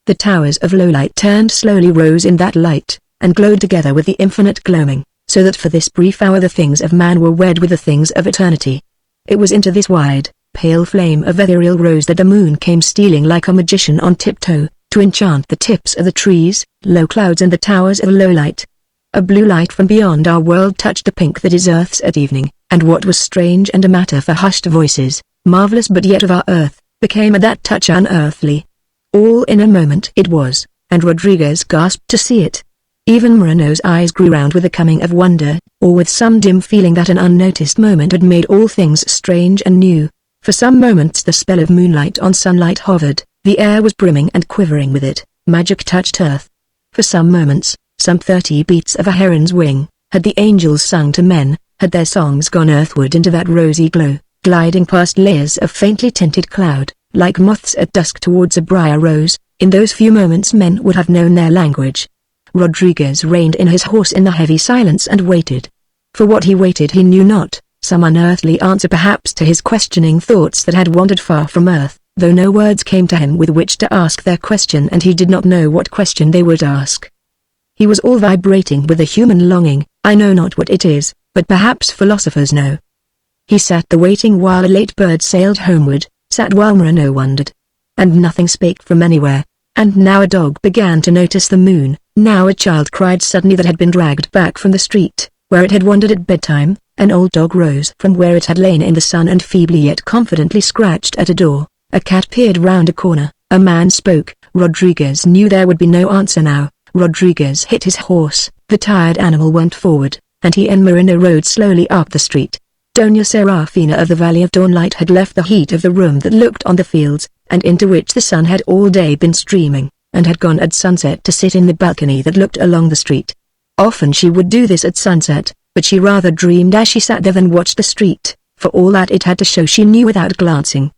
The towers of Lowlight turned slowly, rose in that light, and glowed together with the infinite gloaming, so that for this brief hour the things of man were wed with the things of eternity. It was into this wide, pale flame of ethereal rose that the moon came stealing like a magician on tiptoe, to enchant the tips of the trees, low clouds and the towers of Lowlight. A blue light from beyond our world touched the pink that is Earth's at evening, and what was strange and a matter for hushed voices, marvelous but yet of our Earth, became at that touch unearthly. All in a moment it was, and Rodriguez gasped to see it. Even Morano's eyes grew round with the coming of wonder, or with some dim feeling that an unnoticed moment had made all things strange and new. For some moments the spell of moonlight on sunlight hovered, the air was brimming and quivering with it, magic touched earth. For some moments, some 30 beats of a heron's wing, had the angels sung to men, had their songs gone earthward into that rosy glow, gliding past layers of faintly tinted cloud, like moths at dusk towards a briar rose. In those few moments men would have known their language. Rodriguez reined in his horse in the heavy silence and waited. For what he waited he knew not, some unearthly answer perhaps to his questioning thoughts that had wandered far from earth, though no words came to him with which to ask their question and he did not know what question they would ask. He was all vibrating with a human longing. I know not what it is, but perhaps philosophers know. He sat there waiting while a late bird sailed homeward, sat while Moreno wondered. And nothing spake from anywhere. And now a dog began to notice the moon, now a child cried suddenly that had been dragged back from the street, where it had wandered at bedtime. An old dog rose from where it had lain in the sun and feebly yet confidently scratched at a door. A cat peered round a corner. A man spoke. Rodriguez knew there would be no answer now. Rodriguez hit his horse. The tired animal went forward, and he and Moreno rode slowly up the street. Doña Serafina of the Valley of Dawnlight had left the heat of the room that looked on the fields, and into which the sun had all day been streaming, and had gone at sunset to sit in the balcony that looked along the street. Often she would do this at sunset, but she rather dreamed as she sat there than watched the street, for all that it had to show she knew without glancing.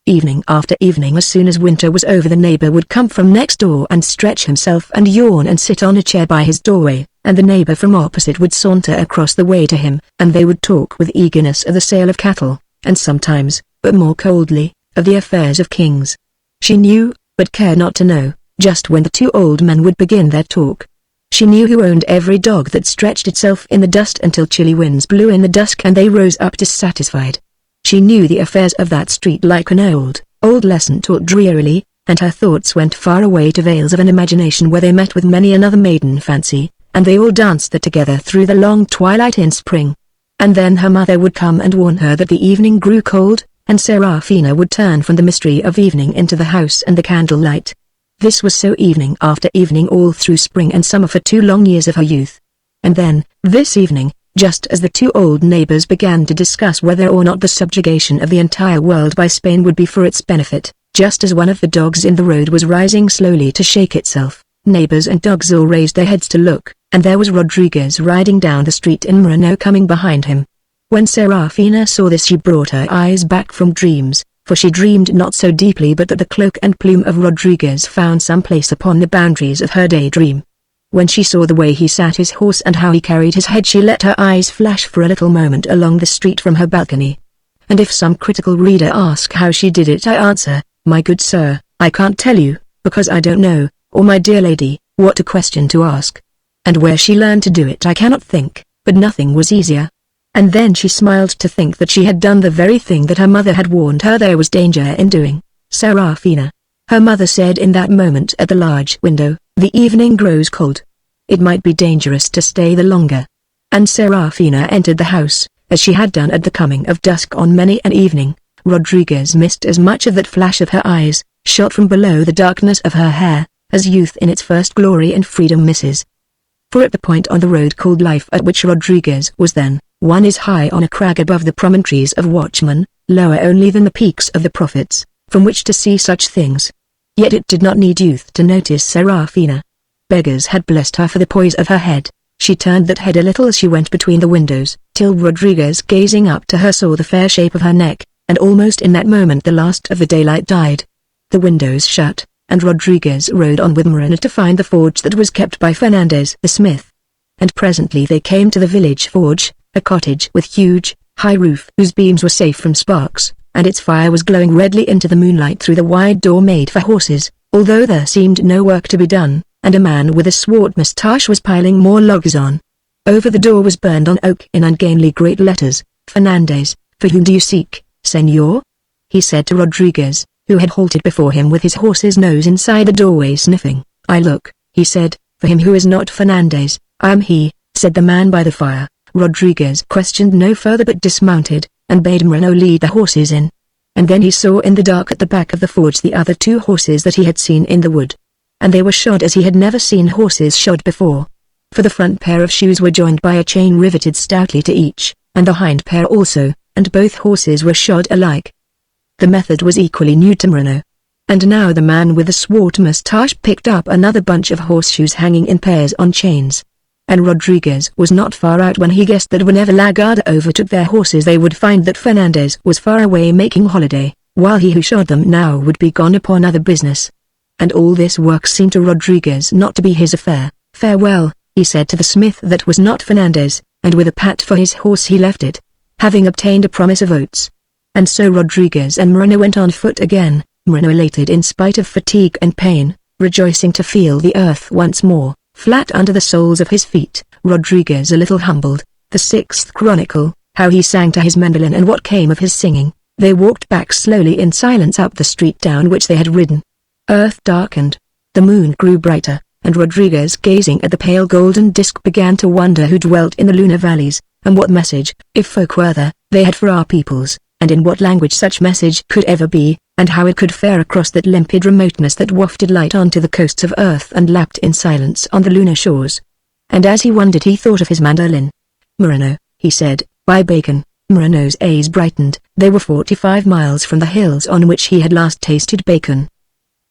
Evening after evening, as soon as winter was over, the neighbor would come from next door and stretch himself and yawn and sit on a chair by his doorway, and the neighbor from opposite would saunter across the way to him, and they would talk with eagerness of the sale of cattle, and sometimes, but more coldly, of the affairs of kings. She knew, but cared not to know, just when the two old men would begin their talk. She knew who owned every dog that stretched itself in the dust until chilly winds blew in the dusk and they rose up dissatisfied. She knew the affairs of that street like an old lesson taught drearily, and her thoughts went far away to vales of an imagination where they met with many another maiden fancy, and they all danced there together through the long twilight in spring. And then her mother would come and warn her that the evening grew cold, and Serafina would turn from the mystery of evening into the house and the candlelight. This was so evening after evening all through spring and summer for 2 long years of her youth. And then, this evening, just as the two old neighbors began to discuss whether or not the subjugation of the entire world by Spain would be for its benefit, just as one of the dogs in the road was rising slowly to shake itself, neighbors and dogs all raised their heads to look, and there was Rodriguez riding down the street and Moreno coming behind him. When Serafina saw this she brought her eyes back from dreams, for she dreamed not so deeply but that the cloak and plume of Rodriguez found some place upon the boundaries of her daydream. When she saw the way he sat his horse and how he carried his head, she let her eyes flash for a little moment along the street from her balcony. And if some critical reader ask how she did it, I answer, my good sir, I can't tell you, because I don't know, or my dear lady, what a question to ask. And where she learned to do it I cannot think, but nothing was easier. And then she smiled to think that she had done the very thing that her mother had warned her there was danger in doing. Serafina, her mother said in that moment at the large window, the evening grows cold. It might be dangerous to stay the longer. And Serafina entered the house, as she had done at the coming of dusk on many an evening. Rodriguez missed as much of that flash of her eyes, shot from below the darkness of her hair, as youth in its first glory and freedom misses. For at the point on the road called Life at which Rodriguez was then, one is high on a crag above the promontories of Watchmen, lower only than the peaks of the Prophets, from which to see such things. Yet it did not need youth to notice Serafina. Beggars had blessed her for the poise of her head. She turned that head a little as she went between the windows, till Rodriguez gazing up to her saw the fair shape of her neck, and almost in that moment the last of the daylight died. The windows shut, and Rodriguez rode on with Moreno to find the forge that was kept by Fernandez the smith. And presently they came to the village forge, a cottage with huge, high roof whose beams were safe from sparks, and its fire was glowing redly into the moonlight through the wide door made for horses, although there seemed no work to be done, and a man with a swart moustache was piling more logs on. Over the door was burned on oak in ungainly great letters, Fernandez, for whom do you seek, senor? He said to Rodriguez, who had halted before him with his horse's nose inside the doorway sniffing. I look, he said, for him who is not Fernandez. I am he, said the man by the fire. Rodriguez questioned no further but dismounted, and bade Moreno lead the horses in. And then he saw in the dark at the back of the forge the other 2 horses that he had seen in the wood. And they were shod as he had never seen horses shod before. For the front pair of shoes were joined by a chain riveted stoutly to each, and the hind pair also, and both horses were shod alike. The method was equally new to Moreno. And now the man with the swart moustache picked up another bunch of horseshoes hanging in pairs on chains. And Rodriguez was not far out when he guessed that whenever Lagarde overtook their horses they would find that Fernandez was far away making holiday, while he who shod them now would be gone upon other business. And all this work seemed to Rodriguez not to be his affair. Farewell, he said to the smith that was not Fernandez, and with a pat for his horse he left it, having obtained a promise of oats. And so Rodriguez and Moreno went on foot again, Moreno elated in spite of fatigue and pain, rejoicing to feel the earth once more, flat under the soles of his feet, Rodriguez a little humbled. The 6th Chronicle, how he sang to his mandolin and what came of his singing. They walked back slowly in silence up the street down which they had ridden. Earth darkened. The moon grew brighter, and Rodriguez, gazing at the pale golden disk, began to wonder who dwelt in the lunar valleys, and what message, if folk were there, they had for our peoples, and in what language such message could ever be, and how it could fare across that limpid remoteness that wafted light onto the coasts of Earth and lapped in silence on the lunar shores. And as he wondered he thought of his mandolin. "Moreno," he said, "buy bacon." Moreno's eyes brightened. They were 45 miles from the hills on which he had last tasted bacon.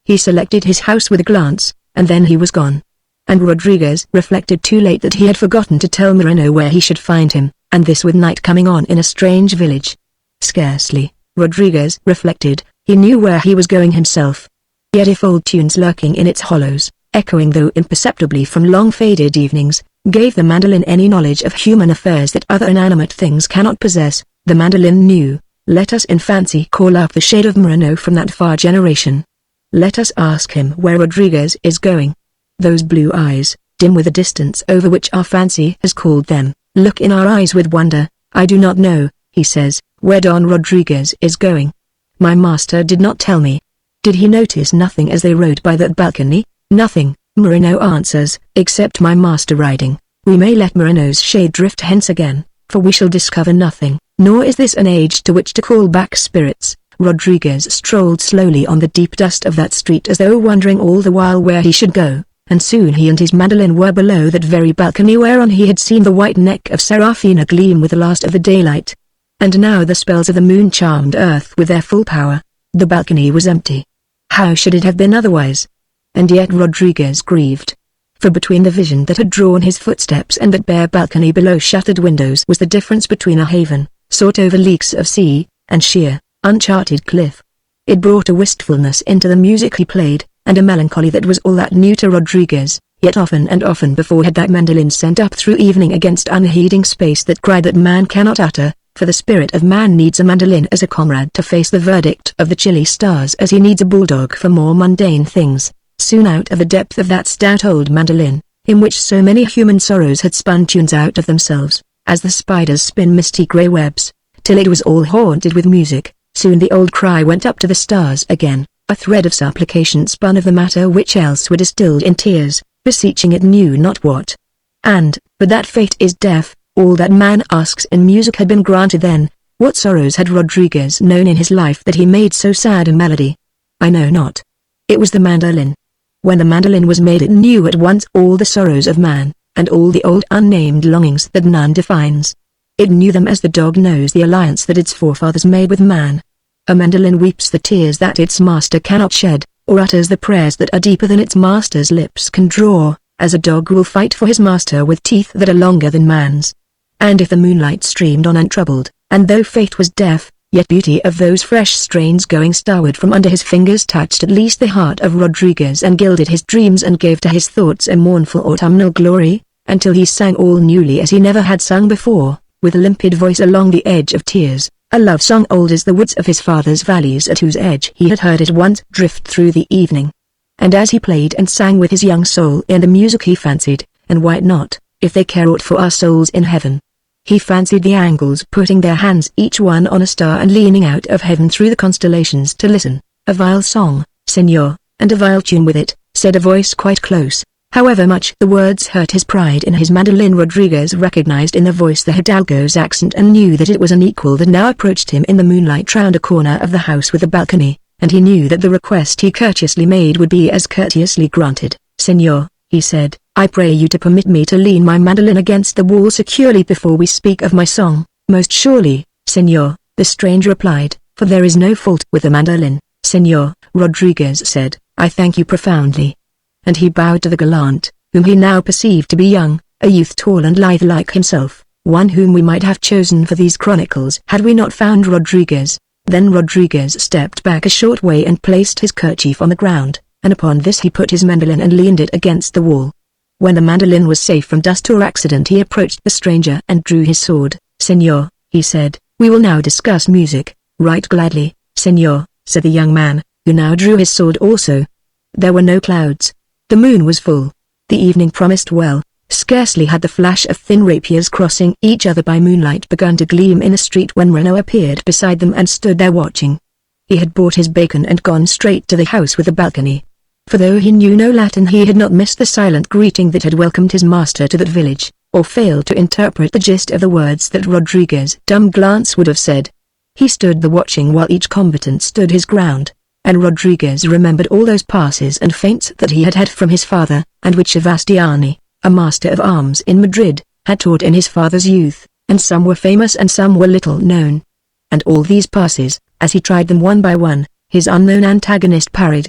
He selected his house with a glance, and then he was gone. And Rodriguez reflected too late that he had forgotten to tell Moreno where he should find him, and this with night coming on in a strange village. Scarcely, Rodriguez reflected, he knew where he was going himself. Yet if old tunes lurking in its hollows, echoing though imperceptibly from long-faded evenings, gave the mandolin any knowledge of human affairs that other inanimate things cannot possess, the mandolin knew. Let us in fancy call up the shade of Moreno from that far generation. Let us ask him where Rodriguez is going. Those blue eyes, dim with the distance over which our fancy has called them, look in our eyes with wonder. "I do not know," he says, "where Don Rodriguez is going. My master did not tell me." Did he notice nothing as they rode by that balcony? "Nothing," Moreno answers, "except my master riding." We may let Moreno's shade drift hence again, for we shall discover nothing, nor is this an age to which to call back spirits. Rodriguez strolled slowly on the deep dust of that street as though wondering all the while where he should go, and soon he and his mandolin were below that very balcony whereon he had seen the white neck of Serafina gleam with the last of the daylight. And now the spells of the moon charmed Earth with their full power. The balcony was empty. How should it have been otherwise? And yet Rodriguez grieved. For between the vision that had drawn his footsteps and that bare balcony below shuttered windows was the difference between a haven, sought over leagues of sea, and sheer, uncharted cliff. It brought a wistfulness into the music he played, and a melancholy that was all that new to Rodriguez, yet often and often before had that mandolin sent up through evening against unheeding space that cry that man cannot utter, for the spirit of man needs a mandolin as a comrade to face the verdict of the chilly stars as he needs a bulldog for more mundane things. Soon out of the depth of that stout old mandolin, in which so many human sorrows had spun tunes out of themselves, as the spiders spin misty grey webs, till it was all haunted with music, soon the old cry went up to the stars again, a thread of supplication spun of the matter which else were distilled in tears, beseeching it knew not what. And, but that fate is deaf, all that man asks in music had been granted then. What sorrows had Rodriguez known in his life that he made so sad a melody? I know not. It was the mandolin. When the mandolin was made it knew at once all the sorrows of man, and all the old unnamed longings that none defines. It knew them as the dog knows the alliance that its forefathers made with man. A mandolin weeps the tears that its master cannot shed, or utters the prayers that are deeper than its master's lips can draw, as a dog will fight for his master with teeth that are longer than man's. And if the moonlight streamed on untroubled, and though fate was deaf, yet beauty of those fresh strains going starward from under his fingers touched at least the heart of Rodriguez and gilded his dreams and gave to his thoughts a mournful autumnal glory, until he sang all newly as he never had sung before, with a limpid voice along the edge of tears, a love song old as the woods of his father's valleys at whose edge he had heard it once drift through the evening. And as he played and sang with his young soul in the music he fancied, and why not, if they care aught for our souls in heaven? He fancied the angels putting their hands each one on a star and leaning out of heaven through the constellations to listen. "A vile song, senor, and a vile tune with it," said a voice quite close. However much the words hurt his pride in his mandolin, Rodriguez recognized in the voice the hidalgo's accent and knew that it was an equal that now approached him in the moonlight round a corner of the house with a balcony, and he knew that the request he courteously made would be as courteously granted. "Senor," he said, "I pray you to permit me to lean my mandolin against the wall securely before we speak of my song." "Most surely, senor," the stranger replied, "for there is no fault with the mandolin." "Senor," Rodriguez said, "I thank you profoundly." And he bowed to the gallant, whom he now perceived to be young, a youth tall and lithe like himself, one whom we might have chosen for these chronicles had we not found Rodriguez. Then Rodriguez stepped back a short way and placed his kerchief on the ground, and upon this he put his mandolin and leaned it against the wall. When the mandolin was safe from dust or accident he approached the stranger and drew his sword. "Senor," he said, "we will now discuss music." "Right gladly, senor," said the young man, who now drew his sword also. There were no clouds. The moon was full. The evening promised well. Scarcely had the flash of thin rapiers crossing each other by moonlight begun to gleam in the street when Moreno appeared beside them and stood there watching. He had bought his bacon and gone straight to the house with a balcony. For though he knew no Latin, he had not missed the silent greeting that had welcomed his master to that village, or failed to interpret the gist of the words that Rodriguez's dumb glance would have said. He stood there watching while each combatant stood his ground, and Rodriguez remembered all those passes and feints that he had had from his father, and which Sebastiani, a master of arms in Madrid, had taught in his father's youth, and some were famous and some were little known. And all these passes, as he tried them one by one, his unknown antagonist parried.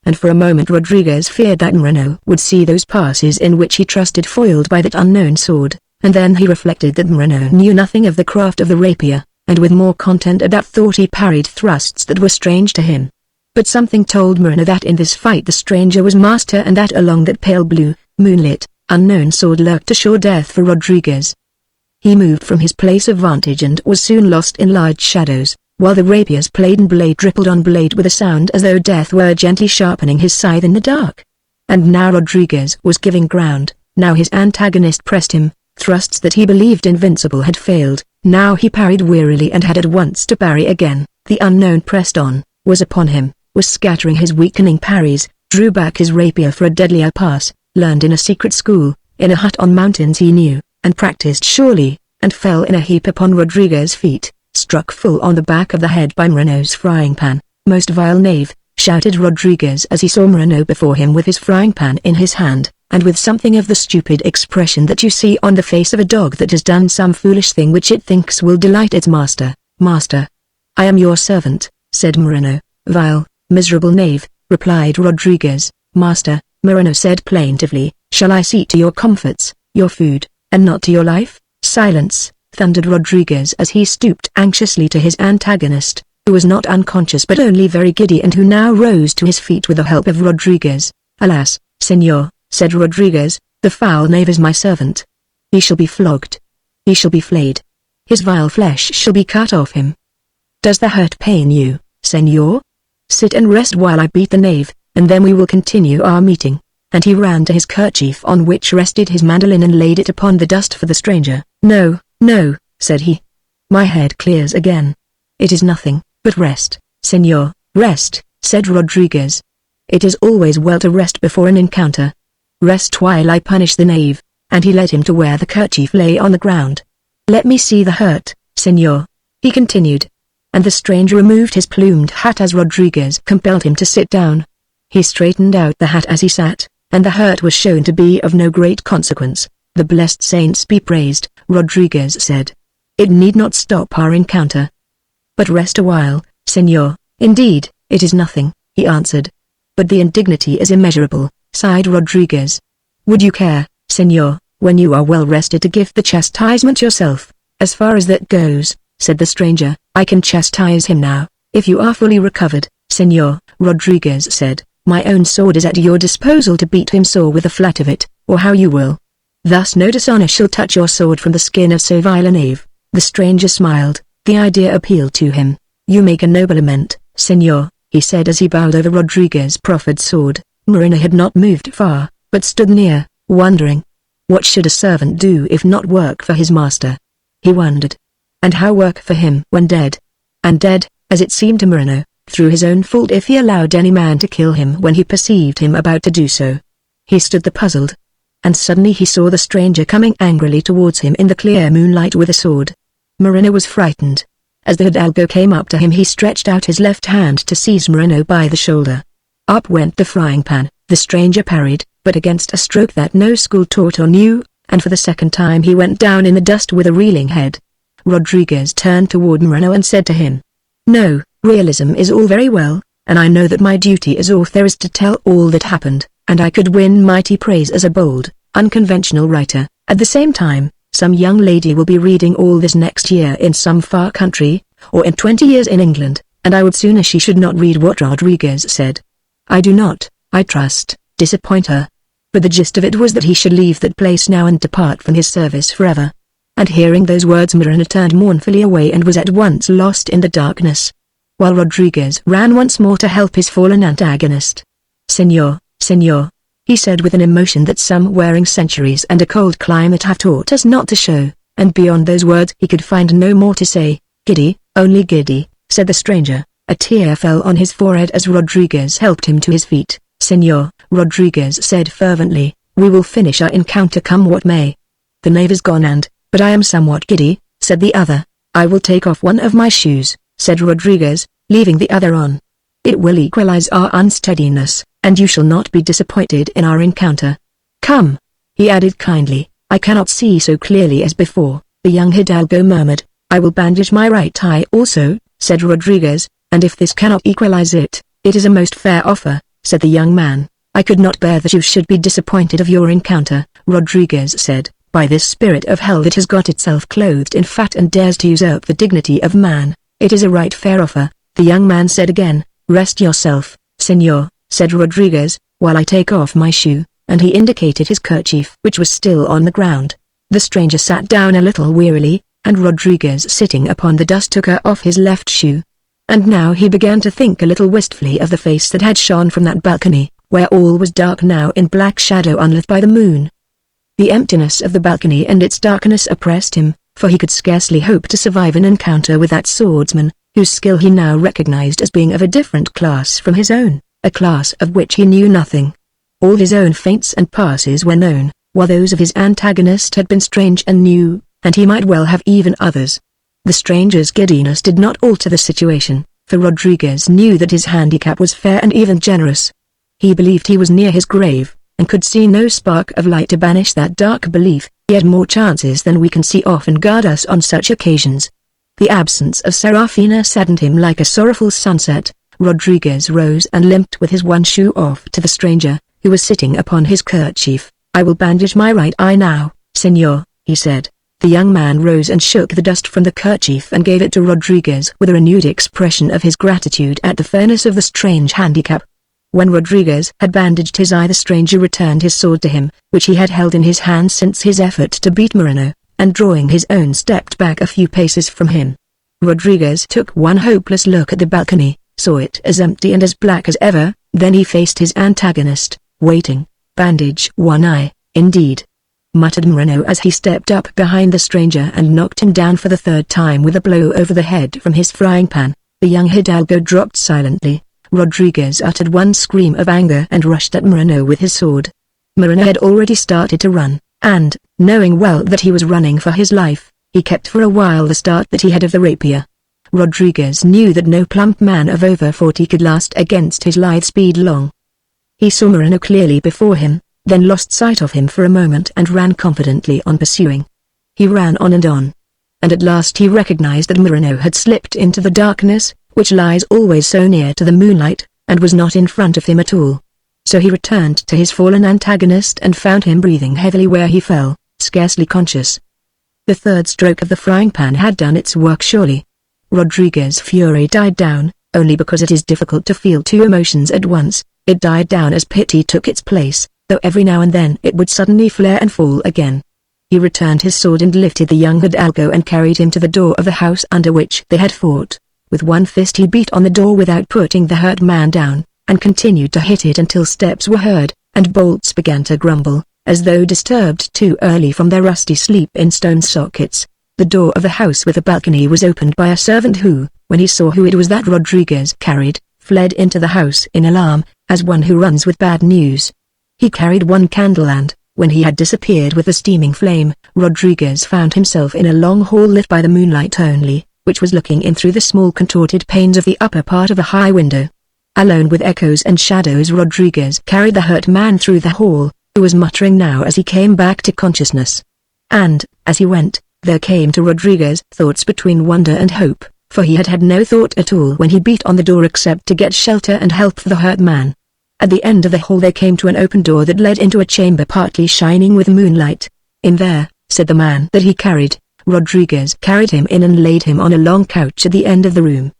And for a moment Rodriguez feared that Moreno would see those passes in which he trusted foiled by that unknown sword, and then he reflected that Moreno knew nothing of the craft of the rapier, and with more content at that thought he parried thrusts that were strange to him. But something told Moreno that in this fight the stranger was master, and that along that pale blue, moonlit, unknown sword lurked a sure death for Rodriguez. He moved from his place of vantage and was soon lost in large shadows, while the rapiers played and blade rippled on blade with a sound as though death were gently sharpening his scythe in the dark. And now Rodriguez was giving ground, now his antagonist pressed him, thrusts that he believed invincible had failed, now he parried wearily and had at once to parry again. The unknown pressed on, was upon him, was scattering his weakening parries, drew back his rapier for a deadlier pass, learned in a secret school, in a hut on mountains he knew, and practiced surely, and fell in a heap upon Rodriguez's feet, struck full on the back of the head by Moreno's frying pan. "Most vile knave," shouted Rodriguez as he saw Moreno before him with his frying pan in his hand, and with something of the stupid expression that you see on the face of a dog that has done some foolish thing which it thinks will delight its master. "Master." "I am your servant," said Moreno. "Vile, miserable knave," replied Rodriguez. "Master," Moreno said plaintively, "shall I see to your comforts, your food, and not to your life?" "Silence," thundered Rodriguez as he stooped anxiously to his antagonist, who was not unconscious but only very giddy and who now rose to his feet with the help of Rodriguez. "Alas, senor," said Rodriguez, "the foul knave is my servant. He shall be flogged. He shall be flayed. His vile flesh shall be cut off him. Does the hurt pain you, senor? Sit and rest while I beat the knave, and then we will continue our meeting." And he ran to his kerchief on which rested his mandolin and laid it upon the dust for the stranger. "No, no," said he. "My head clears again. It is nothing, but rest, senor." "Rest," said Rodriguez. "It is always well to rest before an encounter. Rest while I punish the knave," and he led him to where the kerchief lay on the ground. "Let me see the hurt, senor," he continued. And the stranger removed his plumed hat as Rodriguez compelled him to sit down. He straightened out the hat as he sat, and the hurt was shown to be of no great consequence. "The blessed saints be praised," Rodriguez said. "It need not stop our encounter. But rest a while, senor." "Indeed, it is nothing," he answered. "But the indignity is immeasurable," sighed Rodriguez. "Would you care, senor, when you are well rested to give the chastisement yourself?" "As far as that goes," said the stranger, "I can chastise him now, if you are fully recovered, senor," Rodriguez said. "My own sword is at your disposal to beat him sore with the flat of it, or how you will. Thus no dishonor shall touch your sword from the skin of so vile a knave." The stranger smiled, the idea appealed to him. "You make a noble lament, senor," he said as he bowed over Rodriguez's proffered sword. Moreno had not moved far, but stood near, wondering. What should a servant do if not work for his master? He wondered. And how work for him when dead? And dead, as it seemed to Moreno, through his own fault if he allowed any man to kill him when he perceived him about to do so. He stood there puzzled. And suddenly he saw the stranger coming angrily towards him in the clear moonlight with a sword. Moreno was frightened. As the hidalgo came up to him he stretched out his left hand to seize Moreno by the shoulder. Up went the frying pan, the stranger parried, but against a stroke that no school taught or knew, and for the second time he went down in the dust with a reeling head. Rodriguez turned toward Moreno and said to him, "No, realism is all very well, and I know that my duty as author is to tell all that happened, and I could win mighty praise as a bold, unconventional writer. At the same time, some young lady will be reading all this next year in some far country, or in 20 years in England, and I would sooner she should not read what Rodriguez said. I do not, I trust, disappoint her." But the gist of it was that he should leave that place now and depart from his service forever. And hearing those words Moreno turned mournfully away and was at once lost in the darkness, while Rodriguez ran once more to help his fallen antagonist. "Senor, senor," he said with an emotion that some wearing centuries and a cold climate have taught us not to show, and beyond those words he could find no more to say. "Giddy, only giddy," said the stranger. A tear fell on his forehead as Rodriguez helped him to his feet. "Senor," Rodriguez said fervently, "we will finish our encounter come what may." "The knave is gone but I am somewhat giddy," said the other. "I will take off one of my shoes," said Rodriguez, leaving the other on. "It will equalize our unsteadiness, and you shall not be disappointed in our encounter. Come," he added kindly. "I cannot see so clearly as before," the young hidalgo murmured. "I will bandage my right eye also," said Rodriguez, "and if this cannot equalize it, it is a most fair offer," said the young man. "I could not bear that you should be disappointed of your encounter," Rodriguez said. "By this spirit of hell that has got itself clothed in fat and dares to usurp the dignity of man, it is a right fair offer," the young man said again. "Rest yourself, senor," said Rodriguez, "while I take off my shoe," and he indicated his kerchief which was still on the ground. The stranger sat down a little wearily, and Rodriguez sitting upon the dust took her off his left shoe. And now he began to think a little wistfully of the face that had shone from that balcony, where all was dark now in black shadow unlit by the moon. The emptiness of the balcony and its darkness oppressed him, for he could scarcely hope to survive an encounter with that swordsman, whose skill he now recognized as being of a different class from his own, a class of which he knew nothing. All his own feints and passes were known, while those of his antagonist had been strange and new, and he might well have even others. The stranger's giddiness did not alter the situation, for Rodriguez knew that his handicap was fair and even generous. He believed he was near his grave, and could see no spark of light to banish that dark belief, yet more chances than we can see often guard us on such occasions. The absence of Serafina saddened him like a sorrowful sunset. Rodriguez rose and limped with his one shoe off to the stranger, who was sitting upon his kerchief. "I will bandage my right eye now, senor," he said. The young man rose and shook the dust from the kerchief and gave it to Rodriguez with a renewed expression of his gratitude at the fairness of the strange handicap. When Rodriguez had bandaged his eye, the stranger returned his sword to him, which he had held in his hand since his effort to beat Moreno, and drawing his own stepped back a few paces from him. Rodriguez took one hopeless look at the balcony, saw it as empty and as black as ever, then he faced his antagonist, waiting. "Bandage one eye, indeed," muttered Moreno as he stepped up behind the stranger and knocked him down for the third time with a blow over the head from his frying pan. The young hidalgo dropped silently. Rodriguez uttered one scream of anger and rushed at Moreno with his sword. Moreno had already started to run, and, knowing well that he was running for his life, he kept for a while the start that he had of the rapier. Rodriguez knew that no plump man of over 40 could last against his lithe speed long. He saw Moreno clearly before him, then lost sight of him for a moment and ran confidently on pursuing. He ran on, and at last he recognized that Moreno had slipped into the darkness, which lies always so near to the moonlight, and was not in front of him at all. So he returned to his fallen antagonist and found him breathing heavily where he fell, scarcely conscious. The third stroke of the frying pan had done its work surely. Rodriguez's fury died down, only because it is difficult to feel two emotions at once. It died down as pity took its place, though every now and then it would suddenly flare and fall again. He returned his sword and lifted the young hidalgo and carried him to the door of the house under which they had fought. With one fist he beat on the door without putting the hurt man down, and continued to hit it until steps were heard, and bolts began to grumble, as though disturbed too early from their rusty sleep in stone sockets. The door of the house with the balcony was opened by a servant who, when he saw who it was that Rodriguez carried, fled into the house in alarm, as one who runs with bad news. He carried one candle and, when he had disappeared with the steaming flame, Rodriguez found himself in a long hall lit by the moonlight only, which was looking in through the small contorted panes of the upper part of a high window. Alone with echoes and shadows, Rodriguez carried the hurt man through the hall, who was muttering now as he came back to consciousness. And, as he went, there came to Rodriguez thoughts between wonder and hope, for he had had no thought at all when he beat on the door except to get shelter and help for the hurt man. At the end of the hall they came to an open door that led into a chamber partly shining with moonlight. "In there," said the man that he carried. Rodriguez carried him in and laid him on a long couch at the end of the room.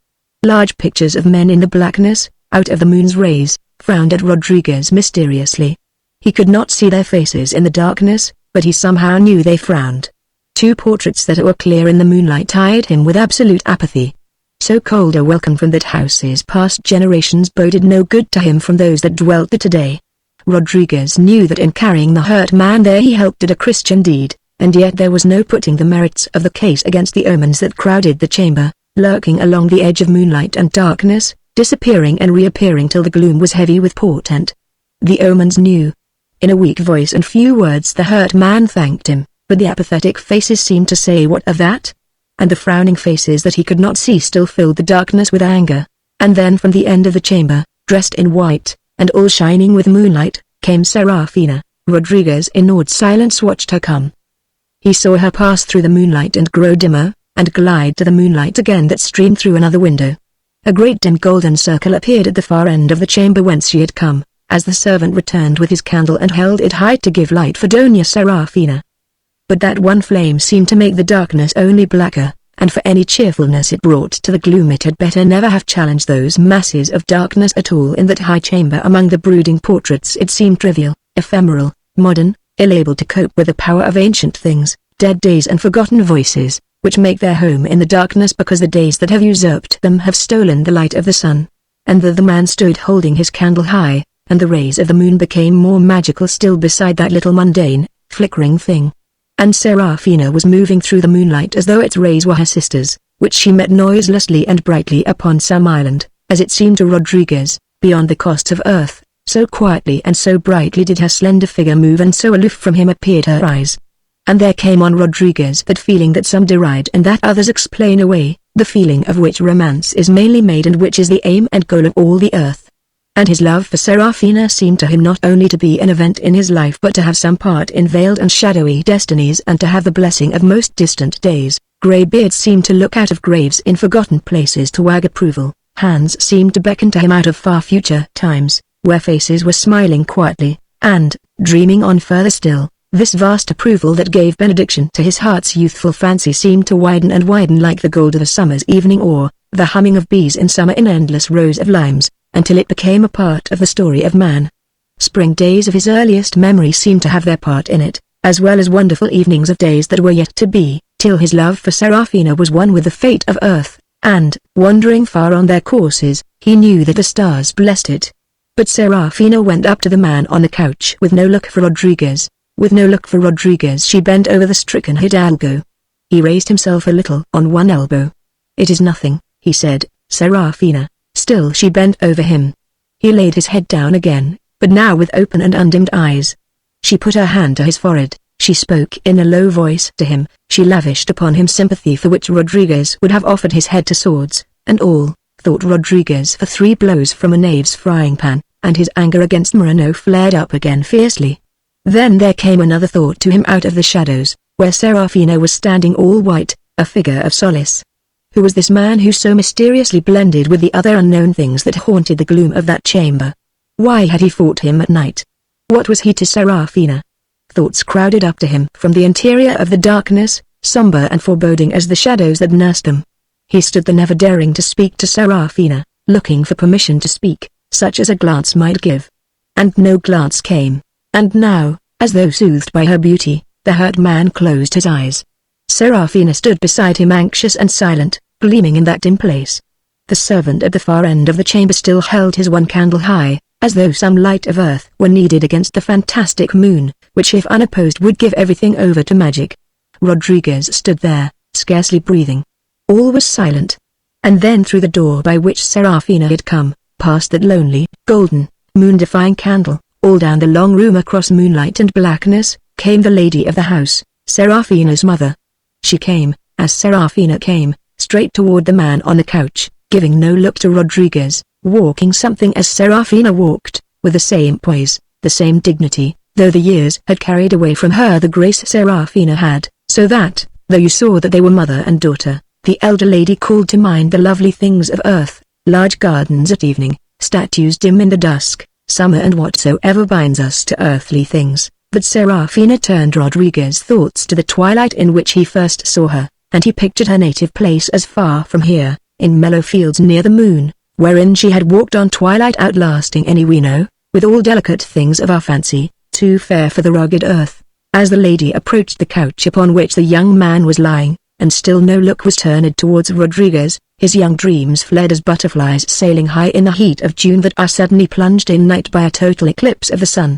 Large pictures of men in the blackness, out of the moon's rays, frowned at Rodriguez mysteriously. He could not see their faces in the darkness, but he somehow knew they frowned. Two portraits that were clear in the moonlight eyed him with absolute apathy. So cold a welcome from that house's past generations boded no good to him from those that dwelt there today. Rodriguez knew that in carrying the hurt man there he helped did a Christian deed, and yet there was no putting the merits of the case against the omens that crowded the chamber, lurking along the edge of moonlight and darkness, disappearing and reappearing till the gloom was heavy with portent. The omens knew. In a weak voice and few words the hurt man thanked him, but the apathetic faces seemed to say what of that? And the frowning faces that he could not see still filled the darkness with anger. And then from the end of the chamber, dressed in white, and all shining with moonlight, came Serafina. Rodriguez in awed silence watched her come. He saw her pass through the moonlight and grow dimmer, and glide to the moonlight again that streamed through another window. A great dim golden circle appeared at the far end of the chamber whence she had come, as the servant returned with his candle and held it high to give light for Doña Serafina. But that one flame seemed to make the darkness only blacker, and for any cheerfulness it brought to the gloom it had better never have challenged those masses of darkness at all. In that high chamber among the brooding portraits it seemed trivial, ephemeral, modern, ill-able to cope with the power of ancient things, dead days and forgotten voices, which make their home in the darkness because the days that have usurped them have stolen the light of the sun. And the man stood holding his candle high, and the rays of the moon became more magical still beside that little mundane, flickering thing. And Serafina was moving through the moonlight as though its rays were her sisters, which she met noiselessly and brightly upon some island, as it seemed to Rodriguez, beyond the coasts of earth. So quietly and so brightly did her slender figure move, and so aloof from him appeared her eyes. And there came on Rodriguez that feeling that some deride and that others explain away, the feeling of which romance is mainly made and which is the aim and goal of all the earth. And his love for Serafina seemed to him not only to be an event in his life but to have some part in veiled and shadowy destinies and to have the blessing of most distant days. Grey beards seemed to look out of graves in forgotten places to wag approval, hands seemed to beckon to him out of far future times, where faces were smiling quietly, and, dreaming on further still, this vast approval that gave benediction to his heart's youthful fancy seemed to widen and widen like the gold of a summer's evening or the humming of bees in summer in endless rows of limes, until it became a part of the story of man. Spring days of his earliest memory seemed to have their part in it, as well as wonderful evenings of days that were yet to be, till his love for Serafina was one with the fate of earth, and, wandering far on their courses, he knew that the stars blessed it. But Serafina went up to the man on the couch with no look for Rodriguez. With no look for Rodriguez she bent over the stricken hidalgo. He raised himself a little on one elbow. "It is nothing," he said. Serafina. Still she bent over him. He laid his head down again, but now with open and undimmed eyes. She put her hand to his forehead, she spoke in a low voice to him, she lavished upon him sympathy for which Rodriguez would have offered his head to swords, and all, thought Rodriguez, for 3 blows from a knave's frying pan, and his anger against Moreno flared up again fiercely. Then there came another thought to him out of the shadows, where Serafina was standing all white, a figure of solace. Who was this man who so mysteriously blended with the other unknown things that haunted the gloom of that chamber? Why had he fought him at night? What was he to Serafina? Thoughts crowded up to him from the interior of the darkness, somber and foreboding as the shadows that nursed them. He stood there never daring to speak to Serafina, looking for permission to speak, such as a glance might give. And no glance came. And now, as though soothed by her beauty, the hurt man closed his eyes. Serafina stood beside him anxious and silent, gleaming in that dim place. The servant at the far end of the chamber still held his one candle high, as though some light of earth were needed against the fantastic moon, which if unopposed would give everything over to magic. Rodriguez stood there, scarcely breathing. All was silent. And then through the door by which Serafina had come, past that lonely, golden, moon-defying candle, all down the long room across moonlight and blackness, came the lady of the house, Serafina's mother. She came, as Serafina came, straight toward the man on the couch, giving no look to Rodriguez, walking something as Serafina walked, with the same poise, the same dignity, though the years had carried away from her the grace Serafina had, so that, though you saw that they were mother and daughter, the elder lady called to mind the lovely things of earth, large gardens at evening, statues dim in the dusk, summer and whatsoever binds us to earthly things. But Serafina turned Rodriguez's thoughts to the twilight in which he first saw her, and he pictured her native place as far from here, in mellow fields near the moon, wherein she had walked on twilight outlasting any we know, with all delicate things of our fancy, too fair for the rugged earth. As the lady approached the couch upon which the young man was lying, and still no look was turned towards Rodriguez. His young dreams fled as butterflies sailing high in the heat of June that are suddenly plunged in night by a total eclipse of the sun.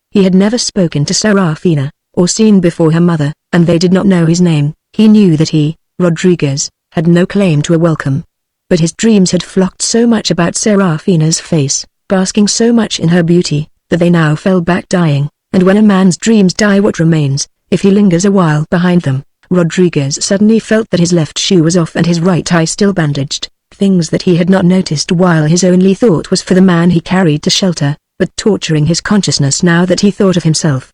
He had never spoken to Serafina, or seen before her mother, and they did not know his name. He knew that he, Rodriguez, had no claim to a welcome. But his dreams had flocked so much about Serafina's face, basking so much in her beauty, that they now fell back dying, and when a man's dreams die, what remains, if he lingers a while behind them? Rodriguez suddenly felt that his left shoe was off and his right eye still bandaged, things that he had not noticed while his only thought was for the man he carried to shelter, but torturing his consciousness now that he thought of himself.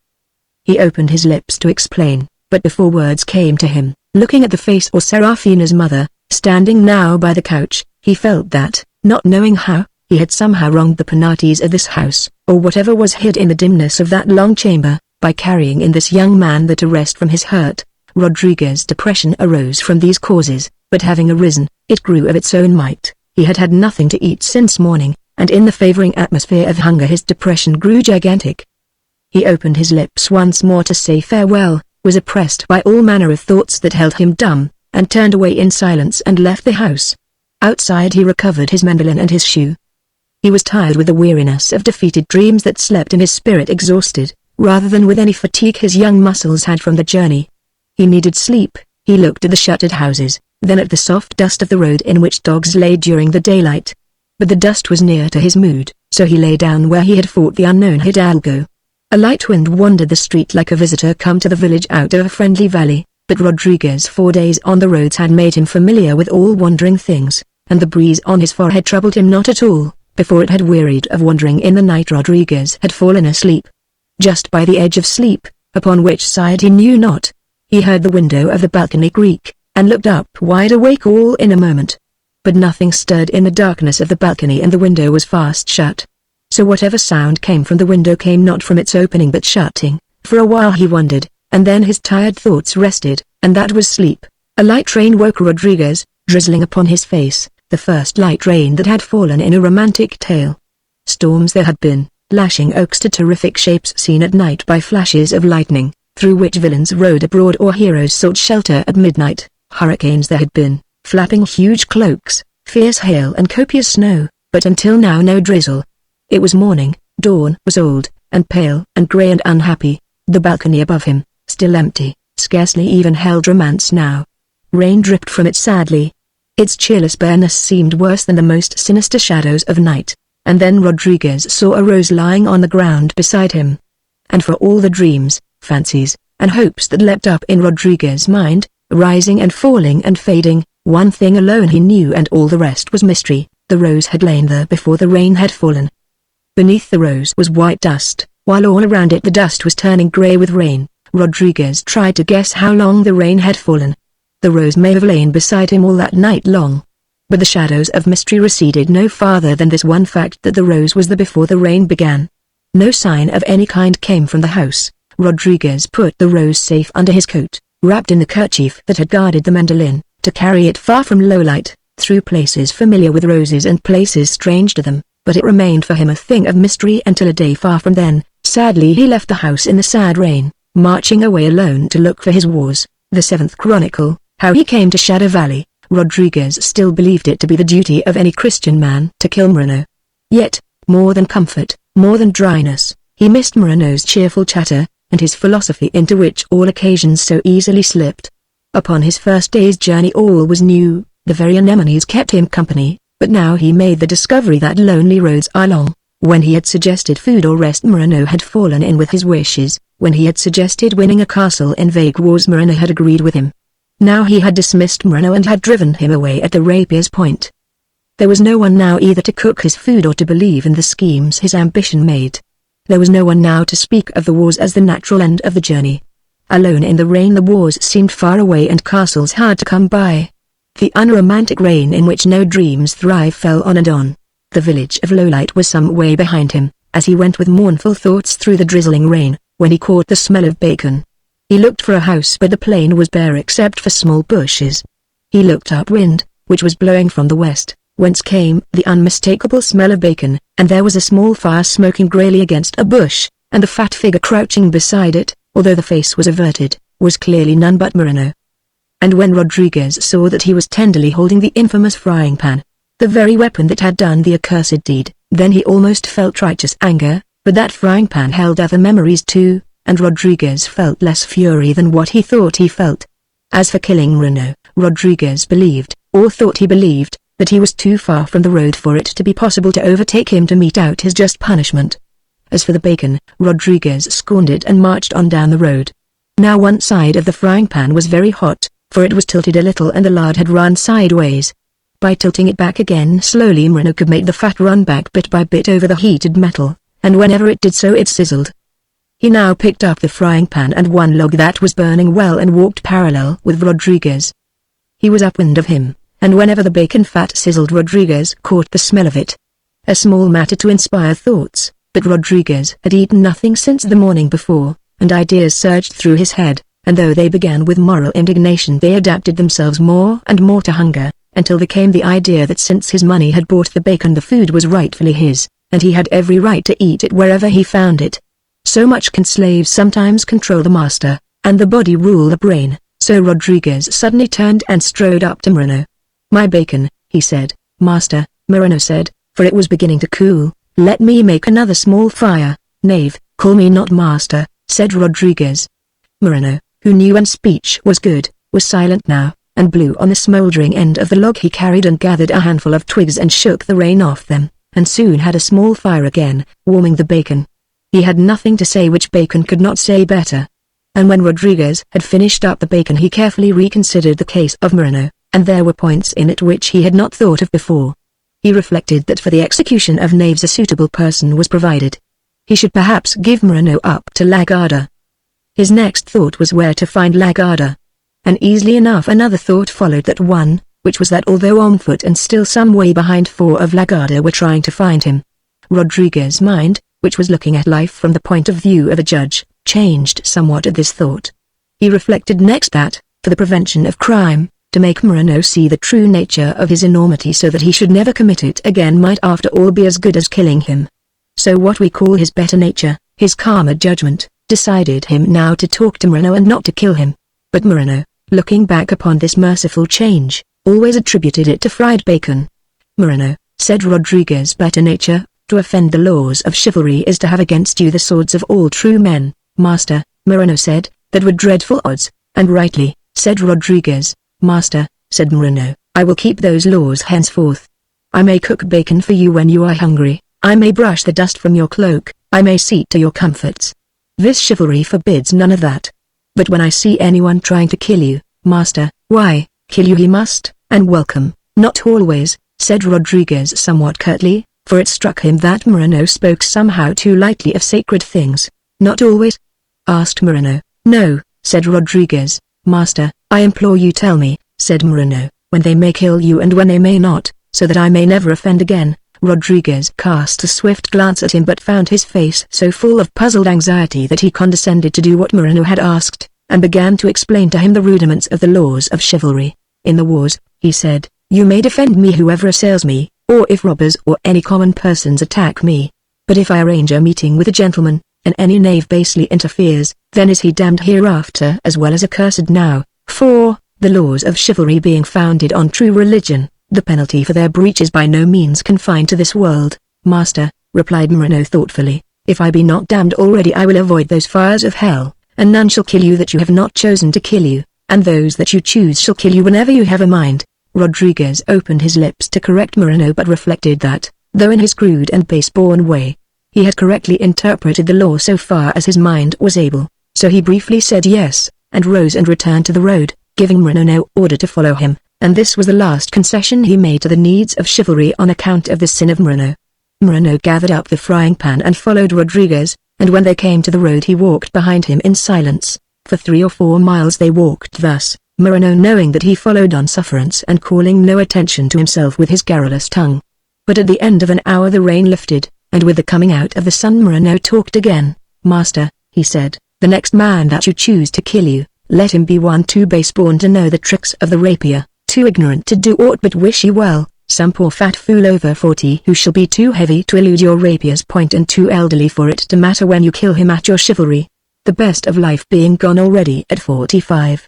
He opened his lips to explain, but before words came to him, looking at the face of Serafina's mother, standing now by the couch, he felt that, not knowing how, he had somehow wronged the Penates of this house, or whatever was hid in the dimness of that long chamber, by carrying in this young man that to rest from his hurt. Rodriguez's depression arose from these causes, but having arisen, it grew of its own might. He had had nothing to eat since morning, and in the favoring atmosphere of hunger his depression grew gigantic. He opened his lips once more to say farewell, was oppressed by all manner of thoughts that held him dumb, and turned away in silence and left the house. Outside he recovered his mandolin and his shoe. He was tired with the weariness of defeated dreams that slept in his spirit, exhausted, rather than with any fatigue his young muscles had from the journey. He needed sleep. He looked at the shuttered houses, then at the soft dust of the road in which dogs lay during the daylight. But the dust was near to his mood, so he lay down where he had fought the unknown Hidalgo. A light wind wandered the street like a visitor come to the village out of a friendly valley, but Rodriguez's 4 days on the roads had made him familiar with all wandering things, and the breeze on his forehead troubled him not at all. Before it had wearied of wandering in the night, Rodriguez had fallen asleep. Just by the edge of sleep, upon which side he knew not. He heard the window of the balcony creak, and looked up wide awake all in a moment. But nothing stirred in the darkness of the balcony and the window was fast shut. So whatever sound came from the window came not from its opening but shutting. For a while he wondered, and then his tired thoughts rested, and that was sleep. A light rain woke Rodriguez, drizzling upon his face, the first light rain that had fallen in a romantic tale. Storms there had been, lashing oaks to terrific shapes seen at night by flashes of lightning, through which villains rode abroad or heroes sought shelter at midnight. Hurricanes there had been, flapping huge cloaks, fierce hail and copious snow, but until now no drizzle. It was morning, dawn was old, and pale and grey and unhappy. The balcony above him, still empty, scarcely even held romance now. Rain dripped from it sadly. Its cheerless bareness seemed worse than the most sinister shadows of night. And then Rodriguez saw a rose lying on the ground beside him. And for all the dreams, fancies, and hopes that leapt up in Rodriguez's mind, rising and falling and fading, one thing alone he knew and all the rest was mystery: the rose had lain there before the rain had fallen. Beneath the rose was white dust, while all around it the dust was turning grey with rain. Rodriguez tried to guess how long the rain had fallen. The rose may have lain beside him all that night long. But the shadows of mystery receded no farther than this one fact, that the rose was there before the rain began. No sign of any kind came from the house. Rodriguez put the rose safe under his coat, wrapped in the kerchief that had guarded the mandolin, to carry it far from low light, through places familiar with roses and places strange to them, but it remained for him a thing of mystery until a day far from then. Sadly he left the house in the sad rain, marching away alone to look for his wars. The 7th Chronicle, how he came to Shadow Valley. Rodriguez still believed it to be the duty of any Christian man to kill Moreno. Yet, more than comfort, more than dryness, he missed Moreno's cheerful chatter, and his philosophy into which all occasions so easily slipped. Upon his first day's journey all was new, the very anemones kept him company, but now he made the discovery that lonely roads are long. When he had suggested food or rest, Moreno had fallen in with his wishes. When he had suggested winning a castle in vague wars, Moreno had agreed with him. Now he had dismissed Moreno and had driven him away at the rapier's point. There was no one now either to cook his food or to believe in the schemes his ambition made. There was no one now to speak of the wars as the natural end of the journey. Alone in the rain the wars seemed far away and castles hard to come by. The unromantic rain in which no dreams thrive fell on and on. The village of Lowlight was some way behind him, as he went with mournful thoughts through the drizzling rain, when he caught the smell of bacon. He looked for a house, but the plain was bare except for small bushes. He looked upwind, which was blowing from the west, whence came the unmistakable smell of bacon, and there was a small fire smoking greyly against a bush, and the fat figure crouching beside it, although the face was averted, was clearly none but Moreno. and when Rodriguez saw that he was tenderly holding the infamous frying pan, the very weapon that had done the accursed deed, then he almost felt righteous anger, but that frying pan held other memories too, and Rodriguez felt less fury than what he thought he felt. As for killing Moreno, Rodriguez believed, or thought he believed, that he was too far from the road for it to be possible to overtake him to mete out his just punishment. As for the bacon, Rodriguez scorned it and marched on down the road. Now one side of the frying pan was very hot, for it was tilted a little and the lard had run sideways. By tilting it back again slowly, Moreno could make the fat run back bit by bit over the heated metal, and whenever it did so it sizzled. He now picked up the frying pan and one log that was burning well and walked parallel with Rodriguez. He was upwind of him, and whenever the bacon fat sizzled, Rodriguez caught the smell of it. A small matter to inspire thoughts, but Rodriguez had eaten nothing since the morning before, and ideas surged through his head, and though they began with moral indignation they adapted themselves more and more to hunger, until there came the idea that since his money had bought the bacon the food was rightfully his, and he had every right to eat it wherever he found it. So much can slaves sometimes control the master, and the body rule the brain, so Rodriguez suddenly turned and strode up to Moreno. "My bacon," he said. "Master," Moreno said, for it was beginning to cool, "let me make another small fire." "Knave, call me not master," said Rodriguez. Moreno, who knew when speech was good, was silent now, and blew on the smoldering end of the log he carried and gathered a handful of twigs and shook the rain off them, and soon had a small fire again, warming the bacon. He had nothing to say which bacon could not say better. And when Rodriguez had finished up the bacon he carefully reconsidered the case of Moreno, and there were points in it which he had not thought of before. He reflected that for the execution of knaves a suitable person was provided. He should perhaps give Moreno up to Lagarda. His next thought was where to find Lagarda. And easily enough another thought followed that one, which was that although on foot and still some way behind, 4 of Lagarda were trying to find him. Rodriguez's mind, which was looking at life from the point of view of a judge, changed somewhat at this thought. He reflected next that, for the prevention of crime, to make Moreno see the true nature of his enormity so that he should never commit it again might after all be as good as killing him. So what we call his better nature, his calmer judgment, decided him now to talk to Moreno and not to kill him. But Moreno, looking back upon this merciful change, always attributed it to fried bacon. "Moreno," said Rodriguez's better nature, "to offend the laws of chivalry is to have against you the swords of all true men." "Master," Moreno said, "that were dreadful odds." "And rightly," said Rodriguez. "Master," said Moreno, "I will keep those laws henceforth. I may cook bacon for you when you are hungry, I may brush the dust from your cloak, I may see to your comforts. This chivalry forbids none of that. But when I see anyone trying to kill you, master, why, kill you he must, and welcome." "Not always," said Rodriguez somewhat curtly, for it struck him that Moreno spoke somehow too lightly of sacred things. "Not always?" asked Moreno. "No," said Rodriguez. "Master, I implore you tell me," said Moreno, "when they may kill you and when they may not, so that I may never offend again." Rodriguez cast a swift glance at him but found his face so full of puzzled anxiety that he condescended to do what Moreno had asked, and began to explain to him the rudiments of the laws of chivalry. "In the wars," he said, "you may defend me whoever assails me, or if robbers or any common persons attack me. But if I arrange a meeting with a gentleman, and any knave basely interferes, then is he damned hereafter as well as accursed now, for, the laws of chivalry being founded on true religion, the penalty for their breach is by no means confined to this world." "Master," replied Moreno thoughtfully, "if I be not damned already I will avoid those fires of hell, and none shall kill you that you have not chosen to kill you, and those that you choose shall kill you whenever you have a mind." Rodriguez opened his lips to correct Moreno but reflected that, though in his crude and base-born way, he had correctly interpreted the law so far as his mind was able, so he briefly said yes, and rose and returned to the road, giving Moreno no order to follow him, and this was the last concession he made to the needs of chivalry on account of the sin of Moreno. Moreno gathered up the frying pan and followed Rodriguez, and when they came to the road he walked behind him in silence. For 3 or 4 miles they walked thus, Moreno knowing that he followed on sufferance and calling no attention to himself with his garrulous tongue. But at the end of an hour the rain lifted, and with the coming out of the sun Moreno talked again. "Master," he said, "the next man that you choose to kill you, let him be one too base-born to know the tricks of the rapier, too ignorant to do aught but wish you well, some poor fat fool over 40 who shall be too heavy to elude your rapier's point and too elderly for it to matter when you kill him at your chivalry. The best of life being gone already at 45.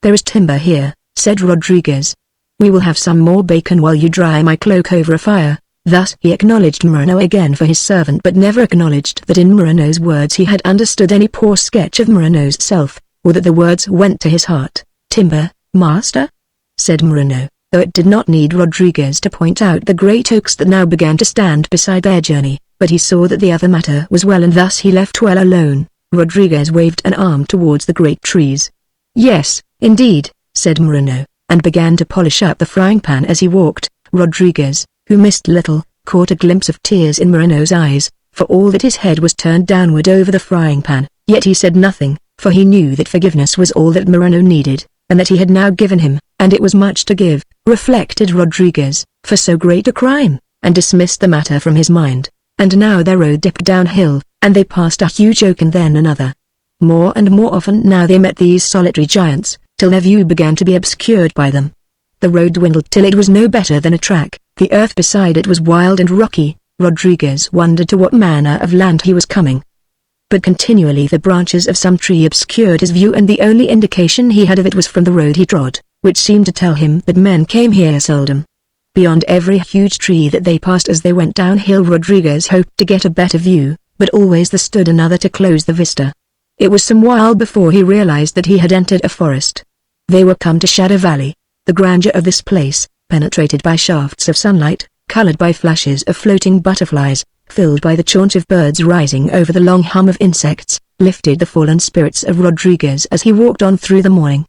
There is timber here, said Rodriguez. "We will have some more bacon while you dry my cloak over a fire." Thus he acknowledged Moreno again for his servant, but never acknowledged that in Moreno's words he had understood any poor sketch of Moreno's self, or that the words went to his heart. "Timber, master?" said Moreno, though it did not need Rodriguez to point out the great oaks that now began to stand beside their journey, but he saw that the other matter was well, and thus he left well alone. Rodriguez waved an arm towards the great trees. "Yes, indeed," said Moreno, and began to polish up the frying pan as he walked. Rodriguez, who missed little, caught a glimpse of tears in Moreno's eyes, for all that his head was turned downward over the frying pan, yet he said nothing, for he knew that forgiveness was all that Moreno needed, and that he had now given him, and it was much to give, reflected Rodriguez, for so great a crime, and dismissed the matter from his mind. And now their road dipped downhill, and they passed a huge oak and then another. More and more often now they met these solitary giants, till their view began to be obscured by them. The road dwindled till it was no better than a track. The earth beside it was wild and rocky. Rodriguez wondered to what manner of land he was coming. But continually the branches of some tree obscured his view, and the only indication he had of it was from the road he trod, which seemed to tell him that men came here seldom. Beyond every huge tree that they passed as they went downhill Rodriguez hoped to get a better view, but always there stood another to close the vista. It was some while before he realized that he had entered a forest. They were come to Shadow Valley. The grandeur of this place, penetrated by shafts of sunlight, colored by flashes of floating butterflies, filled by the chaunt of birds rising over the long hum of insects, lifted the fallen spirits of Rodriguez as he walked on through the morning.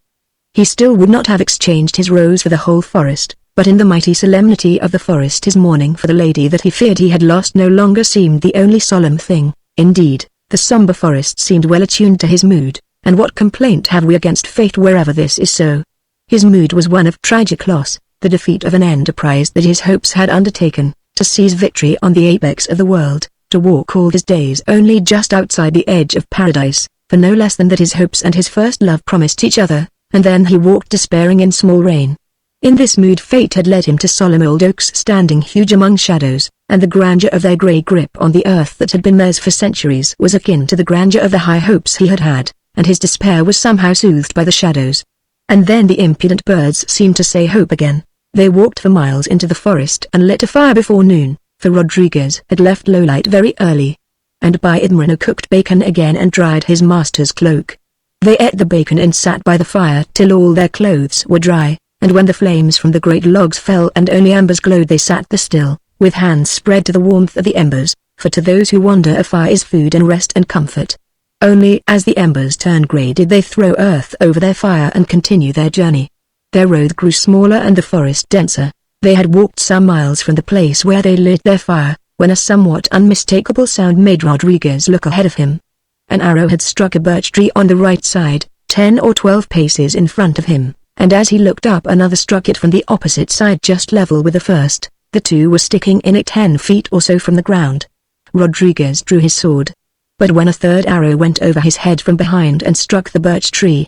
He still would not have exchanged his rose for the whole forest, but in the mighty solemnity of the forest his mourning for the lady that he feared he had lost no longer seemed the only solemn thing. Indeed, the somber forest seemed well attuned to his mood, and what complaint have we against fate wherever this is so? His mood was one of tragic loss, the defeat of an enterprise that his hopes had undertaken, to seize victory on the apex of the world, to walk all his days only just outside the edge of paradise, for no less than that his hopes and his first love promised each other, and then he walked despairing in small rain. In this mood fate had led him to solemn old oaks standing huge among shadows, and the grandeur of their grey grip on the earth that had been theirs for centuries was akin to the grandeur of the high hopes he had had, and his despair was somehow soothed by the shadows. And then the impudent birds seemed to say hope again. They walked for miles into the forest and lit a fire before noon, for Rodriguez had left Lowlight very early. And by it Moreno cooked bacon again and dried his master's cloak. They ate the bacon and sat by the fire till all their clothes were dry, and when the flames from the great logs fell and only embers glowed they sat there still, with hands spread to the warmth of the embers, for to those who wander a fire is food and rest and comfort. Only as the embers turned grey did they throw earth over their fire and continue their journey. Their road grew smaller and the forest denser. They had walked some miles from the place where they lit their fire, when a somewhat unmistakable sound made Rodriguez look ahead of him. An arrow had struck a birch tree on the right side, 10 or 12 paces in front of him, and as he looked up another struck it from the opposite side just level with the first. The two were sticking in it 10 feet or so from the ground. Rodriguez drew his sword. But when a third arrow went over his head from behind and struck the birch tree,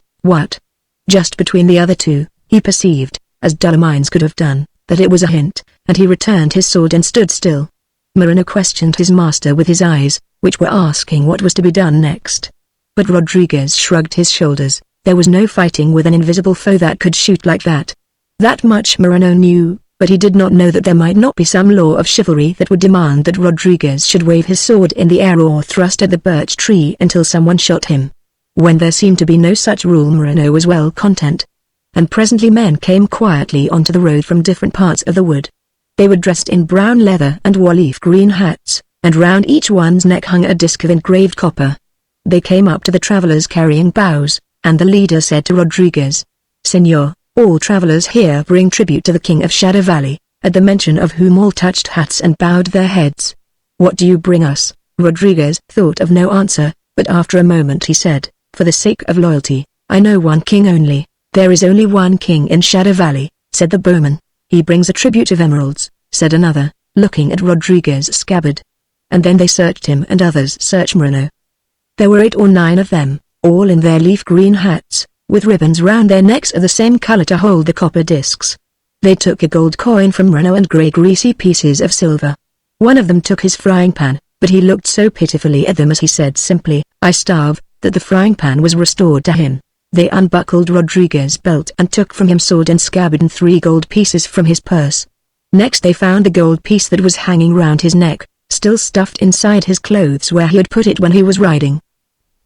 just between the other two, he perceived, as duller minds could have done, that it was a hint, and he returned his sword and stood still. Moreno questioned his master with his eyes, which were asking what was to be done next. But Rodriguez shrugged his shoulders. There was no fighting with an invisible foe that could shoot like that. That much Moreno knew, but he did not know that there might not be some law of chivalry that would demand that Rodriguez should wave his sword in the air or thrust at the birch tree until someone shot him. When there seemed to be no such rule Moreno was well content. And presently men came quietly onto the road from different parts of the wood. They were dressed in brown leather and wore leaf green hats, and round each one's neck hung a disc of engraved copper. They came up to the travelers carrying boughs, and the leader said to Rodriguez, "Senor, all travelers here bring tribute to the King of Shadow Valley," at the mention of whom all touched hats and bowed their heads. "What do you bring us?" Rodriguez thought of no answer, but after a moment he said, "For the sake of loyalty, I know one king only." "There is only one king in Shadow Valley," said the bowman. "He brings a tribute of emeralds," said another, looking at Rodriguez's scabbard. And then they searched him and others searched Moreno. There were 8 or 9 of them, all in their leaf green hats, with ribbons round their necks of the same color to hold the copper discs. They took a gold coin from Moreno and grey greasy pieces of silver. One of them took his frying pan, but he looked so pitifully at them as he said simply, "I starve," that the frying pan was restored to him. They unbuckled Rodriguez's belt and took from him sword and scabbard and 3 gold pieces from his purse. Next they found the gold piece that was hanging round his neck, still stuffed inside his clothes where he had put it when he was riding.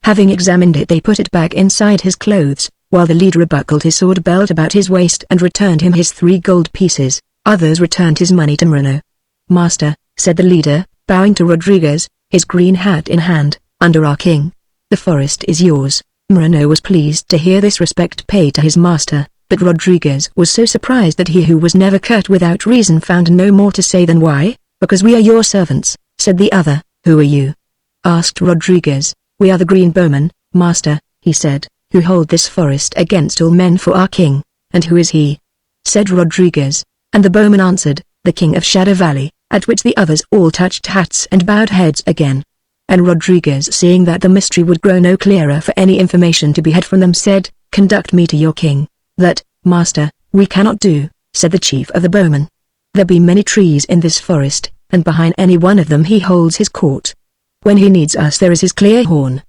Having examined it, they put it back inside his clothes, while the leader buckled his sword belt about his waist and returned him his 3 gold pieces. Others returned his money to Moreno. "Master," said the leader, bowing to Rodriguez, his green hat in hand, "under our king. The forest is yours." Moreno was pleased to hear this respect paid to his master, but Rodriguez was so surprised that he who was never curt without reason found no more to say than "Why? Because we are your servants," said the other. "Who are you?" asked Rodriguez. "We are the green bowmen, master," he said, "who hold this forest against all men for our king." "And who is he?" said Rodriguez, and the bowman answered, "The king of Shadow Valley," at which the others all touched hats and bowed heads again. And Rodriguez, seeing that the mystery would grow no clearer for any information to be had from them, said, "Conduct me to your king." "That, master, we cannot do," said the chief of the bowmen. "There be many trees in this forest, and behind any one of them he holds his court. When he needs us there is his clear horn.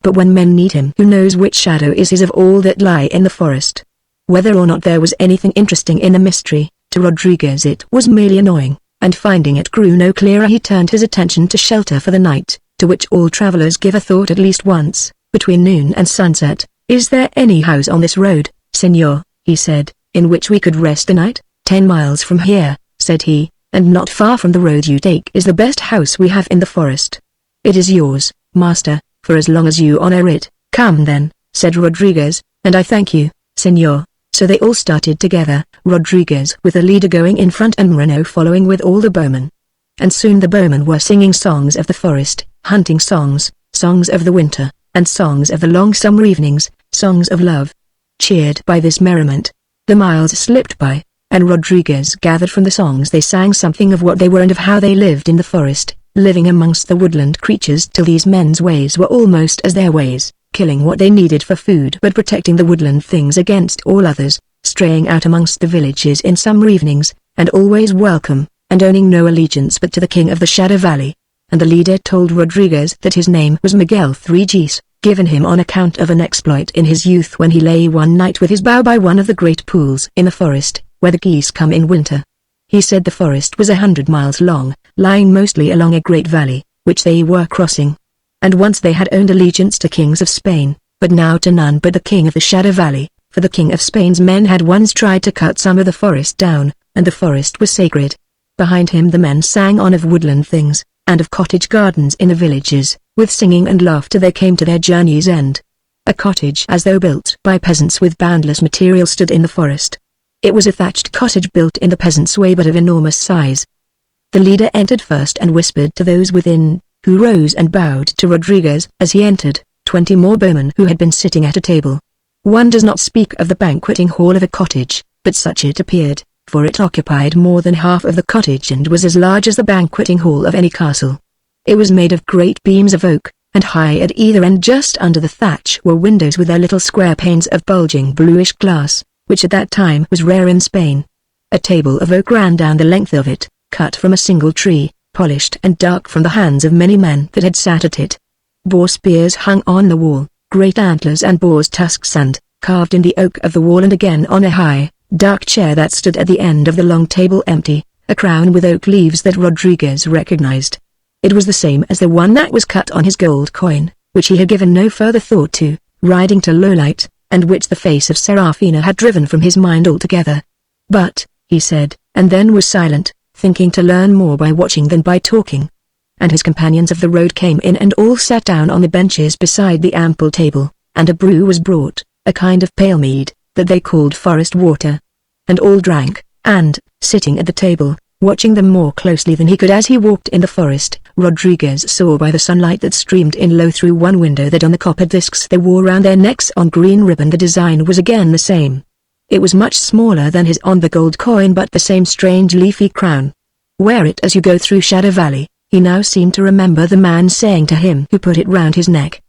But when men need him, who knows which shadow is his of all that lie in the forest?" Whether or not there was anything interesting in the mystery, to Rodriguez it was merely annoying, and finding it grew no clearer he turned his attention to shelter for the night, to which all travelers give a thought at least once, between noon and sunset. "Is there any house on this road, Senor," he said, "in which we could rest the night?" 10 miles from here," said he, "and not far from the road you take is the best house we have in the forest." "It is yours, master, for as long as you honor it." "Come then," said Rodriguez, "and I thank you, Senor." So they all started together, Rodriguez with the leader going in front and Moreno following with all the bowmen. And soon the bowmen were singing songs of the forest, hunting songs, songs of the winter, and songs of the long summer evenings, songs of love. Cheered by this merriment, the miles slipped by, and Rodriguez gathered from the songs they sang something of what they were and of how they lived in the forest, living amongst the woodland creatures till these men's ways were almost as their ways, killing what they needed for food but protecting the woodland things against all others, straying out amongst the villages in summer evenings, and always welcome, and owning no allegiance but to the king of the Shadow Valley. And the leader told Rodriguez that his name was Miguel 3Gs, given him on account of an exploit in his youth when he lay one night with his bow by one of the great pools in the forest, where the geese come in winter. He said the forest was 100 miles long, lying mostly along a great valley, which they were crossing. And once they had owned allegiance to kings of Spain, but now to none but the king of the Shadow Valley, for the king of Spain's men had once tried to cut some of the forest down, and the forest was sacred. Behind him the men sang on of woodland things, and of cottage gardens in the villages. With singing and laughter they came to their journey's end. A cottage as though built by peasants with boundless material stood in the forest. It was a thatched cottage built in the peasants' way but of enormous size. The leader entered first and whispered to those within, who rose and bowed to Rodriguez as he entered, 20 more bowmen who had been sitting at a table. One does not speak of the banqueting hall of a cottage, but such it appeared, for it occupied more than half of the cottage and was as large as the banqueting hall of any castle. It was made of great beams of oak, and high at either end just under the thatch were windows with their little square panes of bulging bluish glass, which at that time was rare in Spain. A table of oak ran down the length of it, cut from a single tree, polished and dark from the hands of many men that had sat at it. Boar spears hung on the wall, great antlers and boar's tusks and, carved in the oak of the wall and again on a high, dark chair that stood at the end of the long table empty, a crown with oak leaves that Rodriguez recognized. It was the same as the one that was cut on his gold coin, which he had given no further thought to, riding to Lowlight, and which the face of Serafina had driven from his mind altogether. "But," he said, and then was silent, thinking to learn more by watching than by talking. And his companions of the road came in and all sat down on the benches beside the ample table, and a brew was brought, a kind of pale mead, that they called forest water. And all drank, and, sitting at the table, watching them more closely than he could as he walked in the forest, Rodriguez saw by the sunlight that streamed in low through one window that on the copper discs they wore round their necks on green ribbon the design was again the same. It was much smaller than his on the gold coin but the same strange leafy crown. "Wear it as you go through Shadow Valley," he now seemed to remember the man saying to him who put it round his neck.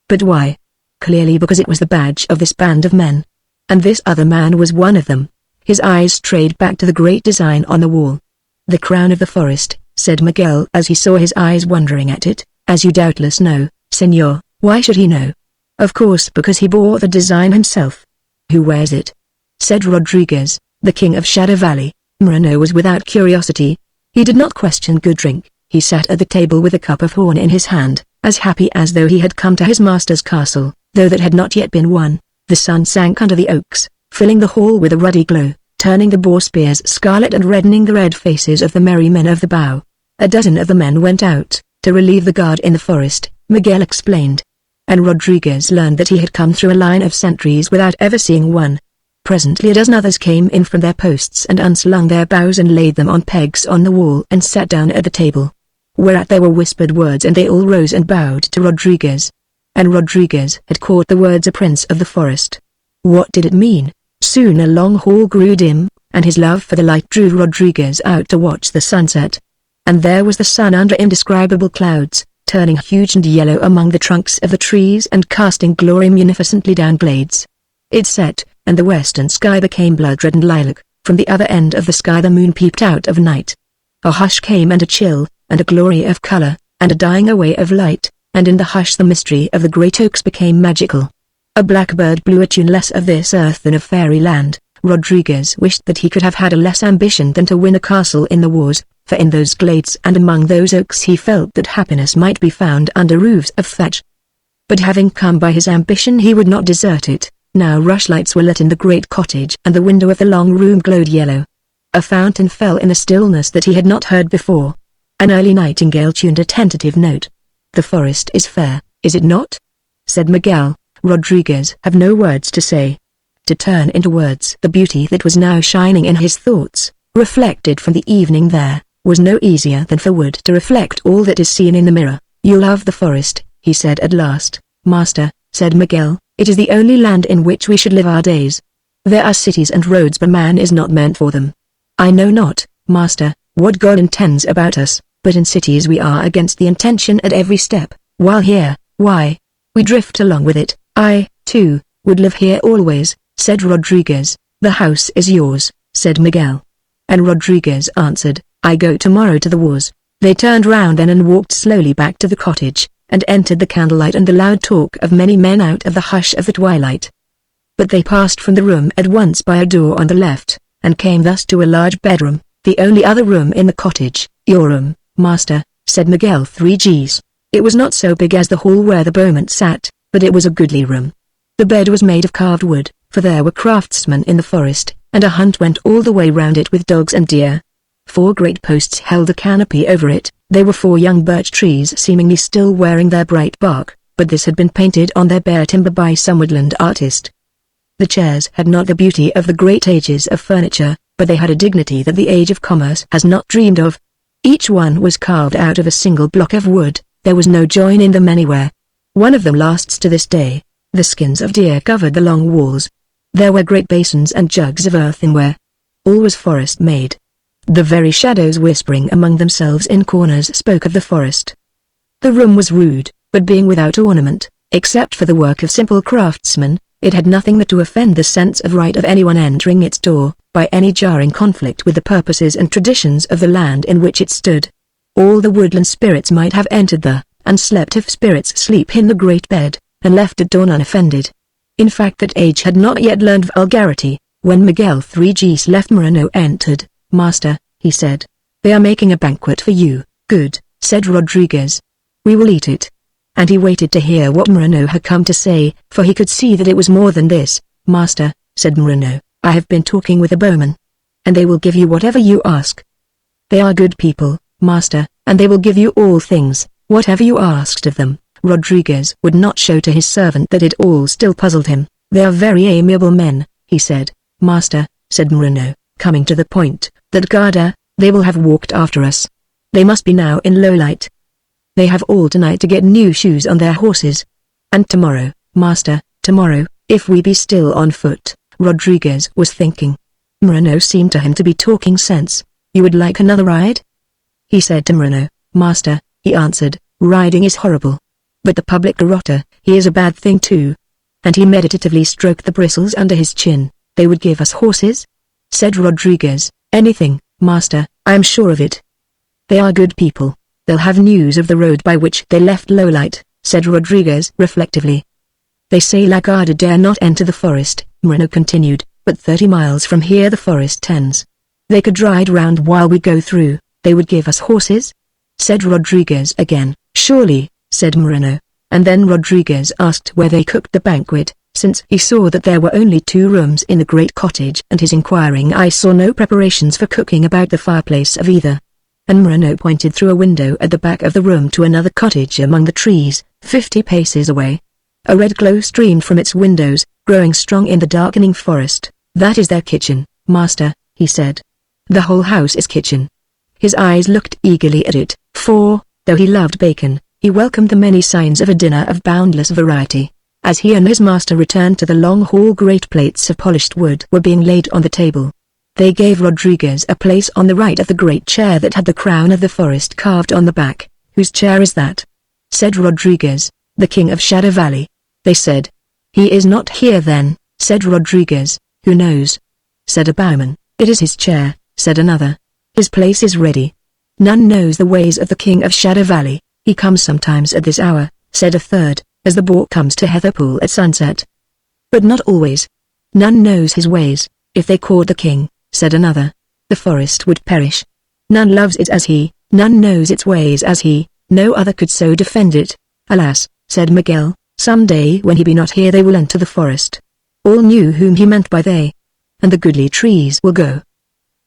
But why? Clearly because it was the badge of this band of men. And this other man was one of them. His eyes strayed back to the great design on the wall. "The crown of the forest," said Miguel as he saw his eyes wondering at it, "as you doubtless know, Senor." Why should he know? Of course, because he bought the design himself. Who wears it? Said Rodriguez, the king of Shadow Valley. Moreno was without curiosity. He did not question good drink. He sat at the table with a cup of horn in his hand, as happy as though he had come to his master's castle, though that had not yet been won. The sun sank under the oaks, filling the hall with a ruddy glow, turning the boar spears scarlet and reddening the red faces of the merry men of the bow. A dozen of the men went out, to relieve the guard in the forest, Miguel explained. And Rodriguez learned that he had come through a line of sentries without ever seeing one. Presently a dozen others came in from their posts and unslung their bows and laid them on pegs on the wall and sat down at the table. Whereat there were whispered words and they all rose and bowed to Rodriguez. And Rodriguez had caught the words "a prince of the forest." What did it mean? Soon a long hall grew dim, and his love for the light drew Rodriguez out to watch the sunset. And there was the sun under indescribable clouds, turning huge and yellow among the trunks of the trees and casting glory munificently down glades. It set, and the western sky became blood-red and lilac. From the other end of the sky the moon peeped out of night. A hush came and a chill, and a glory of color, and a dying away of light, and in the hush the mystery of the great oaks became magical. A blackbird blew a tune less of this earth than of fairyland. Rodriguez wished that he could have had a less ambition than to win a castle in the wars, for in those glades and among those oaks he felt that happiness might be found under roofs of thatch. But having come by his ambition he would not desert it. Now rushlights were lit in the great cottage and the window of the long room glowed yellow. A fountain fell in a stillness that he had not heard before. An early nightingale tuned a tentative note. "The forest is fair, is it not?" said Miguel. Rodriguez had no words to say. To turn into words the beauty that was now shining in his thoughts, reflected from the evening there, was no easier than for wood to reflect all that is seen in the mirror. "You love the forest," he said at last. "Master," said Miguel, "it is the only land in which we should live our days. There are cities and roads but man is not meant for them. I know not, master, what God intends about us, but in cities we are against the intention at every step, while here, why, we drift along with it. I, too, would live here always," said Rodriguez. "The house is yours," said Miguel. And Rodriguez answered, "I go tomorrow to the wars." They turned round then and walked slowly back to the cottage, and entered the candlelight and the loud talk of many men out of the hush of the twilight. But they passed from the room at once by a door on the left, and came thus to a large bedroom, the only other room in the cottage. "Your room, master," said Miguel 3Gs. It was not so big as the hall where the bowman sat, but it was a goodly room. The bed was made of carved wood, for there were craftsmen in the forest, and a hunt went all the way round it with dogs and deer. 4 great posts held a canopy over it. They were 4 young birch trees seemingly still wearing their bright bark, but this had been painted on their bare timber by some woodland artist. The chairs had not the beauty of the great ages of furniture, but they had a dignity that the age of commerce has not dreamed of. Each one was carved out of a single block of wood. There was no join in them anywhere. One of them lasts to this day. The skins of deer covered the long walls. There were great basins and jugs of earthenware. All was forest made. The very shadows whispering among themselves in corners spoke of the forest. The room was rude, but being without ornament, except for the work of simple craftsmen, it had nothing that to offend the sense of right of anyone entering its door, by any jarring conflict with the purposes and traditions of the land in which it stood. All the woodland spirits might have entered there, and slept if spirits sleep in the great bed, and left at dawn unoffended. In fact that age had not yet learned vulgarity. When Miguel 3Gs left Moreno entered. "Master," he said, "they are making a banquet for you." "Good," said Rodriguez. "We will eat it." And he waited to hear what Moreno had come to say, for he could see that it was more than this. "Master," said Moreno, "I have been talking with the bowmen. And they will give you whatever you ask. They are good people, master, and they will give you all things, whatever you asked of them." Rodriguez would not show to his servant that it all still puzzled him. "They are very amiable men," he said. "Master," said Moreno, coming to the point, "that Garda, they will have walked after us. They must be now in low light. They have all tonight to get new shoes on their horses. And tomorrow, master, tomorrow, if we be still on foot." Rodriguez was thinking. Moreno seemed to him to be talking sense. "You would like another ride?" he said to Moreno. "Master," he answered, "riding is horrible. But the public garrotter, he is a bad thing too." And he meditatively stroked the bristles under his chin. "They would give us horses?" said Rodriguez. "Anything, master, I am sure of it. They are good people. They'll have news of the road by which they left Lowlight," said Rodriguez reflectively. They say Lagarde dare not enter the forest, Moreno continued, but 30 miles from here the forest ends. They could ride round while we go through. They would give us horses? Said Rodriguez again. Surely, said Moreno. And then Rodriguez asked where they cooked the banquet, since he saw that there were only 2 rooms in the great cottage, and his inquiring eye saw no preparations for cooking about the fireplace of either. And Moreno pointed through a window at the back of the room to another cottage among the trees, 50 paces away. A red glow streamed from its windows, growing strong in the darkening forest. That is their kitchen, master, he said. The whole house is kitchen. His eyes looked eagerly at it, for, though he loved bacon, he welcomed the many signs of a dinner of boundless variety. As he and his master returned to the long hall, great plates of polished wood were being laid on the table. They gave Rodriguez a place on the right of the great chair that had the crown of the forest carved on the back. Whose chair is that? Said Rodriguez. The king of Shadow Valley. They said. He is not here then, said Rodriguez. Who knows? Said a bowman. It is his chair, said another. His place is ready. None knows the ways of the king of Shadow Valley. He comes sometimes at this hour, said a third, as the boar comes to Heatherpool at sunset. But not always. None knows his ways. If they caught the king, said another, the forest would perish. None loves it as he, none knows its ways as he, no other could so defend it. Alas, said Miguel, some day when he be not here they will enter the forest. All knew whom he meant by they. And the goodly trees will go.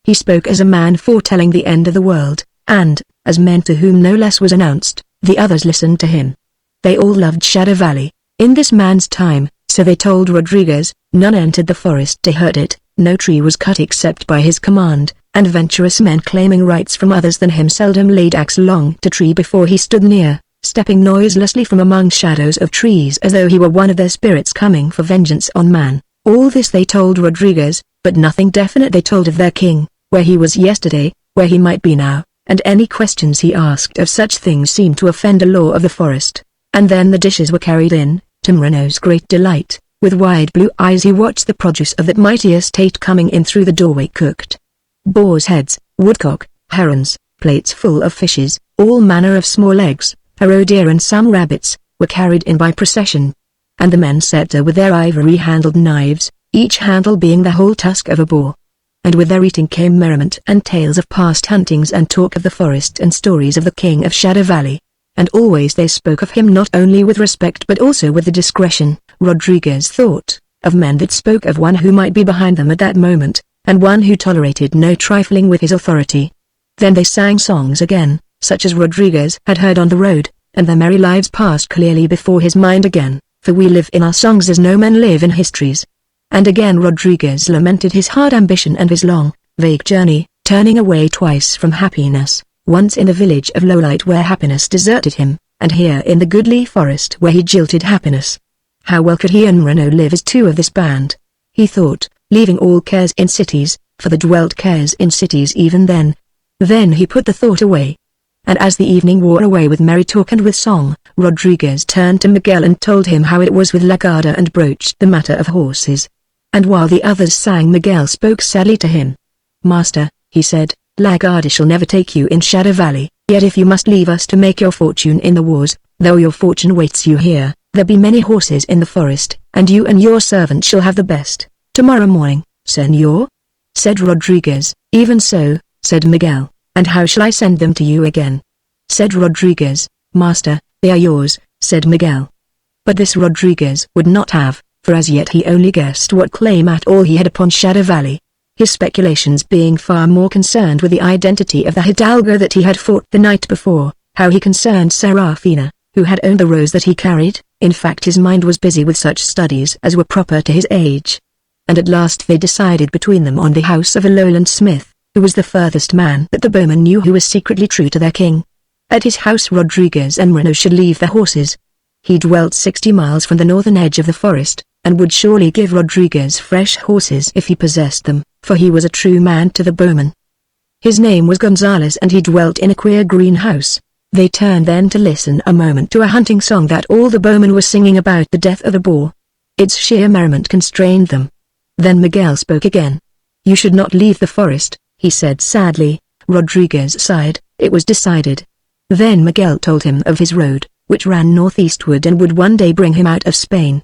He spoke as a man foretelling the end of the world, and, as men to whom no less was announced, the others listened to him. They all loved Shadow Valley, in this man's time, so they told Rodriguez. None entered the forest to hurt it, no tree was cut except by his command, and venturous men claiming rights from others than him seldom laid axe long to tree before he stood near, stepping noiselessly from among shadows of trees as though he were one of their spirits coming for vengeance on man. All this they told Rodriguez, but nothing definite they told of their king, where he was yesterday, where he might be now, and any questions he asked of such things seemed to offend a law of the forest. And then the dishes were carried in, to Moreno's great delight. With wide blue eyes he watched the produce of that mighty estate coming in through the doorway cooked. Boar's heads, woodcock, herons, plates full of fishes, all manner of small eggs, a roe deer and some rabbits, were carried in by procession. And the men set with their ivory-handled knives, each handle being the whole tusk of a boar. And with their eating came merriment and tales of past huntings and talk of the forest and stories of the king of Shadow Valley. And always they spoke of him not only with respect but also with the discretion, Rodriguez thought, of men that spoke of one who might be behind them at that moment, and one who tolerated no trifling with his authority. Then they sang songs again, such as Rodriguez had heard on the road, and their merry lives passed clearly before his mind again, for we live in our songs as no men live in histories. And again Rodriguez lamented his hard ambition and his long, vague journey, turning away twice from happiness. Once in the village of Lowlight where happiness deserted him, and here in the goodly forest where he jilted happiness. How well could he and Moreno live as two of this band? He thought, leaving all cares in cities, for the dwelt cares in cities even then. Then he put the thought away. And as the evening wore away with merry talk and with song, Rodriguez turned to Miguel and told him how it was with Lagarde and broached the matter of horses. And while the others sang, Miguel spoke sadly to him. Master, he said, Lagarde shall never take you in Shadow Valley, yet if you must leave us to make your fortune in the wars, though your fortune waits you here, there be many horses in the forest, and you and your servant shall have the best. Tomorrow morning, senor? Said Rodriguez. Even so, said Miguel, and how shall I send them to you again? Said Rodriguez. Master, they are yours, said Miguel. But this Rodriguez would not have, for as yet he only guessed what claim at all he had upon Shadow Valley. His speculations being far more concerned with the identity of the hidalgo that he had fought the night before, how he concerned Serafina, who had owned the rose that he carried. In fact his mind was busy with such studies as were proper to his age. And at last they decided between them on the house of a lowland smith, who was the furthest man that the bowmen knew who was secretly true to their king. At his house Rodriguez and Moreno should leave their horses. He dwelt 60 miles from the northern edge of the forest, and would surely give Rodriguez fresh horses if he possessed them, for he was a true man to the bowmen. His name was Gonzales and he dwelt in a queer greenhouse. They turned then to listen a moment to a hunting song that all the bowmen were singing about the death of the boar. Its sheer merriment constrained them. Then Miguel spoke again. You should not leave the forest, he said sadly. Rodriguez sighed. It was decided. Then Miguel told him of his road, which ran northeastward and would one day bring him out of Spain.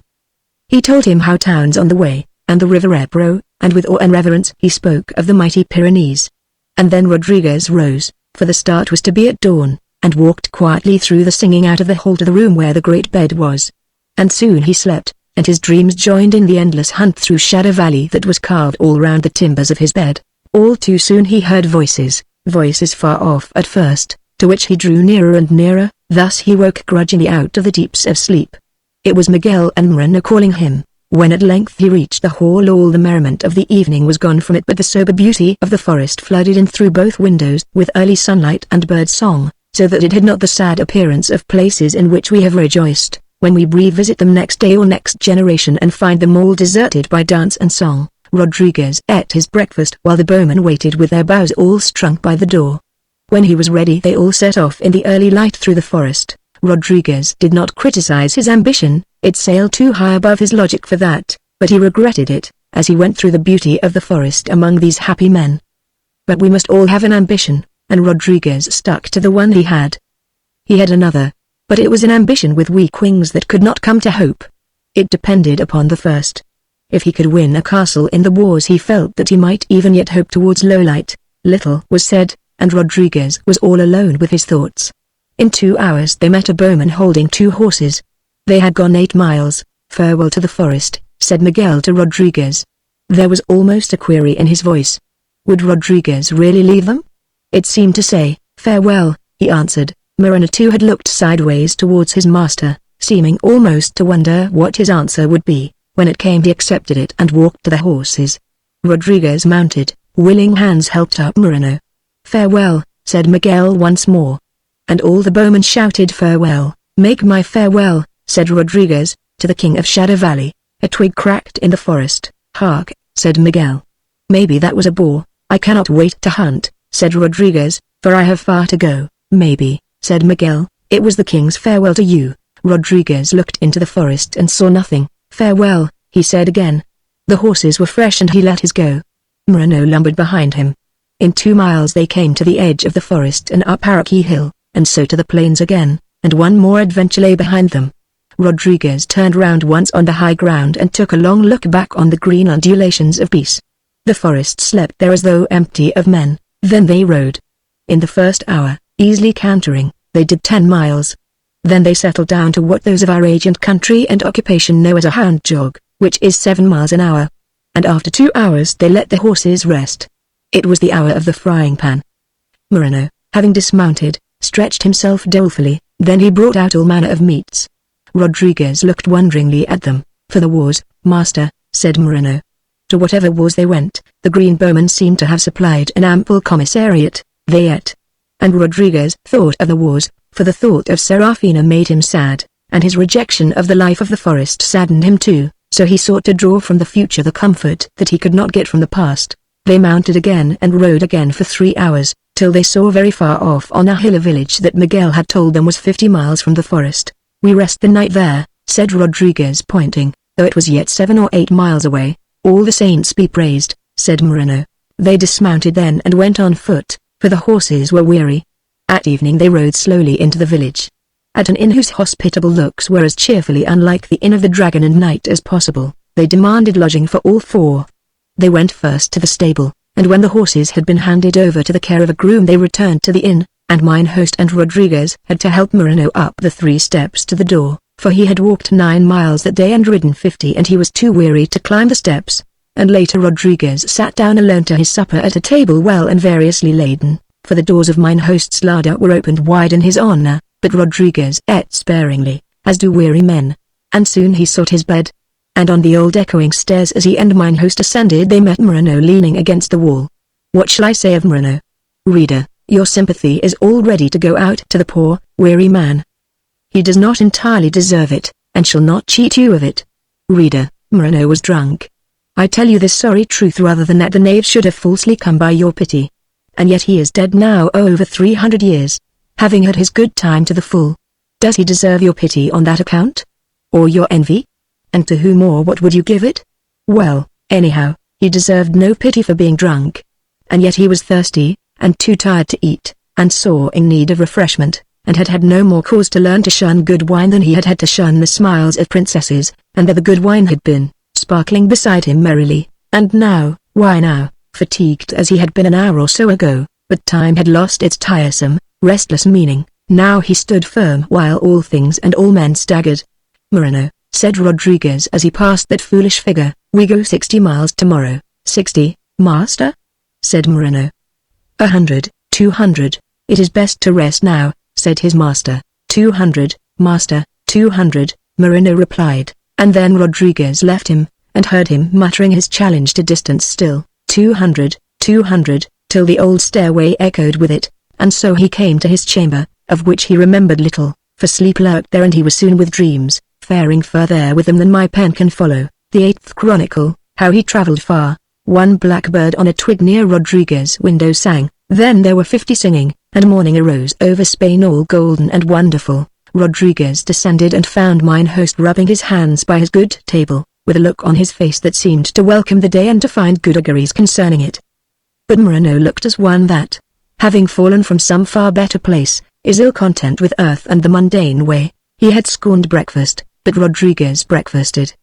He told him how towns on the way, and the river Ebro, and with awe and reverence he spoke of the mighty Pyrenees. And then Rodriguez rose, for the start was to be at dawn, and walked quietly through the singing out of the hall to the room where the great bed was. And soon he slept, and his dreams joined in the endless hunt through Shadow Valley that was carved all round the timbers of his bed. All too soon he heard voices, voices far off at first, to which he drew nearer and nearer. Thus he woke grudgingly out of the deeps of sleep. It was Miguel and Moreno calling him. When at length he reached the hall, all the merriment of the evening was gone from it, but the sober beauty of the forest flooded in through both windows with early sunlight and bird song, so that it had not the sad appearance of places in which we have rejoiced, when we revisit them next day or next generation and find them all deserted by dance and song. Rodriguez ate his breakfast while the bowmen waited with their bows all strung by the door. When he was ready they all set off in the early light through the forest. Rodriguez did not criticize his ambition, it sailed too high above his logic for that, but he regretted it, as he went through the beauty of the forest among these happy men. But we must all have an ambition, and Rodriguez stuck to the one he had. He had another, but it was an ambition with weak wings that could not come to hope. It depended upon the first. If he could win a castle in the wars he felt that he might even yet hope towards Lowlight. Little was said, and Rodriguez was all alone with his thoughts. In 2 hours they met a bowman holding 2 horses. They had gone 8 miles. "Farewell to the forest," said Miguel to Rodriguez. There was almost a query in his voice. Would Rodriguez really leave them? It seemed to say, "Farewell," he answered. Moreno too had looked sideways towards his master, seeming almost to wonder what his answer would be. When it came he accepted it and walked to the horses. Rodriguez mounted, willing hands helped up Moreno. "Farewell," said Miguel once more. And all the bowmen shouted farewell. "Make my farewell," said Rodriguez, "to the king of Shadow Valley." A twig cracked in the forest. "Hark," said Miguel. "Maybe that was a boar." "I cannot wait to hunt," said Rodriguez, "for I have far to go." "Maybe," said Miguel, "it was the king's farewell to you." Rodriguez looked into the forest and saw nothing. "Farewell," he said again. The horses were fresh and he let his go. Moreno lumbered behind him. In 2 miles they came to the edge of the forest and up Araky Hill, and so to the plains again, and one more adventure lay behind them. Rodriguez turned round once on the high ground and took a long look back on the green undulations of peace. The forest slept there as though empty of men. Then they rode. In the first hour, easily cantering, they did 10 miles. Then they settled down to what those of our age and country and occupation know as a hound jog, which is 7 miles an hour. And after 2 hours they let the horses rest. It was the hour of the frying pan. Moreno, having dismounted, stretched himself dolefully, then he brought out all manner of meats. Rodriguez looked wonderingly at them. "For the wars, master," said Moreno. To whatever wars they went, the green bowmen seemed to have supplied an ample commissariat. They ate. And Rodriguez thought of the wars, for the thought of Serafina made him sad, and his rejection of the life of the forest saddened him too, so he sought to draw from the future the comfort that he could not get from the past. They mounted again and rode again for 3 hours, till they saw very far off on a hill a village that Miguel had told them was 50 miles from the forest. "We rest the night there," said Rodriguez pointing, though it was yet 7 or 8 miles away. "All the saints be praised," said Moreno. They dismounted then and went on foot, for the horses were weary. At evening they rode slowly into the village. At an inn whose hospitable looks were as cheerfully unlike the Inn of the Dragon and Knight as possible, they demanded lodging for all 4. They went first to the stable, and when the horses had been handed over to the care of a groom they returned to the inn, and mine host and Rodriguez had to help Moreno up the 3 steps to the door, for he had walked 9 miles that day and ridden 50 and he was too weary to climb the steps. And later Rodriguez sat down alone to his supper at a table well and variously laden, for the doors of mine host's larder were opened wide in his honor, but Rodriguez ate sparingly, as do weary men. And soon he sought his bed. And on the old echoing stairs as he and mine host ascended they met Moreno leaning against the wall. What shall I say of Moreno? Reader, your sympathy is all ready to go out to the poor, weary man. He does not entirely deserve it, and shall not cheat you of it. Reader, Moreno was drunk. I tell you this sorry truth rather than that the knave should have falsely come by your pity. And yet he is dead now over 300 years, having had his good time to the full. Does he deserve your pity on that account? Or your envy? And to whom or what would you give it? Well, anyhow, he deserved no pity for being drunk. And yet he was thirsty, and too tired to eat, and sore in need of refreshment, and had had no more cause to learn to shun good wine than he had had to shun the smiles of princesses, and there the good wine had been, sparkling beside him merrily, and now, why now, fatigued as he had been an hour or so ago, but time had lost its tiresome, restless meaning, now he stood firm while all things and all men staggered. "Moreno," said Rodriguez as he passed that foolish figure, "we go 60 miles tomorrow." 60, master?" said Moreno. 100, 200, "It is best to rest now," said his master. 200, master, 200, Moreno replied, and then Rodriguez left him, and heard him muttering his challenge to distance still, 200, 200, till the old stairway echoed with it, and so he came to his chamber, of which he remembered little, for sleep lurked there and he was soon with dreams, faring further with them than my pen can follow. The 8th Chronicle, how he travelled far. One blackbird on a twig near Rodriguez's window sang, then there were 50 singing, and morning arose over Spain all golden and wonderful. Rodriguez descended and found mine host rubbing his hands by his good table, with a look on his face that seemed to welcome the day and to find good auguries concerning it. But Moreno looked as one that, having fallen from some far better place, is ill content with earth and the mundane way. He had scorned breakfast, but Rodriguez breakfasted.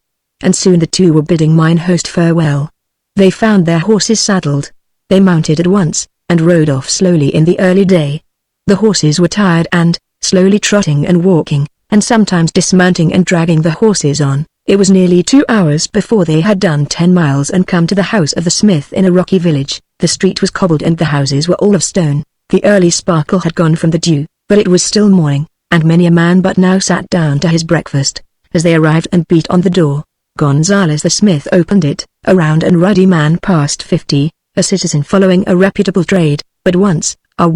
And soon the two were bidding mine host farewell. They found their horses saddled. They mounted at once, and rode off slowly in the early day. The horses were tired and, slowly trotting and walking, and sometimes dismounting and dragging the horses on, it was nearly 2 hours before they had done 10 miles and come to the house of the smith in a rocky village. The street was cobbled and the houses were all of stone. The early sparkle had gone from the dew, but it was still morning, and many a man but now sat down to his breakfast. As they arrived and beat on the door, Gonzales the smith opened it. A round and ruddy man past 50, a citizen following a reputable trade, but once a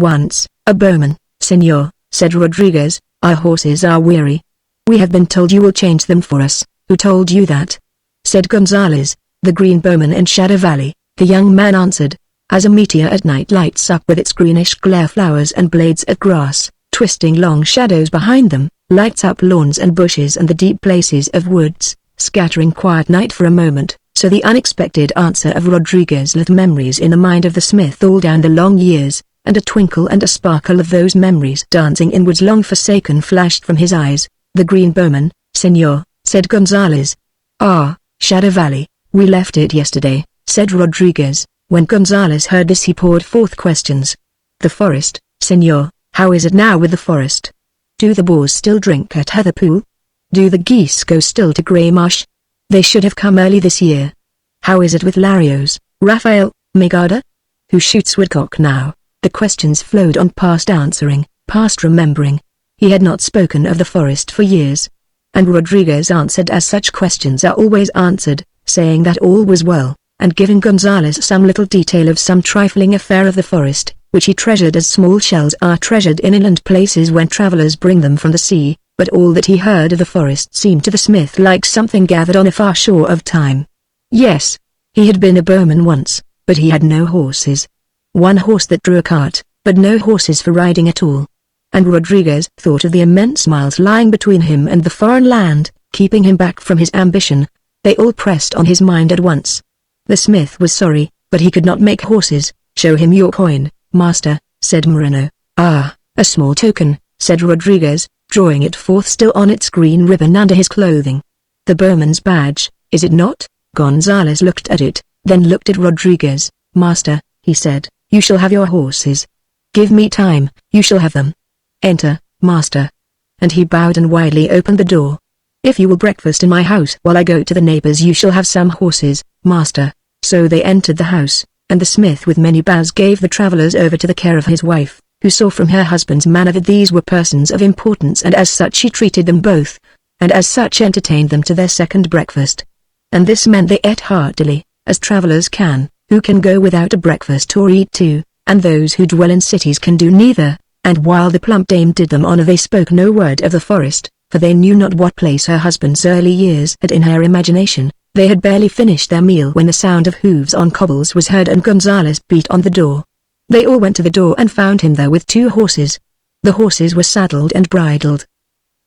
bowman. "Senor," said Rodriguez, "our horses are weary. We have been told you will change them for us." "Who told you that?" said Gonzales. "The green bowman in Shadow Valley," the young man answered. "As a meteor at night lights up with its greenish glare flowers and blades of grass, twisting long shadows behind them, lights up lawns and bushes and the deep places of woods, scattering quiet night for a moment." So the unexpected answer of Rodriguez lit memories in the mind of the smith all down the long years, and a twinkle and a sparkle of those memories dancing inwards long forsaken flashed from his eyes. "The green bowman, senor," said Gonzales. "Ah, Shadow Valley, we left it yesterday," said Rodriguez. When Gonzales heard this he poured forth questions. "The forest, senor, how is it now with the forest? Do the boars still drink at Heather Pool? Do the geese go still to Grey Marsh? They should have come early this year. How is it with Larios, Raphael, Megada? Who shoots woodcock now?" The questions flowed on past answering, past remembering. He had not spoken of the forest for years. And Rodriguez answered as such questions are always answered, saying that all was well, and giving Gonzales some little detail of some trifling affair of the forest, which he treasured as small shells are treasured in inland places when travelers bring them from the sea. But all that he heard of the forest seemed to the smith like something gathered on a far shore of time. Yes, he had been a bowman once, but he had no horses. One horse that drew a cart, but no horses for riding at all. And Rodriguez thought of the immense miles lying between him and the foreign land, keeping him back from his ambition. They all pressed on his mind at once. The smith was sorry, but he could not make horses. "Show him your coin, master," said Moreno. "Ah, a small token," said Rodriguez, drawing it forth still on its green ribbon under his clothing. "The bowman's badge, is it not?" Gonzales looked at it, then looked at Rodriguez. "Master," he said, "you shall have your horses. Give me time, you shall have them. Enter, master." And he bowed and widely opened the door. "If you will breakfast in my house while I go to the neighbors you shall have some horses, master." So they entered the house, and the smith with many bows gave the travelers over to the care of his wife, who saw from her husband's manner that these were persons of importance and as such she treated them both, and as such entertained them to their second breakfast. And this meant they ate heartily, as travelers can, who can go without a breakfast or eat too, and those who dwell in cities can do neither. And while the plump dame did them honor they spoke no word of the forest, for they knew not what place her husband's early years had in her imagination. They had barely finished their meal when the sound of hooves on cobbles was heard and Gonzales beat on the door. They all went to the door and found him there with 2 horses. The horses were saddled and bridled.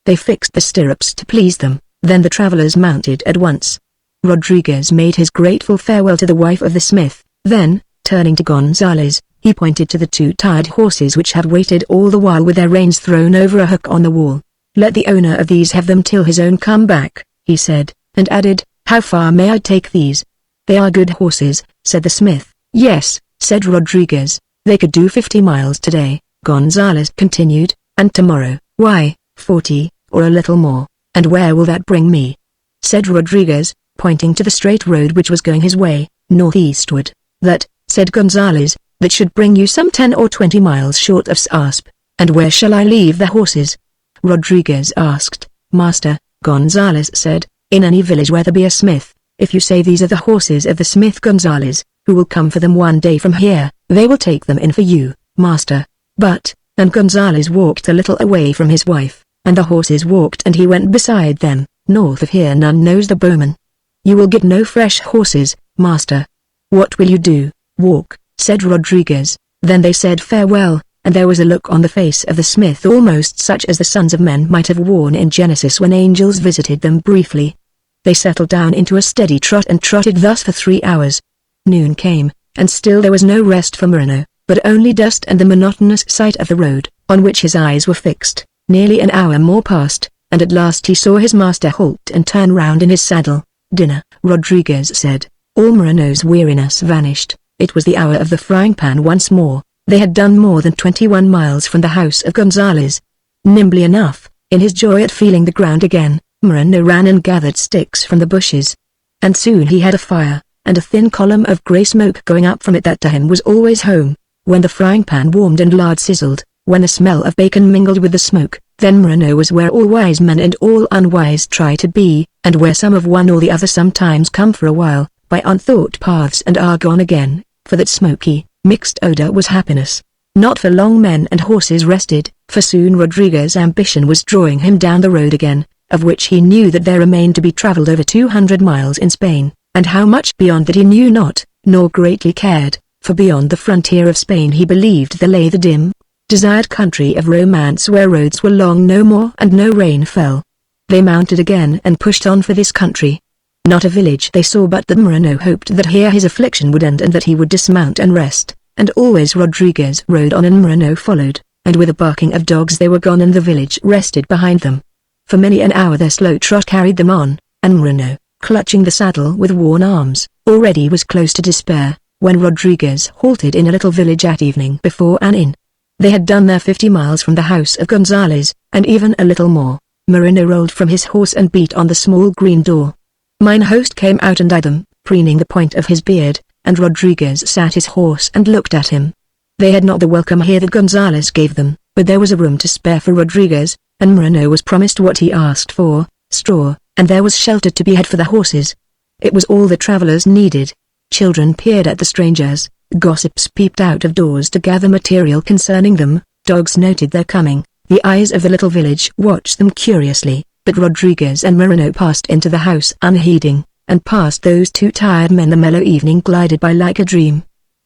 They fixed the stirrups to please them, then the travelers mounted at once. Rodriguez made his grateful farewell to the wife of the smith, then, turning to Gonzales, He pointed to the 2 tired horses which had waited all the while with their reins thrown over a hook on the wall. "Let the owner of these have them till his own come back," he said, and added, "How far may I take these?" "They are good horses," said the smith. "Yes," said Rodriguez, "they could do 50 miles today," Gonzales continued, "and tomorrow, why, 40, or a little more. "And where will that bring me?" said Rodriguez, pointing to the straight road which was going his way, northeastward. "That," said Gonzales, "that should bring you some 10 or 20 miles short of Sasp. "And where shall I leave the horses?" Rodriguez asked. "Master," Gonzales said, "in any village where there be a smith. If you say these are the horses of the smith Gonzales, who will come for them one day from here, they will take them in for you, master. But," and Gonzales walked a little away from his wife, and the horses walked and he went beside them, "north of here none knows the bowman. You will get no fresh horses, master." "What will you do?" "Walk," said Rodriguez. Then they said farewell, and there was a look on the face of the smith almost such as the sons of men might have worn in Genesis when angels visited them briefly. They settled down into a steady trot and trotted thus for 3 hours. Noon came, and still there was no rest for Moreno, but only dust and the monotonous sight of the road, on which his eyes were fixed. Nearly an hour more passed, and at last he saw his master halt and turn round in his saddle. "Dinner," Rodriguez said. All Moreno's weariness vanished. It was the hour of the frying pan once more. They had done more than 21 miles from the house of Gonzales. Nimbly enough, in his joy at feeling the ground again, Moreno ran and gathered sticks from the bushes. And soon he had a fire, and a thin column of grey smoke going up from it that to him was always home. When the frying pan warmed and lard sizzled, when the smell of bacon mingled with the smoke, then Moreno was where all wise men and all unwise try to be, and where some of one or the other sometimes come for a while, by unthought paths and are gone again, for that smoky, mixed odor was happiness. Not for long men and horses rested, for soon Rodriguez's ambition was drawing him down the road again, of which he knew that there remained to be travelled over 200 miles in Spain, and how much beyond that he knew not, nor greatly cared, for beyond the frontier of Spain he believed there lay the dim, desired country of romance where roads were long no more and no rain fell. They mounted again and pushed on for this country. Not a village they saw but that Moreno hoped that here his affliction would end and that he would dismount and rest, and always Rodriguez rode on and Moreno followed, and with a barking of dogs they were gone and the village rested behind them. For many an hour their slow trot carried them on, and Moreno, clutching the saddle with worn arms, already was close to despair, when Rodriguez halted in a little village at evening before an inn. They had done their 50 miles from the house of Gonzales, and even a little more. Moreno rolled from his horse and beat on the small green door. Mine host came out and eyed them, preening the point of his beard, and Rodriguez sat his horse and looked at him. They had not the welcome here that Gonzales gave them, but there was a room to spare for Rodriguez, and Moreno was promised what he asked for, straw, and there was shelter to be had for the horses. It was all the travelers needed. Children peered at the strangers, gossips peeped out of doors to gather material concerning them, dogs noted their coming, the eyes of the little village watched them curiously, but Rodriguez and Moreno passed into the house unheeding, and past those 2 tired men the mellow evening glided by like a dream.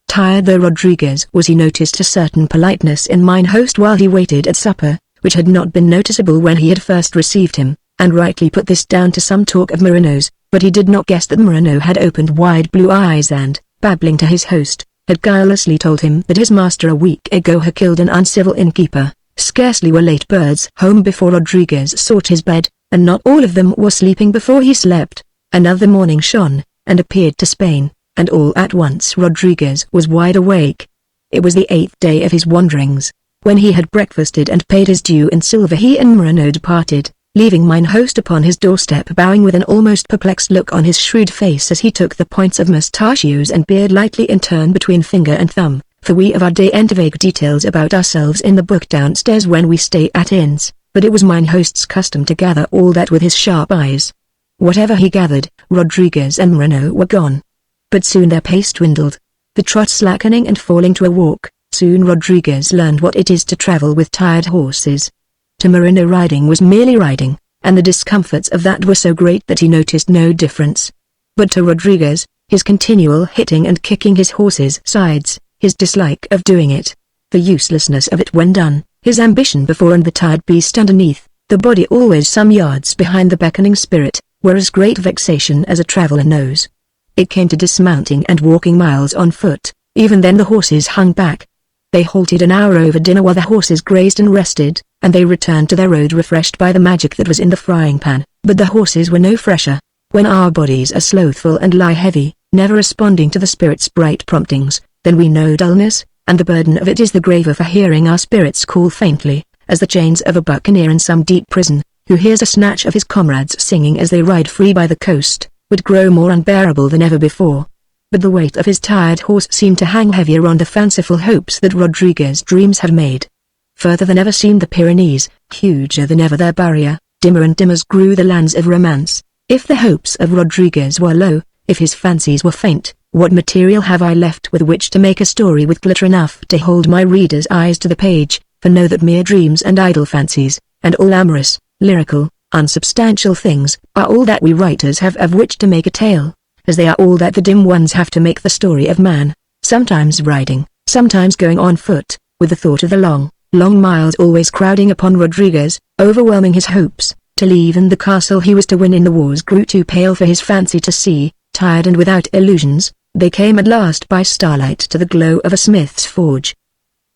Tired though Rodriguez was, he noticed a certain politeness in mine host while he waited at supper, which had not been noticeable when he had first received him, and rightly put this down to some talk of Moreno's, but he did not guess that Moreno had opened wide blue eyes and, babbling to his host, had guilelessly told him that his master a week ago had killed an uncivil innkeeper. Scarcely were late birds home before Rodriguez sought his bed, and not all of them were sleeping before he slept. Another morning shone, and appeared to Spain, and all at once Rodriguez was wide awake. It was the 8th day of his wanderings. When he had breakfasted and paid his due in silver he and Moreno departed, leaving mine host upon his doorstep bowing with an almost perplexed look on his shrewd face as he took the points of mustachios and beard lightly in turn between finger and thumb, for we of our day enter vague details about ourselves in the book downstairs when we stay at inns, but it was mine host's custom to gather all that with his sharp eyes. Whatever he gathered, Rodriguez and Moreno were gone. But soon their pace dwindled, the trot slackening and falling to a walk. Soon Rodriguez learned what it is to travel with tired horses. To Moreno riding was merely riding, and the discomforts of that were so great that he noticed no difference. But to Rodriguez, his continual hitting and kicking his horse's sides, his dislike of doing it, the uselessness of it when done, his ambition before and the tired beast underneath, the body always some yards behind the beckoning spirit, were as great vexation as a traveller knows. It came to dismounting and walking miles on foot, Even then the horses hung back. They halted an hour over dinner while the horses grazed and rested, and they returned to their road refreshed by the magic that was in the frying pan. But the horses were no fresher. When our bodies are slothful and lie heavy, never responding to the spirit's bright promptings, then we know dullness, and the burden of it is the graver for hearing our spirits call faintly, as the chains of a buccaneer in some deep prison, who hears a snatch of his comrades singing as they ride free by the coast, would grow more unbearable than ever before. But the weight of his tired horse seemed to hang heavier on the fanciful hopes that Rodriguez's dreams had made. Further than ever seemed the Pyrenees, huger than ever their barrier, dimmer and dimmer grew the lands of romance. If the hopes of Rodriguez were low, if his fancies were faint, what material have I left with which to make a story with glitter enough to hold my reader's eyes to the page? For know that mere dreams and idle fancies, and all amorous, lyrical, unsubstantial things, are all that we writers have of which to make a tale, as they are all that the dim ones have to make the story of man, sometimes riding, sometimes going on foot, with the thought of the long, long miles always crowding upon Rodriguez, overwhelming his hopes, till even the castle he was to win in the wars grew too pale for his fancy to see. Tired and without illusions, they came at last by starlight to the glow of a smith's forge.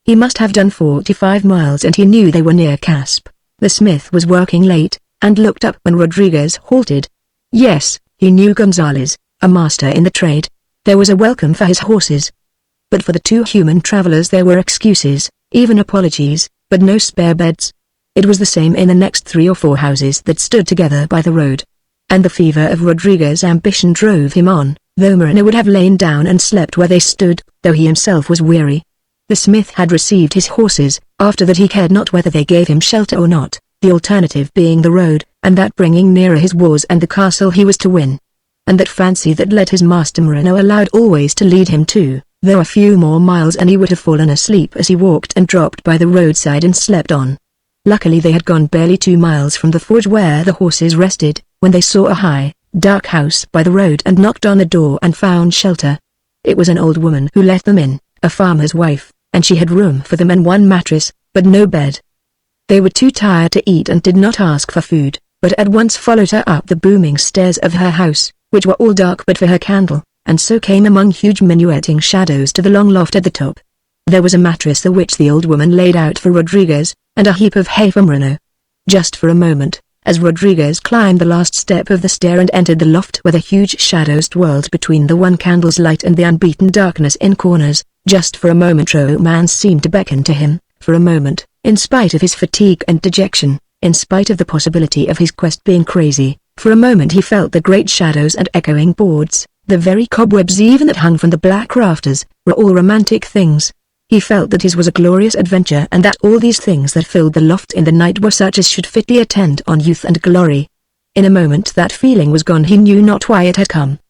He must have done 45 miles and he knew they were near Casp. The smith was working late, and looked up when Rodriguez halted. Yes, he knew Gonzales, a master in the trade. There was a welcome for his horses. But for the two human travelers there were excuses, even apologies, but no spare beds. It was the same in the next 3 or 4 houses that stood together by the road. And the fever of Rodriguez's ambition drove him on, though Moreno would have lain down and slept where they stood, though he himself was weary. The smith had received his horses, after that he cared not whether they gave him shelter or not, the alternative being the road, and that bringing nearer his wars and the castle he was to win. And that fancy that led his master Moreno allowed always to lead him too, though a few more miles and he would have fallen asleep as he walked and dropped by the roadside and slept on. Luckily they had gone barely 2 miles from the forge where the horses rested, when they saw a high, dark house by the road and knocked on the door and found shelter. It was an old woman who let them in, a farmer's wife, and she had room for them and 1 mattress, but no bed. They were too tired to eat and did not ask for food, but at once followed her up the booming stairs of her house, which were all dark but for her candle, and so came among huge minueting shadows to the long loft at the top. There was a mattress the which the old woman laid out for Rodriguez, and a heap of hay for Moreno. Just for a moment, as Rodriguez climbed the last step of the stair and entered the loft where the huge shadows dwelled between the 1 candle's light and the unbeaten darkness in corners, just for a moment romance seemed to beckon to him, for a moment, in spite of his fatigue and dejection, in spite of the possibility of his quest being crazy, for a moment he felt the great shadows and echoing boards, the very cobwebs even that hung from the black rafters, were all romantic things. He felt that his was a glorious adventure and that all these things that filled the loft in the night were such as should fitly attend on youth and glory. In a moment that feeling was gone, he knew not why it had come.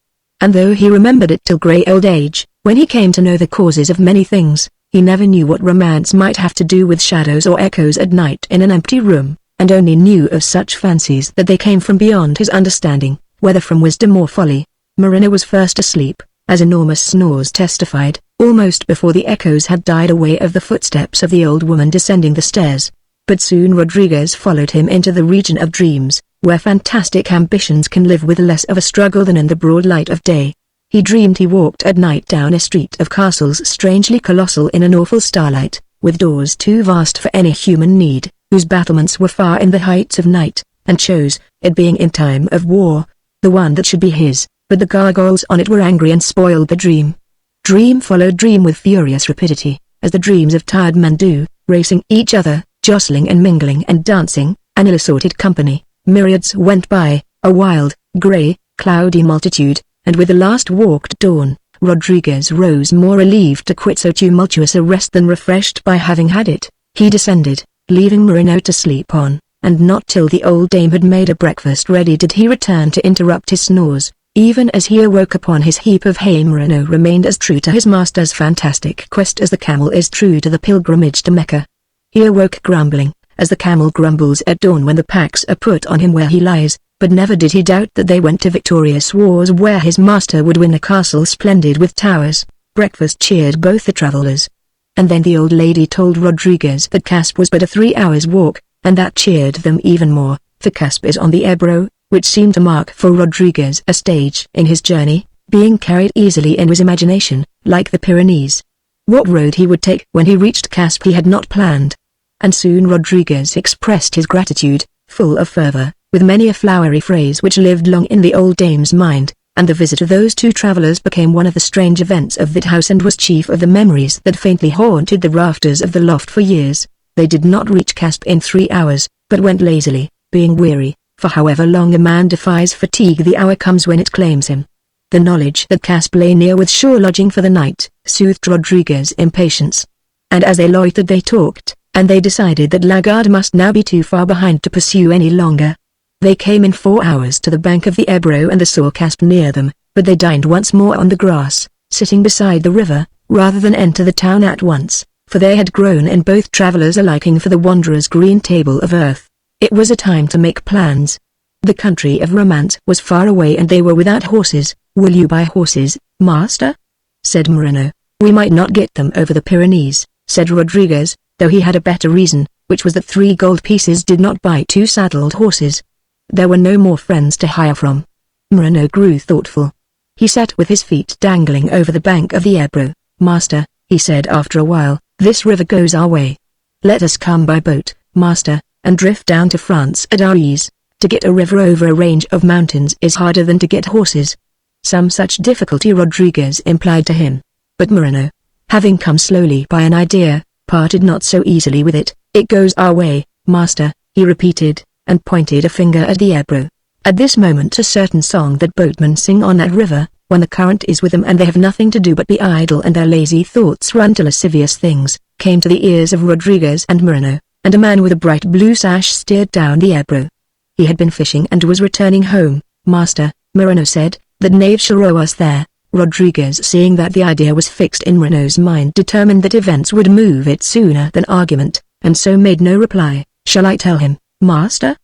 And though he remembered it till grey old age, when he came to know the causes of many things, he never knew what romance might have to do with shadows or echoes at night in an empty room, and only knew of such fancies that they came from beyond his understanding, whether from wisdom or folly. Moreno was first asleep, as enormous snores testified, almost before the echoes had died away of the footsteps of the old woman descending the stairs. But soon Rodriguez followed him into the region of dreams, where fantastic ambitions can live with less of a struggle than in the broad light of day. He dreamed he walked at night down a street of castles strangely colossal in an awful starlight, with doors too vast for any human need, whose battlements were far in the heights of night, and chose, it being in time of war, the one that should be his, but the gargoyles on it were angry and spoiled the dream. Dream followed dream with furious rapidity, as the dreams of tired men do, racing each other, jostling and mingling and dancing, an ill-assorted company. Myriads went by, a wild, grey, cloudy multitude, and with the last walked dawn, Rodriguez rose more relieved to quit so tumultuous a rest than refreshed by having had it. He descended, leaving Moreno to sleep on, and not till the old dame had made a breakfast ready did he return to interrupt his snores. Even as he awoke upon his heap of hay, Moreno remained as true to his master's fantastic quest as the camel is true to the pilgrimage to Mecca. He awoke grumbling, as the camel grumbles at dawn when the packs are put on him where he lies, but never did he doubt that they went to victorious wars where his master would win a castle splendid with towers. Breakfast cheered both the travellers. And then the old lady told Rodriguez that Casp was but a 3 hours' walk, and that cheered them even more, for Casp is on the Ebro, which seemed to mark for Rodriguez a stage in his journey, being carried easily in his imagination, like the Pyrenees. What road he would take when he reached Caspe he had not planned. And soon Rodriguez expressed his gratitude, full of fervor, with many a flowery phrase which lived long in the old dame's mind, and the visit of those two travelers became one of the strange events of that house and was chief of the memories that faintly haunted the rafters of the loft for years. They did not reach Caspe in 3 hours, but went lazily, being weary, for however long a man defies fatigue the hour comes when it claims him. The knowledge that Caspe lay near with sure lodging for the night, soothed Rodriguez's impatience. And as they loitered they talked, and they decided that Lagarde must now be too far behind to pursue any longer. They came in 4 hours to the bank of the Ebro and they saw Caspe near them, but they dined once more on the grass, sitting beside the river, rather than enter the town at once, for they had grown in both travelers a liking for the wanderer's green table of earth. It was a time to make plans. The country of romance was far away and they were without horses. "Will you buy horses, master?" said Moreno. "We might not get them over the Pyrenees," said Rodriguez, though he had a better reason, which was that 3 gold pieces did not buy 2 saddled horses. There were no more friends to hire from. Moreno grew thoughtful. He sat with his feet dangling over the bank of the Ebro. "Master," he said after a while, "this river goes our way. Let us come by boat, master, and drift down to France at our ease. To get a river over a range of mountains is harder than to get horses." Some such difficulty Rodriguez implied to him. But Moreno, having come slowly by an idea, parted not so easily with it. "It goes our way, master," he repeated, and pointed a finger at the Ebro. At this moment a certain song that boatmen sing on that river, when the current is with them and they have nothing to do but be idle and their lazy thoughts run to lascivious things, came to the ears of Rodriguez and Moreno, and a man with a bright blue sash steered down the Ebro. He had been fishing and was returning home. "Master," Moreno said, "the knave shall row us there." Rodriguez, seeing that the idea was fixed in Moreno's mind, determined that events would move it sooner than argument, and so made no reply. "Shall I tell him, master?"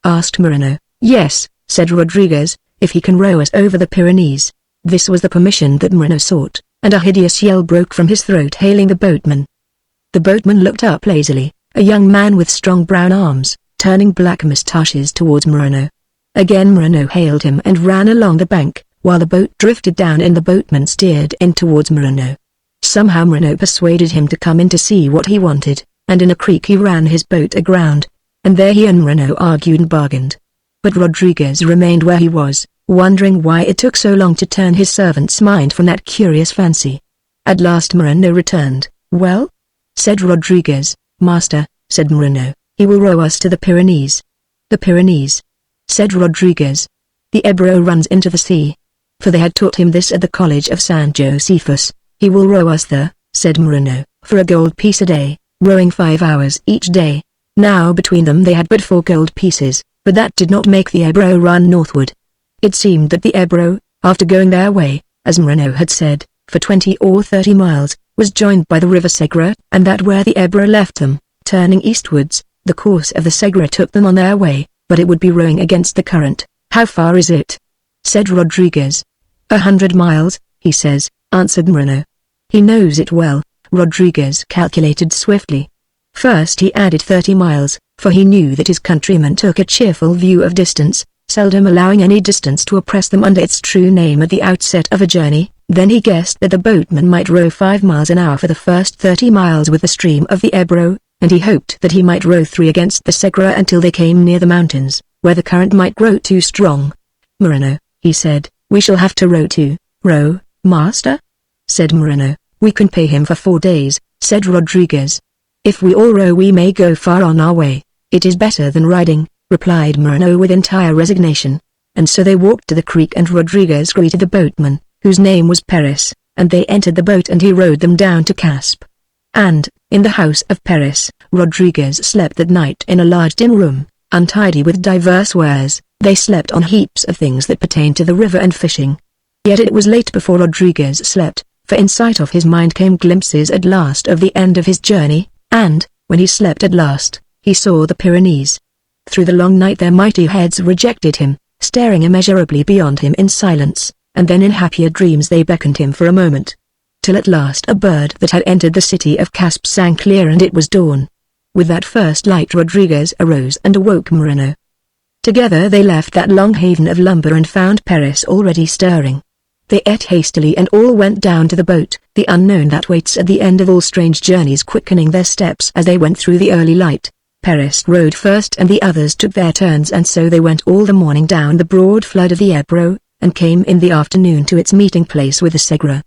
asked Moreno. "Yes," said Rodriguez, "if he can row us over the Pyrenees." This was the permission that Moreno sought, and a hideous yell broke from his throat hailing the boatman. The boatman looked up lazily, a young man with strong brown arms, turning black moustaches towards Moreno. Again Moreno hailed him and ran along the bank, while the boat drifted down and the boatman steered in towards Moreno. Somehow Moreno persuaded him to come in to see what he wanted, and in a creek he ran his boat aground, and there he and Moreno argued and bargained. But Rodriguez remained where he was, wondering why it took so long to turn his servant's mind from that curious fancy. At last Moreno returned. "Well?" said Rodriguez. "Master," said Moreno, "he will row us to the Pyrenees." "The Pyrenees?" said Rodriguez. "The Ebro runs into the sea." For they had taught him this at the college of San Josephus. "He will row us there," said Moreno, "for a gold piece a day, rowing 5 hours each day." Now between them they had but 4 gold pieces, but that did not make the Ebro run northward. It seemed that the Ebro, after going their way, as Moreno had said, for 20 or 30 miles, was joined by the river Segre, and that where the Ebro left them, turning eastwards, the course of the Segre took them on their way, but it would be rowing against the current. "How far is it?" said Rodriguez. 100 miles, he says, answered Moreno. "He knows it well," Rodriguez calculated swiftly. First he added 30 miles, for he knew that his countrymen took a cheerful view of distance, seldom allowing any distance to oppress them under its true name at the outset of a journey. Then he guessed that the boatman might row 5 miles an hour for the first 30 miles with the stream of the Ebro, and he hoped that he might row 3 against the Segre until they came near the mountains, where the current might grow too strong. "Moreno," he said, "we shall have to row 2. "Row, master?" said Moreno. "We can pay him for 4 days," said Rodriguez. "If we all row we may go far on our way. It is better than riding," replied Moreno with entire resignation. And so they walked to the creek and Rodriguez greeted the boatman, whose name was Paris, and they entered the boat and he rowed them down to Caspe. And, in the house of Paris, Rodriguez slept that night in a large dim room, untidy with diverse wares. They slept on heaps of things that pertained to the river and fishing. Yet it was late before Rodriguez slept, for in sight of his mind came glimpses at last of the end of his journey, and, when he slept at last, he saw the Pyrenees. Through the long night their mighty heads rejected him, staring immeasurably beyond him in silence, and then in happier dreams they beckoned him for a moment. Till at last a bird that had entered the city of Caspe sang clear and it was dawn. With that first light Rodriguez arose and awoke Moreno. Together they left that long haven of lumber and found Paris already stirring. They ate hastily and all went down to the boat, the unknown that waits at the end of all strange journeys quickening their steps as they went through the early light. Paris rowed first and the others took their turns, and so they went all the morning down the broad flood of the Ebro, and came in the afternoon to its meeting place with the Segre.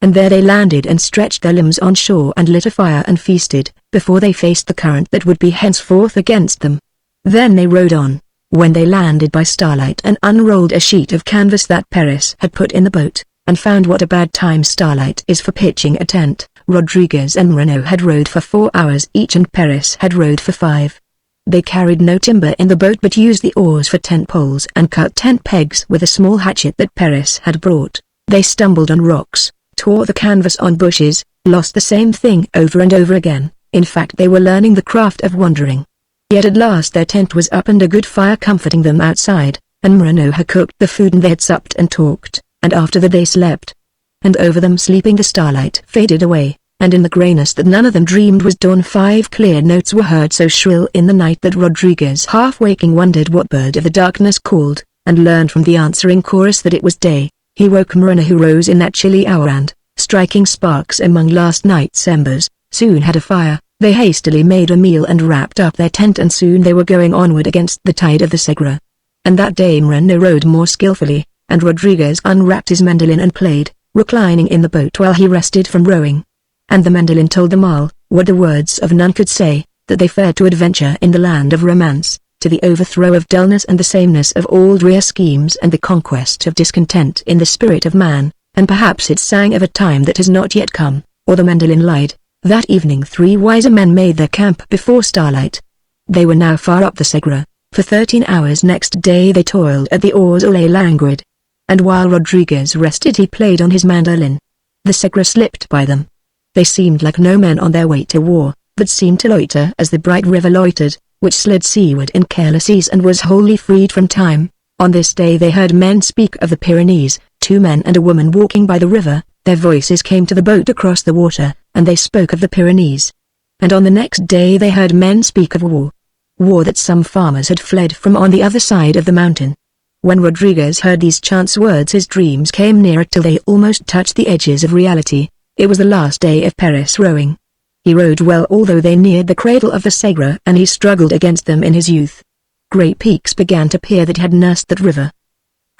And there they landed and stretched their limbs on shore and lit a fire and feasted, before they faced the current that would be henceforth against them. Then they rowed on. When they landed by starlight and unrolled a sheet of canvas that Paris had put in the boat, and found what a bad time starlight is for pitching a tent, Rodriguez and Moreno had rowed for 4 hours each and Paris had rowed for 5. They carried no timber in the boat but used the oars for tent poles and cut tent pegs with a small hatchet that Paris had brought. They stumbled on rocks, tore the canvas on bushes, lost the same thing over and over again. In fact, they were learning the craft of wandering. Yet at last their tent was up and a good fire comforting them outside, and Moreno had cooked the food and they had supped and talked, and after that they slept. And over them sleeping the starlight faded away, and in the greyness that none of them dreamed was dawn 5 clear notes were heard so shrill in the night that Rodriguez half-waking wondered what bird of the darkness called, and learned from the answering chorus that it was day. He woke Moreno who rose in that chilly hour and, striking sparks among last night's embers, soon had a fire. They hastily made a meal and wrapped up their tent, and soon they were going onward against the tide of the Segre. And that day Moreno rowed more skillfully, and Rodriguez unwrapped his mandolin and played, reclining in the boat while he rested from rowing. And the mandolin told them all, what the words of none could say, that they fared to adventure in the land of romance, to the overthrow of dullness and the sameness of all drear schemes and the conquest of discontent in the spirit of man, and perhaps it sang of a time that has not yet come, or the mandolin lied. That evening 3 wiser men made their camp before starlight. They were now far up the Segre. For 13 hours next day they toiled at the oars or lay languid. And while Rodriguez rested he played on his mandolin. The Segre slipped by them. They seemed like no men on their way to war, but seemed to loiter as the bright river loitered, which slid seaward in careless ease and was wholly freed from time. On this day they heard men speak of the Pyrenees, 2 men and a woman walking by the river. Their voices came to the boat across the water, and they spoke of the Pyrenees. And on the next day they heard men speak of war. War that some farmers had fled from on the other side of the mountain. When Rodriguez heard these chance words his dreams came nearer till they almost touched the edges of reality. It was the last day of Paris rowing. He rowed well although they neared the cradle of the Segre and he struggled against them in his youth. Grey peaks began to peer that had nursed that river.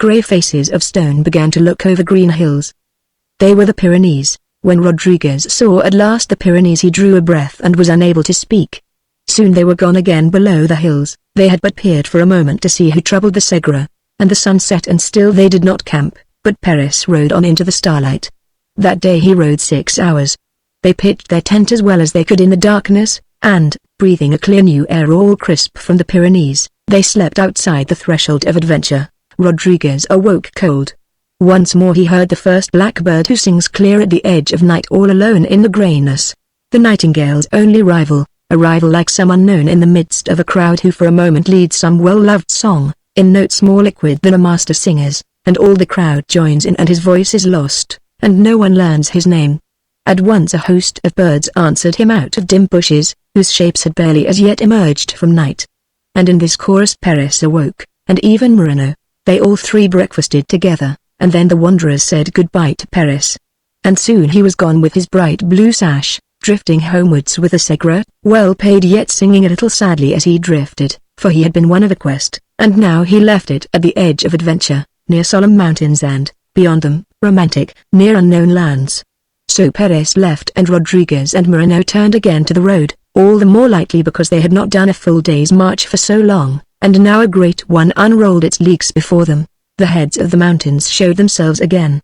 Grey faces of stone began to look over green hills. They were the Pyrenees. When Rodriguez saw at last the Pyrenees he drew a breath and was unable to speak. Soon they were gone again below the hills. They had but peered for a moment to see who troubled the Segre, and the sun set and still they did not camp, but Paris rode on into the starlight. That day he rode 6 hours. They pitched their tent as well as they could in the darkness, and, breathing a clear new air all crisp from the Pyrenees, they slept outside the threshold of adventure. Rodriguez awoke cold. Once more he heard the first blackbird who sings clear at the edge of night all alone in the greyness. The nightingale's only rival, a rival like some unknown in the midst of a crowd who for a moment leads some well-loved song, in notes more liquid than a master singer's, and all the crowd joins in and his voice is lost, and no one learns his name. At once a host of birds answered him out of dim bushes, whose shapes had barely as yet emerged from night. And in this chorus Paris awoke, and even Moreno. They all 3 breakfasted together. And then the wanderers said goodbye to Paris. And soon he was gone with his bright blue sash, drifting homewards with a Segre, well paid yet singing a little sadly as he drifted, for he had been one of a quest, and now he left it at the edge of adventure, near solemn mountains and, beyond them, romantic, near unknown lands. So Paris left and Rodriguez and Moreno turned again to the road, all the more lightly because they had not done a full day's march for so long, and now a great one unrolled its leagues before them. The heads of the mountains showed themselves again.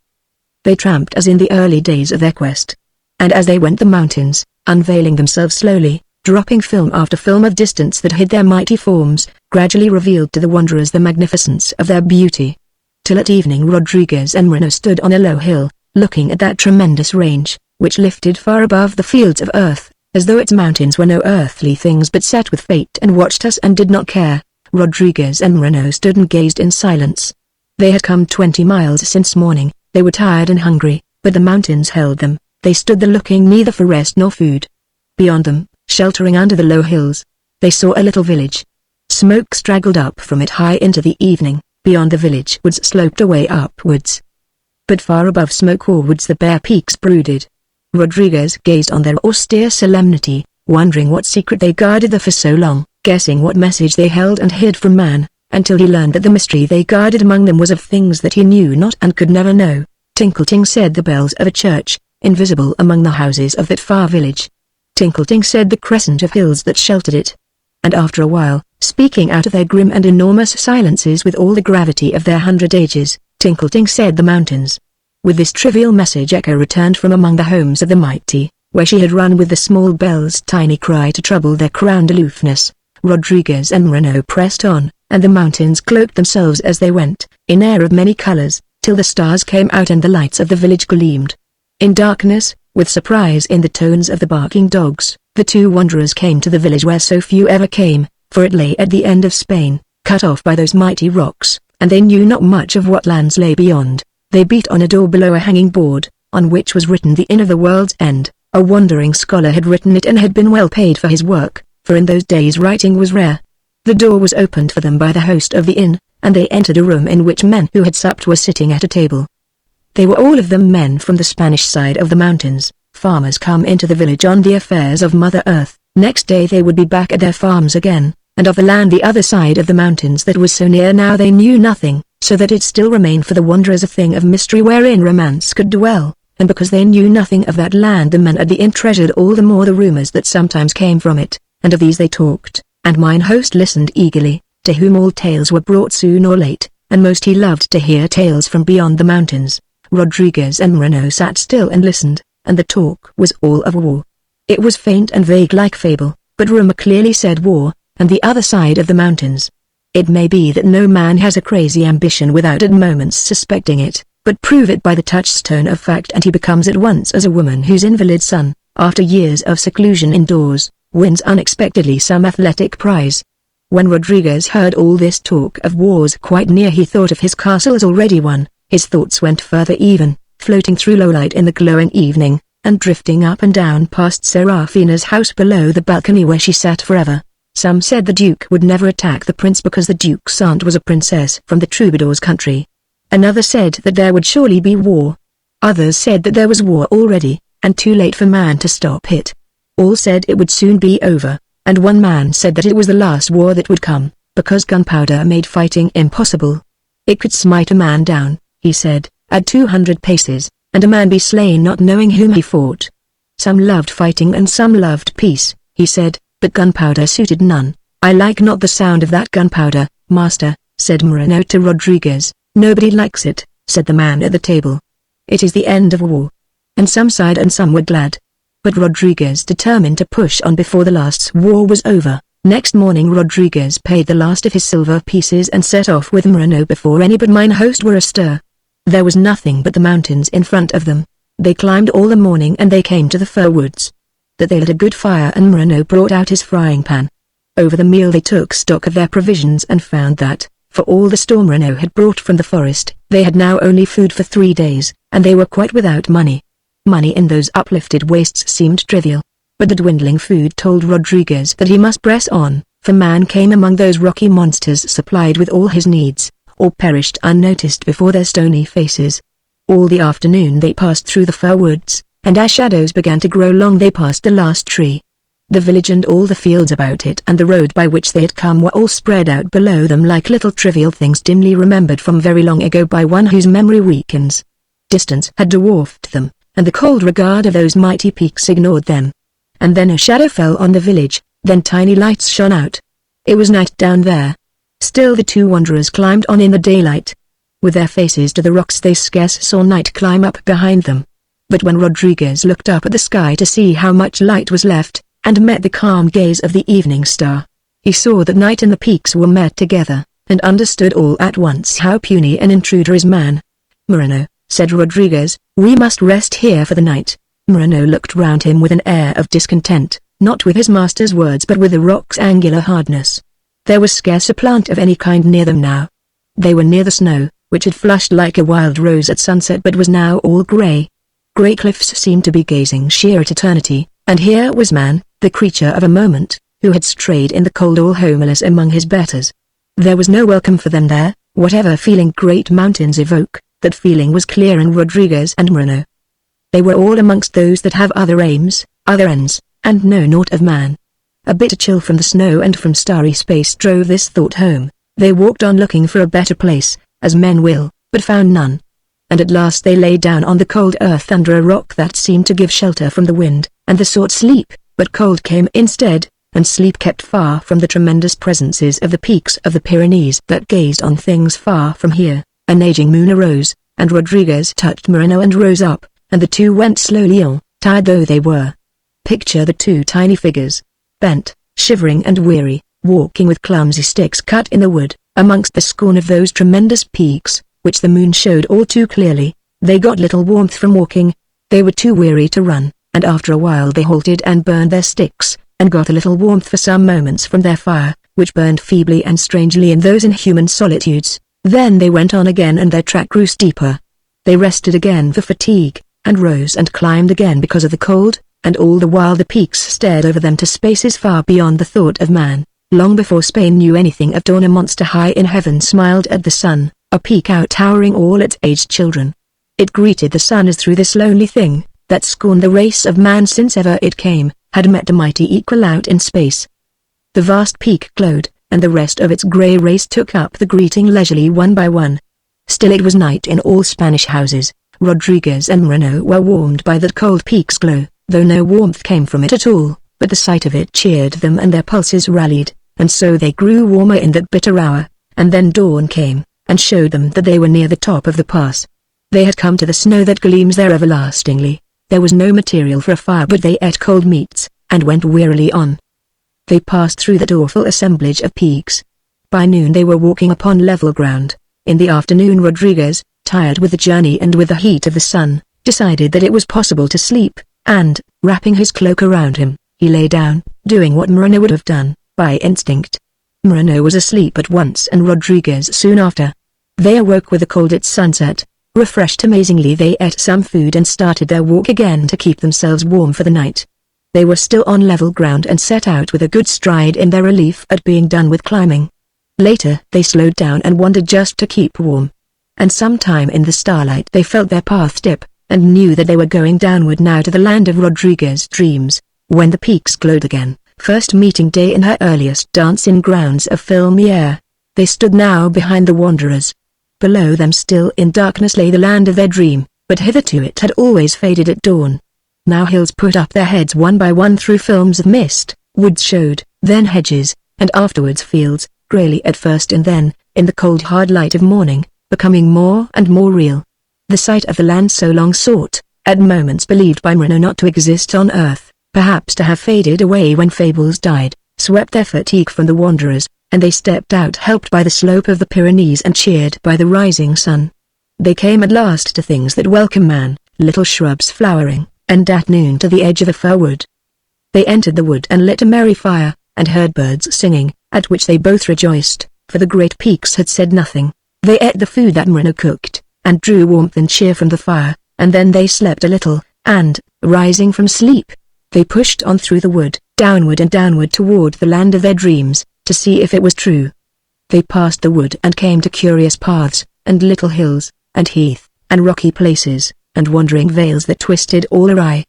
They tramped as in the early days of their quest. And as they went the mountains, unveiling themselves slowly, dropping film after film of distance that hid their mighty forms, gradually revealed to the wanderers the magnificence of their beauty. Till at evening Rodriguez and Moreno stood on a low hill, looking at that tremendous range, which lifted far above the fields of earth, as though its mountains were no earthly things but set with fate and watched us and did not care. Rodriguez and Moreno stood and gazed in silence. They had come 20 miles since morning, they were tired and hungry, but the mountains held them. They stood there looking neither for rest nor food. Beyond them, sheltering under the low hills, they saw a little village. Smoke straggled up from it high into the evening. Beyond the village woods sloped away upwards. but far above smoke or woods the bare peaks brooded. Rodriguez gazed on their austere solemnity, wondering what secret they guarded there for so long, guessing what message they held and hid from man, until he learned that the mystery they guarded among them was of things that he knew not and could never know. Tinkle-ting said the bells of a church, invisible among the houses of that far village. Tinkle-ting said the crescent of hills that sheltered it. And after a while, speaking out of their grim and enormous silences with all the gravity of their 100 ages, Tinkle-ting said the mountains. With this trivial message Echo returned from among the homes of the mighty, where she had run with the small bell's tiny cry to trouble their crowned aloofness. Rodriguez and Moreno pressed on, and the mountains cloaked themselves as they went, in air of many colors, till the stars came out and the lights of the village gleamed. In darkness, with surprise in the tones of the barking dogs, the two wanderers came to the village where so few ever came, for it lay at the end of Spain, cut off by those mighty rocks, and they knew not much of what lands lay beyond. They beat on a door below a hanging board, on which was written the Inn of the World's End. A wandering scholar had written it and had been well paid for his work, for in those days writing was rare. The door was opened for them by the host of the inn, and they entered a room in which men who had supped were sitting at a table. They were all of them men from the Spanish side of the mountains, farmers come into the village on the affairs of Mother Earth. Next day they would be back at their farms again, and of the land the other side of the mountains that was so near now they knew nothing, so that it still remained for the wanderers a thing of mystery wherein romance could dwell, and because they knew nothing of that land the men at the inn treasured all the more the rumors that sometimes came from it, and of these they talked, and mine host listened eagerly, to whom all tales were brought soon or late, and most he loved to hear tales from beyond the mountains. Rodriguez and Moreno sat still and listened, and the talk was all of war. It was faint and vague like fable, but rumor clearly said war, and the other side of the mountains. It may be that no man has a crazy ambition without at moments suspecting it, but prove it by the touchstone of fact and he becomes at once as a woman whose invalid son, after years of seclusion indoors, wins unexpectedly some athletic prize. When Rodriguez heard all this talk of wars quite near he thought of his castles already won. His thoughts went further even, floating through low light in the glowing evening, and drifting up and down past Serafina's house below the balcony where she sat forever. Some said the Duke would never attack the prince because the Duke's aunt was a princess from the troubadour's country. Another said that there would surely be war. Others said that there was war already, and too late for man to stop it. All said it would soon be over, and one man said that it was the last war that would come, because gunpowder made fighting impossible. It could smite a man down, he said, at 200 paces, and a man be slain not knowing whom he fought. Some loved fighting and some loved peace, he said, but gunpowder suited none. I like not the sound of that gunpowder, master, said Moreno to Rodriguez. Nobody likes it, said the man at the table. It is the end of war. And some sighed and some were glad. But Rodriguez determined to push on before the last war was over. Next morning Rodriguez paid the last of his silver pieces and set off with Moreno before any but mine host were astir. There was nothing but the mountains in front of them. They climbed all the morning and they came to the fir woods. That they lit a good fire and Moreno brought out his frying pan. Over the meal they took stock of their provisions and found that, for all the store Moreno had brought from the forest, they had now only food for 3 days, and they were quite without money. Money in those uplifted wastes seemed trivial, but the dwindling food told Rodriguez that he must press on, for man came among those rocky monsters supplied with all his needs, or perished unnoticed before their stony faces. All the afternoon they passed through the fir woods, and as shadows began to grow long they passed the last tree. The village and all the fields about it and the road by which they had come were all spread out below them like little trivial things dimly remembered from very long ago by one whose memory weakens. Distance had dwarfed them, and the cold regard of those mighty peaks ignored them. And then a shadow fell on the village, then tiny lights shone out. It was night down there. Still the two wanderers climbed on in the daylight. With their faces to the rocks they scarce saw night climb up behind them. But when Rodriguez looked up at the sky to see how much light was left, and met the calm gaze of the evening star, he saw that night and the peaks were met together, and understood all at once how puny an intruder is man. Moreno, said Rodriguez, we must rest here for the night. Moreno looked round him with an air of discontent, not with his master's words but with the rock's angular hardness. There was scarce a plant of any kind near them now. They were near the snow, which had flushed like a wild rose at sunset but was now all grey. Grey cliffs seemed to be gazing sheer at eternity, and here was man, the creature of a moment, who had strayed in the cold all homeless among his betters. There was no welcome for them there, whatever feeling great mountains evoke, that feeling was clear in Rodriguez and Moreno. They were all amongst those that have other aims, other ends, and know naught of man. A bitter chill from the snow and from starry space drove this thought home. They walked on looking for a better place, as men will, but found none. And at last they lay down on the cold earth under a rock that seemed to give shelter from the wind, and they sought sleep, but cold came instead, and sleep kept far from the tremendous presences of the peaks of the Pyrenees that gazed on things far from here. An aging moon arose, and Rodriguez touched Moreno and rose up, and the two went slowly on, tired though they were. Picture the two tiny figures, bent, shivering and weary, walking with clumsy sticks cut in the wood, amongst the scorn of those tremendous peaks, which the moon showed all too clearly. They got little warmth from walking. They were too weary to run, and after a while they halted and burned their sticks, and got a little warmth for some moments from their fire, which burned feebly and strangely in those inhuman solitudes. Then they went on again and their track grew steeper. They rested again for fatigue, and rose and climbed again because of the cold, and all the while the peaks stared over them to spaces far beyond the thought of man. Long before Spain knew anything of dawn, a monster high in heaven smiled at the sun, a peak out-towering all its aged children. It greeted the sun as through this lonely thing, that scorned the race of man since ever it came, had met a mighty equal out in space. The vast peak glowed, and the rest of its grey race took up the greeting leisurely one by one. Still it was night in all Spanish houses. Rodriguez and Moreno were warmed by that cold peak's glow, though no warmth came from it at all, but the sight of it cheered them and their pulses rallied, and so they grew warmer in that bitter hour, and then dawn came, and showed them that they were near the top of the pass. They had come to the snow that gleams there everlastingly. There was no material for a fire, but they ate cold meats, and went wearily on. They passed through that awful assemblage of peaks. By noon they were walking upon level ground. In the afternoon Rodriguez, tired with the journey and with the heat of the sun, decided that it was possible to sleep, and, wrapping his cloak around him, he lay down, doing what Moreno would have done, by instinct. Moreno was asleep at once and Rodriguez soon after. They awoke with the cold at sunset. Refreshed amazingly, they ate some food and started their walk again to keep themselves warm for the night. They were still on level ground and set out with a good stride in their relief at being done with climbing. Later they slowed down and wandered just to keep warm. And sometime in the starlight they felt their path dip, and knew that they were going downward now to the land of Rodriguez's dreams, when the peaks glowed again, first meeting day in her earliest dancing grounds of filmy air. They stood now behind the wanderers. Below them still in darkness lay the land of their dream, but hitherto it had always faded at dawn. Now hills put up their heads one by one through films of mist, woods showed, then hedges, and afterwards fields, greyly at first and then, in the cold hard light of morning, becoming more and more real. The sight of the land so long sought, at moments believed by Moreno not to exist on earth, perhaps to have faded away when fables died, swept their fatigue from the wanderers, and they stepped out helped by the slope of the Pyrenees and cheered by the rising sun. They came at last to things that welcome man, little shrubs flowering, and at noon to the edge of a fir wood. They entered the wood and lit a merry fire, and heard birds singing, at which they both rejoiced, for the great peaks had said nothing. They ate the food that Moreno cooked, and drew warmth and cheer from the fire, and then they slept a little, and, rising from sleep, they pushed on through the wood, downward and downward toward the land of their dreams, to see if it was true. They passed the wood and came to curious paths, and little hills, and heath, and rocky places, and wandering vales that twisted all awry.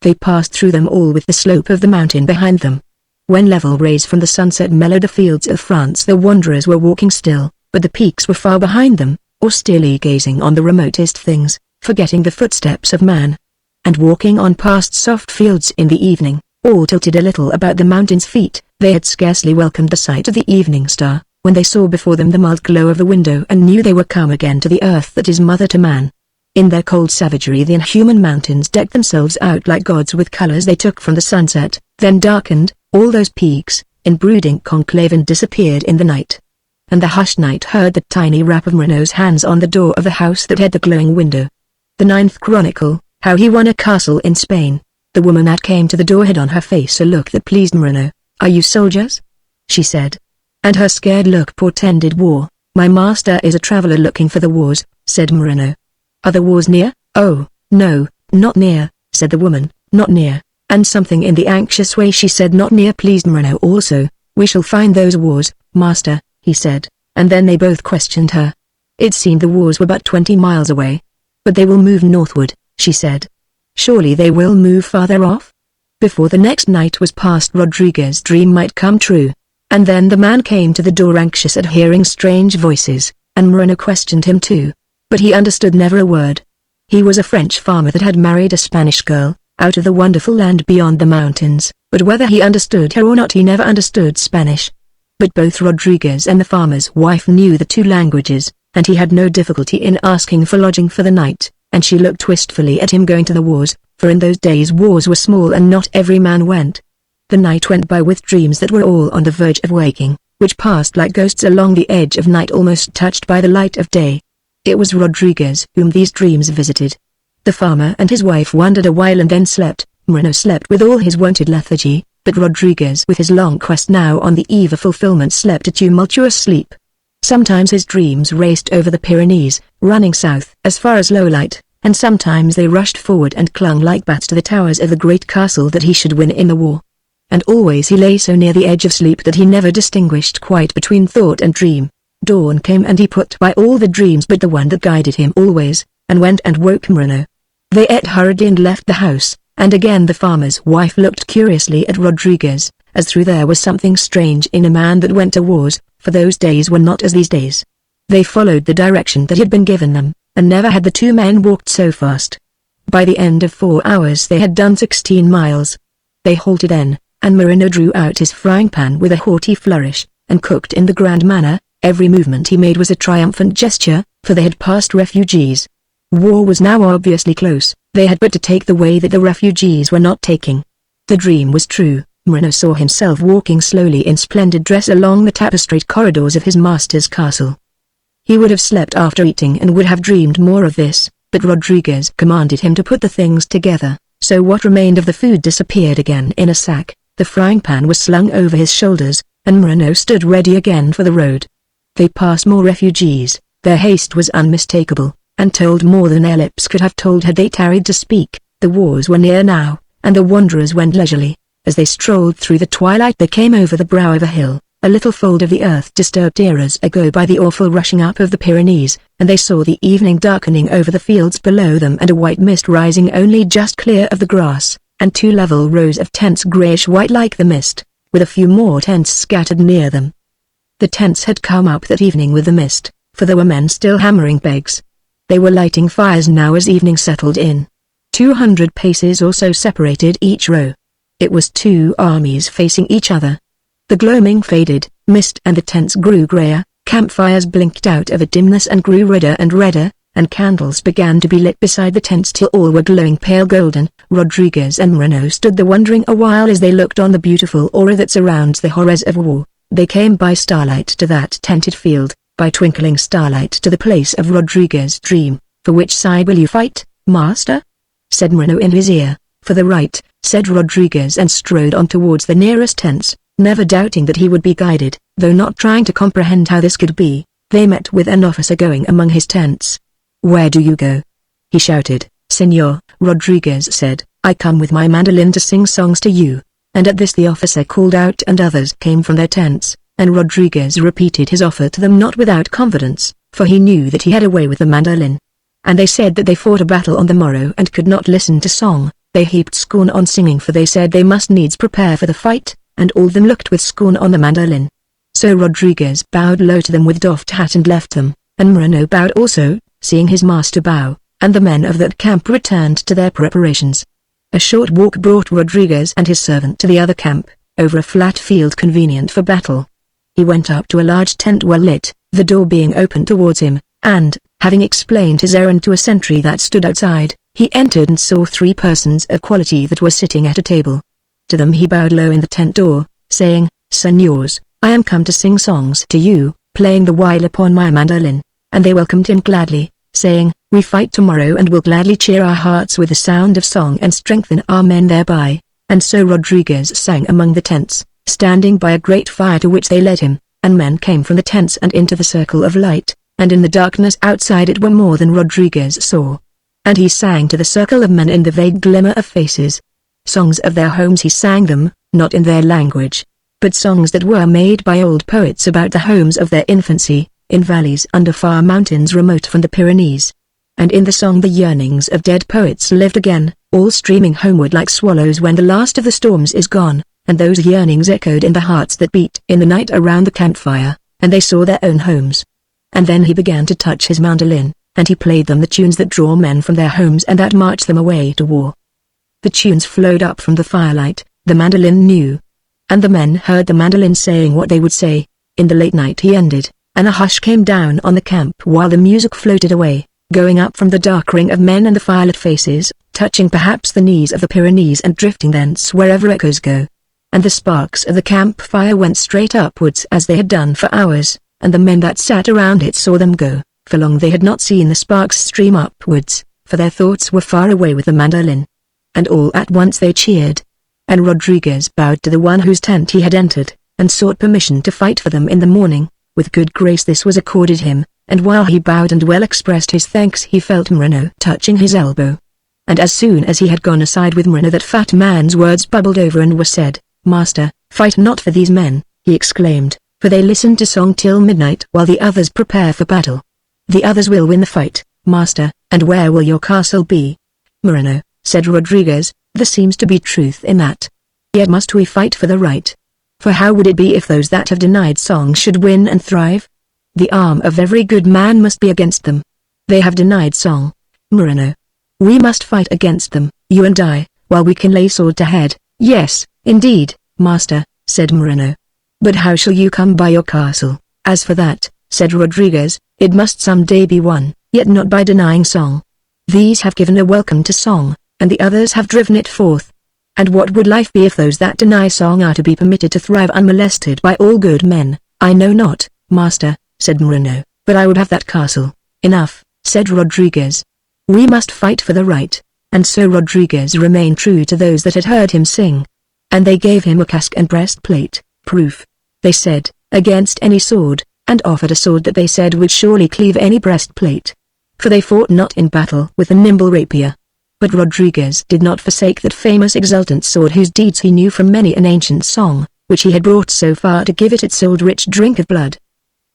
They passed through them all with the slope of the mountain behind them. When level rays from the sunset mellowed the fields of France, the wanderers were walking still, but the peaks were far behind them, austerely gazing on the remotest things, forgetting the footsteps of man. And walking on past soft fields in the evening, all tilted a little about the mountain's feet, they had scarcely welcomed the sight of the evening star, when they saw before them the mild glow of the window and knew they were come again to the earth that is mother to man. In their cold savagery the inhuman mountains decked themselves out like gods with colors they took from the sunset, then darkened, all those peaks, in brooding conclave and disappeared in the night. And the hushed night heard the tiny rap of Moreno's hands on the door of the house that had the glowing window. The 9th Chronicle, how he won a castle in Spain. The woman that came to the door had on her face a look that pleased Moreno. "Are you soldiers?" she said. And her scared look portended war. "My master is a traveler looking for the wars," said Moreno. "Are the wars near?" "Oh, no, not near," said the woman, "not near." And something in the anxious way she said "not near" pleased Moreno also. "We shall find those wars, master," he said, and then they both questioned her. It seemed the wars were but 20 miles away. But they will move northward, she said. Surely they will move farther off? Before the next night was past, Rodriguez's dream might come true. And then the man came to the door, anxious at hearing strange voices, and Moreno questioned him too. But he understood never a word. He was a French farmer that had married a Spanish girl, out of the wonderful land beyond the mountains, but whether he understood her or not, he never understood Spanish. But both Rodriguez and the farmer's wife knew the two languages, and he had no difficulty in asking for lodging for the night, and she looked wistfully at him going to the wars, for in those days wars were small and not every man went. The night went by with dreams that were all on the verge of waking, which passed like ghosts along the edge of night, almost touched by the light of day. It was Rodriguez whom these dreams visited. The farmer and his wife wondered a while and then slept. Moreno slept with all his wonted lethargy, but Rodriguez, with his long quest now on the eve of fulfillment, slept a tumultuous sleep. Sometimes his dreams raced over the Pyrenees, running south as far as Lowlight, and sometimes they rushed forward and clung like bats to the towers of the great castle that he should win in the war. And always he lay so near the edge of sleep that he never distinguished quite between thought and dream. Dawn came and he put by all the dreams but the one that guided him always, and went and woke Moreno. They ate hurriedly and left the house, and again the farmer's wife looked curiously at Rodriguez, as through there was something strange in a man that went to wars, for those days were not as these days. They followed the direction that had been given them, and never had the two men walked so fast. By the end of 4 hours they had done 16 miles. They halted then, and Moreno drew out his frying pan with a haughty flourish, and cooked in the grand manner. Every movement he made was a triumphant gesture, for they had passed refugees. War was now obviously close, they had but to take the way that the refugees were not taking. The dream was true. Moreno saw himself walking slowly in splendid dress along the tapestried corridors of his master's castle. He would have slept after eating and would have dreamed more of this, but Rodriguez commanded him to put the things together, so what remained of the food disappeared again in a sack. The frying pan was slung over his shoulders, and Moreno stood ready again for the road. They passed more refugees. Their haste was unmistakable, and told more than their lips could have told had they tarried to speak. The wars were near now, and the wanderers went leisurely. As they strolled through the twilight they came over the brow of a hill, a little fold of the earth disturbed eras ago by the awful rushing up of the Pyrenees, and they saw the evening darkening over the fields below them and a white mist rising only just clear of the grass, and 2 level rows of tents greyish-white like the mist, with a few more tents scattered near them. The tents had come up that evening with the mist, for there were men still hammering pegs. They were lighting fires now as evening settled in. 200 paces or so separated each row. It was 2 armies facing each other. The gloaming faded, mist and the tents grew greyer, campfires blinked out of a dimness and grew redder, and candles began to be lit beside the tents till all were glowing pale golden. Rodriguez and Moreno stood there wondering a while as they looked on the beautiful aura that surrounds the horrors of war. They came by starlight to that tented field, by twinkling starlight to the place of Rodriguez's dream. "For which side will you fight, master?" said Moreno in his ear. "For the right," said Rodriguez, and strode on towards the nearest tents, never doubting that he would be guided. Though not trying to comprehend how this could be, they met with an officer going among his tents. "Where do you go?" he shouted. "Señor," Rodriguez said, "I come with my mandolin to sing songs to you." And at this the officer called out and others came from their tents, and Rodriguez repeated his offer to them not without confidence, for he knew that he had a way with the mandolin. And they said that they fought a battle on the morrow and could not listen to song. They heaped scorn on singing, for they said they must needs prepare for the fight, and all of them looked with scorn on the mandolin. So Rodriguez bowed low to them with doffed hat and left them, and Moreno bowed also, seeing his master bow, and the men of that camp returned to their preparations. A short walk brought Rodriguez and his servant to the other camp, over a flat field convenient for battle. He went up to a large tent well lit, the door being open towards him, and, having explained his errand to a sentry that stood outside, he entered and saw 3 persons of quality that were sitting at a table. To them he bowed low in the tent door, saying, "Señors, I am come to sing songs to you, playing the while upon my mandolin." And they welcomed him gladly, saying, "We fight tomorrow and will gladly cheer our hearts with the sound of song and strengthen our men thereby." And so Rodriguez sang among the tents, standing by a great fire to which they led him, and men came from the tents and into the circle of light, and in the darkness outside it were more than Rodriguez saw. And he sang to the circle of men in the vague glimmer of faces. Songs of their homes he sang them, not in their language, but songs that were made by old poets about the homes of their infancy, in valleys under far mountains remote from the Pyrenees. And in the song the yearnings of dead poets lived again, all streaming homeward like swallows when the last of the storms is gone, and those yearnings echoed in the hearts that beat in the night around the campfire, and they saw their own homes. And then he began to touch his mandolin, and he played them the tunes that draw men from their homes and that march them away to war. The tunes flowed up from the firelight, the mandolin knew. And the men heard the mandolin saying what they would say. In the late night he ended, and a hush came down on the camp while the music floated away, going up from the dark ring of men and the firelit faces, touching perhaps the knees of the Pyrenees and drifting thence wherever echoes go. And the sparks of the campfire went straight upwards as they had done for hours, and the men that sat around it saw them go. For long they had not seen the sparks stream upwards, for their thoughts were far away with the mandolin. And all at once they cheered. And Rodriguez bowed to the one whose tent he had entered, and sought permission to fight for them in the morning. With good grace this was accorded him, and while he bowed and well expressed his thanks he felt Moreno touching his elbow. And as soon as he had gone aside with Moreno that fat man's words bubbled over and were said. "Master, fight not for these men," he exclaimed, "for they listen to song till midnight while the others prepare for battle. The others will win the fight, master, and where will your castle be?" "Moreno," said Rodriguez, "there seems to be truth in that. Yet must we fight for the right? For how would it be if those that have denied song should win and thrive? The arm of every good man must be against them. They have denied song, Moreno. We must fight against them, you and I, while we can lay sword to head." "Yes, indeed, master," said Moreno. "But how shall you come by your castle?" "As for that," said Rodriguez, "it must some day be won, yet not by denying song. These have given a welcome to song, and the others have driven it forth. And what would life be if those that deny song are to be permitted to thrive unmolested by all good men?" "I know not, master," said Moreno, "but I would have that castle." "Enough," said Rodriguez. "We must fight for the right." And so Rodriguez remained true to those that had heard him sing. And they gave him a casque and breastplate, proof, they said, against any sword, and offered a sword that they said would surely cleave any breastplate. For they fought not in battle with a nimble rapier. But Rodriguez did not forsake that famous exultant sword whose deeds he knew from many an ancient song, which he had brought so far to give it its old rich drink of blood.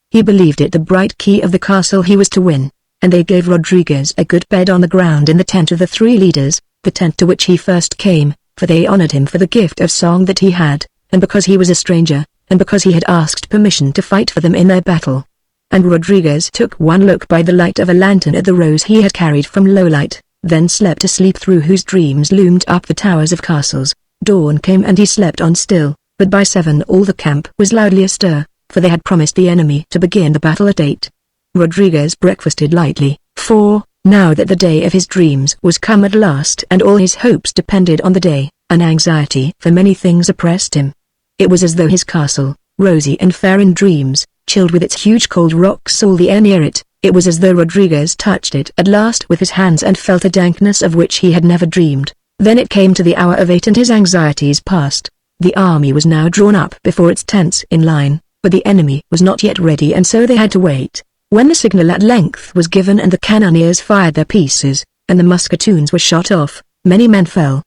He believed it the bright key of the castle he was to win, and they gave Rodriguez a good bed on the ground in the tent of the three leaders, the tent to which he first came, for they honored him for the gift of song that he had, and because he was a stranger, and because he had asked permission to fight for them in their battle. And Rodriguez took one look by the light of a lantern at the rose he had carried from Lowlight, then slept a sleep through whose dreams loomed up the towers of castles. Dawn came and he slept on still, but by 7 all the camp was loudly astir, for they had promised the enemy to begin the battle at 8. Rodriguez breakfasted lightly, for, now that the day of his dreams was come at last and all his hopes depended on the day, an anxiety for many things oppressed him. It was as though his castle, rosy and fair in dreams, chilled with its huge cold rocks all the air near it. It was as though Rodriguez touched it at last with his hands and felt a dankness of which he had never dreamed. Then it came to the hour of 8 and his anxieties passed. The army was now drawn up before its tents in line, but the enemy was not yet ready and so they had to wait. When the signal at length was given and the cannoneers fired their pieces, and the musketoons were shot off, many men fell.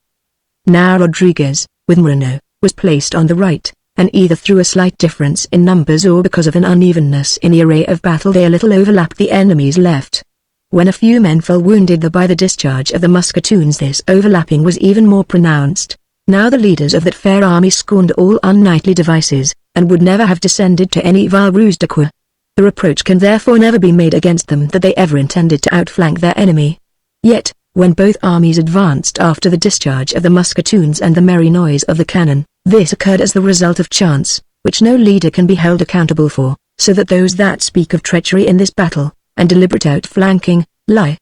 Now Rodriguez, with Moreno, was placed on the right, and either through a slight difference in numbers or because of an unevenness in the array of battle they a little overlapped the enemy's left. When a few men fell wounded by the discharge of the musketoons this overlapping was even more pronounced. Now the leaders of that fair army scorned all unknightly devices, and would never have descended to any vile ruse de quoi. The reproach can therefore never be made against them that they ever intended to outflank their enemy. Yet, when both armies advanced after the discharge of the musketoons and the merry noise of the cannon, this occurred as the result of chance, which no leader can be held accountable for, so that those that speak of treachery in this battle, and deliberate outflanking, lie.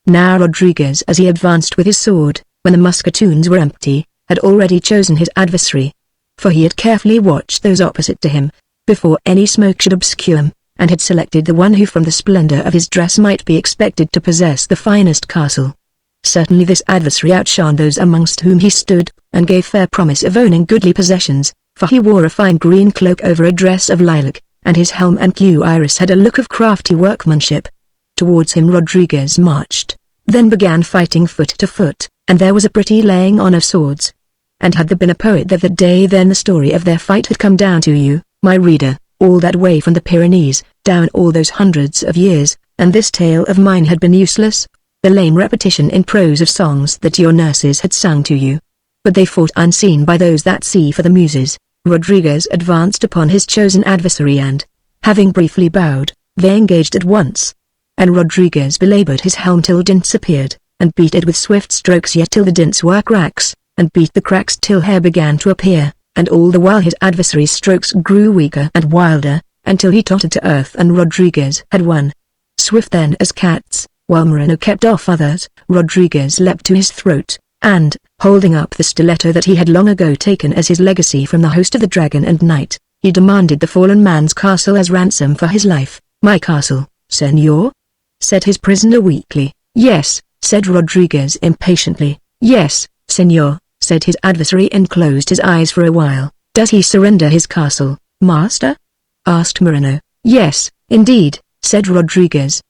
Now Rodriguez as he advanced with his sword, when the musketoons were empty, had already chosen his adversary. For he had carefully watched those opposite to him, before any smoke should obscure him, and had selected the one who from the splendor of his dress might be expected to possess the finest castle. Certainly this adversary outshone those amongst whom he stood, and gave fair promise of owning goodly possessions, for he wore a fine green cloak over a dress of lilac, and his helm and cuirass had a look of crafty workmanship. Towards him Rodriguez marched, then began fighting foot to foot, and there was a pretty laying on of swords. And had there been a poet that day then the story of their fight had come down to you, my reader, all that way from the Pyrenees, down all those hundreds of years, and this tale of mine had been useless, the lame repetition in prose of songs that your nurses had sung to you. But they fought unseen by those that see for the muses. Rodriguez advanced upon his chosen adversary and, having briefly bowed, they engaged at once. And Rodriguez belabored his helm till dints appeared, and beat it with swift strokes yet till the dints were cracks, and beat the cracks till hair began to appear, and all the while his adversary's strokes grew weaker and wilder, until he tottered to earth and Rodriguez had won. Swift then as cats, while Moreno kept off others, Rodriguez leapt to his throat, and, holding up the stiletto that he had long ago taken as his legacy from the host of the Dragon and Knight, he demanded the fallen man's castle as ransom for his life. "My castle, senor?" said his prisoner weakly. "Yes," said Rodriguez impatiently. "Yes, senor," said his adversary and closed his eyes for a while. "Does he surrender his castle, master?" asked Moreno. "Yes, indeed," said Rodriguez.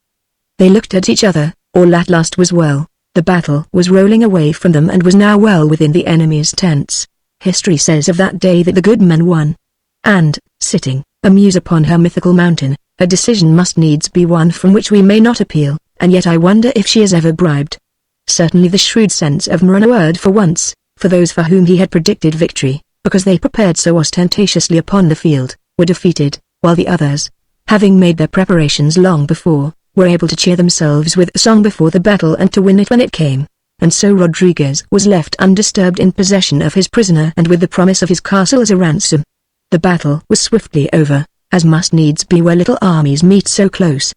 They looked at each other. All at last was well. The battle was rolling away from them and was now well within the enemy's tents. History says of that day that the good men won. And, sitting, a muse upon her mythical mountain, a decision must needs be one from which we may not appeal, and yet I wonder if she is ever bribed. Certainly the shrewd sense of Moreno erred for once, for those for whom he had predicted victory, because they prepared so ostentatiously upon the field, were defeated, while the others, having made their preparations long before, were able to cheer themselves with a song before the battle and to win it when it came. And so Rodriguez was left undisturbed in possession of his prisoner and with the promise of his castle as a ransom. The battle was swiftly over, as must needs be where little armies meet so close.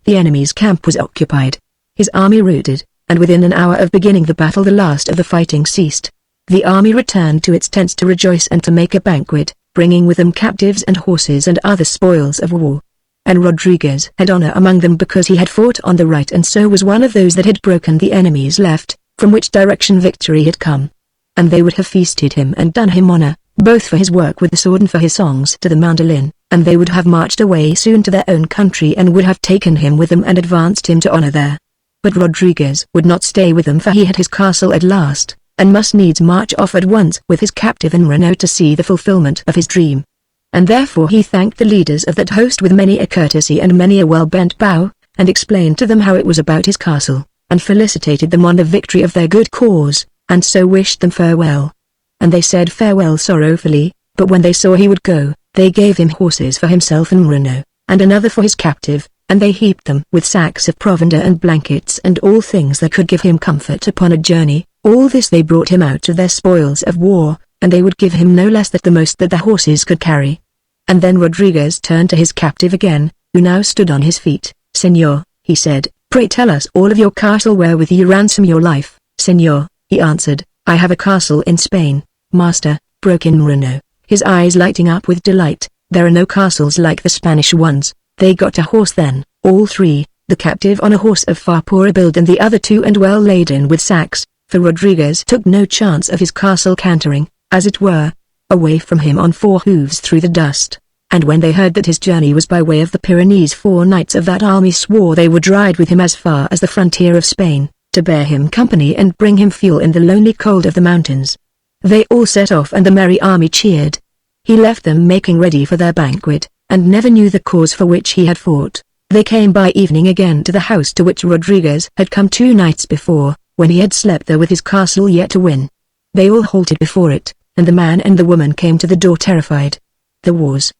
The enemy's camp was occupied, his army routed, and within an hour of beginning the battle the last of the fighting ceased. The army returned to its tents to rejoice and to make a banquet, bringing with them captives and horses and other spoils of war. And Rodriguez had honor among them because he had fought on the right and so was one of those that had broken the enemy's left, from which direction victory had come. And they would have feasted him and done him honor, both for his work with the sword and for his songs to the mandolin, and they would have marched away soon to their own country and would have taken him with them and advanced him to honor there. But Rodriguez would not stay with them for he had his castle at last, and must needs march off at once with his captive and Moreno to see the fulfillment of his dream. And therefore he thanked the leaders of that host with many a courtesy and many a well-bent bow, and explained to them how it was about his castle, and felicitated them on the victory of their good cause, and so wished them farewell. And they said farewell sorrowfully, but when they saw he would go, they gave him horses for himself and Moreno, and another for his captive, and they heaped them with sacks of provender and blankets and all things that could give him comfort upon a journey. All this they brought him out of their spoils of war, and they would give him no less than the most that the horses could carry. And then Rodriguez turned to his captive again, who now stood on his feet. "Senor," he said, "pray tell us all of your castle wherewith you ransom your life." "Senor," he answered, "I have a castle in Spain." "Master," broke in Moreno, his eyes lighting up with delight, "there are no castles like the Spanish ones." They got a horse then, all three, the captive on a horse of far poorer build and the other two and well laden with sacks, for Rodriguez took no chance of his castle cantering, as it were, away from him on four hooves through the dust. And when they heard that his journey was by way of the Pyrenees, 4 knights of that army swore they would ride with him as far as the frontier of Spain, to bear him company and bring him fuel in the lonely cold of the mountains. They all set off and the merry army cheered. He left them making ready for their banquet, and never knew the cause for which he had fought. They came by evening again to the house to which Rodriguez had come 2 nights before, when he had slept there with his castle yet to win. They all halted before it, and the man and the woman came to the door terrified. "The wars,"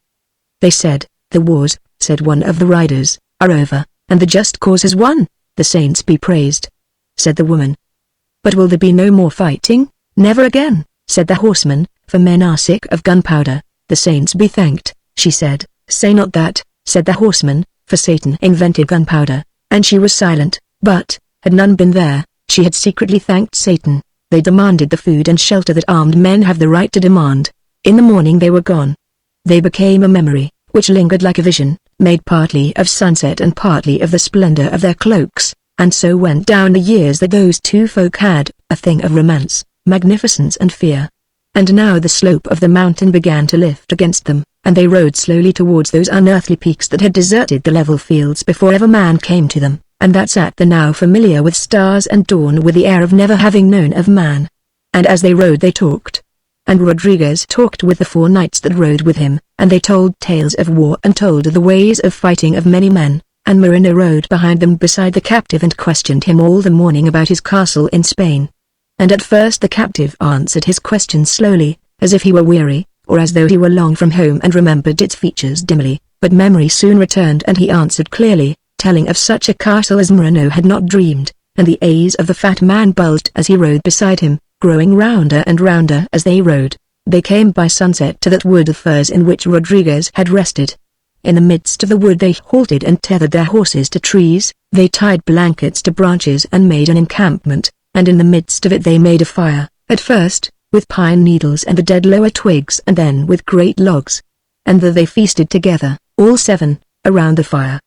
they said. "The wars," said one of the riders, "are over, and the just cause has won." "The saints be praised," said the woman. "But will there be no more fighting?" "Never again," said the horseman, "for men are sick of gunpowder." "The saints be thanked," she said. "Say not that," said the horseman, "for Satan invented gunpowder." And she was silent, but, had none been there, she had secretly thanked Satan. They demanded the food and shelter that armed men have the right to demand. In the morning they were gone. They became a memory, which lingered like a vision, made partly of sunset and partly of the splendor of their cloaks, and so went down the years that those two folk had, a thing of romance, magnificence and fear. And now the slope of the mountain began to lift against them, and they rode slowly towards those unearthly peaks that had deserted the level fields before ever man came to them, and that sat there now familiar with stars and dawn with the air of never having known of man. And as they rode they talked. and Rodriguez talked with the 4 knights that rode with him, and they told tales of war and told the ways of fighting of many men, and Moreno rode behind them beside the captive and questioned him all the morning about his castle in Spain. And at first the captive answered his questions slowly, as if he were weary, or as though he were long from home and remembered its features dimly, but memory soon returned and he answered clearly, telling of such a castle as Moreno had not dreamed, and the eyes of the fat man bulged as he rode beside him, growing rounder and rounder as they rode. They came by sunset to that wood of firs in which Rodriguez had rested. In the midst of the wood they halted and tethered their horses to trees, they tied blankets to branches and made an encampment, and in the midst of it they made a fire, at first, with pine needles and the dead lower twigs and then with great logs. And there they feasted together, all 7, around the fire.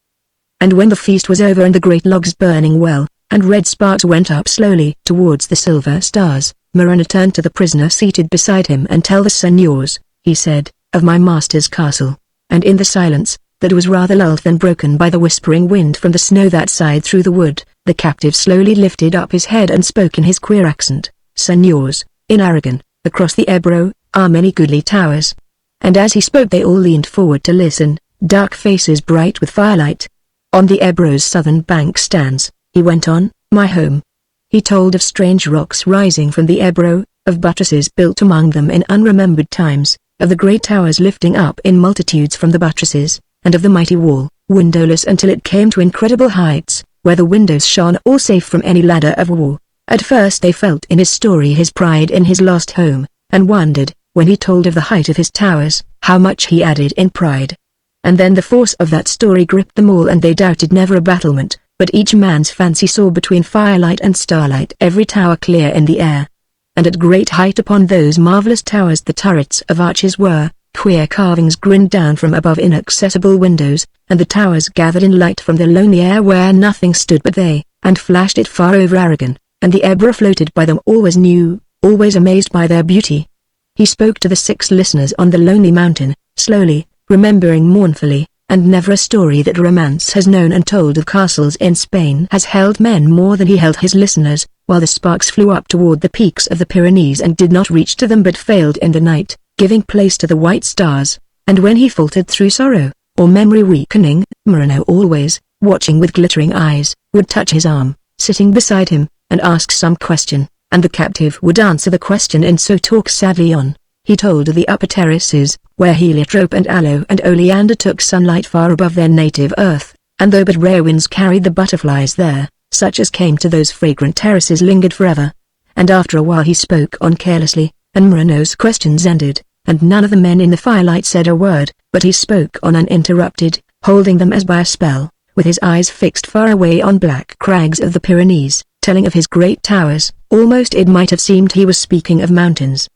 And when the feast was over and the great logs burning well, and red sparks went up slowly towards the silver stars, Moreno turned to the prisoner seated beside him and "Tell the señors," he said, "of my master's castle." And in the silence, that was rather lulled than broken by the whispering wind from the snow that sighed through the wood, the captive slowly lifted up his head and spoke in his queer accent, "Señors, in Aragon, across the Ebro, are many goodly towers." And as he spoke they all leaned forward to listen, dark faces bright with firelight. "On the Ebro's southern bank stands," he went on, "my home." He told of strange rocks rising from the Ebro, of buttresses built among them in unremembered times, of the great towers lifting up in multitudes from the buttresses, and of the mighty wall, windowless until it came to incredible heights, where the windows shone all safe from any ladder of war. At first they felt in his story his pride in his lost home, and wondered, when he told of the height of his towers, how much he added in pride. And then the force of that story gripped them all and they doubted never a battlement, but each man's fancy saw between firelight and starlight every tower clear in the air. And at great height upon those marvelous towers the turrets of arches were, queer carvings grinned down from above inaccessible windows, and the towers gathered in light from the lonely air where nothing stood but they, and flashed it far over Aragon, and the Ebro floated by them always new, always amazed by their beauty. He spoke to the 6 listeners on the lonely mountain, slowly, remembering mournfully, and never a story that romance has known and told of castles in Spain has held men more than he held his listeners, while the sparks flew up toward the peaks of the Pyrenees and did not reach to them but failed in the night, giving place to the white stars. And when he faltered through sorrow, or memory weakening, Moreno always, watching with glittering eyes, would touch his arm, sitting beside him, and ask some question, and the captive would answer the question and so talk sadly on. He told of the upper terraces, where heliotrope and aloe and oleander took sunlight far above their native earth, and though but rare winds carried the butterflies there, such as came to those fragrant terraces lingered forever. And after a while he spoke on carelessly, and Moreno's questions ended, and none of the men in the firelight said a word, but he spoke on uninterrupted, holding them as by a spell, with his eyes fixed far away on black crags of the Pyrenees, telling of his great towers. Almost it might have seemed he was speaking of mountains.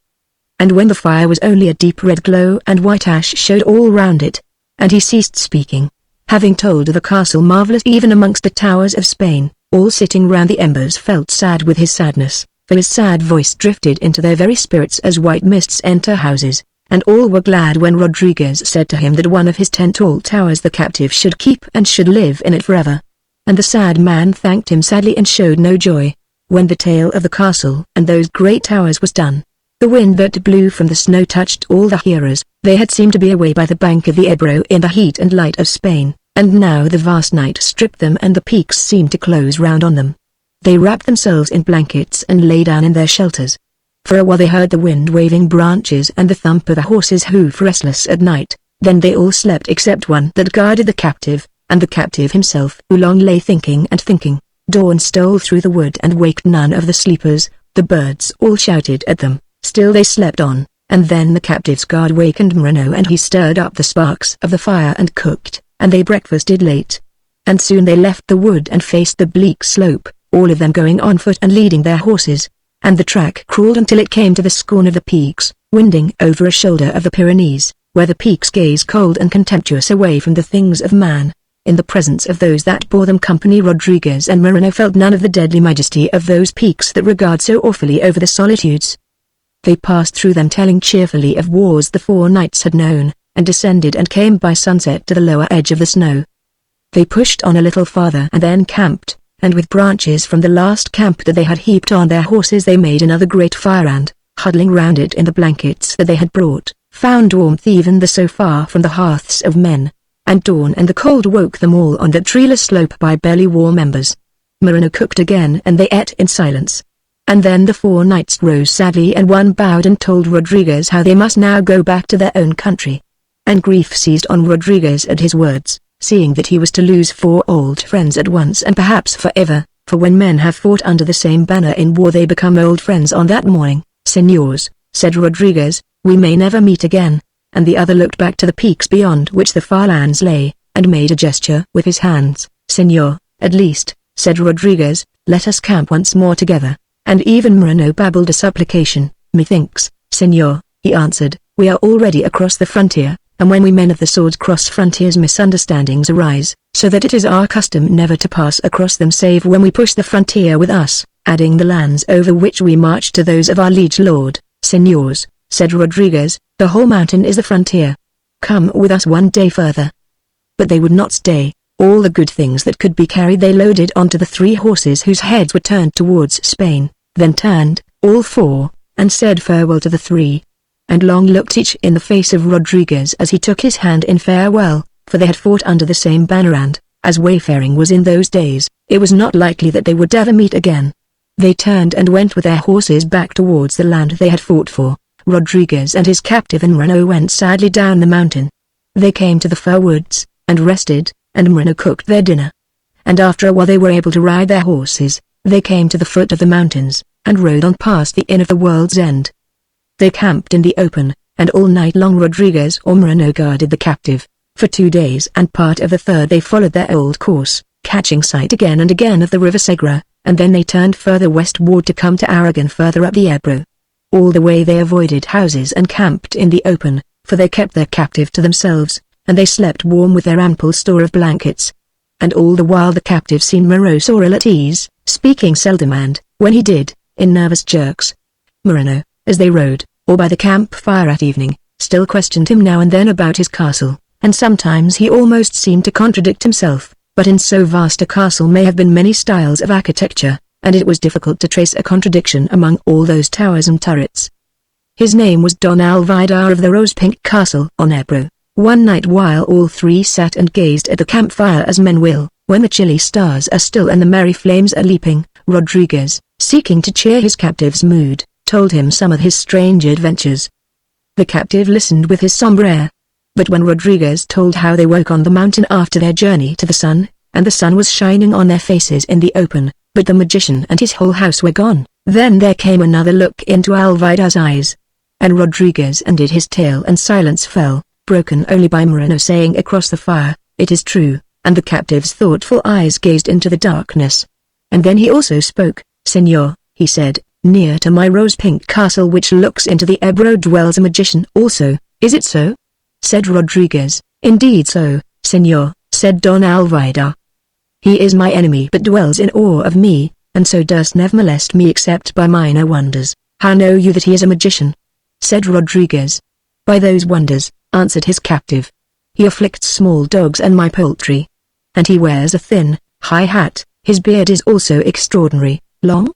And when the fire was only a deep red glow and white ash showed all round it, and he ceased speaking, having told of the castle marvelous even amongst the towers of Spain, all sitting round the embers felt sad with his sadness, for his sad voice drifted into their very spirits as white mists enter houses, and all were glad when Rodriguez said to him that one of his 10 tall towers the captive should keep and should live in it forever. And the sad man thanked him sadly and showed no joy. When the tale of the castle and those great towers was done, the wind that blew from the snow touched all the hearers. They had seemed to be away by the bank of the Ebro in the heat and light of Spain, and now the vast night stripped them and the peaks seemed to close round on them. They wrapped themselves in blankets and lay down in their shelters. For a while they heard the wind waving branches and the thump of a horse's hoof restless at night, then they all slept except one that guarded the captive, and the captive himself who long lay thinking and thinking. Dawn stole through the wood and waked none of the sleepers, the birds all shouted at them, still they slept on, and then the captive's guard wakened Moreno and he stirred up the sparks of the fire and cooked, and they breakfasted late. And soon they left the wood and faced the bleak slope, all of them going on foot and leading their horses, and the track crawled until it came to the scorn of the peaks, winding over a shoulder of the Pyrenees, where the peaks gaze cold and contemptuous away from the things of man. In the presence of those that bore them company Rodriguez and Moreno felt none of the deadly majesty of those peaks that regard so awfully over the solitudes. They passed through them telling cheerfully of wars the 4 knights had known, and descended and came by sunset to the lower edge of the snow. They pushed on a little farther and then camped, and with branches from the last camp that they had heaped on their horses they made another great fire and, huddling round it in the blankets that they had brought, found warmth even so far from the hearths of men. And dawn and the cold woke them all on that treeless slope by barely warm embers. Moreno cooked again and they ate in silence. And then the 4 knights rose sadly and one bowed and told Rodriguez how they must now go back to their own country. And grief seized on Rodriguez at his words, seeing that he was to lose 4 old friends at once and perhaps forever, for when men have fought under the same banner in war they become old friends on that morning. "Señors," said Rodriguez, "we may never meet again," and the other looked back to the peaks beyond which the far lands lay, and made a gesture with his hands. "Señor, at least," said Rodriguez, "let us camp once more together." And even Moreno babbled a supplication. "Methinks, Señor," he answered, "we are already across the frontier, and when we men of the swords cross frontiers misunderstandings arise, so that it is our custom never to pass across them save when we push the frontier with us, adding the lands over which we march to those of our liege lord." "Señors," said Rodriguez, "the whole mountain is the frontier. Come with us one day further." But they would not stay. All the good things that could be carried they loaded onto the 3 horses whose heads were turned towards Spain, then turned, all 4, and said farewell to the 3. And long looked each in the face of Rodriguez as he took his hand in farewell, for they had fought under the same banner and, as wayfaring was in those days, it was not likely that they would ever meet again. They turned and went with their horses back towards the land they had fought for. Rodriguez and his captive and Moreno went sadly down the mountain. They came to the fir woods, and rested, and Moreno cooked their dinner. And after a while they were able to ride their horses. They came to the foot of the mountains, and rode on past the inn of the World's End. They camped in the open, and all night long Rodriguez or Moreno guarded the captive. For 2 days and part of the 3rd they followed their old course, catching sight again and again of the river Segura, and then they turned further westward to come to Aragon further up the Ebro. All the way they avoided houses and camped in the open, for they kept their captive to themselves, and they slept warm with their ample store of blankets. And all the while the captive seemed morose or ill at ease, speaking seldom and, when he did, in nervous jerks. Moreno, as they rode, or by the campfire at evening, still questioned him now and then about his castle, and sometimes he almost seemed to contradict himself, but in so vast a castle may have been many styles of architecture, and it was difficult to trace a contradiction among all those towers and turrets. His name was Don Alvidar of the Rose-Pink Castle on Ebro. One night while all 3 sat and gazed at the campfire as men will, when the chilly stars are still and the merry flames are leaping, Rodriguez, seeking to cheer his captive's mood, told him some of his strange adventures. The captive listened with his sombre air. But when Rodriguez told how they woke on the mountain after their journey to the sun, and the sun was shining on their faces in the open, but the magician and his whole house were gone, then there came another look into Alvidar's eyes. And Rodriguez ended his tale and silence fell, broken only by Moreno saying across the fire, "It is true," and the captive's thoughtful eyes gazed into the darkness. And then he also spoke. "Señor," he said, "near to my rose-pink castle which looks into the Ebro dwells a magician also, is it so?" Said Rodriguez, "Indeed so, Señor," said Don Alvidar. "He is my enemy but dwells in awe of me, and so durst never molest me except by minor wonders." "How know you that he is a magician?" said Rodriguez. "By those wonders," answered his captive. "He afflicts small dogs and my poultry. And he wears a thin, high hat. His beard is also extraordinary." "Long?"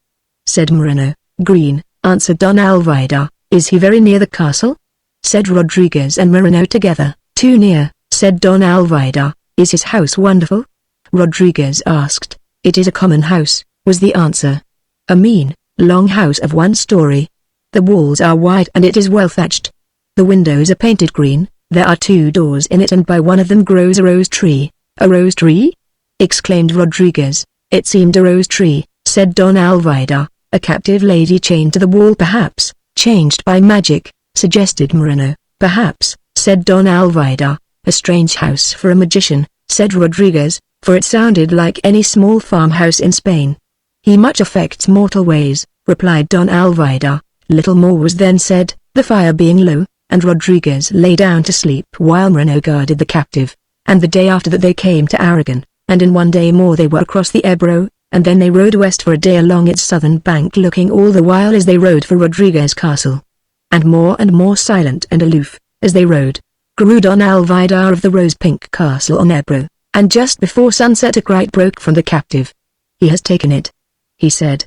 said Moreno. "Green," answered Don Alvidar. "Is he very near the castle?" said Rodriguez and Moreno together. "Too near," said Don Alvidar. "Is his house wonderful?" Rodriguez asked. "It is a common house," was the answer. "A mean, long house of 1 story. The walls are wide and it is well thatched. The windows are painted green, there are 2 doors in it and by one of them grows a rose tree." "A rose tree?" exclaimed Rodriguez. "It seemed a rose tree," said Don Alvidar. "A captive lady chained to the wall perhaps, changed by magic," suggested Moreno. "Perhaps," said Don Alvidar. "A strange house for a magician," said Rodriguez, for it sounded like any small farmhouse in Spain. "He much affects mortal ways," replied Don Alvidar. Little more was then said, the fire being low, and Rodriguez lay down to sleep while Moreno guarded the captive. And the day after that they came to Aragon, and in 1 day more they were across the Ebro, and then they rode west for a day along its southern bank looking all the while as they rode for Rodriguez castle. And more silent and aloof, as they rode, grew Don Alvidar of the Rose-Pink Castle on Ebro, and just before sunset a cry broke from the captive. "He has taken it," he said.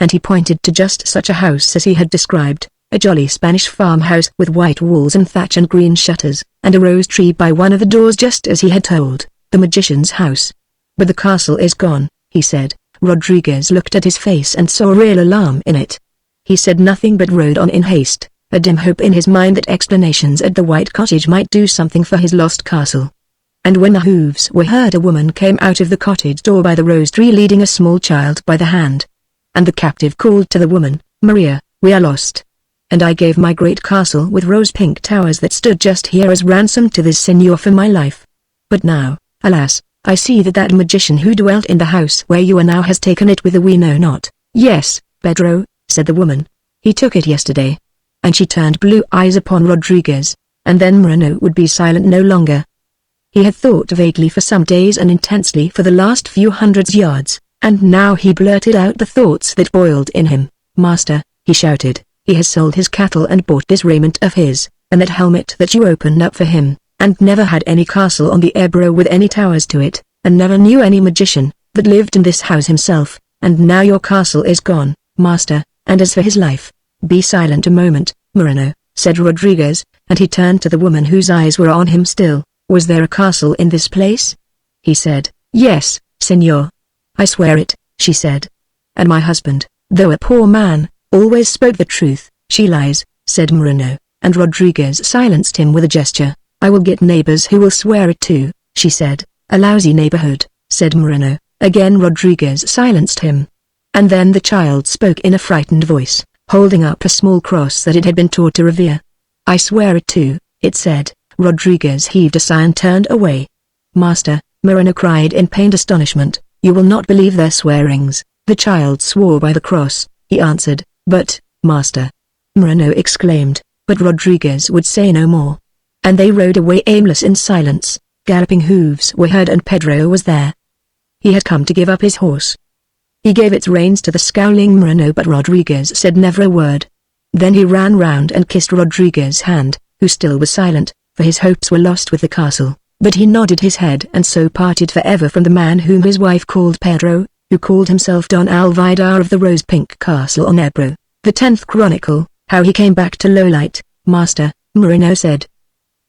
And he pointed to just such a house as he had described, a jolly Spanish farmhouse with white walls and thatch and green shutters, and a rose tree by one of the doors just as he had told, the magician's house. "But the castle is gone," he said. Rodriguez looked at his face and saw real alarm in it. He said nothing but rode on in haste, a dim hope in his mind that explanations at the White Cottage might do something for his lost castle. And when the hooves were heard, a woman came out of the cottage door by the rose tree leading a small child by the hand. And the captive called to the woman, "Maria, we are lost. And I gave my great castle with rose-pink towers that stood just here as ransom to this señor for my life. But now, alas, I see that that magician who dwelt in the house where you are now has taken it whither we know not." "Yes, Pedro," said the woman. "He took it yesterday." And she turned blue eyes upon Rodriguez, and then Moreno would be silent no longer. He had thought vaguely for some days and intensely for the last few hundreds yards, and now he blurted out the thoughts that boiled in him. "Master," he shouted, "he has sold his cattle and bought this raiment of his, and that helmet that you opened up for him, and never had any castle on the Ebro with any towers to it, and never knew any magician, but lived in this house himself, and now your castle is gone, master, and as for his life—" "Be silent a moment, Moreno," said Rodriguez, and he turned to the woman whose eyes were on him still. "Was there a castle in this place?" He said. "Yes, señor." "I swear it," she said. "And my husband, though a poor man, always spoke the truth." "She lies," said Moreno, and Rodriguez silenced him with a gesture. "I will get neighbors who will swear it too," she said. "A lousy neighborhood," said Moreno. Again Rodriguez silenced him. And then the child spoke in a frightened voice, holding up a small cross that it had been taught to revere. "I swear it too," it said. Rodriguez heaved a sigh and turned away. "Master," Moreno cried in pained astonishment, "you will not believe their swearings." "The child swore by the cross," he answered. "But, master," Moreno exclaimed, but Rodriguez would say no more. And they rode away aimless in silence. Galloping hooves were heard and Pedro was there. He had come to give up his horse. He gave its reins to the scowling Moreno, but Rodriguez said never a word. Then he ran round and kissed Rodriguez's hand, who still was silent, for his hopes were lost with the castle, but he nodded his head and so parted forever from the man whom his wife called Pedro, who called himself Don Alvidar of the Rose-Pink Castle on Ebro. The 10th Chronicle, how he came back to Lowlight. "Master," Moreno said.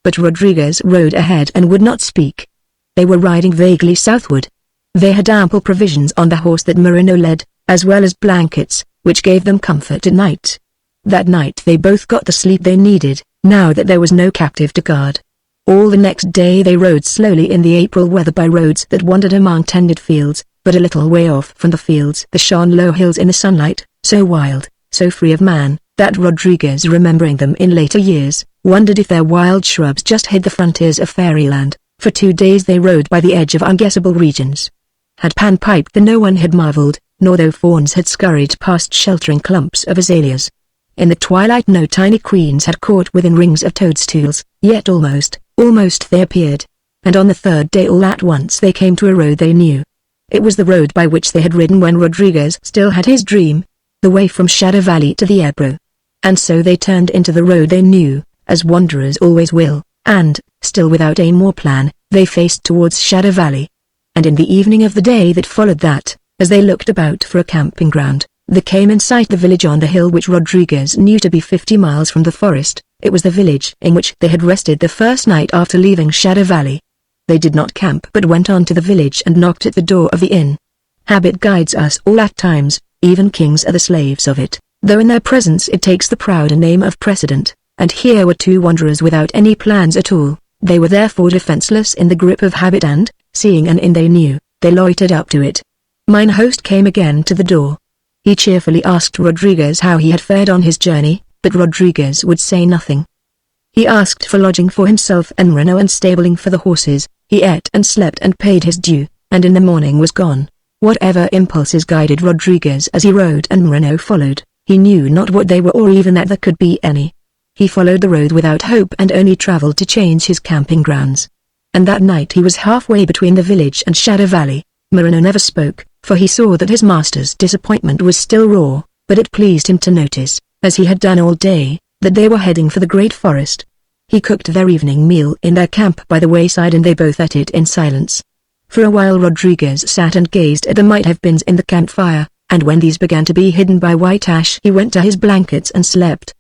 But Rodriguez rode ahead and would not speak. They were riding vaguely southward. They had ample provisions on the horse that Moreno led, as well as blankets, which gave them comfort at night. That night they both got the sleep they needed, now that there was no captive to guard. All the next day they rode slowly in the April weather by roads that wandered among tended fields, but a little way off from the fields there shone low hills in the sunlight, so wild, so free of man, that Rodriguez, remembering them in later years, wondered if their wild shrubs just hid the frontiers of fairyland. For 2 days they rode by the edge of unguessable regions. Had Pan piped then no one had marveled, nor though fawns had scurried past sheltering clumps of azaleas. In the twilight no tiny queens had caught within rings of toadstools, yet almost they appeared. And on the 3rd day all at once they came to a road they knew. It was the road by which they had ridden when Rodriguez still had his dream, the way from Shadow Valley to the Ebro. And so they turned into the road they knew, as wanderers always will, and, still without aim or plan, they faced towards Shadow Valley. And in the evening of the day that followed that, as they looked about for a camping ground, they came in sight the village on the hill which Rodriguez knew to be 50 miles from the forest. It was the village in which they had rested the first night after leaving Shadow Valley. They did not camp but went on to the village and knocked at the door of the inn. Habit guides us all at times, even kings are the slaves of it, though in their presence it takes the prouder name of precedent, and here were 2 wanderers without any plans at all. They were therefore defenseless in the grip of habit and, seeing an inn they knew, they loitered up to it. Mine host came again to the door. He cheerfully asked Rodriguez how he had fared on his journey, but Rodriguez would say nothing. He asked for lodging for himself and Moreno and stabling for the horses. He ate and slept and paid his due, and in the morning was gone. Whatever impulses guided Rodriguez as he rode and Moreno followed, he knew not what they were or even that there could be any. He followed the road without hope and only traveled to change his camping grounds. And that night he was halfway between the village and Shadow Valley. Moreno never spoke, for he saw that his master's disappointment was still raw, but it pleased him to notice, as he had done all day, that they were heading for the great forest. He cooked their evening meal in their camp by the wayside and they both ate it in silence. For a while Rodriguez sat and gazed at the might-have-beens in the campfire, and when these began to be hidden by white ash he went to his blankets and slept.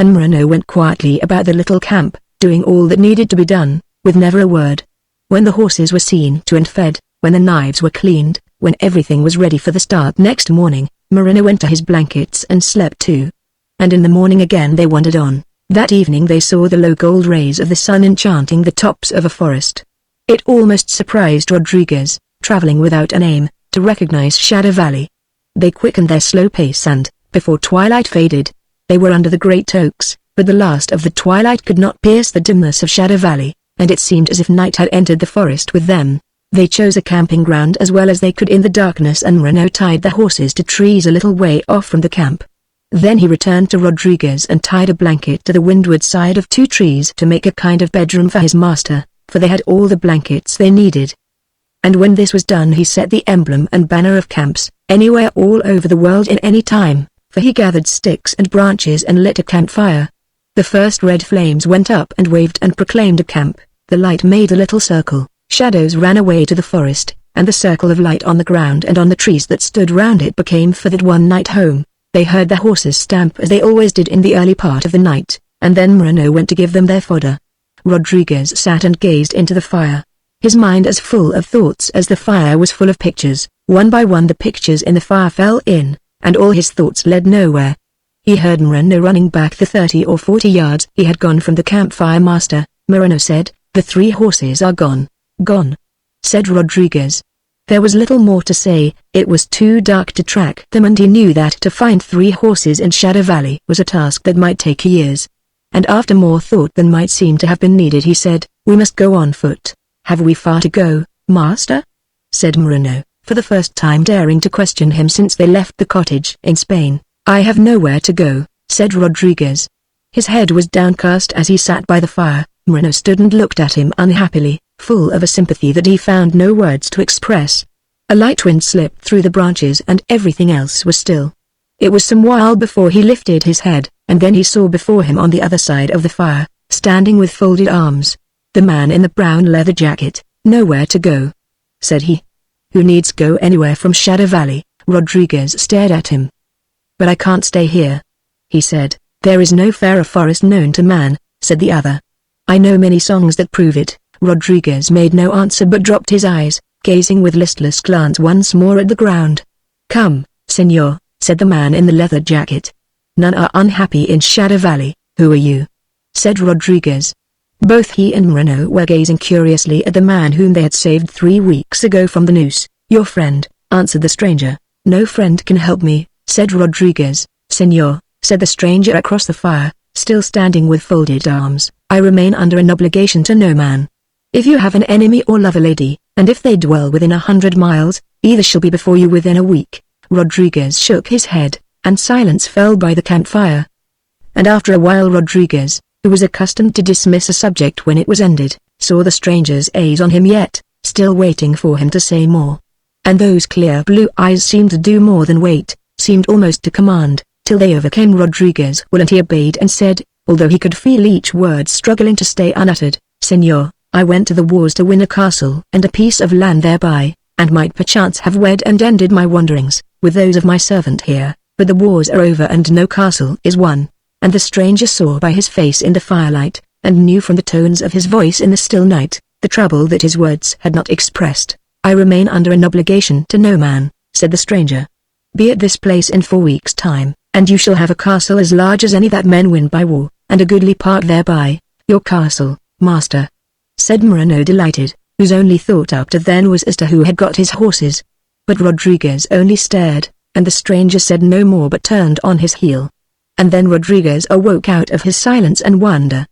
and Moreno went quietly about the little camp, doing all that needed to be done, with never a word. When the horses were seen to and fed, when the knives were cleaned, when everything was ready for the start next morning, Moreno went to his blankets and slept too. And in the morning again they wandered on. That evening they saw the low gold rays of the sun enchanting the tops of a forest. It almost surprised Rodriguez, traveling without an aim, to recognize Shadow Valley. They quickened their slow pace and, before twilight faded, they were under the great oaks, but the last of the twilight could not pierce the dimness of Shadow Valley, and it seemed as if night had entered the forest with them. They chose a camping ground as well as they could in the darkness, and Moreno tied the horses to trees a little way off from the camp. Then he returned to Rodriguez and tied a blanket to the windward side of 2 trees to make a kind of bedroom for his master, for they had all the blankets they needed. And when this was done he set the emblem and banner of camps, anywhere all over the world in any time, for he gathered sticks and branches and lit a campfire. The first red flames went up and waved and proclaimed a camp, the light made a little circle, shadows ran away to the forest, and the circle of light on the ground and on the trees that stood round it became for that one night home. They heard the horses stamp as they always did in the early part of the night, and then Moreno went to give them their fodder. Rodriguez sat and gazed into the fire, his mind as full of thoughts as the fire was full of pictures. One by one the pictures in the fire fell in, and all his thoughts led nowhere. He heard Moreno running back the 30 or 40 yards he had gone from the campfire. Master, Moreno said, the 3 horses are gone. Gone, said Rodriguez. There was little more to say, it was too dark to track them, and he knew that to find 3 horses in Shadow Valley was a task that might take years. And after more thought than might seem to have been needed he said, we must go on foot. Have we far to go, master? Said Moreno, for the first time daring to question him since they left the cottage in Spain. I have nowhere to go, said Rodriguez. His head was downcast as he sat by the fire. Moreno stood and looked at him unhappily, full of a sympathy that he found no words to express. A light wind slipped through the branches and everything else was still. It was some while before he lifted his head, and then he saw before him on the other side of the fire, standing with folded arms, the man in the brown leather jacket. Nowhere to go, said he. Who needs go anywhere from Shadow Valley? Rodriguez stared at him. But I can't stay here, he said. There is no fairer forest known to man, said the other. I know many songs that prove it. Rodriguez made no answer but dropped his eyes, gazing with listless glance once more at the ground. Come, senor, said the man in the leather jacket. None are unhappy in Shadow Valley. Who are you? Said Rodriguez. Both he and Moreno were gazing curiously at the man whom they had saved 3 weeks ago from the noose. Your friend, answered the stranger. No friend can help me, said Rodriguez. Senor, said the stranger across the fire, still standing with folded arms, I remain under an obligation to no man. If you have an enemy or love a lady, and if they dwell within 100 miles, either shall be before you within a week. Rodriguez shook his head, and silence fell by the campfire. And after a while Rodriguez, who was accustomed to dismiss a subject when it was ended, saw the stranger's eyes on him yet, still waiting for him to say more. And those clear blue eyes seemed to do more than wait, seemed almost to command, till they overcame Rodriguez' will, and he obeyed and said, although he could feel each word struggling to stay unuttered, Senor, I went to the wars to win a castle and a piece of land thereby, and might perchance have wed and ended my wanderings, with those of my servant here, but the wars are over and no castle is won. And the stranger saw by his face in the firelight, and knew from the tones of his voice in the still night, the trouble that his words had not expressed. I remain under an obligation to no man, said the stranger. Be at this place in 4 weeks' time, and you shall have a castle as large as any that men win by war, and a goodly part thereby. Your castle, master, said Moreno delighted, whose only thought up to then was as to who had got his horses. But Rodriguez only stared, and the stranger said no more but turned on his heel. And then Rodriguez awoke out of his silence and wonder.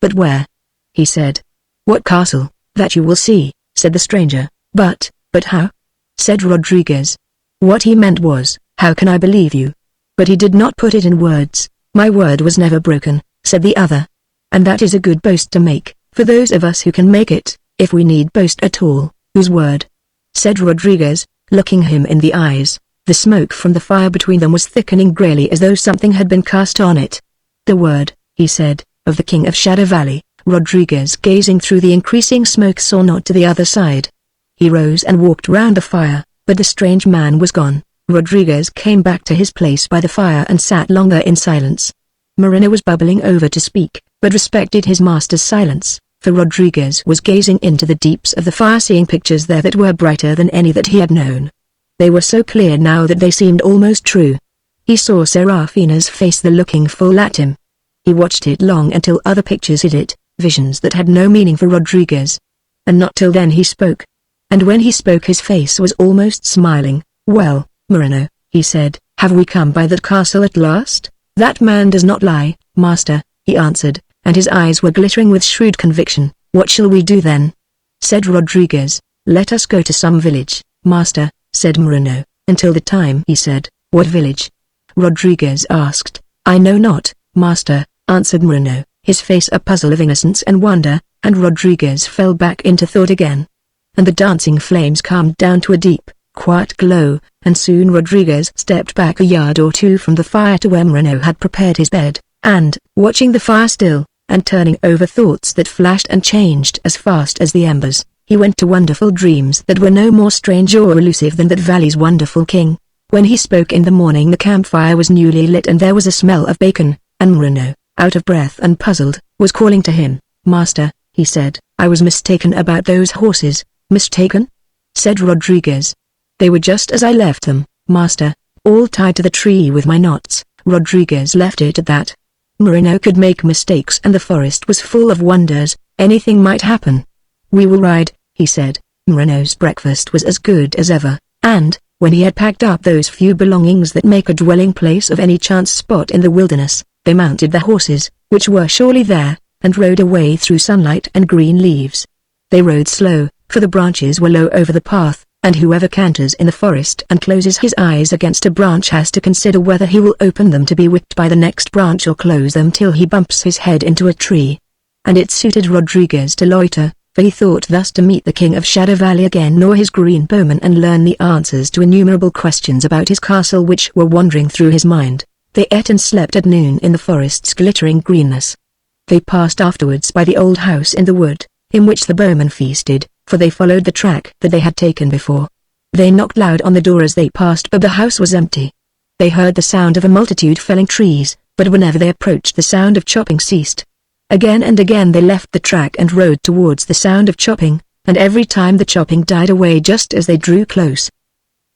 But where? He said. What castle? That you will see, said the stranger. But how? Said Rodriguez. What he meant was, how can I believe you? But he did not put it in words. My word was never broken, said the other. And that is a good boast to make, for those of us who can make it, if we need boast at all. Whose word? Said Rodriguez, looking him in the eyes. The smoke from the fire between them was thickening greyly as though something had been cast on it. The word, he said, of the King of Shadow Valley. Rodriguez, gazing through the increasing smoke, saw not to the other side. He rose and walked round the fire, but the strange man was gone. Rodriguez came back to his place by the fire and sat longer in silence. Moreno was bubbling over to speak, but respected his master's silence, for Rodriguez was gazing into the deeps of the fire, seeing pictures there that were brighter than any that he had known. They were so clear now that they seemed almost true. He saw Serafina's face there looking full at him. He watched it long until other pictures hid it, visions that had no meaning for Rodriguez. And not till then he spoke. And when he spoke his face was almost smiling. "Well, Moreno," he said, "have we come by that castle at last?" "That man does not lie, master," he answered, and his eyes were glittering with shrewd conviction. "What shall we do then?" said Rodriguez. "Let us go to some village, master," said Moreno. "Until the time," he said. "What village?" Rodriguez asked. "I know not, master," answered Moreno, his face a puzzle of innocence and wonder, and Rodriguez fell back into thought again. And the dancing flames calmed down to a deep, quiet glow, and soon Rodriguez stepped back a yard or two from the fire to where Moreno had prepared his bed, and, watching the fire still, and turning over thoughts that flashed and changed as fast as the embers, he went to wonderful dreams that were no more strange or elusive than that valley's wonderful king. When he spoke in the morning the campfire was newly lit and there was a smell of bacon, and Moreno, out of breath and puzzled, was calling to him. "Master," he said, "I was mistaken about those horses." "Mistaken?" said Rodriguez. "They were just as I left them, master, all tied to the tree with my knots." Rodriguez left it at that. Moreno could make mistakes and the forest was full of wonders, anything might happen. "We will ride," he said. Moreno's breakfast was as good as ever, and, when he had packed up those few belongings that make a dwelling place of any chance spot in the wilderness, they mounted the horses, which were surely there, and rode away through sunlight and green leaves. They rode slow, for the branches were low over the path, and whoever canters in the forest and closes his eyes against a branch has to consider whether he will open them to be whipped by the next branch or close them till he bumps his head into a tree. And it suited Rodriguez to loiter, for he thought thus to meet the King of Shadow Valley again nor his green bowman and learn the answers to innumerable questions about his castle which were wandering through his mind. They ate and slept at noon in the forest's glittering greenness. They passed afterwards by the old house in the wood, in which the bowmen feasted, for they followed the track that they had taken before. They knocked loud on the door as they passed but the house was empty. They heard the sound of a multitude felling trees, but whenever they approached the sound of chopping ceased. Again and again they left the track and rode towards the sound of chopping, and every time the chopping died away just as they drew close.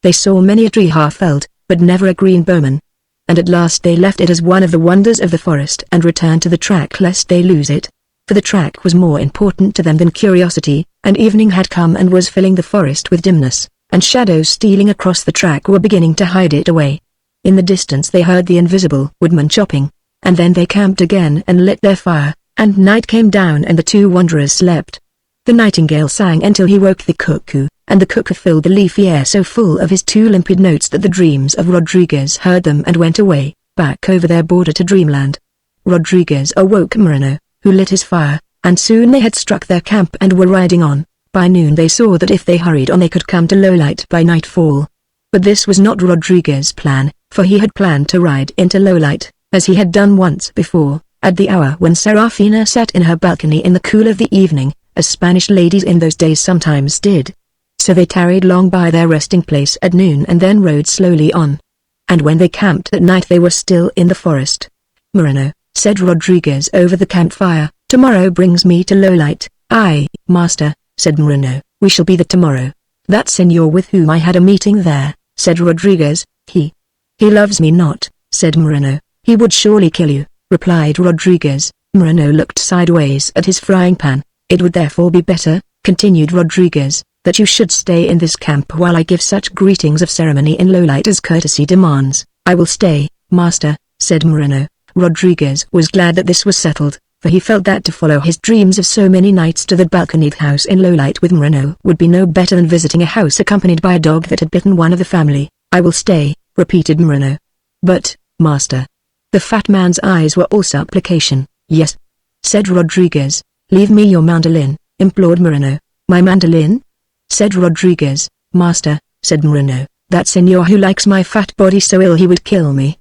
They saw many a tree half felled, but never a green bowman. And at last they left it as one of the wonders of the forest and returned to the track lest they lose it. For the track was more important to them than curiosity, and evening had come and was filling the forest with dimness, and shadows stealing across the track were beginning to hide it away. In the distance they heard the invisible woodman chopping, and then they camped again and lit their fire, and night came down and the two wanderers slept. The nightingale sang until he woke the cuckoo, and the cuckoo filled the leafy air so full of his two limpid notes that the dreams of Rodriguez heard them and went away, back over their border to dreamland. Rodriguez awoke Moreno, who lit his fire, and soon they had struck their camp and were riding on. By noon they saw that if they hurried on they could come to Lowlight by nightfall. But this was not Rodriguez's plan, for he had planned to ride into Lowlight, as he had done once before, at the hour when Serafina sat in her balcony in the cool of the evening, as Spanish ladies in those days sometimes did. So they tarried long by their resting place at noon and then rode slowly on. And when they camped at night they were still in the forest. "Moreno," said Rodriguez over the campfire, "tomorrow brings me to Lowlight." "Aye, master," said Moreno, "we shall be there tomorrow." "That señor with whom I had a meeting there," said Rodriguez, He loves me not," said Moreno. "He would surely kill you," replied Rodriguez. Moreno looked sideways at his frying pan. "It would therefore be better," continued Rodriguez, "that you should stay in this camp while I give such greetings of ceremony in Lowlight as courtesy demands." "I will stay, master," said Moreno. Rodriguez was glad that this was settled, for he felt that to follow his dreams of so many nights to the balconied house in Lowlight with Moreno would be no better than visiting a house accompanied by a dog that had bitten one of the family. "I will stay," repeated Moreno. "But, master." The fat man's eyes were all supplication. "Yes," said Rodriguez. "Leave me your mandolin," implored Moreno. "My mandolin?" said Rodriguez. "Master," said Moreno, "that señor who likes my fat body so ill he would kill me."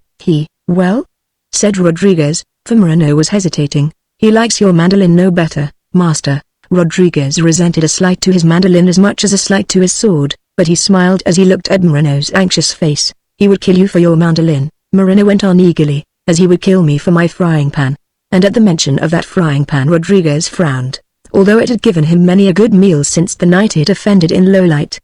"Well?" said Rodriguez, for Moreno was hesitating. "He likes your mandolin no better, master." Rodriguez resented a slight to his mandolin as much as a slight to his sword, but he smiled as he looked at Moreno's anxious face. "He would kill you for your mandolin," Moreno went on eagerly. as he would kill me for my frying pan. And at the mention of that frying pan Rodriguez frowned, although it had given him many a good meal since the night it offended in low light.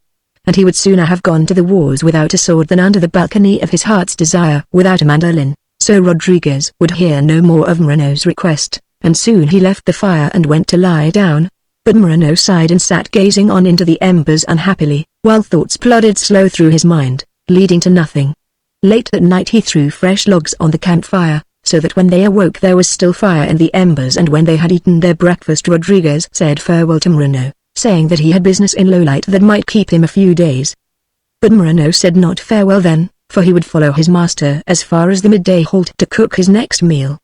And he would sooner have gone to the wars without a sword than under the balcony of his heart's desire without a mandolin. So Rodriguez would hear no more of Moreno's request, and soon he left the fire and went to lie down. But Moreno sighed and sat gazing on into the embers unhappily, while thoughts plodded slow through his mind, leading to nothing. Late at night he threw fresh logs on the campfire, so that when they awoke there was still fire in the embers, and when they had eaten their breakfast Rodriguez said farewell to Moreno, saying that he had business in Lowlight that might keep him a few days. But Moreno said not farewell then, for he would follow his master as far as the midday halt to cook his next meal.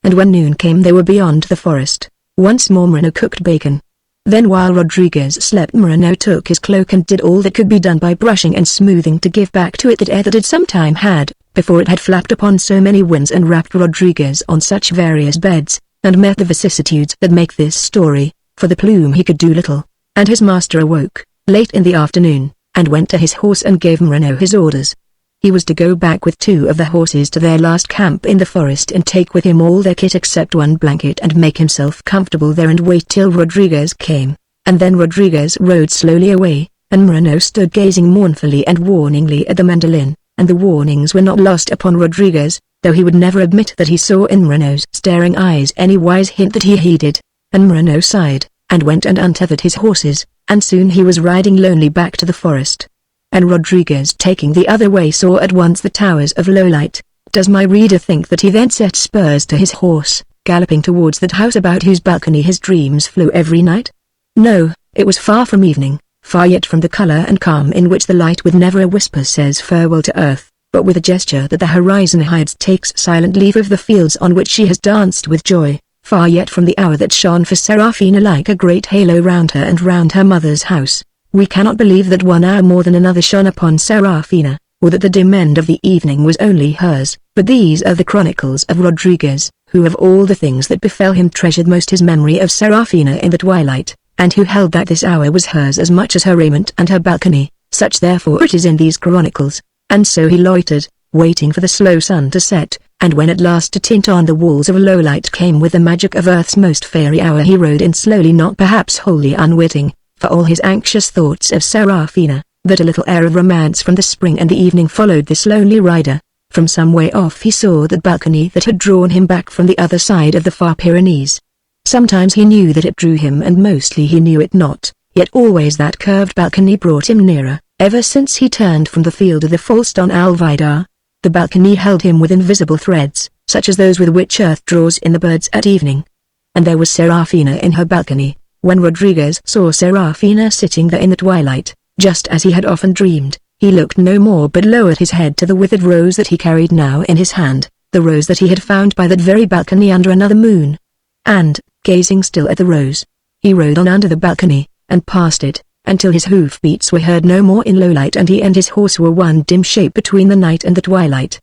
And when noon came they were beyond the forest. Once more Moreno cooked bacon. Then while Rodriguez slept Moreno took his cloak and did all that could be done by brushing and smoothing to give back to it that air that it sometime had, before it had flapped upon so many winds and wrapped Rodriguez on such various beds, and met the vicissitudes that make this story. For the plume he could do little, and his master awoke, late in the afternoon, and went to his horse and gave Moreno his orders. He was to go back with 2 of the horses to their last camp in the forest and take with him all their kit except one blanket and make himself comfortable there and wait till Rodriguez came, and then Rodriguez rode slowly away, and Moreno stood gazing mournfully and warningly at the mandolin, and the warnings were not lost upon Rodriguez, though he would never admit that he saw in Moreno's staring eyes any wise hint that he heeded, and Moreno sighed, and went and untethered his horses, and soon he was riding lonely back to the forest. And Rodriguez taking the other way saw at once the towers of Lowlight. Does my reader think that he then set spurs to his horse, galloping towards that house about whose balcony his dreams flew every night? No, it was far from evening, far yet from the color and calm in which the light with never a whisper says farewell to earth, but with a gesture that the horizon hides takes silent leave of the fields on which she has danced with joy, far yet from the hour that shone for Serafina like a great halo round her and round her mother's house. We cannot believe that 1 hour more than another shone upon Serafina, or that the dim end of the evening was only hers, but these are the chronicles of Rodriguez, who of all the things that befell him treasured most his memory of Serafina in the twilight, and who held that this hour was hers as much as her raiment and her balcony. Such therefore it is in these chronicles. And so he loitered, waiting for the slow sun to set, and when at last a tint on the walls of Lowlight came with the magic of earth's most fairy hour he rode in slowly, not perhaps wholly unwitting, for all his anxious thoughts of Serafina, that a little air of romance from the spring and the evening followed this lonely rider. From some way off he saw that balcony that had drawn him back from the other side of the far Pyrenees. Sometimes he knew that it drew him and mostly he knew it not, yet always that curved balcony brought him nearer, ever since he turned from the field of the False Don Alvidar. The balcony held him with invisible threads, such as those with which earth draws in the birds at evening. And there was Serafina in her balcony. When Rodriguez saw Serafina sitting there in the twilight, just as he had often dreamed, he looked no more but lowered his head to the withered rose that he carried now in his hand, the rose that he had found by that very balcony under another moon. And, gazing still at the rose, he rode on under the balcony, and past it, until his hoof-beats were heard no more in Lowlight and he and his horse were one dim shape between the night and the twilight.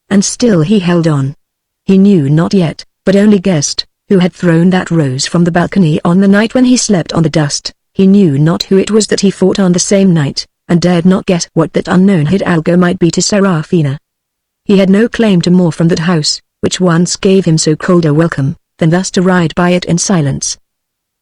And still he held on. He knew not yet, but only guessed, who had thrown that rose from the balcony on the night when he slept on the dust. He knew not who it was that he fought on the same night, and dared not guess what that unknown hidalgo might be to Serafina. He had no claim to more from that house, which once gave him so cold a welcome, than thus to ride by it in silence.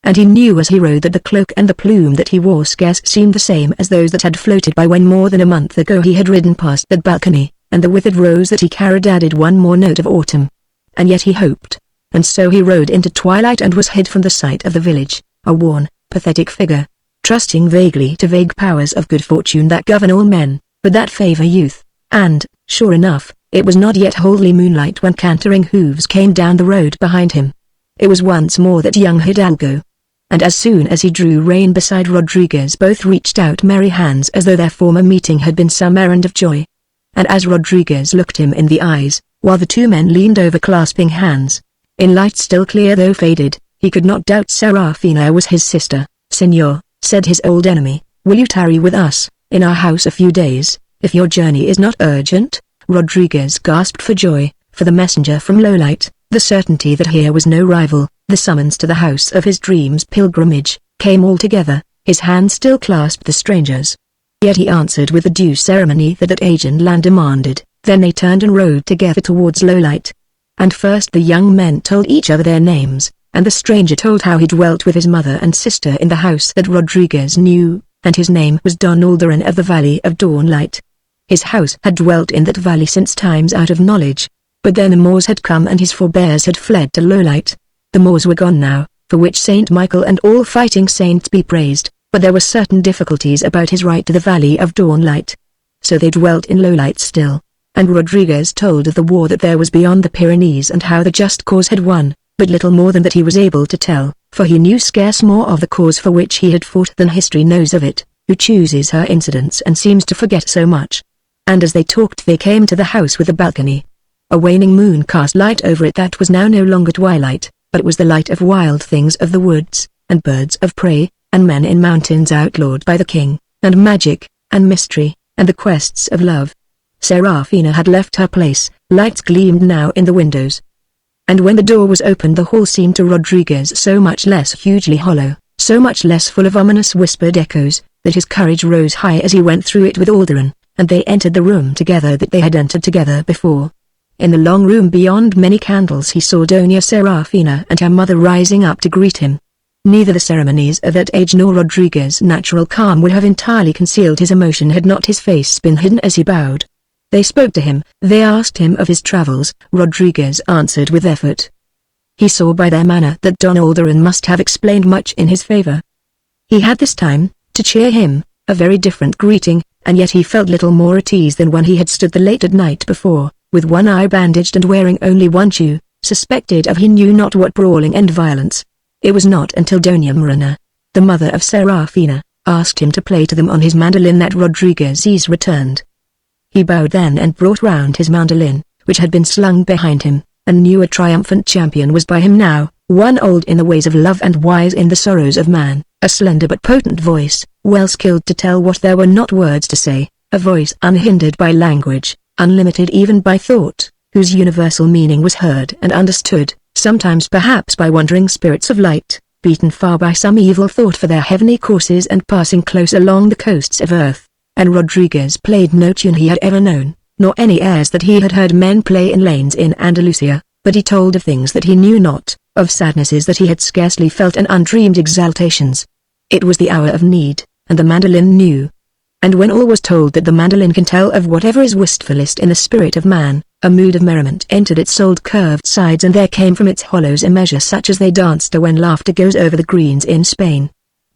And he knew as he rode that the cloak and the plume that he wore scarce seemed the same as those that had floated by when more than a month ago he had ridden past that balcony, and the withered rose that he carried added one more note of autumn. And yet he hoped. And so he rode into twilight and was hid from the sight of the village, a worn, pathetic figure, trusting vaguely to vague powers of good fortune that govern all men, but that favor youth. And, sure enough, it was not yet wholly moonlight when cantering hooves came down the road behind him. It was once more that young hidalgo. And as soon as he drew rein beside Rodriguez both reached out merry hands as though their former meeting had been some errand of joy. And as Rodriguez looked him in the eyes, while the 2 men leaned over clasping hands, in light still clear though faded, he could not doubt Serafina was his sister. "Señor," said his old enemy, "will you tarry with us, in our house a few days, if your journey is not urgent?" Rodriguez gasped for joy, for the messenger from Lowlight, the certainty that here was no rival, the summons to the house of his dreams pilgrimage, came all together. His hand still clasped the stranger's. Yet he answered with the due ceremony that Aegean land demanded. Then they turned and rode together towards Lowlight. And first the young men told each other their names, and the stranger told how he dwelt with his mother and sister in the house that Rodriguez knew, and his name was Don Alderon of the Valley of Dawnlight. His house had dwelt in that valley since times out of knowledge. But then the Moors had come and his forebears had fled to Lowlight. The Moors were gone now, for which Saint Michael and all fighting saints be praised, but there were certain difficulties about his right to the Valley of Dawnlight. So they dwelt in Lowlight still, and Rodriguez told of the war that there was beyond the Pyrenees and how the just cause had won, but little more than that he was able to tell, for he knew scarce more of the cause for which he had fought than history knows of it, who chooses her incidents and seems to forget so much. And as they talked they came to the house with a balcony. A waning moon cast light over it that was now no longer twilight, but it was the light of wild things of the woods, and birds of prey, and men in mountains outlawed by the king, and magic, and mystery, and the quests of love. Serafina had left her place, lights gleamed now in the windows. And when the door was opened the hall seemed to Rodriguez so much less hugely hollow, so much less full of ominous whispered echoes, that his courage rose high as he went through it with Alderon, and they entered the room together that they had entered together before. In the long room beyond many candles he saw Doña Serafina and her mother rising up to greet him. Neither the ceremonies of that age nor Rodriguez's natural calm would have entirely concealed his emotion had not his face been hidden as he bowed. They spoke to him, they asked him of his travels. Rodriguez answered with effort. He saw by their manner that Don Alderon must have explained much in his favor. He had this time, to cheer him, a very different greeting, and yet he felt little more at ease than when he had stood the late at night before, with one eye bandaged and wearing only one shoe, suspected of he knew not what brawling and violence. It was not until Doña Marina, the mother of Serafina, asked him to play to them on his mandolin that Rodriguez returned. He bowed then and brought round his mandolin, which had been slung behind him, and knew a triumphant champion was by him now, one old in the ways of love and wise in the sorrows of man, a slender but potent voice, well skilled to tell what there were not words to say, a voice unhindered by language, unlimited even by thought, whose universal meaning was heard and understood, sometimes perhaps by wandering spirits of light, beaten far by some evil thought for their heavenly courses and passing close along the coasts of earth. And Rodriguez played no tune he had ever known, nor any airs that he had heard men play in lanes in Andalusia, but he told of things that he knew not, of sadnesses that he had scarcely felt and undreamed exaltations. It was the hour of need, and the mandolin knew. And when all was told that the mandolin can tell of whatever is wistfulest in the spirit of man, a mood of merriment entered its old curved sides and there came from its hollows a measure such as they danced to when laughter goes over the greens in Spain.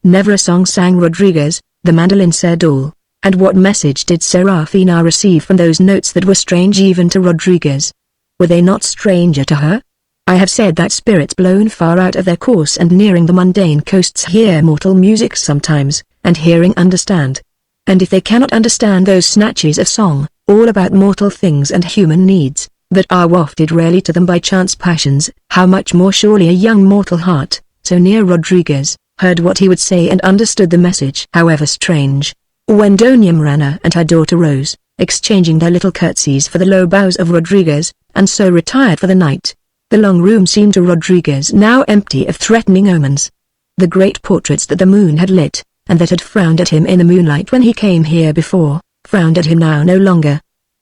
Never a song sang Rodriguez, the mandolin said all. And what message did Serafina receive from those notes that were strange even to Rodriguez? Were they not stranger to her? I have said that spirits blown far out of their course and nearing the mundane coasts hear mortal music sometimes, and hearing understand. And if they cannot understand those snatches of song, all about mortal things and human needs, that are wafted rarely to them by chance passions, how much more surely a young mortal heart, so near Rodriguez, heard what he would say and understood the message however strange. When Doña Marina and her daughter rose, exchanging their little curtsies for the low bows of Rodriguez, and so retired for the night, the long room seemed to Rodriguez now empty of threatening omens. The great portraits that the moon had lit, and that had frowned at him in the moonlight when he came here before, frowned at him now no longer.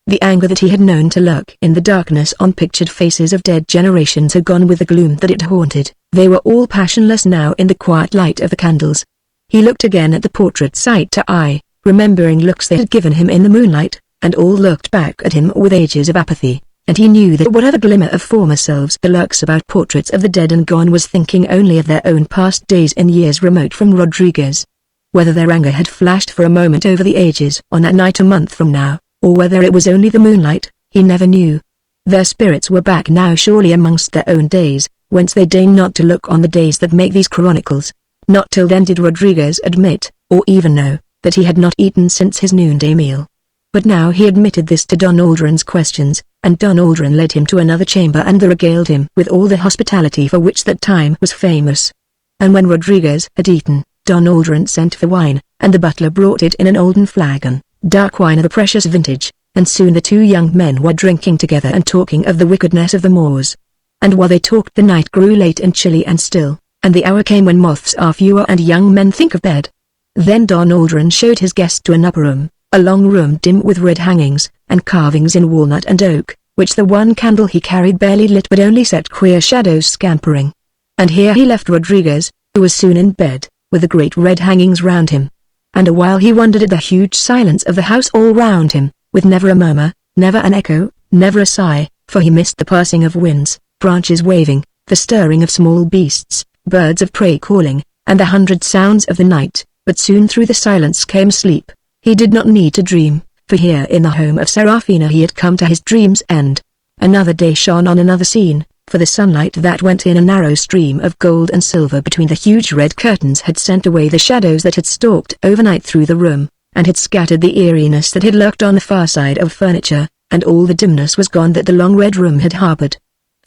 The anger that he had known to lurk in the darkness on pictured faces of dead generations had gone with the gloom that it haunted. They were all passionless now in the quiet light of the candles. He looked again at the portraits eye to eye, remembering looks they had given him in the moonlight, and all looked back at him with ages of apathy, and he knew that whatever glimmer of former selves there lurks about portraits of the dead and gone was thinking only of their own past days in years remote from Rodriguez. Whether their anger had flashed for a moment over the ages on that night a month from now, or whether it was only the moonlight, he never knew. Their spirits were back now surely amongst their own days, whence they deign not to look on the days that make these chronicles. Not till then did Rodriguez admit, or even know, that he had not eaten since his noonday meal. But now he admitted this to Don Alderon's questions, and Don Alderon led him to another chamber and there regaled him with all the hospitality for which that time was famous. And when Rodriguez had eaten, Don Alderon sent for wine, and the butler brought it in an olden flagon, dark wine of the precious vintage, and soon the two young men were drinking together and talking of the wickedness of the Moors. And while they talked the night grew late and chilly and still, and the hour came when moths are fewer and young men think of bed. Then Don Alderon showed his guest to an upper room, a long room dim with red hangings, and carvings in walnut and oak, which the one candle he carried barely lit but only set queer shadows scampering. And here he left Rodriguez, who was soon in bed, with the great red hangings round him. And a while he wondered at the huge silence of the house all round him, with never a murmur, never an echo, never a sigh, for he missed the passing of winds, branches waving, the stirring of small beasts, birds of prey calling, and the 100 sounds of the night. But soon through the silence came sleep. He did not need to dream, for here in the home of Serafina he had come to his dream's end. Another day shone on another scene, for the sunlight that went in a narrow stream of gold and silver between the huge red curtains had sent away the shadows that had stalked overnight through the room, and had scattered the eeriness that had lurked on the far side of furniture, and all the dimness was gone that the long red room had harbored.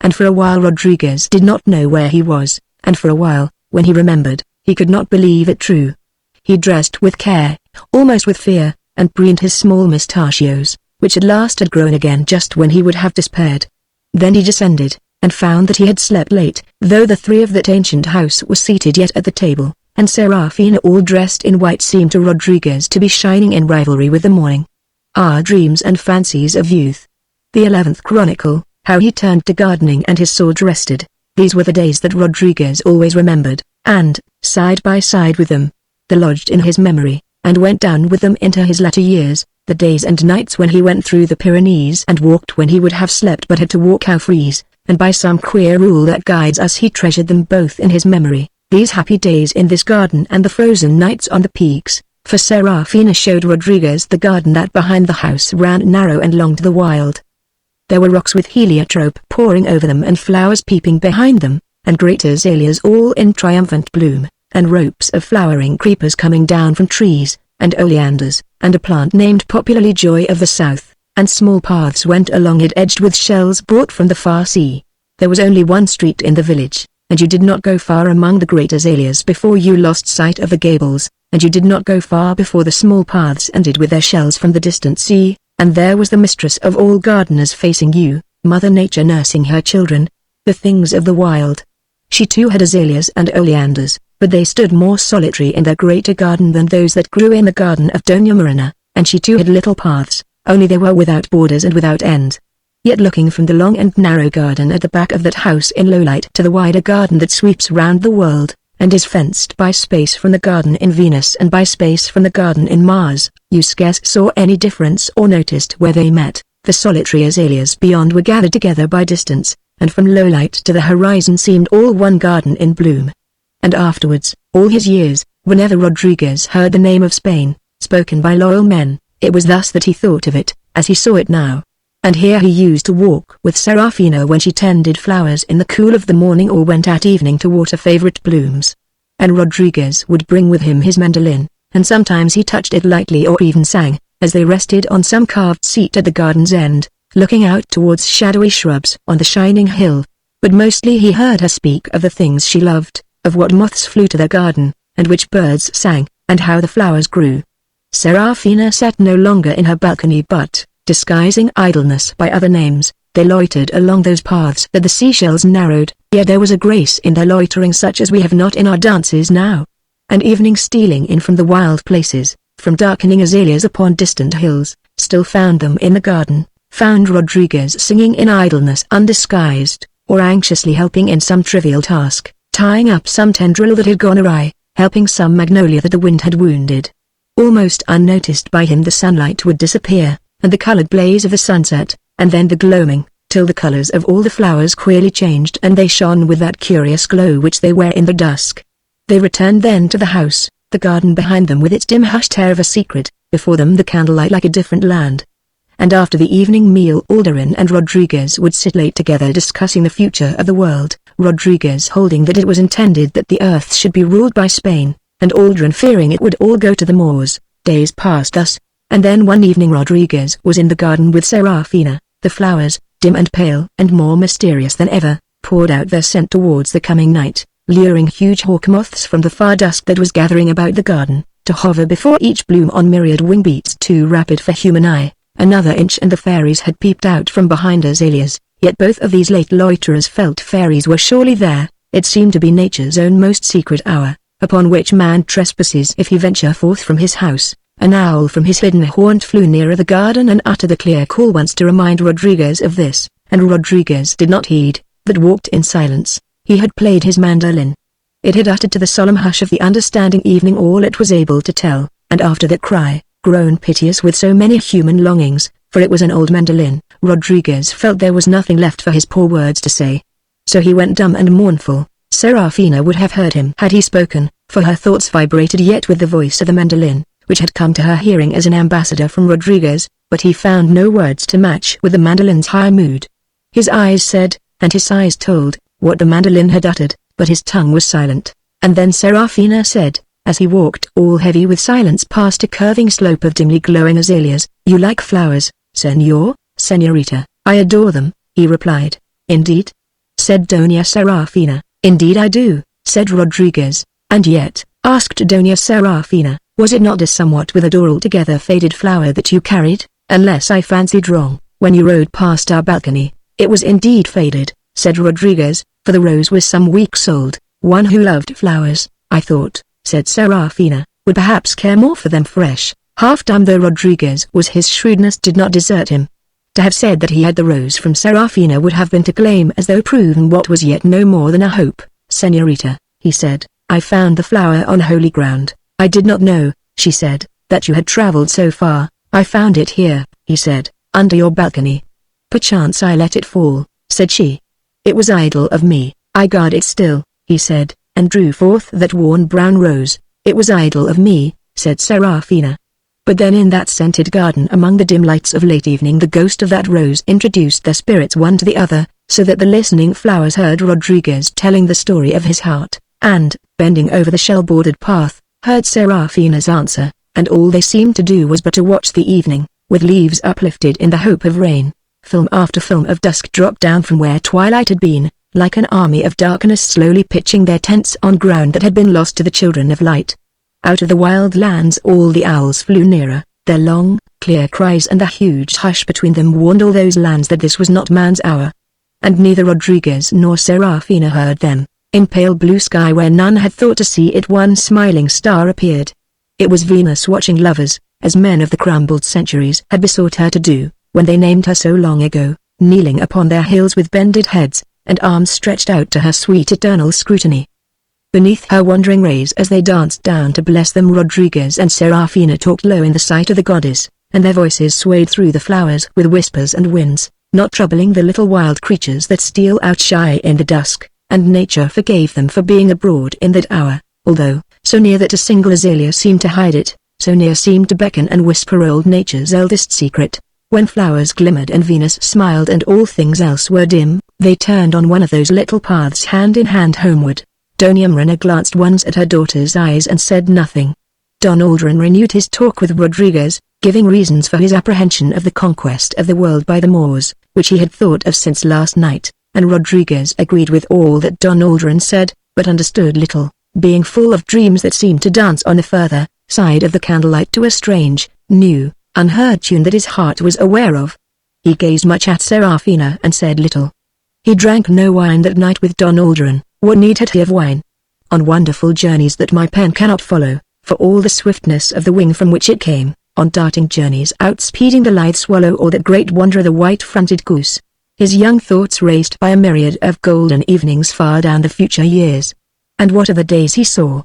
And for a while Rodriguez did not know where he was, and for a while, when he remembered, he could not believe it true. He dressed with care, almost with fear, and preened his small mustachios, which at last had grown again just when he would have despaired. Then he descended, and found that he had slept late, though the three of that ancient house were seated yet at the table, and Serafina all dressed in white seemed to Rodriguez to be shining in rivalry with the morning. Ah, dreams and fancies of youth. The 11th Chronicle, how he turned to gardening and his sword rested. These were the days that Rodriguez always remembered, and, side by side with them, they lodged in his memory, and went down with them into his latter years, the days and nights when he went through the Pyrenees and walked when he would have slept but had to walk half-freeze, and by some queer rule that guides us he treasured them both in his memory, these happy days in this garden and the frozen nights on the peaks, for Serafina showed Rodriguez the garden that behind the house ran narrow and long to the wild. There were rocks with heliotrope pouring over them and flowers peeping behind them, and great azaleas all in triumphant bloom, and ropes of flowering creepers coming down from trees, and oleanders, and a plant named popularly Joy of the South, and small paths went along it edged with shells brought from the far sea. There was only one street in the village, and you did not go far among the great azaleas before you lost sight of the gables, and you did not go far before the small paths ended with their shells from the distant sea, and there was the mistress of all gardeners facing you, Mother Nature nursing her children, the things of the wild. She too had azaleas and oleanders, but they stood more solitary in their greater garden than those that grew in the garden of Doña Marina, and she too had little paths, only they were without borders and without end. Yet looking from the long and narrow garden at the back of that house in Lowlight to the wider garden that sweeps round the world, and is fenced by space from the garden in Venus and by space from the garden in Mars, you scarce saw any difference or noticed where they met. The solitary azaleas beyond were gathered together by distance, and from Lowlight to the horizon seemed all one garden in bloom. And afterwards, all his years, whenever Rodriguez heard the name of Spain, spoken by loyal men, it was thus that he thought of it, as he saw it now. And here he used to walk with Serafina when she tended flowers in the cool of the morning or went at evening to water favorite blooms. And Rodriguez would bring with him his mandolin, and sometimes he touched it lightly or even sang, as they rested on some carved seat at the garden's end, looking out towards shadowy shrubs on the shining hill. But mostly he heard her speak of the things she loved, of what moths flew to their garden, and which birds sang, and how the flowers grew. Serafina sat no longer in her balcony but, disguising idleness by other names, they loitered along those paths that the seashells narrowed, yet there was a grace in their loitering such as we have not in our dances now. And evening stealing in from the wild places, from darkening azaleas upon distant hills, still found them in the garden, found Rodriguez singing in idleness undisguised, or anxiously helping in some trivial task, tying up some tendril that had gone awry, helping some magnolia that the wind had wounded. Almost unnoticed by him the sunlight would disappear, and the colored blaze of the sunset, and then the gloaming, till the colors of all the flowers queerly changed and they shone with that curious glow which they wear in the dusk. They returned then to the house, the garden behind them with its dim hushed air of a secret, before them the candlelight like a different land. And after the evening meal Alderin and Rodriguez would sit late together discussing the future of the world, Rodriguez holding that it was intended that the earth should be ruled by Spain, and Alderin fearing it would all go to the Moors. Days passed thus, and then one evening Rodriguez was in the garden with Serafina. The flowers, dim and pale and more mysterious than ever, poured out their scent towards the coming night, luring huge hawk moths from the far dusk that was gathering about the garden, to hover before each bloom on myriad wing beats too rapid for human eye. Another inch and the fairies had peeped out from behind azaleas, yet both of these late loiterers felt fairies were surely there. It seemed to be nature's own most secret hour, upon which man trespasses if he venture forth from his house, An owl from his hidden haunt flew nearer the garden and uttered a clear call once to remind Rodriguez of this, and Rodriguez did not heed, but walked in silence. He had played his mandolin. It had uttered to the solemn hush of the understanding evening all it was able to tell, and after that cry, grown piteous with so many human longings, for it was an old mandolin, Rodriguez felt there was nothing left for his poor words to say. So he went dumb and mournful. Serafina would have heard him had he spoken, for her thoughts vibrated yet with the voice of the mandolin, which had come to her hearing as an ambassador from Rodriguez, but he found no words to match with the mandolin's high mood. His eyes said, and his sighs told, what the mandolin had uttered, but his tongue was silent. And then Serafina said, as he walked all heavy with silence past a curving slope of dimly glowing azaleas, "You like flowers, señorita." "I adore them," he replied. "Indeed?" said Doña Serafina. "Indeed I do," said Rodriguez. "And yet," asked Doña Serafina, "was it not a somewhat withered or altogether faded flower that you carried, unless I fancied wrong, when you rode past our balcony?" "It was indeed faded," said Rodriguez, "for the rose was some weeks old. One who loved flowers, I thought," said Serafina, "would perhaps care more for them fresh." Half-dumb though Rodriguez was, his shrewdness did not desert him. To have said that he had the rose from Serafina would have been to claim as though proven what was yet no more than a hope. "Señorita," he said, "I found the flower on holy ground." "I did not know," she said, "that you had traveled so far." "I found it here," he said, "under your balcony." "Perchance I let it fall," said she. "It was idle of me. I guard it still," he said, and drew forth that worn brown rose. "It was idle of me," said Serafina. But then in that scented garden among the dim lights of late evening the ghost of that rose introduced their spirits one to the other, so that the listening flowers heard Rodriguez telling the story of his heart, and, bending over the shell-bordered path, heard Serafina's answer, and all they seemed to do was but to watch the evening, with leaves uplifted in the hope of rain. Film after film of dusk dropped down from where twilight had been, like an army of darkness slowly pitching their tents on ground that had been lost to the children of light. Out of the wild lands all the owls flew nearer, their long, clear cries and the huge hush between them warned all those lands that this was not man's hour. And neither Rodriguez nor Serafina heard them. In pale blue sky where none had thought to see it one smiling star appeared. It was Venus watching lovers, as men of the crumbled centuries had besought her to do, when they named her so long ago, kneeling upon their hills with bended heads, and arms stretched out to her sweet eternal scrutiny. Beneath her wandering rays as they danced down to bless them Rodriguez and Serafina talked low in the sight of the goddess, and their voices swayed through the flowers with whispers and winds, not troubling the little wild creatures that steal out shy in the dusk, and nature forgave them for being abroad in that hour, although, so near that a single azalea seemed to hide it, so near seemed to beckon and whisper old nature's eldest secret. When flowers glimmered and Venus smiled and all things else were dim, they turned on one of those little paths hand in hand homeward. Doña Marina glanced once at her daughter's eyes and said nothing. Don Aldrin renewed his talk with Rodriguez, giving reasons for his apprehension of the conquest of the world by the Moors, which he had thought of since last night, and Rodriguez agreed with all that Don Aldrin said, but understood little, being full of dreams that seemed to dance on the further side of the candlelight to a strange, new, unheard tune that his heart was aware of. He gazed much at Serafina and said little. He drank no wine that night with Don Aldrin. What need had he of wine? On wonderful journeys that my pen cannot follow, for all the swiftness of the wing from which it came, on darting journeys outspeeding the lithe swallow or that great wanderer the white-fronted goose. His young thoughts raced by a myriad of golden evenings far down the future years. And what of the days he saw?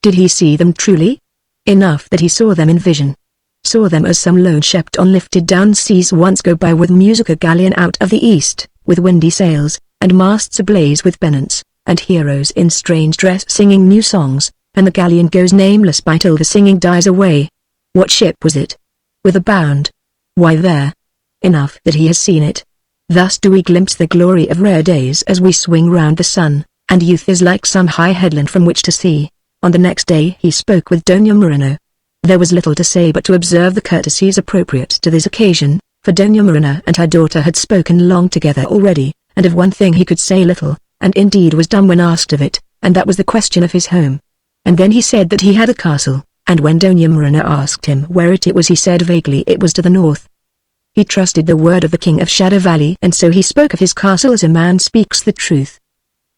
Did he see them truly? Enough that he saw them in vision. Saw them as some lone shepherd on lifted down seas once go by with music a galleon out of the east, with windy sails, and masts ablaze with pennants, and heroes in strange dress singing new songs, and the galleon goes nameless by till the singing dies away. What ship was it? With a bound. Why there? Enough that he has seen it. Thus do we glimpse the glory of rare days as we swing round the sun, and youth is like some high headland from which to see. On the next day he spoke with Doña Marina. There was little to say but to observe the courtesies appropriate to this occasion, for Doña Marina and her daughter had spoken long together already, and of one thing he could say little, and indeed was dumb when asked of it, and that was the question of his home. And then he said that he had a castle, and when Doña Marina asked him where it was he said vaguely it was to the north. He trusted the word of the king of Shadow Valley and so he spoke of his castle as a man speaks the truth.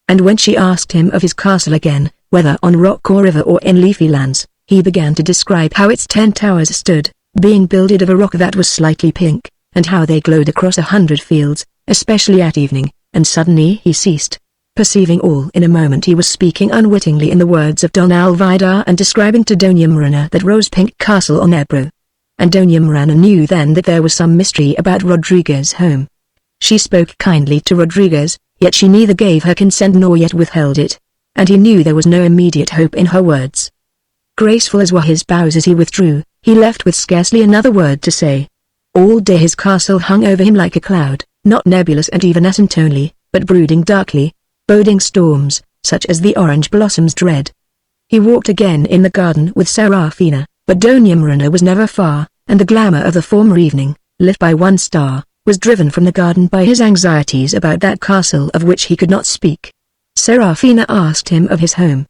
And when she asked him of his castle again, whether on rock or river or in leafy lands, He began to describe how its 10 towers stood, being builded of a rock that was slightly pink, and how they glowed across 100 fields, especially at evening, and suddenly he ceased. Perceiving all in a moment, he was speaking unwittingly in the words of Don Alvidar and describing to Doña Marina that rose-pink castle on Ebro. And Doña Marina knew then that there was some mystery about Rodriguez's home. She spoke kindly to Rodriguez, yet she neither gave her consent nor yet withheld it. And he knew there was no immediate hope in her words. Graceful as were his bows as he withdrew, he left with scarcely another word to say. All day his castle hung over him like a cloud, not nebulous and evanescent only, but brooding darkly, boding storms, such as the orange blossoms dread. He walked again in the garden with Serafina, but Doña Marina was never far, and the glamour of the former evening, lit by one star, was driven from the garden by his anxieties about that castle of which he could not speak. Serafina asked him of his home.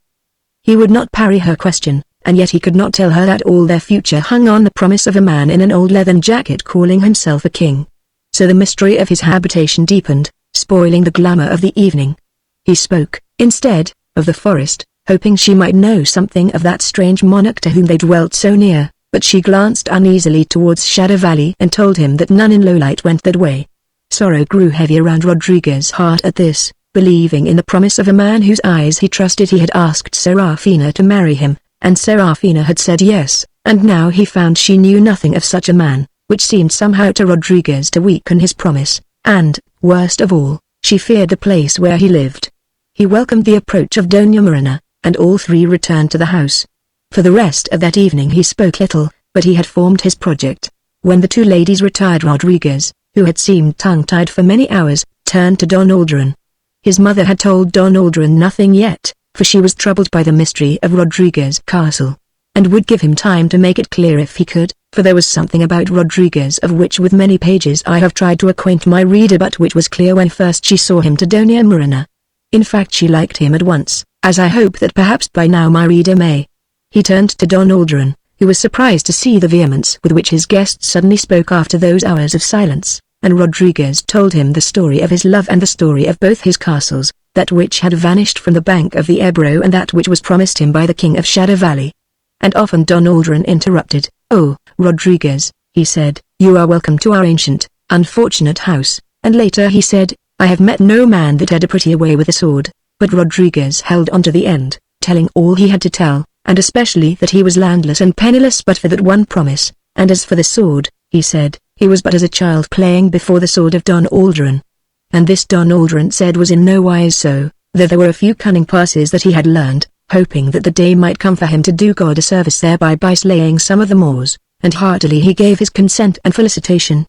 He would not parry her question, and yet he could not tell her that all their future hung on the promise of a man in an old leathern jacket calling himself a king. So the mystery of his habitation deepened, spoiling the glamour of the evening. He spoke, instead, of the forest, hoping she might know something of that strange monarch to whom they dwelt so near, but she glanced uneasily towards Shadow Valley and told him that none in Lowlight went that way. Sorrow grew heavy around Rodriguez's heart at this, believing in the promise of a man whose eyes he trusted. He had asked Serafina to marry him, and Serafina had said yes, and now he found she knew nothing of such a man, which seemed somehow to Rodriguez to weaken his promise, and, worst of all, she feared the place where he lived. He welcomed the approach of Doña Marina, and all three returned to the house. For the rest of that evening he spoke little, but he had formed his project. When the two ladies retired, Rodriguez, who had seemed tongue-tied for many hours, turned to Don Aldrin. His mother had told Don Aldrin nothing yet, for she was troubled by the mystery of Rodriguez's castle, and would give him time to make it clear if he could, for there was something about Rodriguez of which with many pages I have tried to acquaint my reader, but which was clear when first she saw him to Doña Marina. In fact, she liked him at once, as I hope that perhaps by now my reader may. He turned to Don Aldrin, who was surprised to see the vehemence with which his guest suddenly spoke after those hours of silence, and Rodriguez told him the story of his love and the story of both his castles, that which had vanished from the bank of the Ebro and that which was promised him by the King of Shadow Valley. And often Don Aldrin interrupted. "Oh, Rodriguez," he said, "you are welcome to our ancient, unfortunate house," and later he said, "I have met no man that had a prettier way with a sword," but Rodriguez held on to the end, telling all he had to tell, and especially that he was landless and penniless but for that one promise, and as for the sword, he said, he was but as a child playing before the sword of Don Aldrin. And this Don Aldrin said was in no wise so, though there were a few cunning passes that he had learned, hoping that the day might come for him to do God a service thereby by slaying some of the Moors, and heartily he gave his consent and felicitation.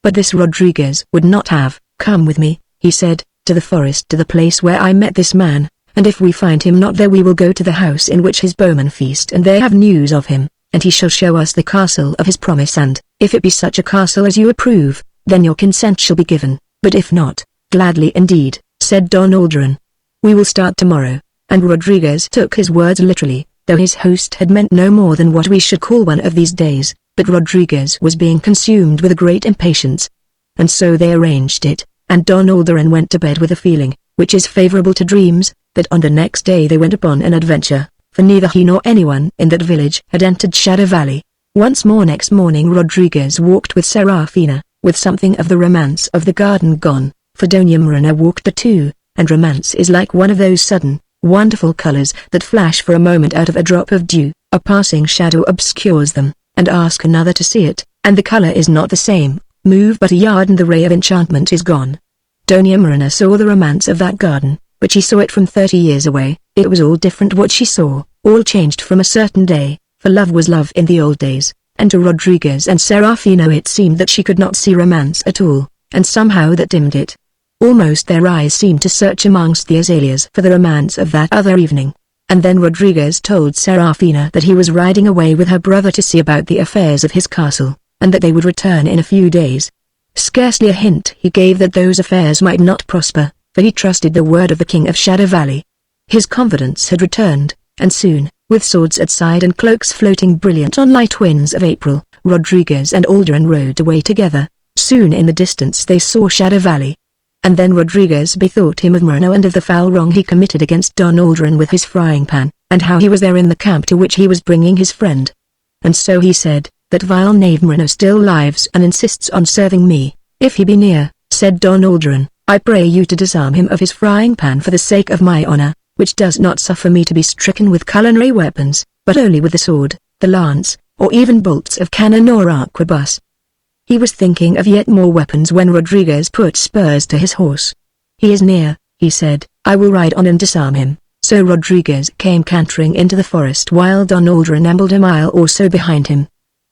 But this Rodriguez would not have. "Come with me," he said, "to the forest, to the place where I met this man, and if we find him not there we will go to the house in which his bowmen feast and there have news of him, and he shall show us the castle of his promise, and, if it be such a castle as you approve, then your consent shall be given, but if not, gladly indeed," said Don Aldrin. "We will start tomorrow," and Rodriguez took his words literally, though his host had meant no more than what we should call one of these days, but Rodriguez was being consumed with a great impatience. And so they arranged it, and Don Aldrin went to bed with a feeling, which is favorable to dreams, that on the next day they went upon an adventure, for neither he nor anyone in that village had entered Shadow Valley. Once more next morning Rodriguez walked with Serafina, with something of the romance of the garden gone, for Doña Marina walked the two, and romance is like one of those sudden, wonderful colors that flash for a moment out of a drop of dew. A passing shadow obscures them, and ask another to see it, and the color is not the same. Move but a yard and the ray of enchantment is gone. Doña Marina saw the romance of that garden, but she saw it from 30 years away. It was all different what she saw, all changed from a certain day, for love was love in the old days, and to Rodriguez and Serafina it seemed that she could not see romance at all, and somehow that dimmed it. Almost their eyes seemed to search amongst the azaleas for the romance of that other evening. And then Rodriguez told Serafina that he was riding away with her brother to see about the affairs of his castle, and that they would return in a few days. Scarcely a hint he gave that those affairs might not prosper, for he trusted the word of the King of Shadow Valley. His confidence had returned, and soon, with swords at side and cloaks floating brilliant on light winds of April, Rodriguez and Aldrin rode away together. Soon in the distance they saw Shadow Valley. And then Rodriguez bethought him of Murno and of the foul wrong he committed against Don Aldrin with his frying pan, and how he was there in the camp to which he was bringing his friend. And so he said, "That vile knave Moreno still lives and insists on serving me. If he be near," said Don Aldrin, "I pray you to disarm him of his frying pan for the sake of my honor, which does not suffer me to be stricken with culinary weapons, but only with the sword, the lance, or even bolts of cannon or arquebus." He was thinking of yet more weapons when Rodriguez put spurs to his horse. "He is near," he said, "I will ride on and disarm him." So Rodriguez came cantering into the forest while Don Aldrin ambled a mile or so behind him.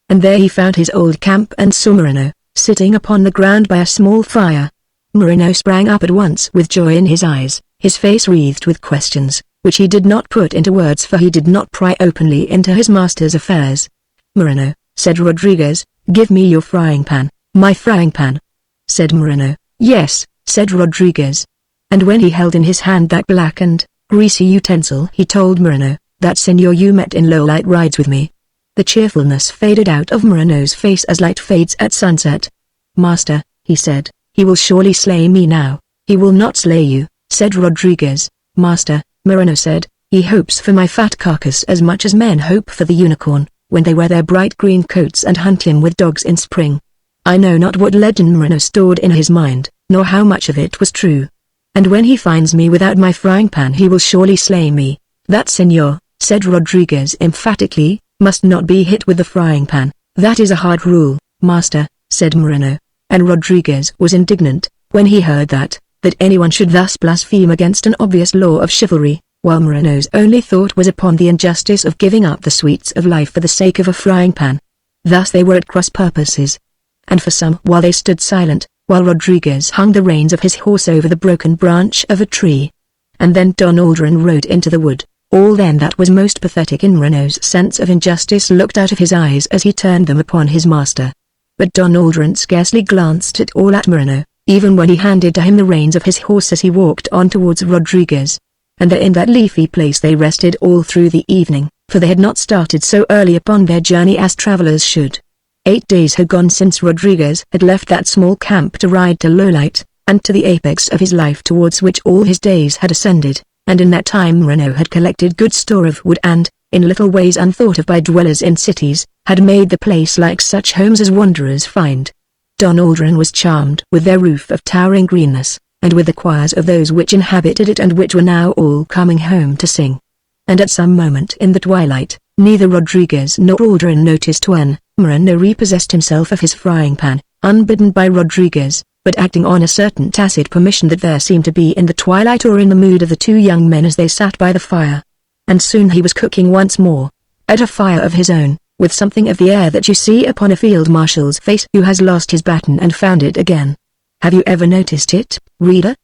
And there he found his old camp and saw Moreno, sitting upon the ground by a small fire. Moreno sprang up at once with joy in his eyes, his face wreathed with questions, which he did not put into words for he did not pry openly into his master's affairs. "Moreno," said Rodriguez, "give me your frying pan." "My frying pan?" said Moreno. "Yes," said Rodriguez. And when he held in his hand that blackened, greasy utensil he told Moreno, "That senor you met in Lowlight rides with me." The cheerfulness faded out of Moreno's face as light fades at sunset. "Master," he said, "he will surely slay me now." "He will not slay you," said Rodriguez. "Master," Moreno said, "he hopes for my fat carcass as much as men hope for the unicorn, when they wear their bright green coats and hunt him with dogs in spring." I know not what legend Moreno stored in his mind, nor how much of it was true. "And when he finds me without my frying pan he will surely slay me." "That senor," said Rodriguez emphatically, "must not be hit with the frying pan." "That is a hard rule, master," said Moreno. And Rodriguez was indignant, when he heard that anyone should thus blaspheme against an obvious law of chivalry, while Moreno's only thought was upon the injustice of giving up the sweets of life for the sake of a frying pan. Thus they were at cross purposes. And for some while they stood silent, while Rodriguez hung the reins of his horse over the broken branch of a tree. And then Don Aldrin rode into the wood. All then that was most pathetic in Moreno's sense of injustice looked out of his eyes as he turned them upon his master. But Don Aldrin scarcely glanced at all at Moreno, even when he handed to him the reins of his horse as he walked on towards Rodriguez. And there in that leafy place they rested all through the evening, for they had not started so early upon their journey as travelers should. 8 days had gone since Rodriguez had left that small camp to ride to Lowlight, and to the apex of his life towards which all his days had ascended, and in that time Moreno had collected good store of wood and, in little ways unthought of by dwellers in cities, had made the place like such homes as wanderers find. Don Aldrin was charmed with their roof of towering greenness, and with the choirs of those which inhabited it and which were now all coming home to sing. And at some moment in the twilight, neither Rodriguez nor Aldrin noticed when Moreno repossessed himself of his frying pan, unbidden by Rodriguez, but acting on a certain tacit permission that there seemed to be in the twilight or in the mood of the two young men as they sat by the fire. And soon he was cooking once more, at a fire of his own, with something of the air that you see upon a field marshal's face who has lost his baton and found it again. Have you ever noticed it, reader?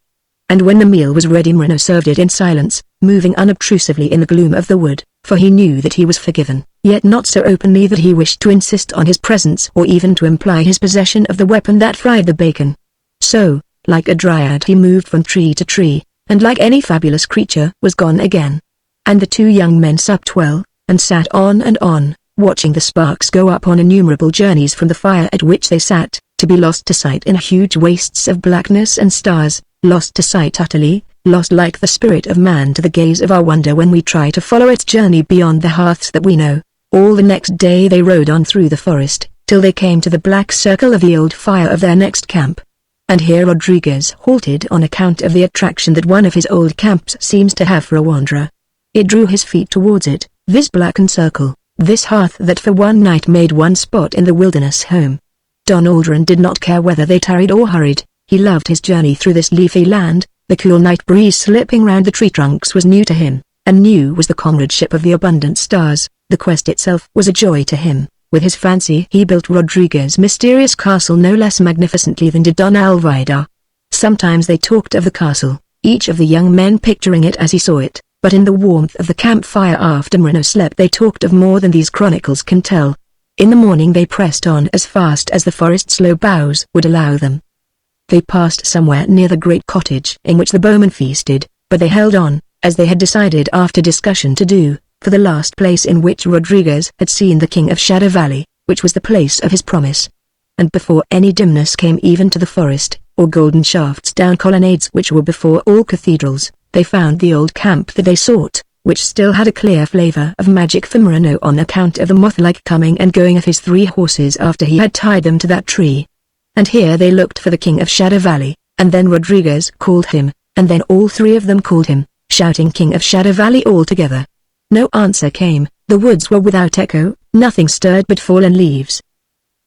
And when the meal was ready Moreno served it in silence, moving unobtrusively in the gloom of the wood, for he knew that he was forgiven, yet not so openly that he wished to insist on his presence or even to imply his possession of the weapon that fried the bacon. So, like a dryad he moved from tree to tree, and like any fabulous creature was gone again. And the two young men supped well, and sat on, watching the sparks go up on innumerable journeys from the fire at which they sat, to be lost to sight in huge wastes of blackness and stars, lost to sight utterly, lost like the spirit of man to the gaze of our wonder when we try to follow its journey beyond the hearths that we know. All the next day they rode on through the forest, till they came to the black circle of the old fire of their next camp. And here Rodriguez halted on account of the attraction that one of his old camps seems to have for a wanderer. It drew his feet towards it, this blackened circle, this hearth that for one night made one spot in the wilderness home. Don Aldrin did not care whether they tarried or hurried, he loved his journey through this leafy land. The cool night breeze slipping round the tree trunks was new to him, and new was the comradeship of the abundant stars. The quest itself was a joy to him. With his fancy he built Rodriguez's mysterious castle no less magnificently than did Don Alvidar. Sometimes they talked of the castle, each of the young men picturing it as he saw it, but in the warmth of the campfire after Moreno slept they talked of more than these chronicles can tell. In the morning they pressed on as fast as the forest's low boughs would allow them. They passed somewhere near the great cottage in which the bowmen feasted, but they held on, as they had decided after discussion to do, for the last place in which Rodriguez had seen the King of Shadow Valley, which was the place of his promise. And before any dimness came even to the forest, or golden shafts down colonnades which were before all cathedrals, they found the old camp that they sought, which still had a clear flavor of magic for Moreno on account of the moth-like coming and going of his 3 horses after he had tied them to that tree. And here they looked for the King of Shadow Valley, and then Rodriguez called him, and then all 3 of them called him, shouting King of Shadow Valley all together. No answer came, the woods were without echo, nothing stirred but fallen leaves.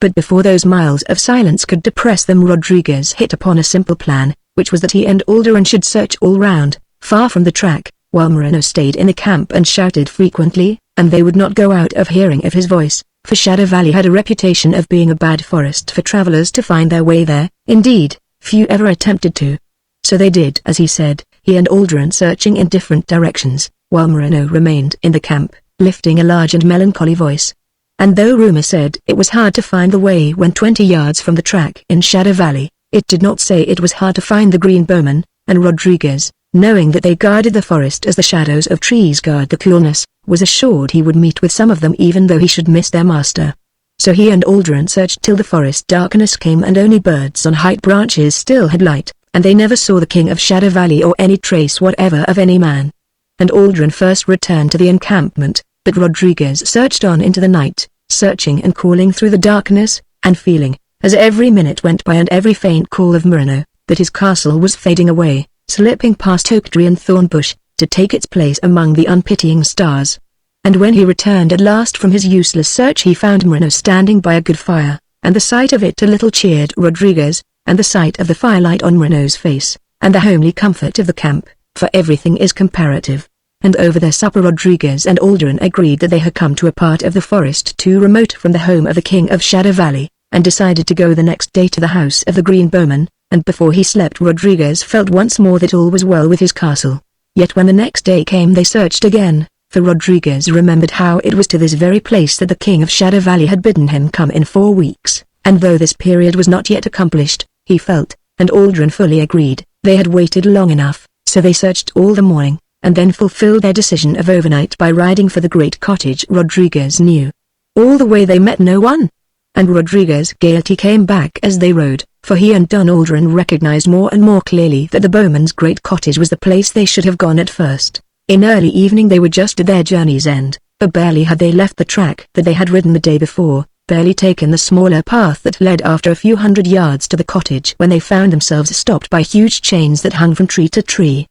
But before those miles of silence could depress them, Rodriguez hit upon a simple plan, which was that he and Alderan should search all round, far from the track, while Moreno stayed in the camp and shouted frequently, and they would not go out of hearing of his voice, for Shadow Valley had a reputation of being a bad forest for travelers to find their way there. Indeed, few ever attempted to. So they did as he said, he and Alderan searching in different directions, while Moreno remained in the camp, lifting a large and melancholy voice. And though rumor said it was hard to find the way when 20 yards from the track in Shadow Valley, it did not say it was hard to find the green bowmen, and Rodriguez, knowing that they guarded the forest as the shadows of trees guard the coolness, was assured he would meet with some of them even though he should miss their master. So he and Alderan searched till the forest darkness came and only birds on high branches still had light, and they never saw the King of Shadow Valley or any trace whatever of any man. And Alderan first returned to the encampment, but Rodriguez searched on into the night, searching and calling through the darkness, and feeling, as every minute went by and every faint call of Moreno, that his castle was fading away, slipping past oak tree and thorn bush, to take its place among the unpitying stars. And when he returned at last from his useless search he found Moreno standing by a good fire, and the sight of it a little cheered Rodriguez, and the sight of the firelight on Moreno's face, and the homely comfort of the camp, for everything is comparative. And over their supper Rodriguez and Alderan agreed that they had come to a part of the forest too remote from the home of the King of Shadow Valley, and decided to go the next day to the house of the Green Bowman, and before he slept Rodriguez felt once more that all was well with his castle. Yet when the next day came they searched again, for Rodriguez remembered how it was to this very place that the King of Shadow Valley had bidden him come in 4 weeks, and though this period was not yet accomplished, he felt, and Alderan fully agreed, they had waited long enough, so they searched all the morning, and then fulfilled their decision of overnight by riding for the great cottage Rodriguez knew. All the way they met no one, and Rodriguez's gaiety came back as they rode, for he and Don Alderan recognized more and more clearly that the bowman's great cottage was the place they should have gone at first. In early evening they were just at their journey's end, but barely had they left the track that they had ridden the day before, barely taken the smaller path that led after a few hundred yards to the cottage when they found themselves stopped by huge chains that hung from tree to tree.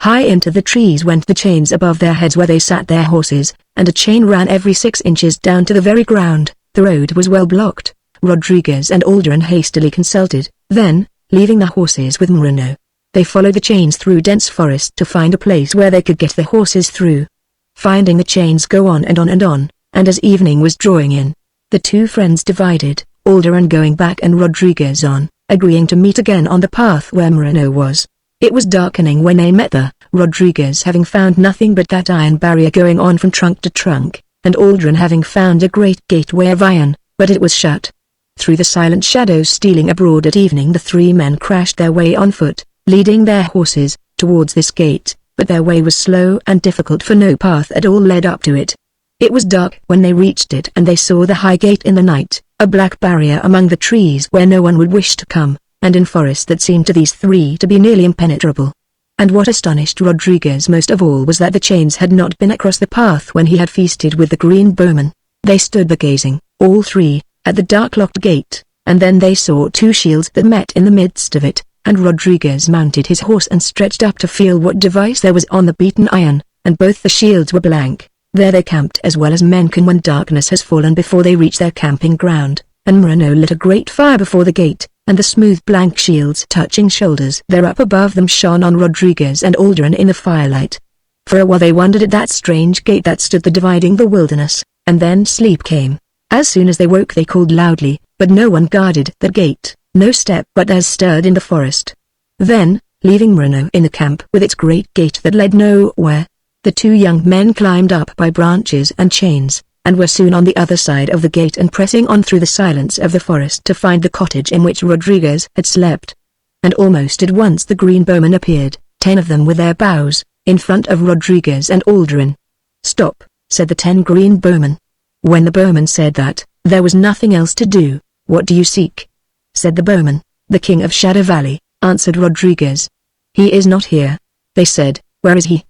High into the trees went the chains above their heads where they sat their horses, and a chain ran every 6 inches down to the very ground. The road was well blocked. Rodriguez and Alderan hastily consulted, then, leaving the horses with Moreno, they followed the chains through dense forest to find a place where they could get the horses through. Finding the chains go on and on and on, and as evening was drawing in, the 2 friends divided, Alderan going back and Rodriguez on, agreeing to meet again on the path where Moreno was. It was darkening when they met there, Rodriguez having found nothing but that iron barrier going on from trunk to trunk, and Alderan having found a great gateway of iron, but it was shut. Through the silent shadows stealing abroad at evening the 3 men crashed their way on foot, leading their horses, towards this gate, but their way was slow and difficult for no path at all led up to it. It was dark when they reached it and they saw the high gate in the night, a black barrier among the trees where no one would wish to come, and in forest that seemed to these 3 to be nearly impenetrable. And what astonished Rodriguez most of all was that the chains had not been across the path when he had feasted with the Green Bowman. They stood there gazing, all 3, at the dark locked gate, and then they saw 2 shields that met in the midst of it, and Rodriguez mounted his horse and stretched up to feel what device there was on the beaten iron, and both the shields were blank. There they camped as well as men can when darkness has fallen before they reach their camping ground, and Moreno lit a great fire before the gate, and the smooth blank shields touching shoulders there up above them shone on Rodriguez and Alderan in the firelight. For a while they wondered at that strange gate that stood there dividing the wilderness, and then sleep came. As soon as they woke they called loudly, but no one guarded that gate, no step but theirs stirred in the forest. Then, leaving Moreno in the camp with its great gate that led nowhere, the 2 young men climbed up by branches and chains, and were soon on the other side of the gate and pressing on through the silence of the forest to find the cottage in which Rodriguez had slept. And almost at once the Green Bowmen appeared, 10 of them with their bows, in front of Rodriguez and Alderan. "Stop," said the 10 Green Bowmen. When the bowman said that, there was nothing else to do. "What do you seek?" said the bowman. "The King of Shadow Valley," answered Rodriguez. "He is not here," they said. "Where is he?"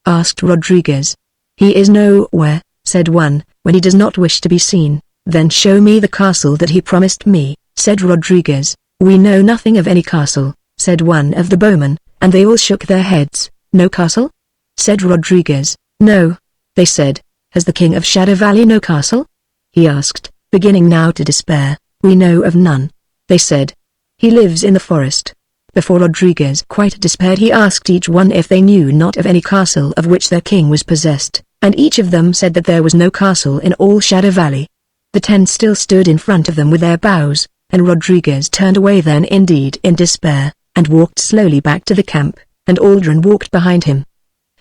asked Rodriguez. "He is nowhere," said one, "when he does not wish to be seen." "Then show me the castle that he promised me," said Rodriguez. "We know nothing of any castle," said one of the bowmen, and they all shook their heads. "No castle?" said Rodriguez. "No," they said. "Has the king of Shadow Valley no castle?" he asked, beginning now to despair. "We know of none," they said. "He lives in the forest." Before Rodriguez quite despaired, he asked each one if they knew not of any castle of which their king was possessed, and each of them said that there was no castle in all Shadow Valley. The 10 still stood in front of them with their bows, and Rodriguez turned away then indeed in despair, and walked slowly back to the camp, and Aldrin walked behind him.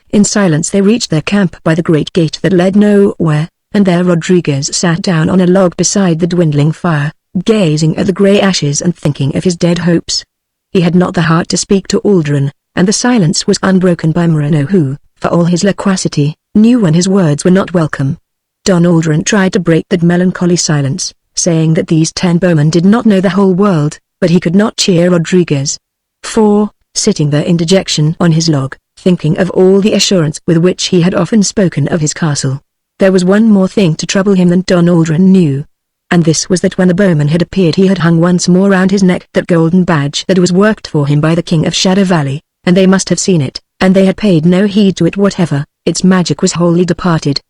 In silence they reached their camp by the great gate that led nowhere, and there Rodriguez sat down on a log beside the dwindling fire, gazing at the grey ashes and thinking of his dead hopes. He had not the heart to speak to Aldrin, and the silence was unbroken by Moreno who, for all his loquacity, knew when his words were not welcome. Don Aldrin tried to break that melancholy silence, saying that these 10 bowmen did not know the whole world, but he could not cheer Rodriguez. For, sitting there in dejection on his log, thinking of all the assurance with which he had often spoken of his castle, there was one more thing to trouble him than Don Aldrin knew. And this was that when the bowman had appeared he had hung once more round his neck that golden badge that was worked for him by the king of Shadow Valley, and they must have seen it, and they had paid no heed to it whatever. Its magic was wholly departed.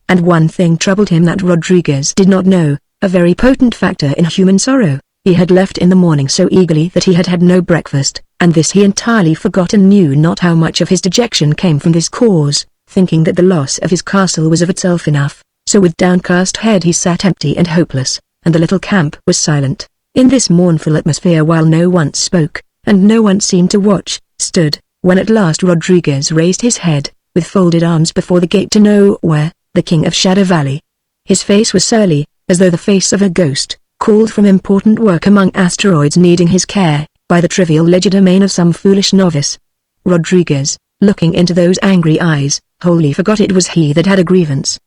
And one thing troubled him that Rodriguez did not know, a very potent factor in human sorrow. He had left in the morning so eagerly that he had had no breakfast, and this he entirely forgot and knew not how much of his dejection came from this cause, thinking that the loss of his castle was of itself enough. So with downcast head he sat empty and hopeless, and the little camp was silent. In this mournful atmosphere, while no one spoke, and no one seemed to watch, stood, when at last Rodriguez raised his head, with folded arms before the gate to nowhere, the king of Shadow Valley. His face was surly, as though the face of a ghost, called from important work among asteroids needing his care, by the trivial legerdemain of some foolish novice. Rodriguez, looking into those angry eyes, wholly forgot it was he that had a grievance.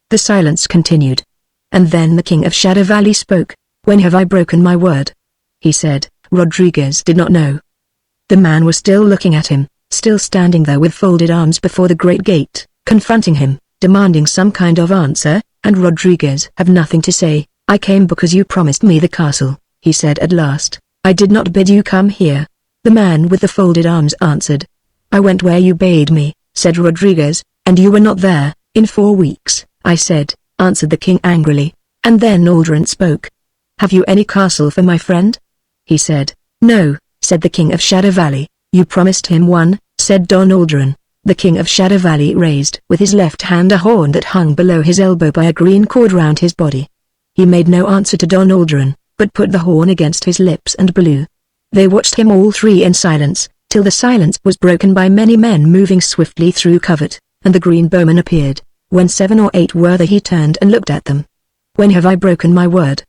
The silence continued. And then the king of Shadow Valley spoke. "When have I broken my word?" he said. Rodriguez did not know. The man was still looking at him, still standing there with folded arms before the great gate, confronting him, demanding some kind of answer, and Rodriguez had nothing to say. "I came because you promised me the castle," he said at last. "I did not bid you come here." The man with the folded arms answered. "I went where you bade me," said Rodriguez, "and you were not there." "In 4 weeks, I said," answered the king angrily, and then Aldrin spoke. "Have you any castle for my friend?" he said. "No," said the king of Shadow Valley. "You promised him one," said Don Aldrin. The king of Shadow Valley raised with his left hand a horn that hung below his elbow by a green cord round his body. He made no answer to Don Aldrin, but put the horn against his lips and blew. They watched him all three in silence, till the silence was broken by many men moving swiftly through covert, and the green bowman appeared. When 7 or 8 were there he turned and looked at them. "When have I broken my word?"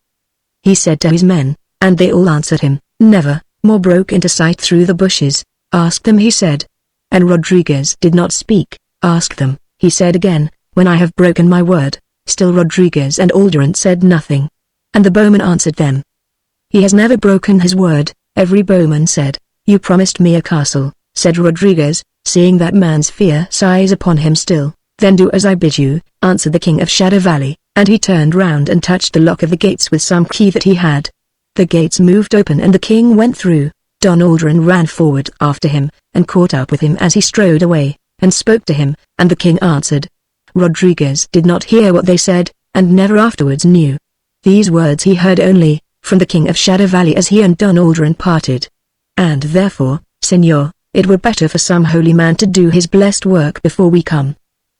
he said to his men, and they all answered him, "Never." More broke into sight through the bushes. "Ask them," he said. And Rodriguez did not speak. "Ask them," he said again, "when I have broken my word." Still Rodriguez and Aldrin said nothing. And the bowman answered them. "He has never broken his word," every bowman said. "You promised me a castle," said Rodriguez, seeing that man's fear size upon him still. "Then do as I bid you," answered the king of Shadow Valley, and he turned round and touched the lock of the gates with some key that he had. The gates moved open and the king went through. Don Aldrin ran forward after him, and caught up with him as he strode away, and spoke to him, and the king answered. Rodriguez did not hear what they said, and never afterwards knew. These words he heard only, from the king of Shadow Valley as he and Don Aldrin parted. "And therefore, Senor, it were better for some holy man to do his blessed work before we come."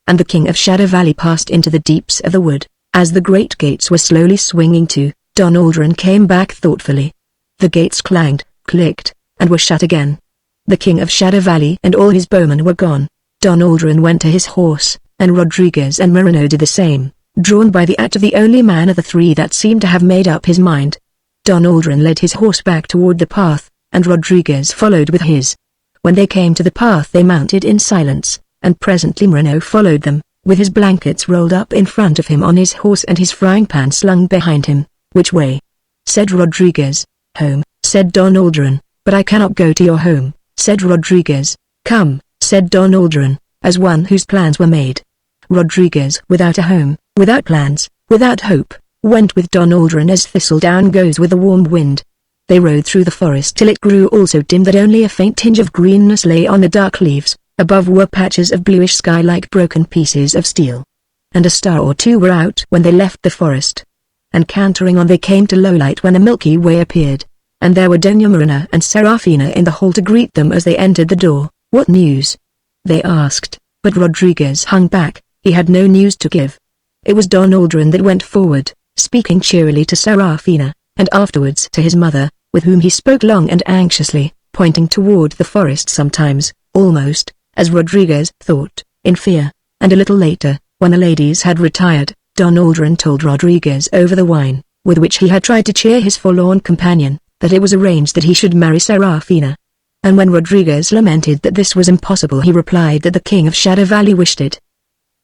And the king of Shadow Valley passed into the deeps of the wood. As the great gates were slowly swinging to, Don Aldrin came back thoughtfully. The gates clanged, clicked, and were shut again. The king of Shadow Valley and all his bowmen were gone. Don Aldrin went to his horse, and Rodriguez and Moreno did the same, drawn by the act of the only man of the three that seemed to have made up his mind. Don Aldrin led his horse back toward the path, and Rodriguez followed with his. When they came to the path they mounted in silence, and presently Moreno followed them, with his blankets rolled up in front of him on his horse and his frying pan slung behind him. "Which way?" said Rodriguez. "Home," said Don Aldrin. "But I cannot go to your home," said Rodriguez. "Come," said Don Aldrin, as one whose plans were made. Rodriguez, without a home, without plans, without hope, went with Don Aldrin as thistledown goes with a warm wind. They rode through the forest till it grew all so dim that only a faint tinge of greenness lay on the dark leaves. Above were patches of bluish sky like broken pieces of steel. And a star or two were out when they left the forest. And cantering on they came to low light when the Milky Way appeared. And there were Doña Marina and Serafina in the hall to greet them as they entered the door. "What news?" they asked, but Rodriguez hung back. He had no news to give. It was Don Aldrin that went forward, speaking cheerily to Serafina, and afterwards to his mother, with whom he spoke long and anxiously, pointing toward the forest sometimes, almost, as Rodriguez thought, in fear. And a little later, when the ladies had retired, Don Aldrin told Rodriguez over the wine, with which he had tried to cheer his forlorn companion, that it was arranged that he should marry Serafina. And when Rodriguez lamented that this was impossible, he replied that the king of Shadow Valley wished it.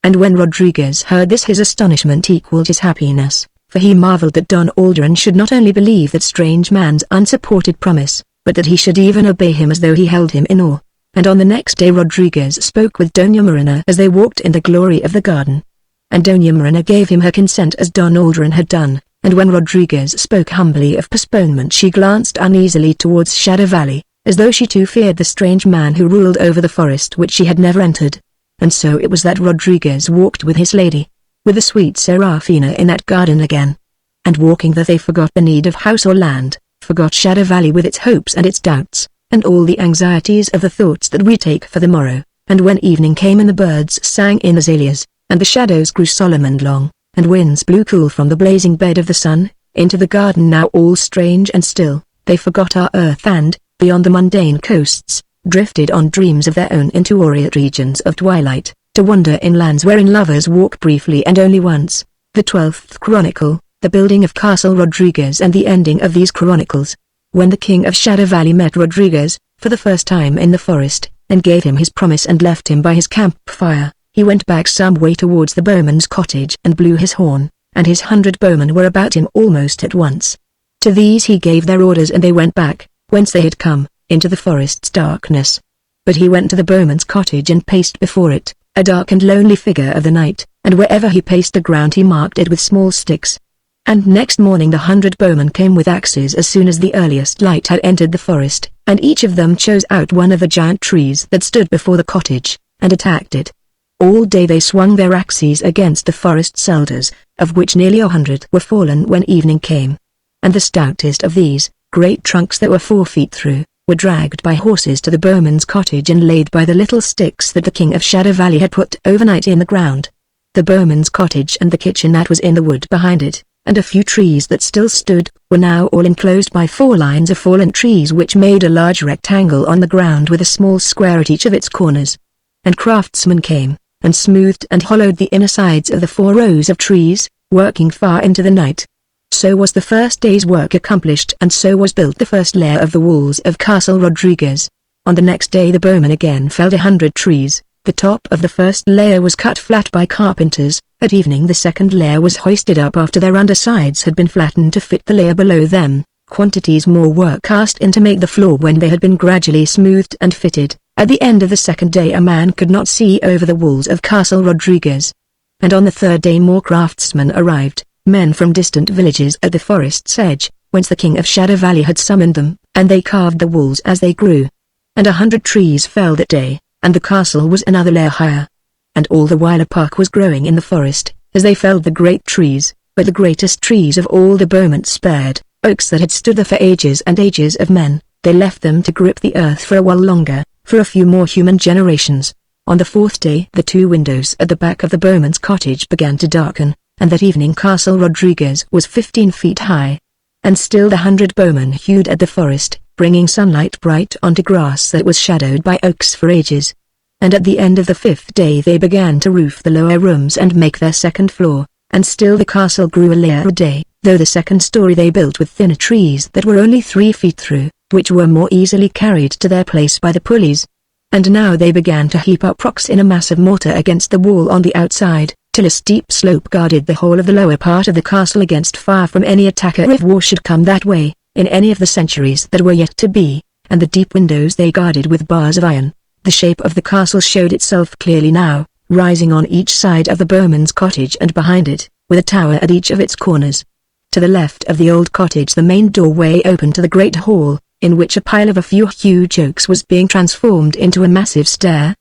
And when Rodriguez heard this, his astonishment equaled his happiness, for he marveled that Don Aldrin should not only believe that strange man's unsupported promise, but that he should even obey him as though he held him in awe. And on the next day Rodriguez spoke with Doña Marina as they walked in the glory of the garden. And Doña Marina gave him her consent as Don Aldrin had done, and when Rodriguez spoke humbly of postponement she glanced uneasily towards Shadow Valley, as though she too feared the strange man who ruled over the forest which she had never entered. And so it was that Rodriguez walked with his lady, with the sweet Serafina in that garden again. And walking there they forgot the need of house or land, forgot Shadow Valley with its hopes and its doubts, and all the anxieties of the thoughts that we take for the morrow. And when evening came and the birds sang in azaleas, and the shadows grew solemn and long, and winds blew cool from the blazing bed of the sun, into the garden now all strange and still, they forgot our earth and, beyond the mundane coasts, drifted on dreams of their own into aureate regions of twilight, to wander in lands wherein lovers walk briefly and only once. The 12th Chronicle, the building of Castle Rodriguez and the ending of these chronicles. When the king of Shadow Valley met Rodriguez, for the first time in the forest, and gave him his promise and left him by his campfire, he went back some way towards the bowman's cottage and blew his horn, and his 100 bowmen were about him almost at once. To these he gave their orders and they went back, whence they had come, into the forest's darkness. But he went to the bowman's cottage and paced before it, a dark and lonely figure of the night, and wherever he paced the ground he marked it with small sticks. And next morning the 100 bowmen came with axes as soon as the earliest light had entered the forest, and each of them chose out one of the giant trees that stood before the cottage, and attacked it. All day they swung their axes against the forest's elders, of which nearly 100 were fallen when evening came. And the stoutest of these, great trunks that were 4 feet through, were dragged by horses to the bowman's cottage and laid by the little sticks that the king of Shadow Valley had put overnight in the ground. The bowman's cottage and the kitchen that was in the wood behind it, and a few trees that still stood, were now all enclosed by 4 lines of fallen trees which made a large rectangle on the ground with a small square at each of its corners. And craftsmen came, and smoothed and hollowed the inner sides of the 4 rows of trees, working far into the night. So was the first day's work accomplished, and so was built the first layer of the walls of Castle Rodriguez. On the next day the bowmen again felled 100 trees. The top of the first layer was cut flat by carpenters. At evening the second layer was hoisted up after their undersides had been flattened to fit the layer below them. Quantities more were cast in to make the floor when they had been gradually smoothed and fitted. At the end of the second day a man could not see over the walls of Castle Rodriguez. And on the third day more craftsmen arrived, men from distant villages at the forest's edge, whence the king of Shadow Valley had summoned them, and they carved the walls as they grew. And 100 trees fell that day, and the castle was another layer higher. And all the while a park was growing in the forest, as they felled the great trees, but the greatest trees of all the bowmen spared, oaks that had stood there for ages and ages of men. They left them to grip the earth for a while longer, for a few more human generations. On the 4th day the 2 windows at the back of the bowman's cottage began to darken, and that evening Castle Rodriguez was 15 feet high. And still the 100 bowmen hewed at the forest, bringing sunlight bright onto grass that was shadowed by oaks for ages. And at the end of the 5th day they began to roof the lower rooms and make their second floor, and still the castle grew a layer a day, though the second story they built with thinner trees that were only 3 feet through, which were more easily carried to their place by the pulleys. And now they began to heap up rocks in a mass of mortar against the wall on the outside, till a steep slope guarded the whole of the lower part of the castle against fire from any attacker if war should come that way, in any of the centuries that were yet to be, and the deep windows they guarded with bars of iron. The shape of the castle showed itself clearly now, rising on each side of the bowman's cottage and behind it, with a tower at each of its corners. To the left of the old cottage the main doorway opened to the great hall, in which a pile of a few huge oaks was being transformed into a massive stair.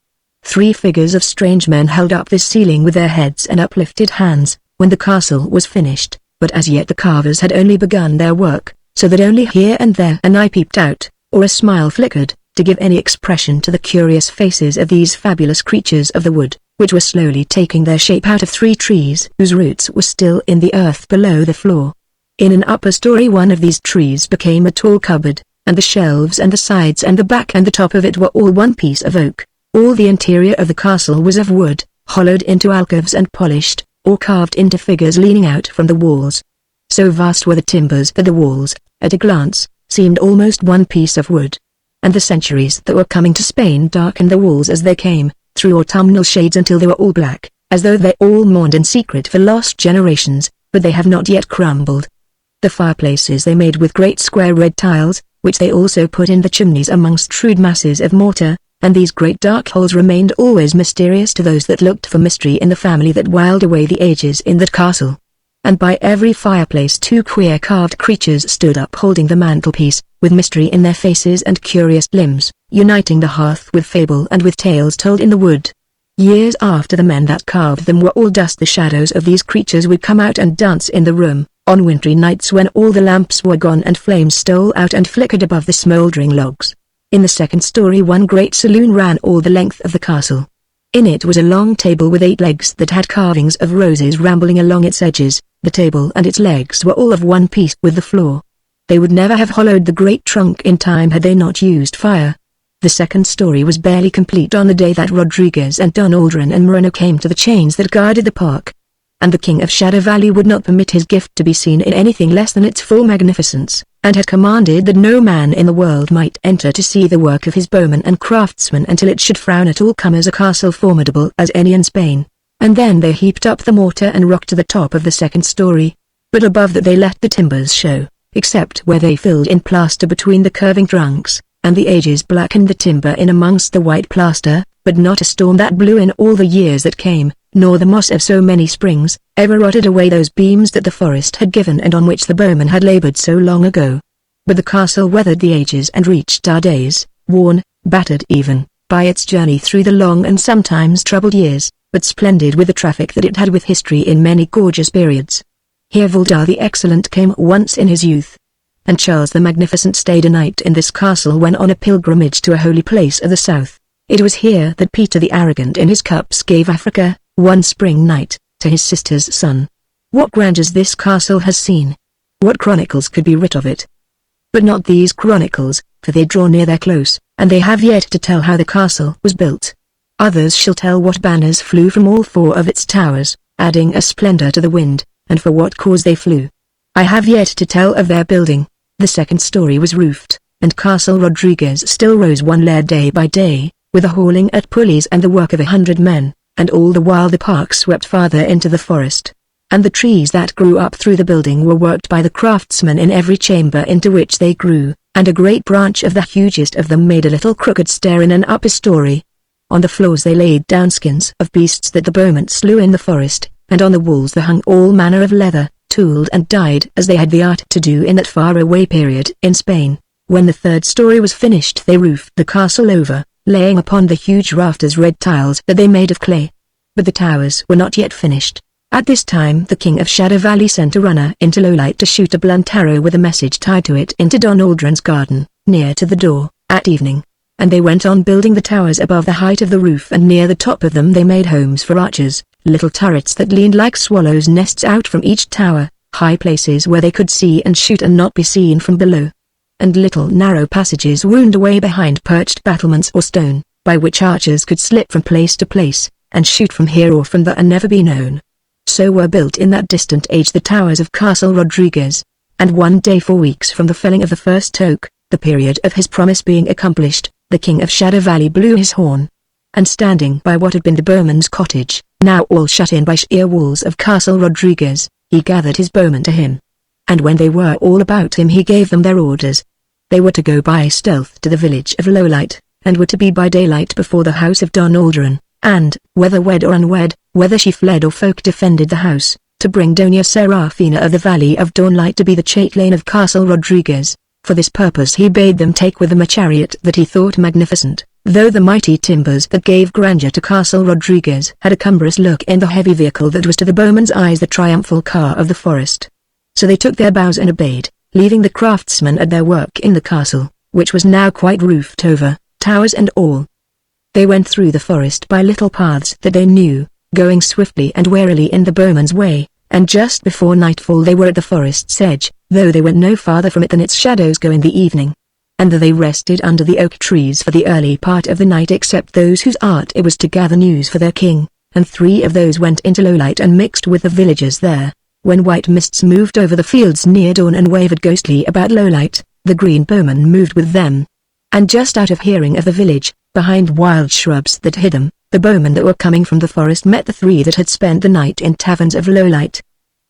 3 figures of strange men held up this ceiling with their heads and uplifted hands, when the castle was finished, but as yet the carvers had only begun their work, so that only here and there an eye peeped out, or a smile flickered, to give any expression to the curious faces of these fabulous creatures of the wood, which were slowly taking their shape out of 3 trees whose roots were still in the earth below the floor. In an upper story one of these trees became a tall cupboard, and the shelves and the sides and the back and the top of it were all one piece of oak. All the interior of the castle was of wood, hollowed into alcoves and polished, or carved into figures leaning out from the walls. So vast were the timbers that the walls, at a glance, seemed almost one piece of wood. And the centuries that were coming to Spain darkened the walls as they came, through autumnal shades until they were all black, as though they all mourned in secret for lost generations, but they have not yet crumbled. The fireplaces they made with great square red tiles, which they also put in the chimneys amongst shrewd masses of mortar, and these great dark holes remained always mysterious to those that looked for mystery in the family that whiled away the ages in that castle. And by every fireplace 2 queer carved creatures stood up holding the mantelpiece, with mystery in their faces and curious limbs, uniting the hearth with fable and with tales told in the wood. Years after the men that carved them were all dust, the shadows of these creatures would come out and dance in the room, on wintry nights when all the lamps were gone and flames stole out and flickered above the smouldering logs. In the second story one great saloon ran all the length of the castle. In it was a long table with 8 legs that had carvings of roses rambling along its edges. The table and its legs were all of one piece with the floor. They would never have hollowed the great trunk in time had they not used fire. The second story was barely complete on the day that Rodriguez and Don Aldrin and Moreno came to the chains that guarded the park. And the King of Shadow Valley would not permit his gift to be seen in anything less than its full magnificence, and had commanded that no man in the world might enter to see the work of his bowmen and craftsmen until it should frown at all comers, a castle formidable as any in Spain. And then they heaped up the mortar and rock to the top of the second story, but above that they let the timbers show, except where they filled in plaster between the curving trunks, and the ages blackened the timber in amongst the white plaster, but not a storm that blew in all the years that came, nor the moss of so many springs, ever rotted away those beams that the forest had given and on which the bowmen had labored so long ago. But the castle weathered the ages and reached our days, worn, battered even, by its journey through the long and sometimes troubled years, but splendid with the traffic that it had with history in many gorgeous periods. Here Valdar the Excellent came once in his youth, and Charles the Magnificent stayed a night in this castle when on a pilgrimage to a holy place of the south. It was here that Peter the Arrogant in his cups gave Africa, one spring night, to his sister's son. What grandeurs this castle has seen! What chronicles could be writ of it! But not these chronicles, for they draw near their close, and they have yet to tell how the castle was built. Others shall tell what banners flew from all 4 of its towers, adding a splendor to the wind, and for what cause they flew. I have yet to tell of their building. The second story was roofed, and Castle Rodriguez still rose one layer day by day, with a hauling at pulleys and the work of 100 men, and all the while the park swept farther into the forest. And the trees that grew up through the building were worked by the craftsmen in every chamber into which they grew, and a great branch of the hugest of them made a little crooked stair in an upper story. On the floors they laid down skins of beasts that the bowmen slew in the forest, and on the walls they hung all manner of leather, tooled and dyed as they had the art to do in that far-away period in Spain. When the third story was finished they roofed the castle over, laying upon the huge rafters red tiles that they made of clay. But the towers were not yet finished. At this time the King of Shadow Valley sent a runner into Lowlight to shoot a blunt arrow with a message tied to it into Don Aldrin's garden, near to the door, at evening. And they went on building the towers above the height of the roof, and near the top of them they made homes for archers, little turrets that leaned like swallows' nests out from each tower, high places where they could see and shoot and not be seen from below. And little narrow passages wound away behind perched battlements or stone, by which archers could slip from place to place, and shoot from here or from there and never be known. So were built in that distant age the towers of Castle Rodriguez. And one day 4 weeks from the felling of the first oak, the period of his promise being accomplished, the King of Shadow Valley blew his horn. And standing by what had been the bowman's cottage, now all shut in by sheer walls of Castle Rodriguez, he gathered his bowmen to him. And when they were all about him he gave them their orders. They were to go by stealth to the village of Lowlight, and were to be by daylight before the house of Don Aldrin, and, whether wed or unwed, whether she fled or folk defended the house, to bring Doña Serafina of the Valley of Dawnlight to be the chatelaine of Castle Rodriguez. For this purpose he bade them take with them a chariot that he thought magnificent, though the mighty timbers that gave grandeur to Castle Rodriguez had a cumbrous look in the heavy vehicle that was to the bowman's eyes the triumphal car of the forest. So they took their bows and obeyed, leaving the craftsmen at their work in the castle, which was now quite roofed over, towers and all. They went through the forest by little paths that they knew, going swiftly and warily in the bowman's way, and just before nightfall they were at the forest's edge, though they went no farther from it than its shadows go in the evening. And though they rested under the oak trees for the early part of the night except those whose art it was to gather news for their king, and 3 of those went into Lowlight and mixed with the villagers there. When white mists moved over the fields near dawn and wavered ghostly about Lowlight, the green bowman moved with them. And just out of hearing of the village, behind wild shrubs that hid them, the bowmen that were coming from the forest met the 3 that had spent the night in taverns of Lowlight.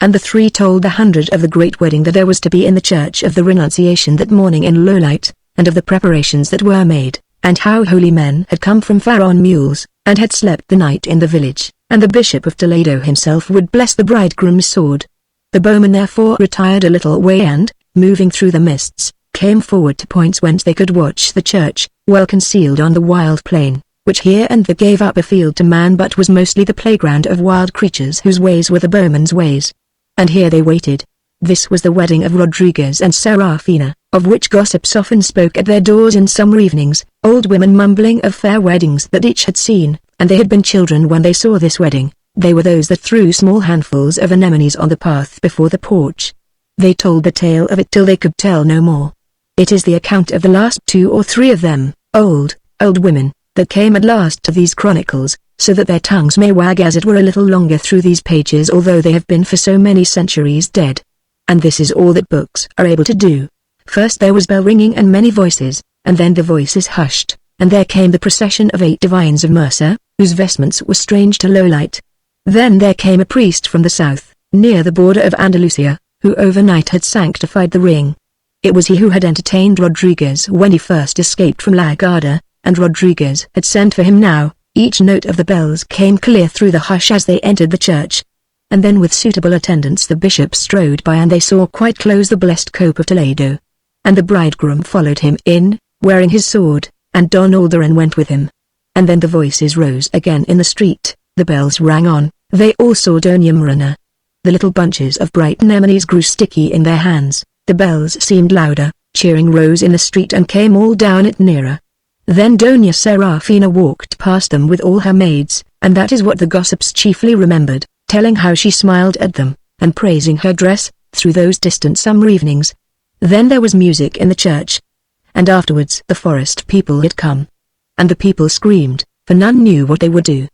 And the 3 told the 100 of the great wedding that there was to be in the Church of the Renunciation that morning in Lowlight, and of the preparations that were made, and how holy men had come from far on mules, and had slept the night in the village, and the Bishop of Toledo himself would bless the bridegroom's sword. The bowmen therefore retired a little way and, moving through the mists, came forward to points whence they could watch the church, well concealed on the wild plain, which here and there gave up a field to man but was mostly the playground of wild creatures whose ways were the bowmen's ways. And here they waited. This was the wedding of Rodriguez and Serafina, of which gossips often spoke at their doors in summer evenings, old women mumbling of fair weddings that each had seen, and they had been children when they saw this wedding. They were those that threw small handfuls of anemones on the path before the porch. They told the tale of it till they could tell no more. It is the account of the last 2 or 3 of them, old women, that came at last to these chronicles, so that their tongues may wag as it were a little longer through these pages although they have been for so many centuries dead. And this is all that books are able to do. First there was bell ringing and many voices, and then the voices hushed, and there came the procession of 8 divines of Mercer, whose vestments were strange to Lowlight. Then there came a priest from the south, near the border of Andalusia, who overnight had sanctified the ring. It was he who had entertained Rodriguez when he first escaped from La Garda, and Rodriguez had sent for him now. Each note of the bells came clear through the hush as they entered the church. And then with suitable attendants the bishop strode by and they saw quite close the blessed cope of Toledo. And the bridegroom followed him in, wearing his sword, and Don Alderan went with him. And then the voices rose again in the street, the bells rang on, they all saw Doña Marina. The little bunches of bright anemones grew sticky in their hands, the bells seemed louder, cheering rose in the street and came all down it nearer. Then Doña Serafina walked past them with all her maids, and that is what the gossips chiefly remembered, telling how she smiled at them, and praising her dress, through those distant summer evenings. Then there was music in the church. And afterwards the forest people had come. And the people screamed, for none knew what they would do.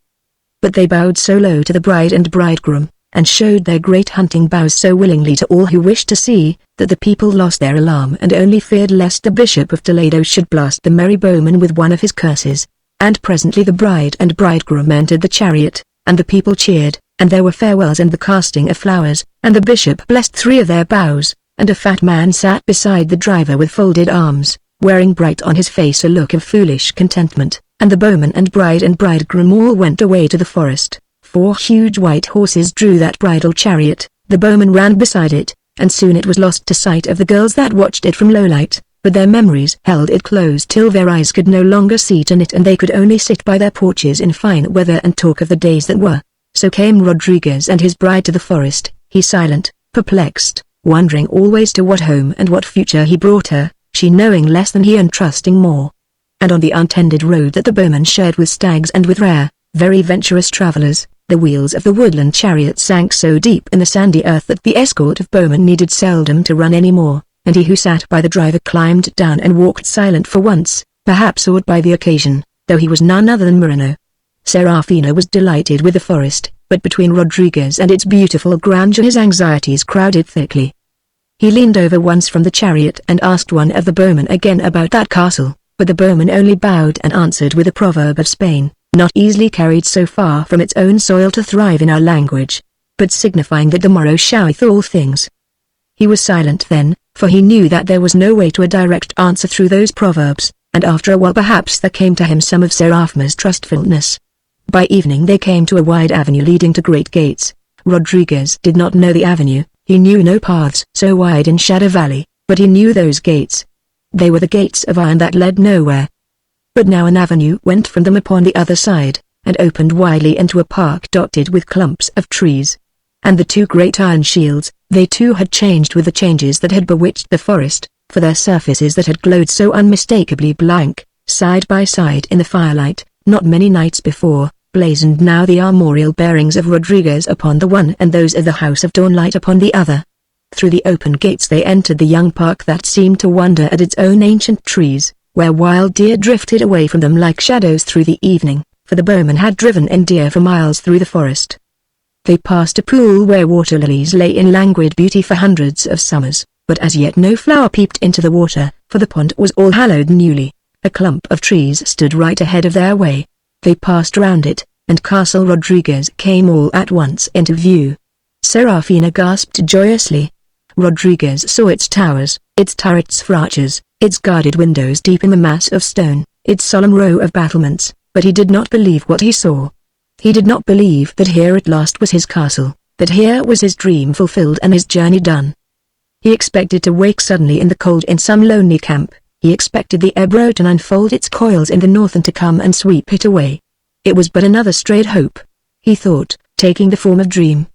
But they bowed so low to the bride and bridegroom, and showed their great hunting bows so willingly to all who wished to see, that the people lost their alarm and only feared lest the Bishop of Toledo should blast the merry bowman with one of his curses. And presently the bride and bridegroom entered the chariot, and the people cheered, and there were farewells and the casting of flowers, and the bishop blessed 3 of their bows, and a fat man sat beside the driver with folded arms, wearing bright on his face a look of foolish contentment, and the bowman and bridegroom all went away to the forest. 4 huge white horses drew that bridal chariot, the bowman ran beside it, and soon it was lost to sight of the girls that watched it from Lowlight, but their memories held it close till their eyes could no longer see to it and they could only sit by their porches in fine weather and talk of the days that were. So came Rodriguez and his bride to the forest, he silent, perplexed, wondering always to what home and what future he brought her, she knowing less than he and trusting more. And on the untended road that the bowman shared with stags and with rare, very venturous travelers, the wheels of the woodland chariot sank so deep in the sandy earth that the escort of bowmen needed seldom to run any more, and he who sat by the driver climbed down and walked silent for once, perhaps awed by the occasion, though he was none other than Moreno. Serafina was delighted with the forest, but between Rodriguez and its beautiful grandeur his anxieties crowded thickly. He leaned over once from the chariot and asked one of the bowmen again about that castle, but the bowman only bowed and answered with a proverb of Spain, not easily carried so far from its own soil to thrive in our language, but signifying that the morrow showeth all things. He was silent then, for he knew that there was no way to a direct answer through those proverbs, and after a while perhaps there came to him some of Serafina's trustfulness. By evening they came to a wide avenue leading to great gates. Rodriguez did not know the avenue, he knew no paths so wide in Shadow Valley, but he knew those gates. They were the gates of iron that led nowhere. But now an avenue went from them upon the other side, and opened widely into a park dotted with clumps of trees. And the two great iron shields, they too had changed with the changes that had bewitched the forest, for their surfaces that had glowed so unmistakably blank, side by side in the firelight, not many nights before, blazoned now the armorial bearings of Rodriguez upon the one and those of the House of Dawnlight upon the other. Through the open gates they entered the young park that seemed to wonder at its own ancient trees, where wild deer drifted away from them like shadows through the evening, for the bowmen had driven in deer for miles through the forest. They passed a pool where water lilies lay in languid beauty for hundreds of summers, but as yet no flower peeped into the water, for the pond was all hallowed newly. A clump of trees stood right ahead of their way. They passed round it, and Castle Rodriguez came all at once into view. Serafina gasped joyously. Rodriguez saw its towers, its turrets for archers, its guarded windows deep in the mass of stone, its solemn row of battlements, but he did not believe what he saw. He did not believe that here at last was his castle, that here was his dream fulfilled and his journey done. He expected to wake suddenly in the cold in some lonely camp. He expected the Ebro to unfold its coils in the north and to come and sweep it away. It was but another strayed hope, he thought, taking the form of dream.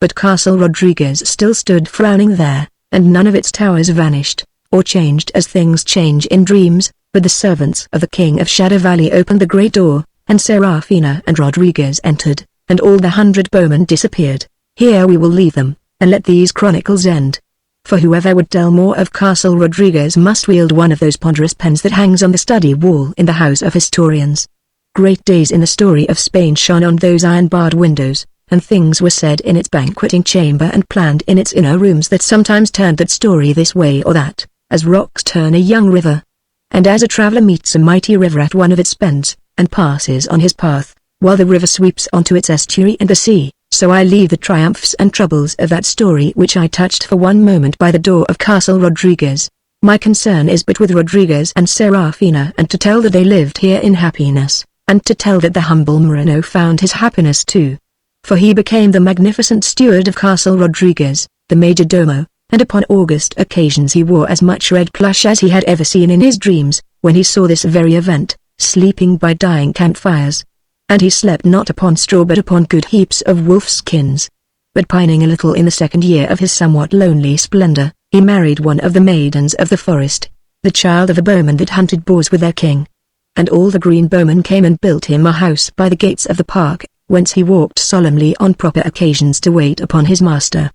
But Castle Rodriguez still stood frowning there, and none of its towers vanished, or changed as things change in dreams, but the servants of the King of Shadow Valley opened the great door, and Serafina and Rodriguez entered, and all the 100 bowmen disappeared. Here we will leave them, and let these chronicles end. For whoever would tell more of Castle Rodriguez must wield one of those ponderous pens that hangs on the study wall in the House of Historians. Great days in the story of Spain shone on those iron-barred windows, and things were said in its banqueting chamber and planned in its inner rooms that sometimes turned that story this way or that, as rocks turn a young river. And as a traveler meets a mighty river at one of its bends, and passes on his path, while the river sweeps onto its estuary and the sea, so I leave the triumphs and troubles of that story which I touched for one moment by the door of Castle Rodriguez. My concern is but with Rodriguez and Serafina, and to tell that they lived here in happiness, and to tell that the humble Moreno found his happiness too. For he became the magnificent steward of Castle Rodriguez, the major domo, and upon August occasions he wore as much red plush as he had ever seen in his dreams, when he saw this very event, sleeping by dying campfires. And he slept not upon straw but upon good heaps of wolf skins. But pining a little in the second year of his somewhat lonely splendor, he married one of the maidens of the forest, the child of a bowman that hunted boars with their king. And all the green bowmen came and built him a house by the gates of the park, whence he walked solemnly on proper occasions to wait upon his master.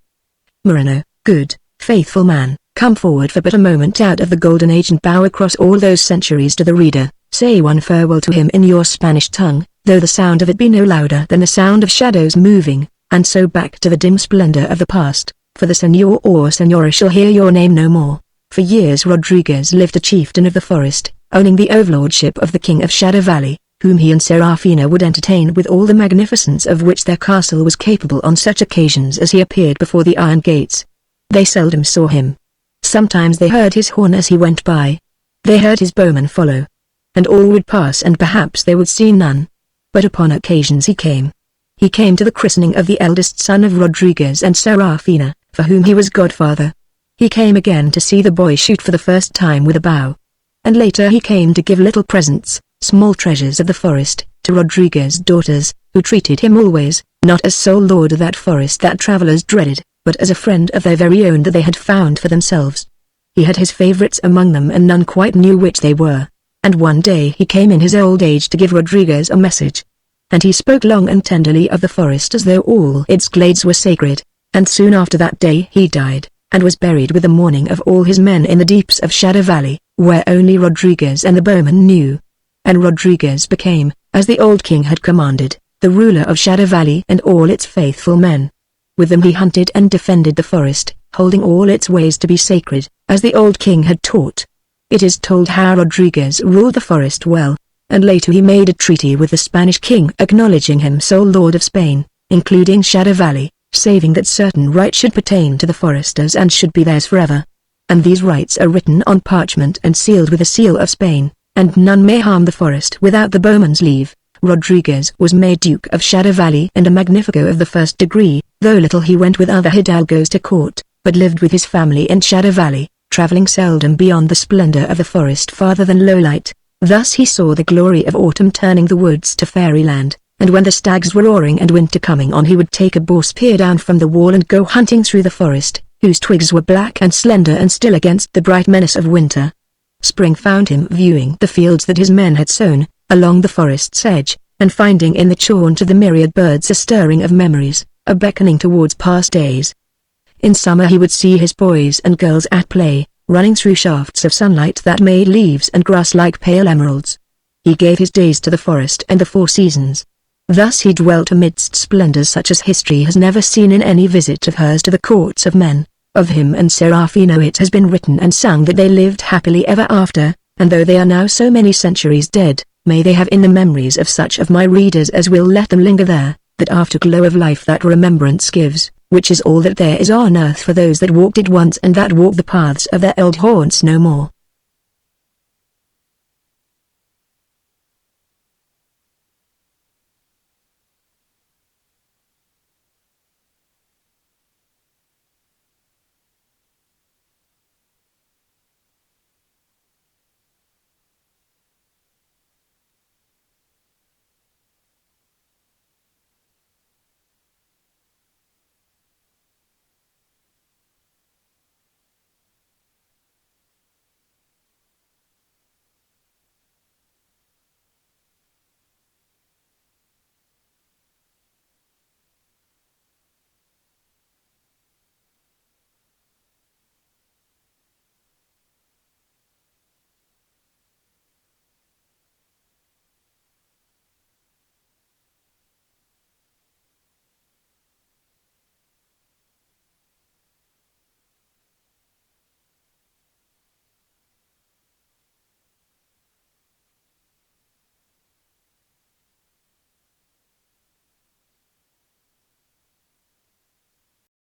Moreno, good, faithful man, come forward for but a moment out of the golden age and bow across all those centuries to the reader, say one farewell to him in your Spanish tongue, though the sound of it be no louder than the sound of shadows moving, and so back to the dim splendor of the past, for the senor or senora shall hear your name no more. For years Rodriguez lived a chieftain of the forest, owning the overlordship of the King of Shadow Valley, whom he and Serafina would entertain with all the magnificence of which their castle was capable on such occasions as he appeared before the iron gates. They seldom saw him. Sometimes they heard his horn as he went by. They heard his bowmen follow. And all would pass and perhaps they would see none. But upon occasions he came. He came to the christening of the eldest son of Rodriguez and Serafina, for whom he was godfather. He came again to see the boy shoot for the first time with a bow. And later he came to give little presents, small treasures of the forest, to Rodriguez's daughters, who treated him always, not as sole lord of that forest that travelers dreaded, but as a friend of their very own that they had found for themselves. He had his favorites among them and none quite knew which they were. And one day he came in his old age to give Rodriguez a message. And he spoke long and tenderly of the forest as though all its glades were sacred, and soon after that day he died, and was buried with the mourning of all his men in the deeps of Shadow Valley, where only Rodriguez and the bowmen knew. And Rodriguez became, as the old king had commanded, the ruler of Shadow Valley and all its faithful men. With them he hunted and defended the forest, holding all its ways to be sacred, as the old king had taught. It is told how Rodriguez ruled the forest well, and later he made a treaty with the Spanish king acknowledging him sole lord of Spain, including Shadow Valley, saving that certain rights should pertain to the foresters and should be theirs forever. And these rights are written on parchment and sealed with the seal of Spain, and none may harm the forest without the bowman's leave. Rodriguez was made Duke of Shadow Valley and a Magnifico of the first degree, though little he went with other hidalgos to court, but lived with his family in Shadow Valley, traveling seldom beyond the splendor of the forest farther than Lowlight. Thus he saw the glory of autumn turning the woods to fairyland, and when the stags were roaring and winter coming on he would take a boar spear down from the wall and go hunting through the forest, whose twigs were black and slender and still against the bright menace of winter. Spring found him viewing the fields that his men had sown, along the forest's edge, and finding in the chaunt of the myriad birds a stirring of memories, a beckoning towards past days. In summer he would see his boys and girls at play, running through shafts of sunlight that made leaves and grass like pale emeralds. He gave his days to the forest and the four seasons. Thus he dwelt amidst splendors such as history has never seen in any visit of hers to the courts of men. Of him and Serafino it has been written and sung that they lived happily ever after, and though they are now so many centuries dead, may they have in the memories of such of my readers as will let them linger there, that afterglow of life that remembrance gives, which is all that there is on earth for those that walked it once and that walk the paths of their old haunts no more.